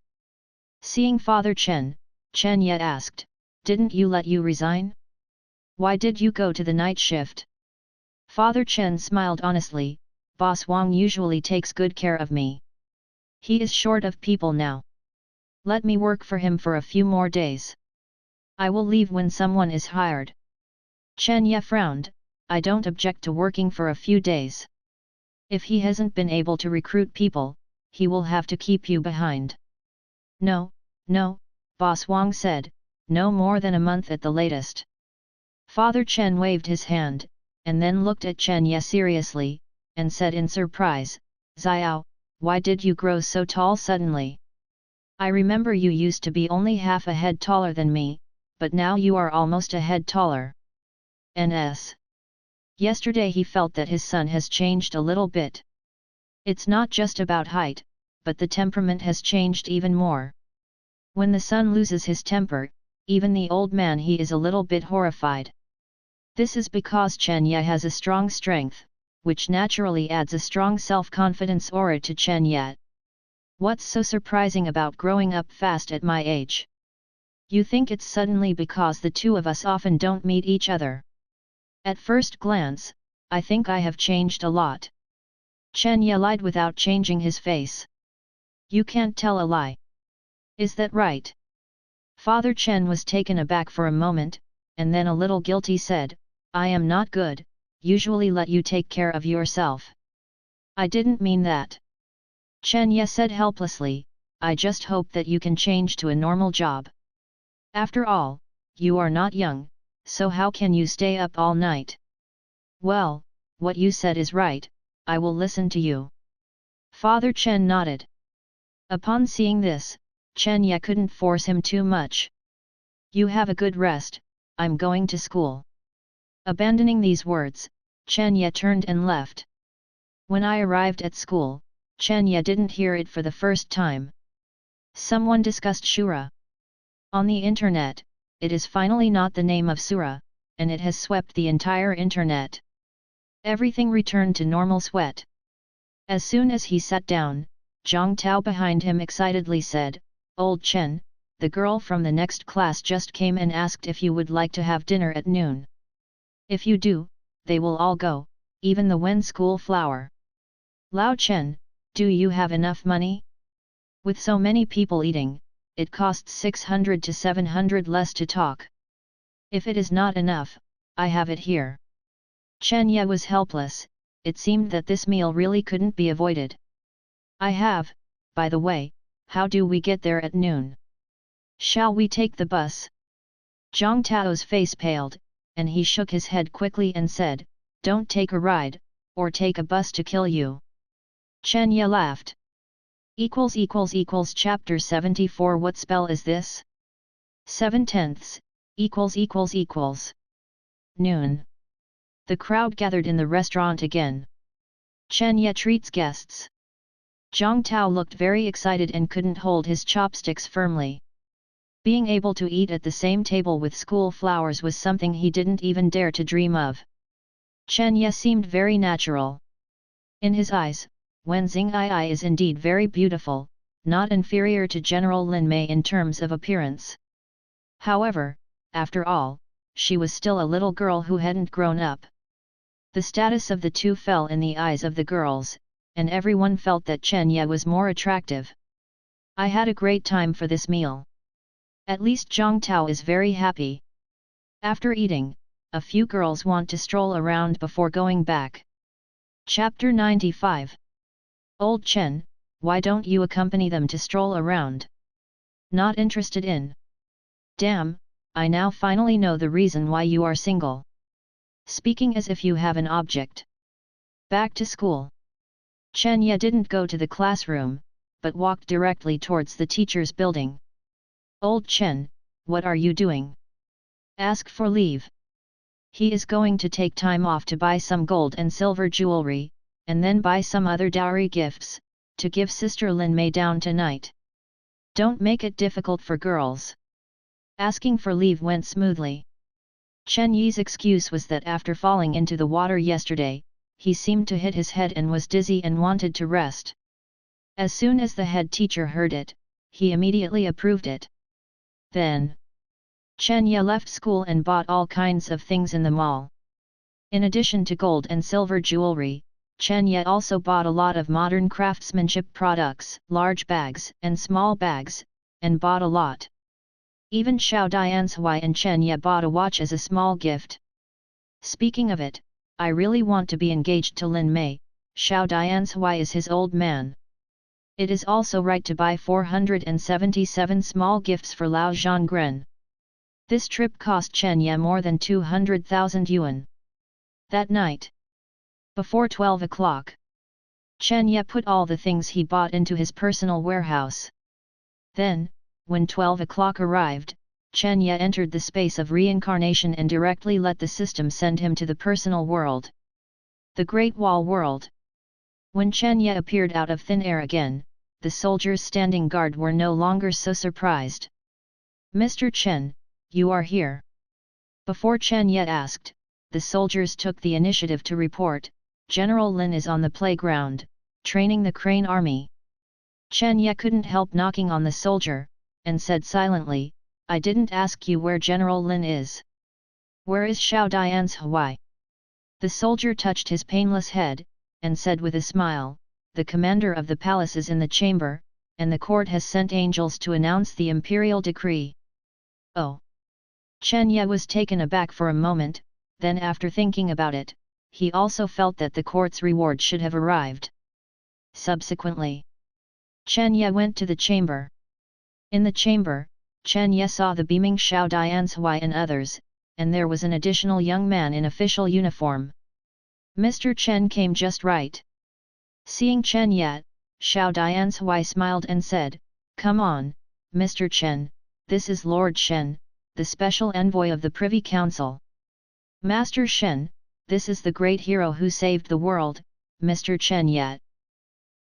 Seeing Father Chen, Chen Ye asked, didn't you let you resign? Why did you go to the night shift? Father Chen smiled honestly, Boss Wang usually takes good care of me. He is short of people now. Let me work for him for a few more days. I will leave when someone is hired. Chen Ye frowned, I don't object to working for a few days. If he hasn't been able to recruit people, he will have to keep you behind. No, Boss Wang said, no more than a month at the latest. Father Chen waved his hand, and then looked at Chen Ye seriously, and said in surprise, Xiao, why did you grow so tall suddenly? I remember you used to be only half a head taller than me, but now you are almost a head taller. Ns. Yesterday he felt that his son has changed a little bit. It's not just about height, but the temperament has changed even more. When the son loses his temper, even the old man he is a little bit horrified. This is because Chen Ye has a strong strength, which naturally adds a strong self-confidence aura to Chen Ye. What's so surprising about growing up fast at my age? You think it's suddenly because the two of us often don't meet each other. At first glance, I think I have changed a lot. Chen Ye lied without changing his face. You can't tell a lie. Is that right? Father Chen was taken aback for a moment, and then a little guilty said, I am not good, usually let you take care of yourself. I didn't mean that. Chen Ye said helplessly, I just hope that you can change to a normal job. After all, you are not young, so how can you stay up all night? Well, what you said is right, I will listen to you. Father Chen nodded. Upon seeing this, Chen Ye couldn't force him too much. You have a good rest, I'm going to school. Abandoning these words, Chen Ye turned and left. When I arrived at school, Chen Ye didn't hear it for the first time. Someone discussed Shura. On the internet, it is finally not the name of Sura, and it has swept the entire internet. Everything returned to normal sweat. As soon as he sat down, Zhang Tao behind him excitedly said, Old Chen, the girl from the next class just came and asked if you would like to have dinner at noon. If you do, they will all go, even the Wen school flower. Lao Chen, do you have enough money? With so many people eating, it costs 600 to 700 less to talk. If it is not enough, I have it here. Chen Ye was helpless, it seemed that this meal really couldn't be avoided. I have, by the way, how do we get there at noon? Shall we take the bus? Zhang Tao's face paled, and he shook his head quickly and said, Don't take a ride, or take a bus to kill you. Chen Ye laughed. Chapter 74 What spell is this? 7/10 == Noon. The crowd gathered in the restaurant again. Chen Ye treats guests. Zhang Tao looked very excited and couldn't hold his chopsticks firmly. Being able to eat at the same table with school flowers was something he didn't even dare to dream of. Chen Ye seemed very natural. In his eyes, Wen Xing'ai is indeed very beautiful, not inferior to General Lin Mei in terms of appearance. However, after all, she was still a little girl who hadn't grown up. The status of the two fell in the eyes of the girls, and everyone felt that Chen Ye was more attractive. I had a great time for this meal. At least Zhang Tao is very happy. After eating, a few girls want to stroll around before going back. Chapter 95. Old Chen, why don't you accompany them to stroll around? Not interested in. Damn, I now finally know the reason why you are single. Speaking as if you have an object. Back to school. Chen Ye didn't go to the classroom, but walked directly towards the teacher's building. Old Chen, what are you doing? Ask for leave. He is going to take time off to buy some gold and silver jewelry, and then buy some other dowry gifts, to give Sister Lin Mei down tonight. Don't make it difficult for girls. Asking for leave went smoothly. Chen Ye's excuse was that after falling into the water yesterday, he seemed to hit his head and was dizzy and wanted to rest. As soon as the head teacher heard it, he immediately approved it. Then, Chen Ye left school and bought all kinds of things in the mall. In addition to gold and silver jewelry, Chen Ye also bought a lot of modern craftsmanship products, large bags and small bags, and bought a lot. Even Xiao Dian's Hui and Chen Ye bought a watch as a small gift. Speaking of it, I really want to be engaged to Lin Mei. Xiao Dian's Hui is his old man. It is also right to buy 477 small gifts for Lao Zhongren. This trip cost Chen Ye more than 200,000 yuan. That night, before 12 o'clock, Chen Ye put all the things he bought into his personal warehouse. Then, when 12 o'clock arrived, Chen Ye entered the space of reincarnation and directly let the system send him to the personal world. The Great Wall World. When Chen Ye appeared out of thin air again, the soldiers standing guard were no longer so surprised. "Mr. Chen, you are here." Before Chen Ye asked, the soldiers took the initiative to report, "General Lin is on the playground, training the Crane Army." Chen Ye couldn't help knocking on the soldier, and said silently, "I didn't ask you where General Lin is. Where is Xiao Dian's Hui?" The soldier touched his painless head, and said with a smile, "The commander of the palace is in the chamber, and the court has sent angels to announce the imperial decree." Oh! Chen Ye was taken aback for a moment, then after thinking about it, he also felt that the court's reward should have arrived. Subsequently, Chen Ye went to the chamber. In the chamber, Chen Ye saw the beaming Xiao Dian's Hui and others, and there was an additional young man in official uniform. Mr. Chen came just right. Seeing Chen Ye, Xiao Dian's Hui smiled and said, "Come on, Mr. Chen, this is Lord Shen, the special envoy of the Privy Council." "Master Shen, this is the great hero who saved the world, Mr. Chen Ye.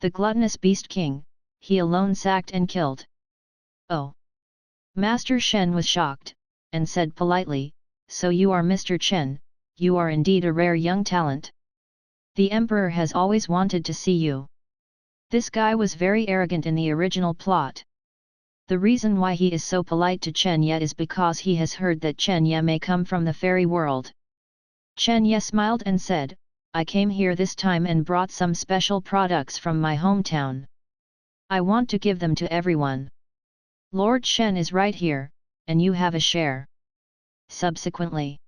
The gluttonous beast king, he alone sacked and killed." "Oh!" Master Shen was shocked, and said politely, "So you are Mr. Chen, you are indeed a rare young talent. The Emperor has always wanted to see you." This guy was very arrogant in the original plot. The reason why he is so polite to Chen Ye is because he has heard that Chen Ye may come from the fairy world. Chen Ye smiled and said, "I came here this time and brought some special products from my hometown. I want to give them to everyone. Lord Shen is right here, and you have a share." Subsequently,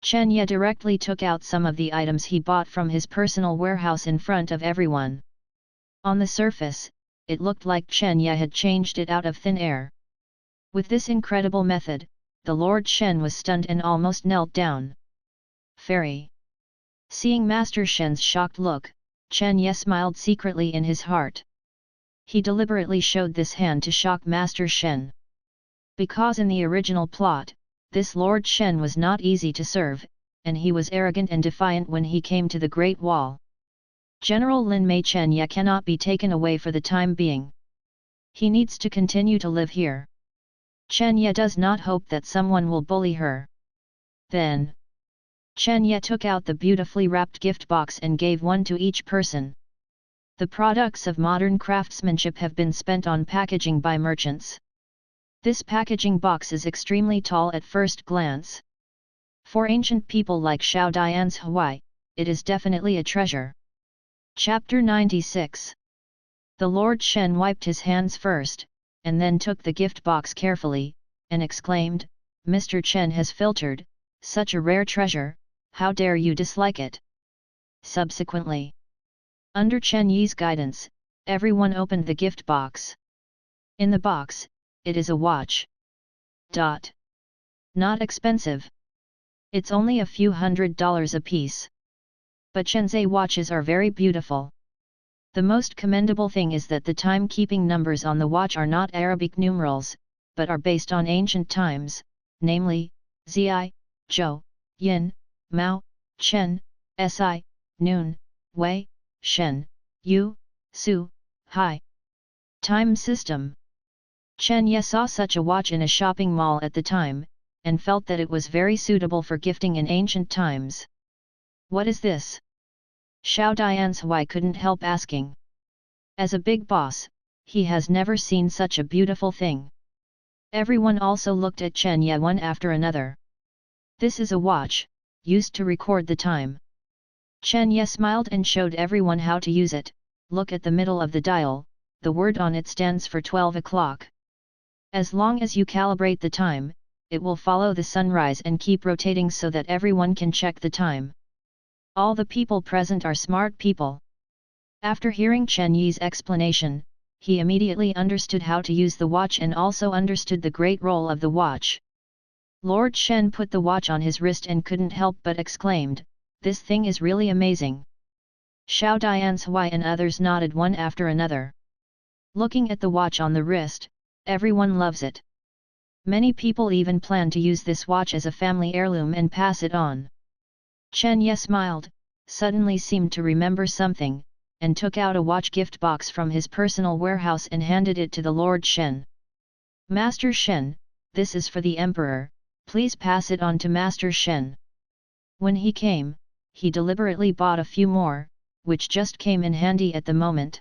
Chen Ye directly took out some of the items he bought from his personal warehouse in front of everyone. On the surface, it looked like Chen Ye had changed it out of thin air. With this incredible method, the Lord Shen was stunned and almost knelt down. "Fairy." Seeing Master Shen's shocked look, Chen Ye smiled secretly in his heart. He deliberately showed this hand to shock Master Shen. Because in the original plot, this Lord Shen was not easy to serve, and he was arrogant and defiant when he came to the Great Wall. General Lin Mei Chen Ye cannot be taken away for the time being. He needs to continue to live here. Chen Ye does not hope that someone will bully her. Then, Chen Ye took out the beautifully wrapped gift box and gave one to each person. The products of modern craftsmanship have been spent on packaging by merchants. This packaging box is extremely tall at first glance. For ancient people like Xiao Dian's Hui, it is definitely a treasure. Chapter 96. The Lord Shen wiped his hands first, and then took the gift box carefully, and exclaimed, "Mr. Chen has filtered, such a rare treasure, how dare you dislike it?" Subsequently, under Chen Ye's guidance, everyone opened the gift box. In the box, it is a watch. Not expensive. It's only a few $100s a piece. But Chen's watches are very beautiful. The most commendable thing is that the timekeeping numbers on the watch are not Arabic numerals, but are based on ancient times, namely, Zi, Zhou, Yin, Mao, Chen, Si, Noon, Wei, Shen, Yu, Su, Hai. Time system. Chen Ye saw such a watch in a shopping mall at the time, and felt that it was very suitable for gifting in ancient times. "What is this?" Xiao Dian's Hui couldn't help asking. As a big boss, he has never seen such a beautiful thing. Everyone also looked at Chen Ye one after another. This is a watch, used to record the time. Chen Ye smiled and showed everyone how to use it. Look at the middle of the dial, the word on it stands for 12 o'clock. As long as you calibrate the time, it will follow the sunrise and keep rotating so that everyone can check the time. All the people present are smart people. After hearing Chen Ye's explanation, he immediately understood how to use the watch and also understood the great role of the watch. Lord Shen put the watch on his wrist and couldn't help but exclaimed, "This thing is really amazing." Xiao Dianshui and others nodded one after another. Looking at the watch on the wrist, everyone loves it. Many people even plan to use this watch as a family heirloom and pass it on. Chen Ye smiled, suddenly seemed to remember something, and took out a watch gift box from his personal warehouse and handed it to the Lord Shen. "Master Shen, this is for the Emperor, please pass it on to Master Shen." When he came, he deliberately bought a few more, which just came in handy at the moment.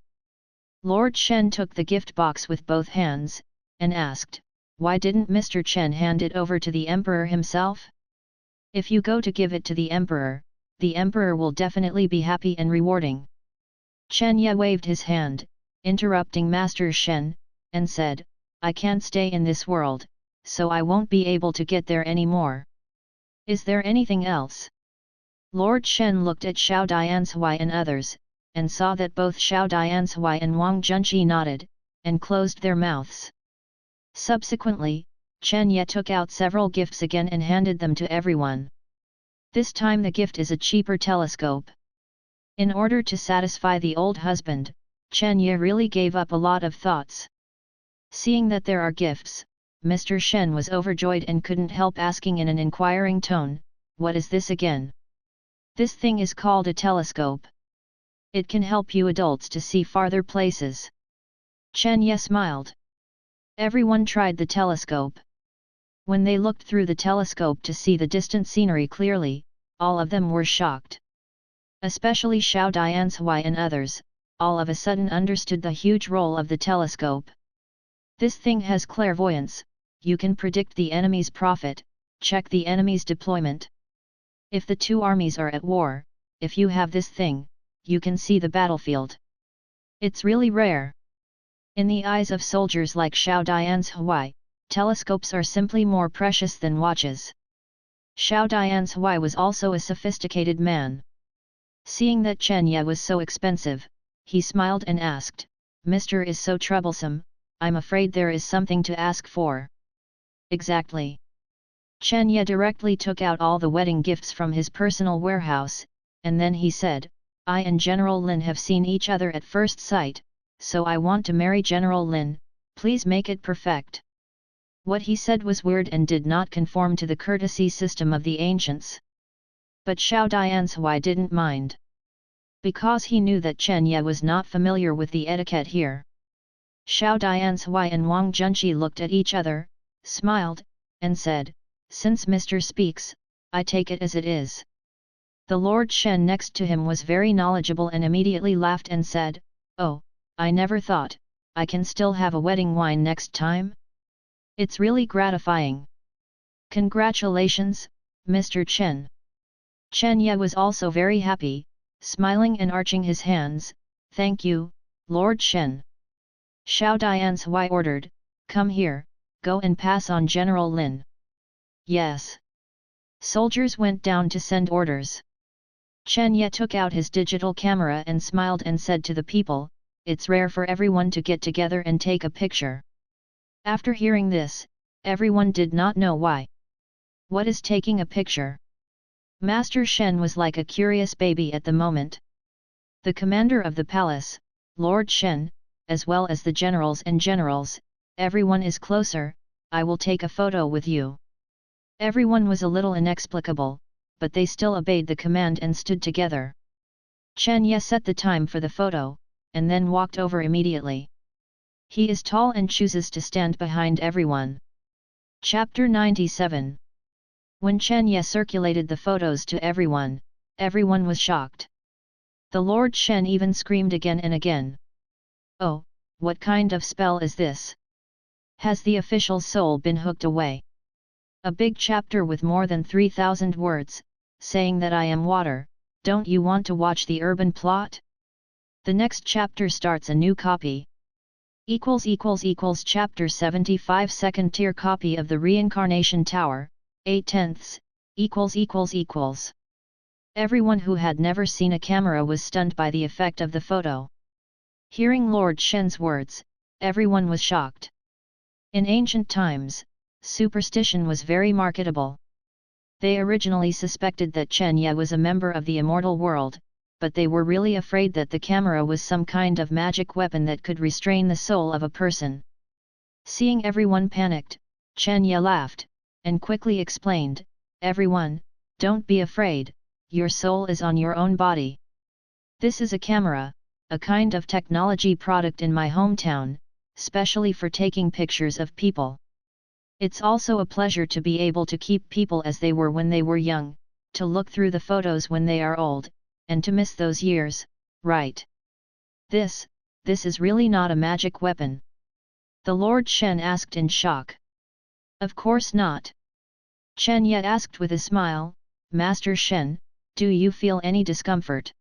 Lord Shen took the gift box with both hands, and asked, "Why didn't Mr. Chen hand it over to the Emperor himself? If you go to give it to the Emperor will definitely be happy and rewarding." Chen Ye waved his hand, interrupting Master Shen, and said, "I can't stay in this world, so I won't be able to get there anymore. Is there anything else?" Lord Shen looked at Xiao Dianshui and others, and saw that both Xiao Dianshui and Wang Junqi nodded, and closed their mouths. Subsequently, Chen Ye took out several gifts again and handed them to everyone. This time the gift is a cheaper telescope. In order to satisfy the old husband, Chen Ye really gave up a lot of thoughts. Seeing that there are gifts, Mr. Shen was overjoyed and couldn't help asking in an inquiring tone, "What is this again?" "This thing is called a telescope. It can help you adults to see farther places." Chen Ye smiled. Everyone tried the telescope. When they looked through the telescope to see the distant scenery clearly, all of them were shocked. Especially Xiao Dianshui and others, all of a sudden understood the huge role of the telescope. "This thing has clairvoyance, you can predict the enemy's profit, check the enemy's deployment. If the two armies are at war, if you have this thing, you can see the battlefield. It's really rare." In the eyes of soldiers like Xiao Dianshui, telescopes are simply more precious than watches. Xiao Dianshui was also a sophisticated man. Seeing that Chen Ye was so expensive, he smiled and asked, "Mr. is so troublesome, I'm afraid there is something to ask for." "Exactly." Chen Ye directly took out all the wedding gifts from his personal warehouse, and then he said, "I and General Lin have seen each other at first sight, so I want to marry General Lin, please make it perfect." What he said was weird and did not conform to the courtesy system of the ancients. But Xiao Dianshui didn't mind. Because he knew that Chen Ye was not familiar with the etiquette here. Xiao Dianshui and Wang Junqi looked at each other, smiled, and said, "Since Mr. speaks, I take it as it is." The Lord Shen next to him was very knowledgeable and immediately laughed and said, "Oh, I never thought, I can still have a wedding wine next time? It's really gratifying. Congratulations, Mr. Chen." Chen Ye was also very happy, smiling and arching his hands, "Thank you, Lord Shen." Xiao Dianshui ordered, "Come here, go and pass on General Lin." "Yes." Soldiers went down to send orders. Chen Ye took out his digital camera and smiled and said to the people, "It's rare for everyone to get together and take a picture." After hearing this, everyone did not know why. What is taking a picture? Master Shen was like a curious baby at the moment. The commander of the palace, Lord Shen, as well as the generals and generals, everyone is closer, I will take a photo with you. Everyone was a little inexplicable, but they still obeyed the command and stood together. Chen Ye set the time for the photo, and then walked over immediately. He is tall and chooses to stand behind everyone. Chapter 97. When Chen Ye circulated the photos to everyone, everyone was shocked. The Lord Shen even screamed again and again. "Oh, what kind of spell is this? Has the official soul been hooked away? A big chapter with more than 3,000 words, saying that I am water. Don't you want to watch the urban plot? The next chapter starts a new copy. Chapter 75 Second tier copy of the Reincarnation Tower, 8/10. Everyone who had never seen a camera was stunned by the effect of the photo. Hearing Lord Shen's words, everyone was shocked. In ancient times, superstition was very marketable. They originally suspected that Chen Ye was a member of the immortal world, but they were really afraid that the camera was some kind of magic weapon that could restrain the soul of a person. Seeing everyone panicked, Chen Ye laughed, and quickly explained, "Everyone, don't be afraid, your soul is on your own body. This is a camera, a kind of technology product in my hometown, specially for taking pictures of people. It's also a pleasure to be able to keep people as they were when they were young, to look through the photos when they are old, and to miss those years, right? This is really not a magic weapon?" The Lord Shen asked in shock. "Of course not." Chen Ye asked with a smile, "Master Shen, do you feel any discomfort?"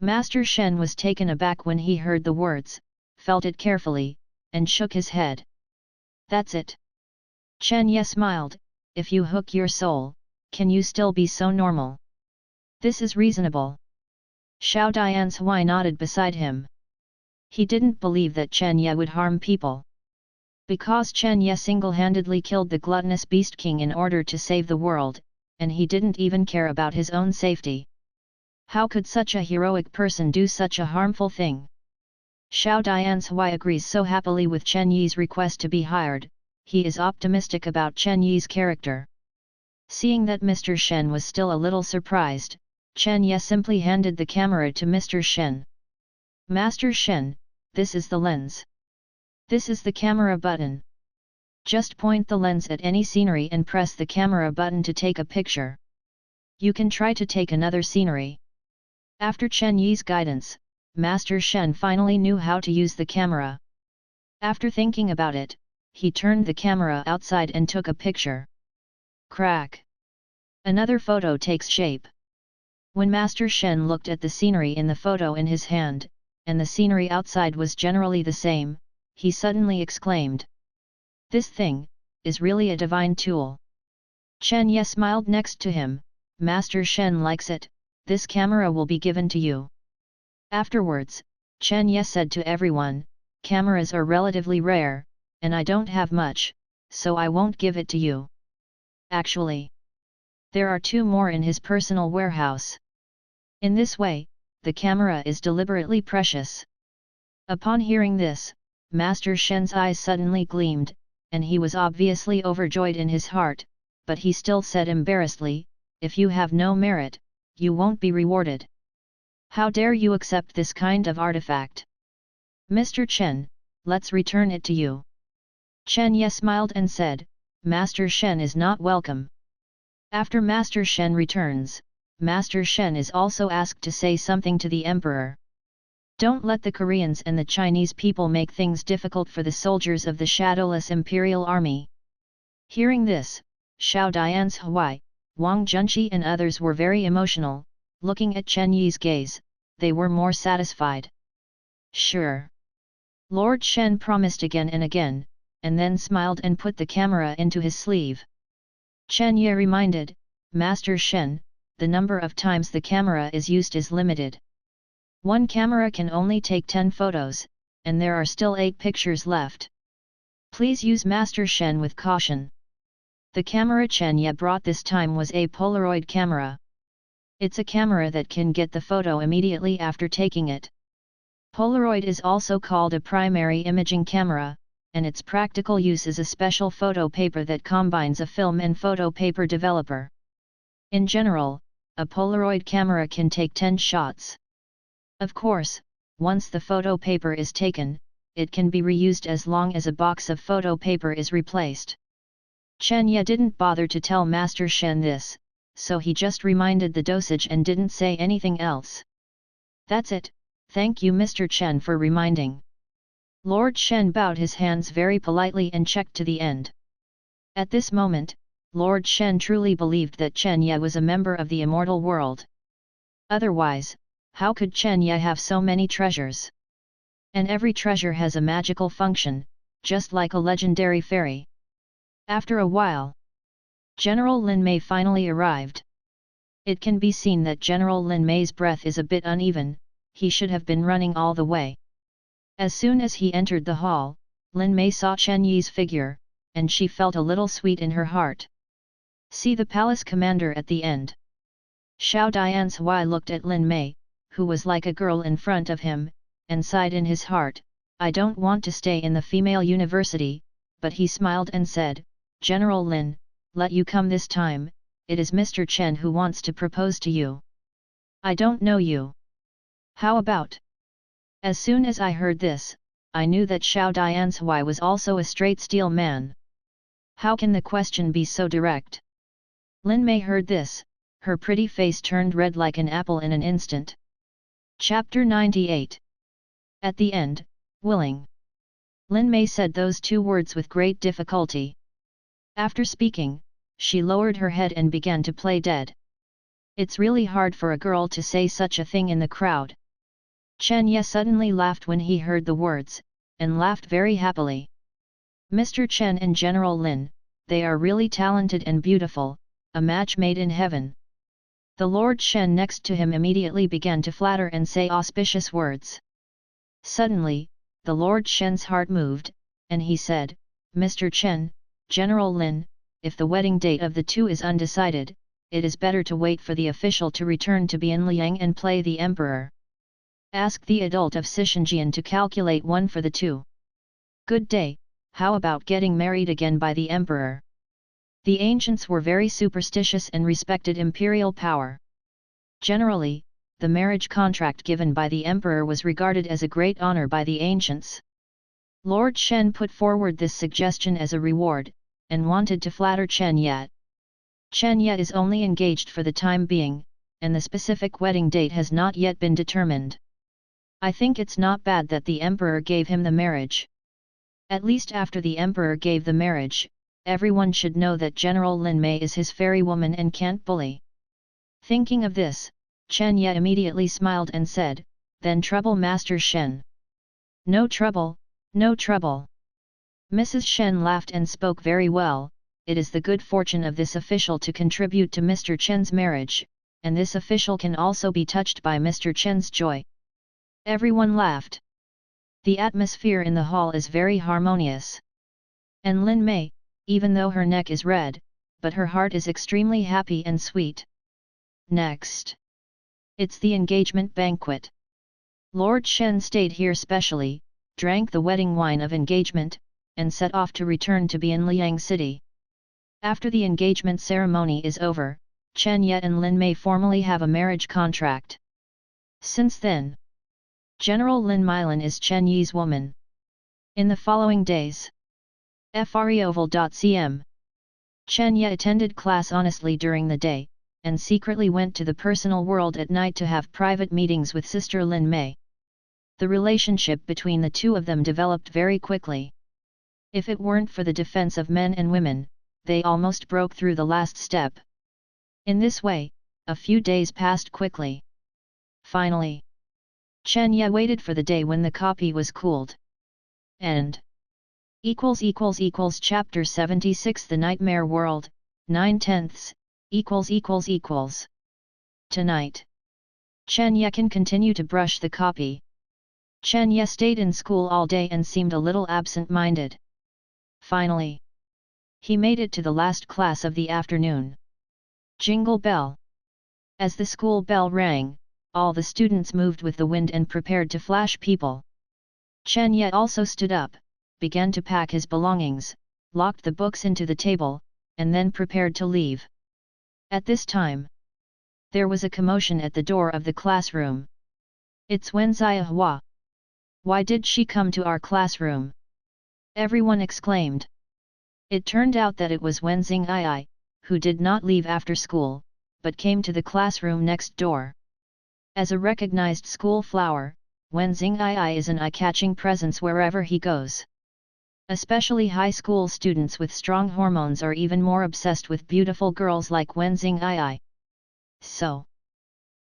Master Shen was taken aback when he heard the words, felt it carefully, and shook his head. "That's it." Chen Ye smiled, "If you hook your soul, can you still be so normal? This is reasonable." Xiao Dian's Hui nodded beside him. He didn't believe that Chen Ye would harm people. Because Chen Ye single-handedly killed the gluttonous Beast King in order to save the world, and he didn't even care about his own safety. How could such a heroic person do such a harmful thing? Xiao Dian's Hui agrees so happily with Chen Ye's request to be hired. He is optimistic about Chen Ye's character. Seeing that Mr. Shen was still a little surprised, Chen Ye simply handed the camera to Mr. Shen. "Master Shen, this is the lens. This is the camera button. Just point the lens at any scenery and press the camera button to take a picture. You can try to take another scenery." After Chen Ye's guidance, Master Shen finally knew how to use the camera. After thinking about it, he turned the camera outside and took a picture. Crack! Another photo takes shape. When Master Shen looked at the scenery in the photo in his hand, and the scenery outside was generally the same, he suddenly exclaimed, "This thing is really a divine tool." Chen Ye smiled next to him, "Master Shen likes it, this camera will be given to you." Afterwards, Chen Ye said to everyone, "Cameras are relatively rare, and I don't have much, so I won't give it to you. Actually, there are 2 more in his personal warehouse." In this way, the camera is deliberately precious. Upon hearing this, Master Shen's eyes suddenly gleamed, and he was obviously overjoyed in his heart, but he still said embarrassedly, "If you have no merit, you won't be rewarded. How dare you accept this kind of artifact? Mr. Chen, let's return it to you." Chen Ye smiled and said, "Master Shen is not welcome." After Master Shen returns, Master Shen is also asked to say something to the Emperor. "Don't let the Koreans and the Chinese people make things difficult for the soldiers of the shadowless Imperial Army." Hearing this, Xiao Dian's Hui, Wang Junqi and others were very emotional. Looking at Chen Ye's gaze, they were more satisfied. "Sure." Lord Shen promised again and again, and then smiled and put the camera into his sleeve. Chen Ye reminded, "Master Shen, the number of times the camera is used is limited. One camera can only take 10 photos, and there are still 8 pictures left. Please use Master Shen with caution." The camera Chen Ye brought this time was a Polaroid camera. It's a camera that can get the photo immediately after taking it. Polaroid is also called a primary imaging camera, and its practical use is a special photo paper that combines a film and photo paper developer. In general, a Polaroid camera can take 10 shots. Of course, once the photo paper is taken, it can be reused as long as a box of photo paper is replaced. Chen Ye didn't bother to tell Master Shen this, so he just reminded the dosage and didn't say anything else. "That's it, thank you Mr. Chen for reminding." Lord Shen bowed his hands very politely and checked to the end. At this moment, Lord Shen truly believed that Chen Ye was a member of the immortal world. Otherwise, how could Chen Ye have so many treasures? And every treasure has a magical function, just like a legendary fairy. After a while, General Lin Mei finally arrived. It can be seen that General Lin Mei's breath is a bit uneven, he should have been running all the way. As soon as he entered the hall, Lin Mei saw Chen Ye's figure, and she felt a little sweet in her heart. See the palace commander at the end. Xiao Dianshui looked at Lin Mei, who was like a girl in front of him, and sighed in his heart, I don't want to stay in the female university, but he smiled and said, General Lin, let you come this time, it is Mr. Chen who wants to propose to you. I don't know you. How about? As soon as I heard this, I knew that Xiao Dianshui was also a straight steel man. How can the question be so direct? Lin Mei heard this, her pretty face turned red like an apple in an instant. Chapter 98. At the end, willing. Lin Mei said those two words with great difficulty. After speaking, she lowered her head and began to play dead. It's really hard for a girl to say such a thing in the crowd. Chen Ye suddenly laughed when he heard the words, and laughed very happily. Mr. Chen and General Lin, they are really talented and beautiful, a match made in heaven. The Lord Shen next to him immediately began to flatter and say auspicious words. Suddenly, the Lord Shen's heart moved, and he said, Mr. Chen, General Lin, if the wedding date of the two is undecided, it is better to wait for the official to return to Bianliang and play the emperor. Ask the adult of Xishanjian to calculate one for the two. Good day, how about getting married again by the emperor? The ancients were very superstitious and respected imperial power. Generally, the marriage contract given by the emperor was regarded as a great honor by the ancients. Lord Shen put forward this suggestion as a reward, and wanted to flatter Chen Ye. Chen Ye is only engaged for the time being, and the specific wedding date has not yet been determined. I think it's not bad that the emperor gave him the marriage. At least after the emperor gave the marriage, everyone should know that General Lin Mei is his fairy woman and can't bully. Thinking of this, Chen Ye immediately smiled and said, then trouble Master Shen. No trouble, no trouble. Mrs. Shen laughed and spoke very well, it is the good fortune of this official to contribute to Mr. Chen's marriage, and this official can also be touched by Mr. Chen's joy. Everyone laughed. The atmosphere in the hall is very harmonious. And Lin Mei, even though her neck is red, but her heart is extremely happy and sweet. Next. It's the engagement banquet. Lord Shen stayed here specially, drank the wedding wine of engagement, and set off to return to Bianliang city. After the engagement ceremony is over, Chen Ye and Lin Mei formally have a marriage contract. Since then, General Lin Meilan is Chen Ye's woman. In the following days, Freoval.cm. Chen Ye attended class honestly during the day, and secretly went to the personal world at night to have private meetings with sister Lin Mei. The relationship between the two of them developed very quickly. If it weren't for the defense of men and women, they almost broke through the last step. In this way, a few days passed quickly. Finally, Chen Ye waited for the day when the copy was cooled. End. Chapter 76 The Nightmare World, 9/10. Tonight, Chen Ye can continue to brush the copy. Chen Ye stayed in school all day and seemed a little absent-minded. Finally, he made it to the last class of the afternoon. Jingle bell. As the school bell rang, all the students moved with the wind and prepared to flash people. Chen Ye also stood up, began to pack his belongings, locked the books into the table, and then prepared to leave. At this time, there was a commotion at the door of the classroom. It's Wen Ziahua. Why did she come to our classroom? Everyone exclaimed. It turned out that it was Wen Xing'ai, who did not leave after school, but came to the classroom next door. As a recognized school flower, Wen Xingyi is an eye-catching presence wherever he goes. Especially high school students with strong hormones are even more obsessed with beautiful girls like Wen Xingyi. So,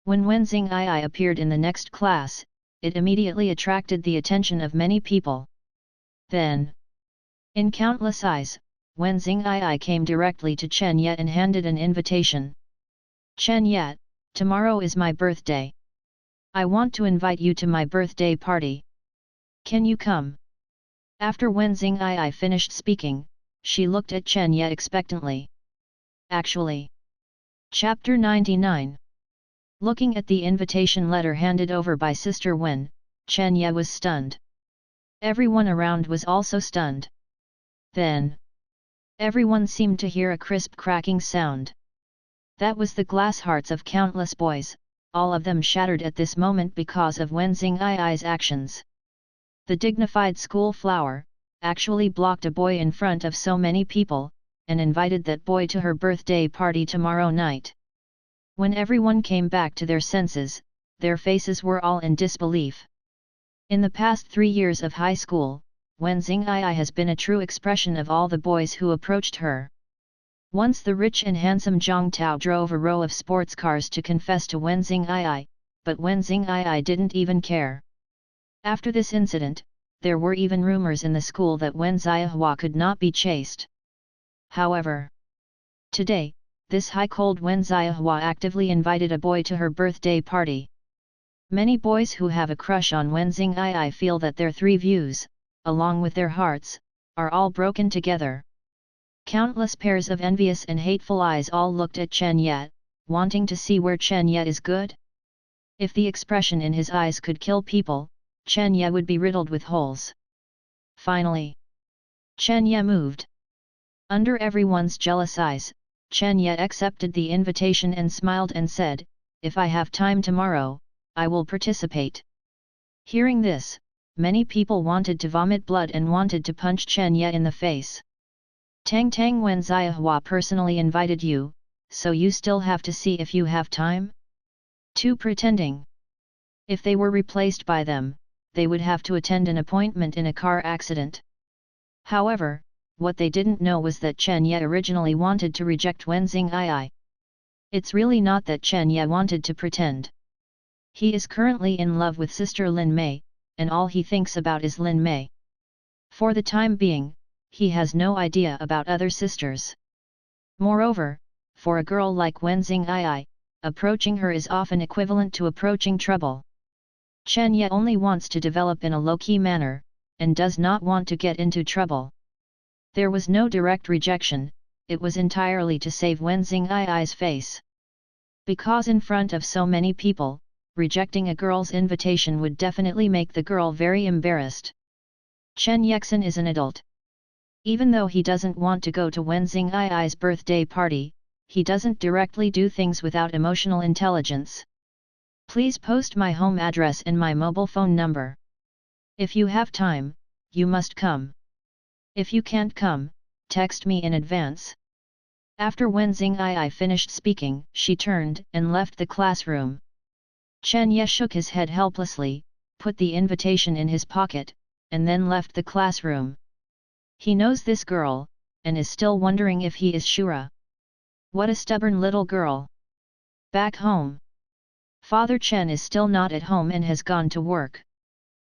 when Wen Xingyi appeared in the next class, it immediately attracted the attention of many people. Then, in countless eyes, Wen Xingyi came directly to Chen Ye and handed an invitation. Chen Ye, tomorrow is my birthday. I want to invite you to my birthday party. Can you come? After Wen Xingyi finished speaking, she looked at Chen Ye expectantly. Actually. Chapter 99. Looking at the invitation letter handed over by Sister Wen, Chen Ye was stunned. Everyone around was also stunned. Then, everyone seemed to hear a crisp cracking sound. That was the glass hearts of countless boys, all of them shattered at this moment because of Wen Xingyi's actions. The dignified school flower actually blocked a boy in front of so many people, and invited that boy to her birthday party tomorrow night. When everyone came back to their senses, their faces were all in disbelief. In the past 3 years of high school, Wen Xingyi has been a true expression of all the boys who approached her. Once the rich and handsome Zhang Tao drove a row of sports cars to confess to Wen Xingyi, but Wen Xingyi didn't even care. After this incident, there were even rumors in the school that Wen Xihua could not be chaste. However, today, this high-cold Wen Xihua actively invited a boy to her birthday party. Many boys who have a crush on Wen Xingyi feel that their 3 views, along with their hearts, are all broken together. Countless pairs of envious and hateful eyes all looked at Chen Ye, wanting to see where Chen Ye is good. If the expression in his eyes could kill people, Chen Ye would be riddled with holes. Finally, Chen Ye moved. Under everyone's jealous eyes, Chen Ye accepted the invitation and smiled and said, "If I have time tomorrow, I will participate." Hearing this, many people wanted to vomit blood and wanted to punch Chen Ye in the face. Tang Wen Xihua personally invited you, so you still have to see if you have time? 2 Pretending. If they were replaced by them, they would have to attend an appointment in a car accident. However, what they didn't know was that Chen Ye originally wanted to reject Wen Xingyi. It's really not that Chen Ye wanted to pretend. He is currently in love with Sister Lin Mei, and all he thinks about is Lin Mei. For the time being, he has no idea about other sisters. Moreover, for a girl like Wen Xingyi, approaching her is often equivalent to approaching trouble. Chen Ye only wants to develop in a low-key manner, and does not want to get into trouble. There was no direct rejection, it was entirely to save Wen Xingyi's face. Because in front of so many people, rejecting a girl's invitation would definitely make the girl very embarrassed. Chen Yexin is an adult. Even though he doesn't want to go to Wen Xingyi's birthday party, he doesn't directly do things without emotional intelligence. Please post my home address and my mobile phone number. If you have time, you must come. If you can't come, text me in advance. After Wen Xingyi finished speaking, she turned and left the classroom. Chen Ye shook his head helplessly, put the invitation in his pocket, and then left the classroom. He knows this girl, and is still wondering if he is Shura. What a stubborn little girl. Back home. Father Chen is still not at home and has gone to work.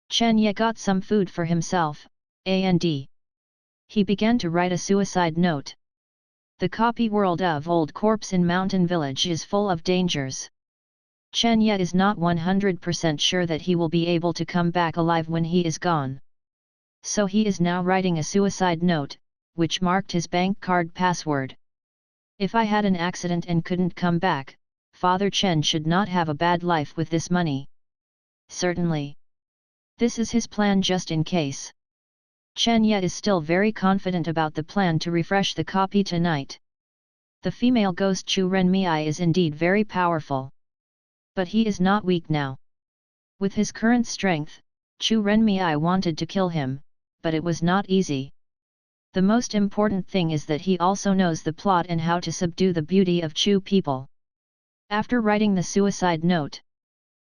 Chen Ye got some food for himself, and he began to write a suicide note. The copy world of Old Corpse in Mountain Village is full of dangers. Chen Ye is not 100% sure that he will be able to come back alive when he is gone. So he is now writing a suicide note, which marked his bank card password. If I had an accident and couldn't come back, Father Chen should not have a bad life with this money. Certainly. This is his plan just in case. Chen Ye is still very confident about the plan to refresh the copy tonight. The female ghost Chu Renmei is indeed very powerful. But he is not weak now. With his current strength, Chu Renmei wanted to kill him, but it was not easy. The most important thing is that he also knows the plot and how to subdue the beauty of Chu people. After writing the suicide note,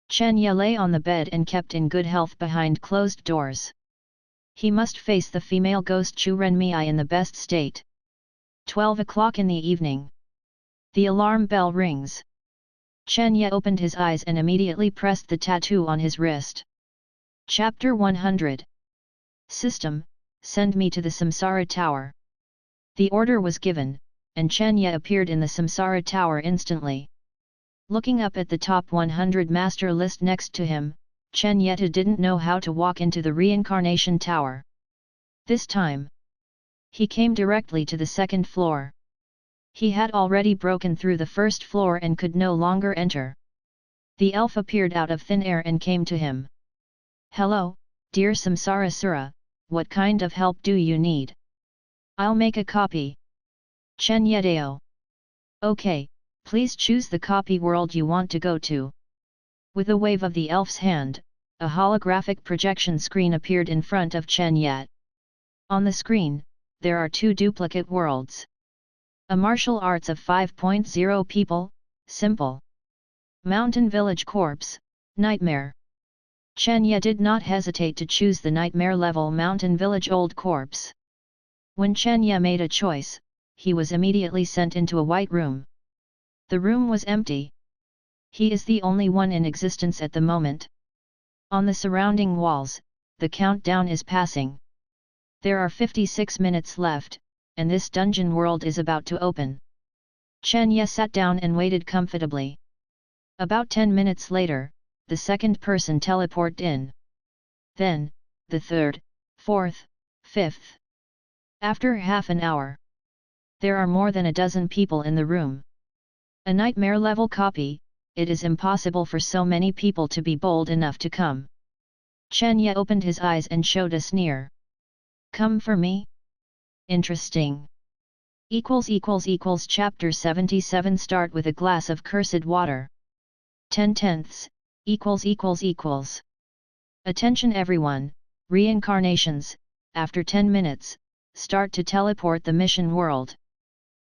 Chen Ye lay on the bed and kept in good health behind closed doors. He must face the female ghost Chu Renmei in the best state. 12 o'clock in the evening. The alarm bell rings. Chen Ye opened his eyes and immediately pressed the tattoo on his wrist. Chapter 100. System, send me to the Samsara Tower. The order was given, and Chen Ye appeared in the Samsara Tower instantly. Looking up at the top 100 master list next to him, Chen Ye didn't know how to walk into the Reincarnation Tower. This time, he came directly to the second floor. He had already broken through the first floor and could no longer enter. The elf appeared out of thin air and came to him. Hello, dear Samsara Sura, what kind of help do you need? I'll make a copy. Chen Ye Dao. Okay, please choose the copy world you want to go to. With a wave of the elf's hand, a holographic projection screen appeared in front of Chen Ye. On the screen, there are two duplicate worlds. A martial arts of 5.0 people, simple. Mountain village corpse, nightmare. Chen Ye did not hesitate to choose the nightmare level mountain village old corpse. When Chen Ye made a choice, he was immediately sent into a white room. The room was empty. He is the only one in existence at the moment. On the surrounding walls, the countdown is passing. There are 56 minutes left, and this dungeon world is about to open. Chen Ye sat down and waited comfortably. About 10 minutes later, the second person teleported in. Then, the third, fourth, fifth. After half an hour, there are more than a dozen people in the room. A nightmare level copy, it is impossible for so many people to be bold enough to come. Chen Ye opened his eyes and showed a sneer. Come for me? Interesting. Chapter 77 Start with a glass of cursed water. 10/10. Attention everyone, Reincarnations, after 10 minutes, start to teleport the mission world.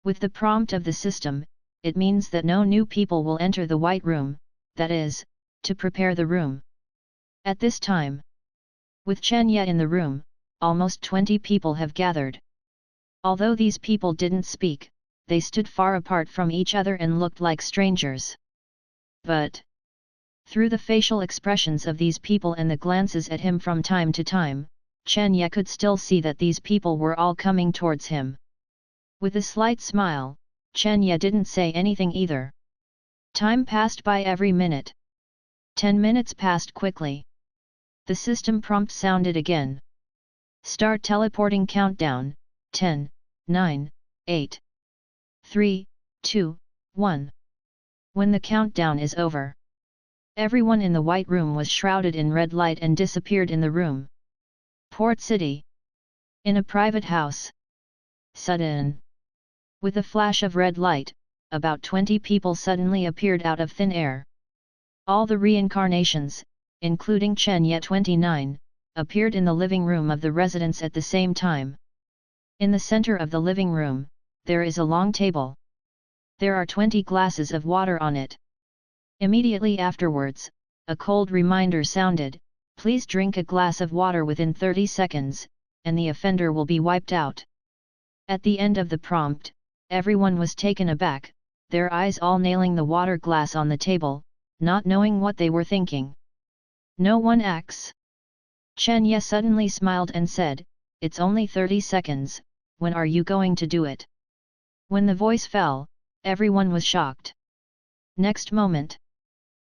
With the prompt of the system, it means that no new people will enter the white room, that is, to prepare the room. At this time, with Chen Ye in the room, almost 20 people have gathered. Although these people didn't speak, they stood far apart from each other and looked like strangers. But through the facial expressions of these people and the glances at him from time to time, Chen Ye could still see that these people were all coming towards him. With a slight smile, Chen Ye didn't say anything either. Time passed by every minute. 10 minutes passed quickly. The system prompt sounded again. Start teleporting countdown, 10, 9, 8, 3, 2, 1. When the countdown is over, everyone in the white room was shrouded in red light and disappeared in the room. Port City. In a private house. Sudden. With a flash of red light, about 20 people suddenly appeared out of thin air. All the reincarnations, including Chen Ye 29, appeared in the living room of the residence at the same time. In the center of the living room, there is a long table. There are 20 glasses of water on it. Immediately afterwards, a cold reminder sounded, please drink a glass of water within 30 seconds, and the offender will be wiped out. At the end of the prompt, everyone was taken aback, their eyes all nailing the water glass on the table, not knowing what they were thinking. No one acts. Chen Ye suddenly smiled and said, it's only 30 seconds, when are you going to do it? When the voice fell, everyone was shocked. Next moment,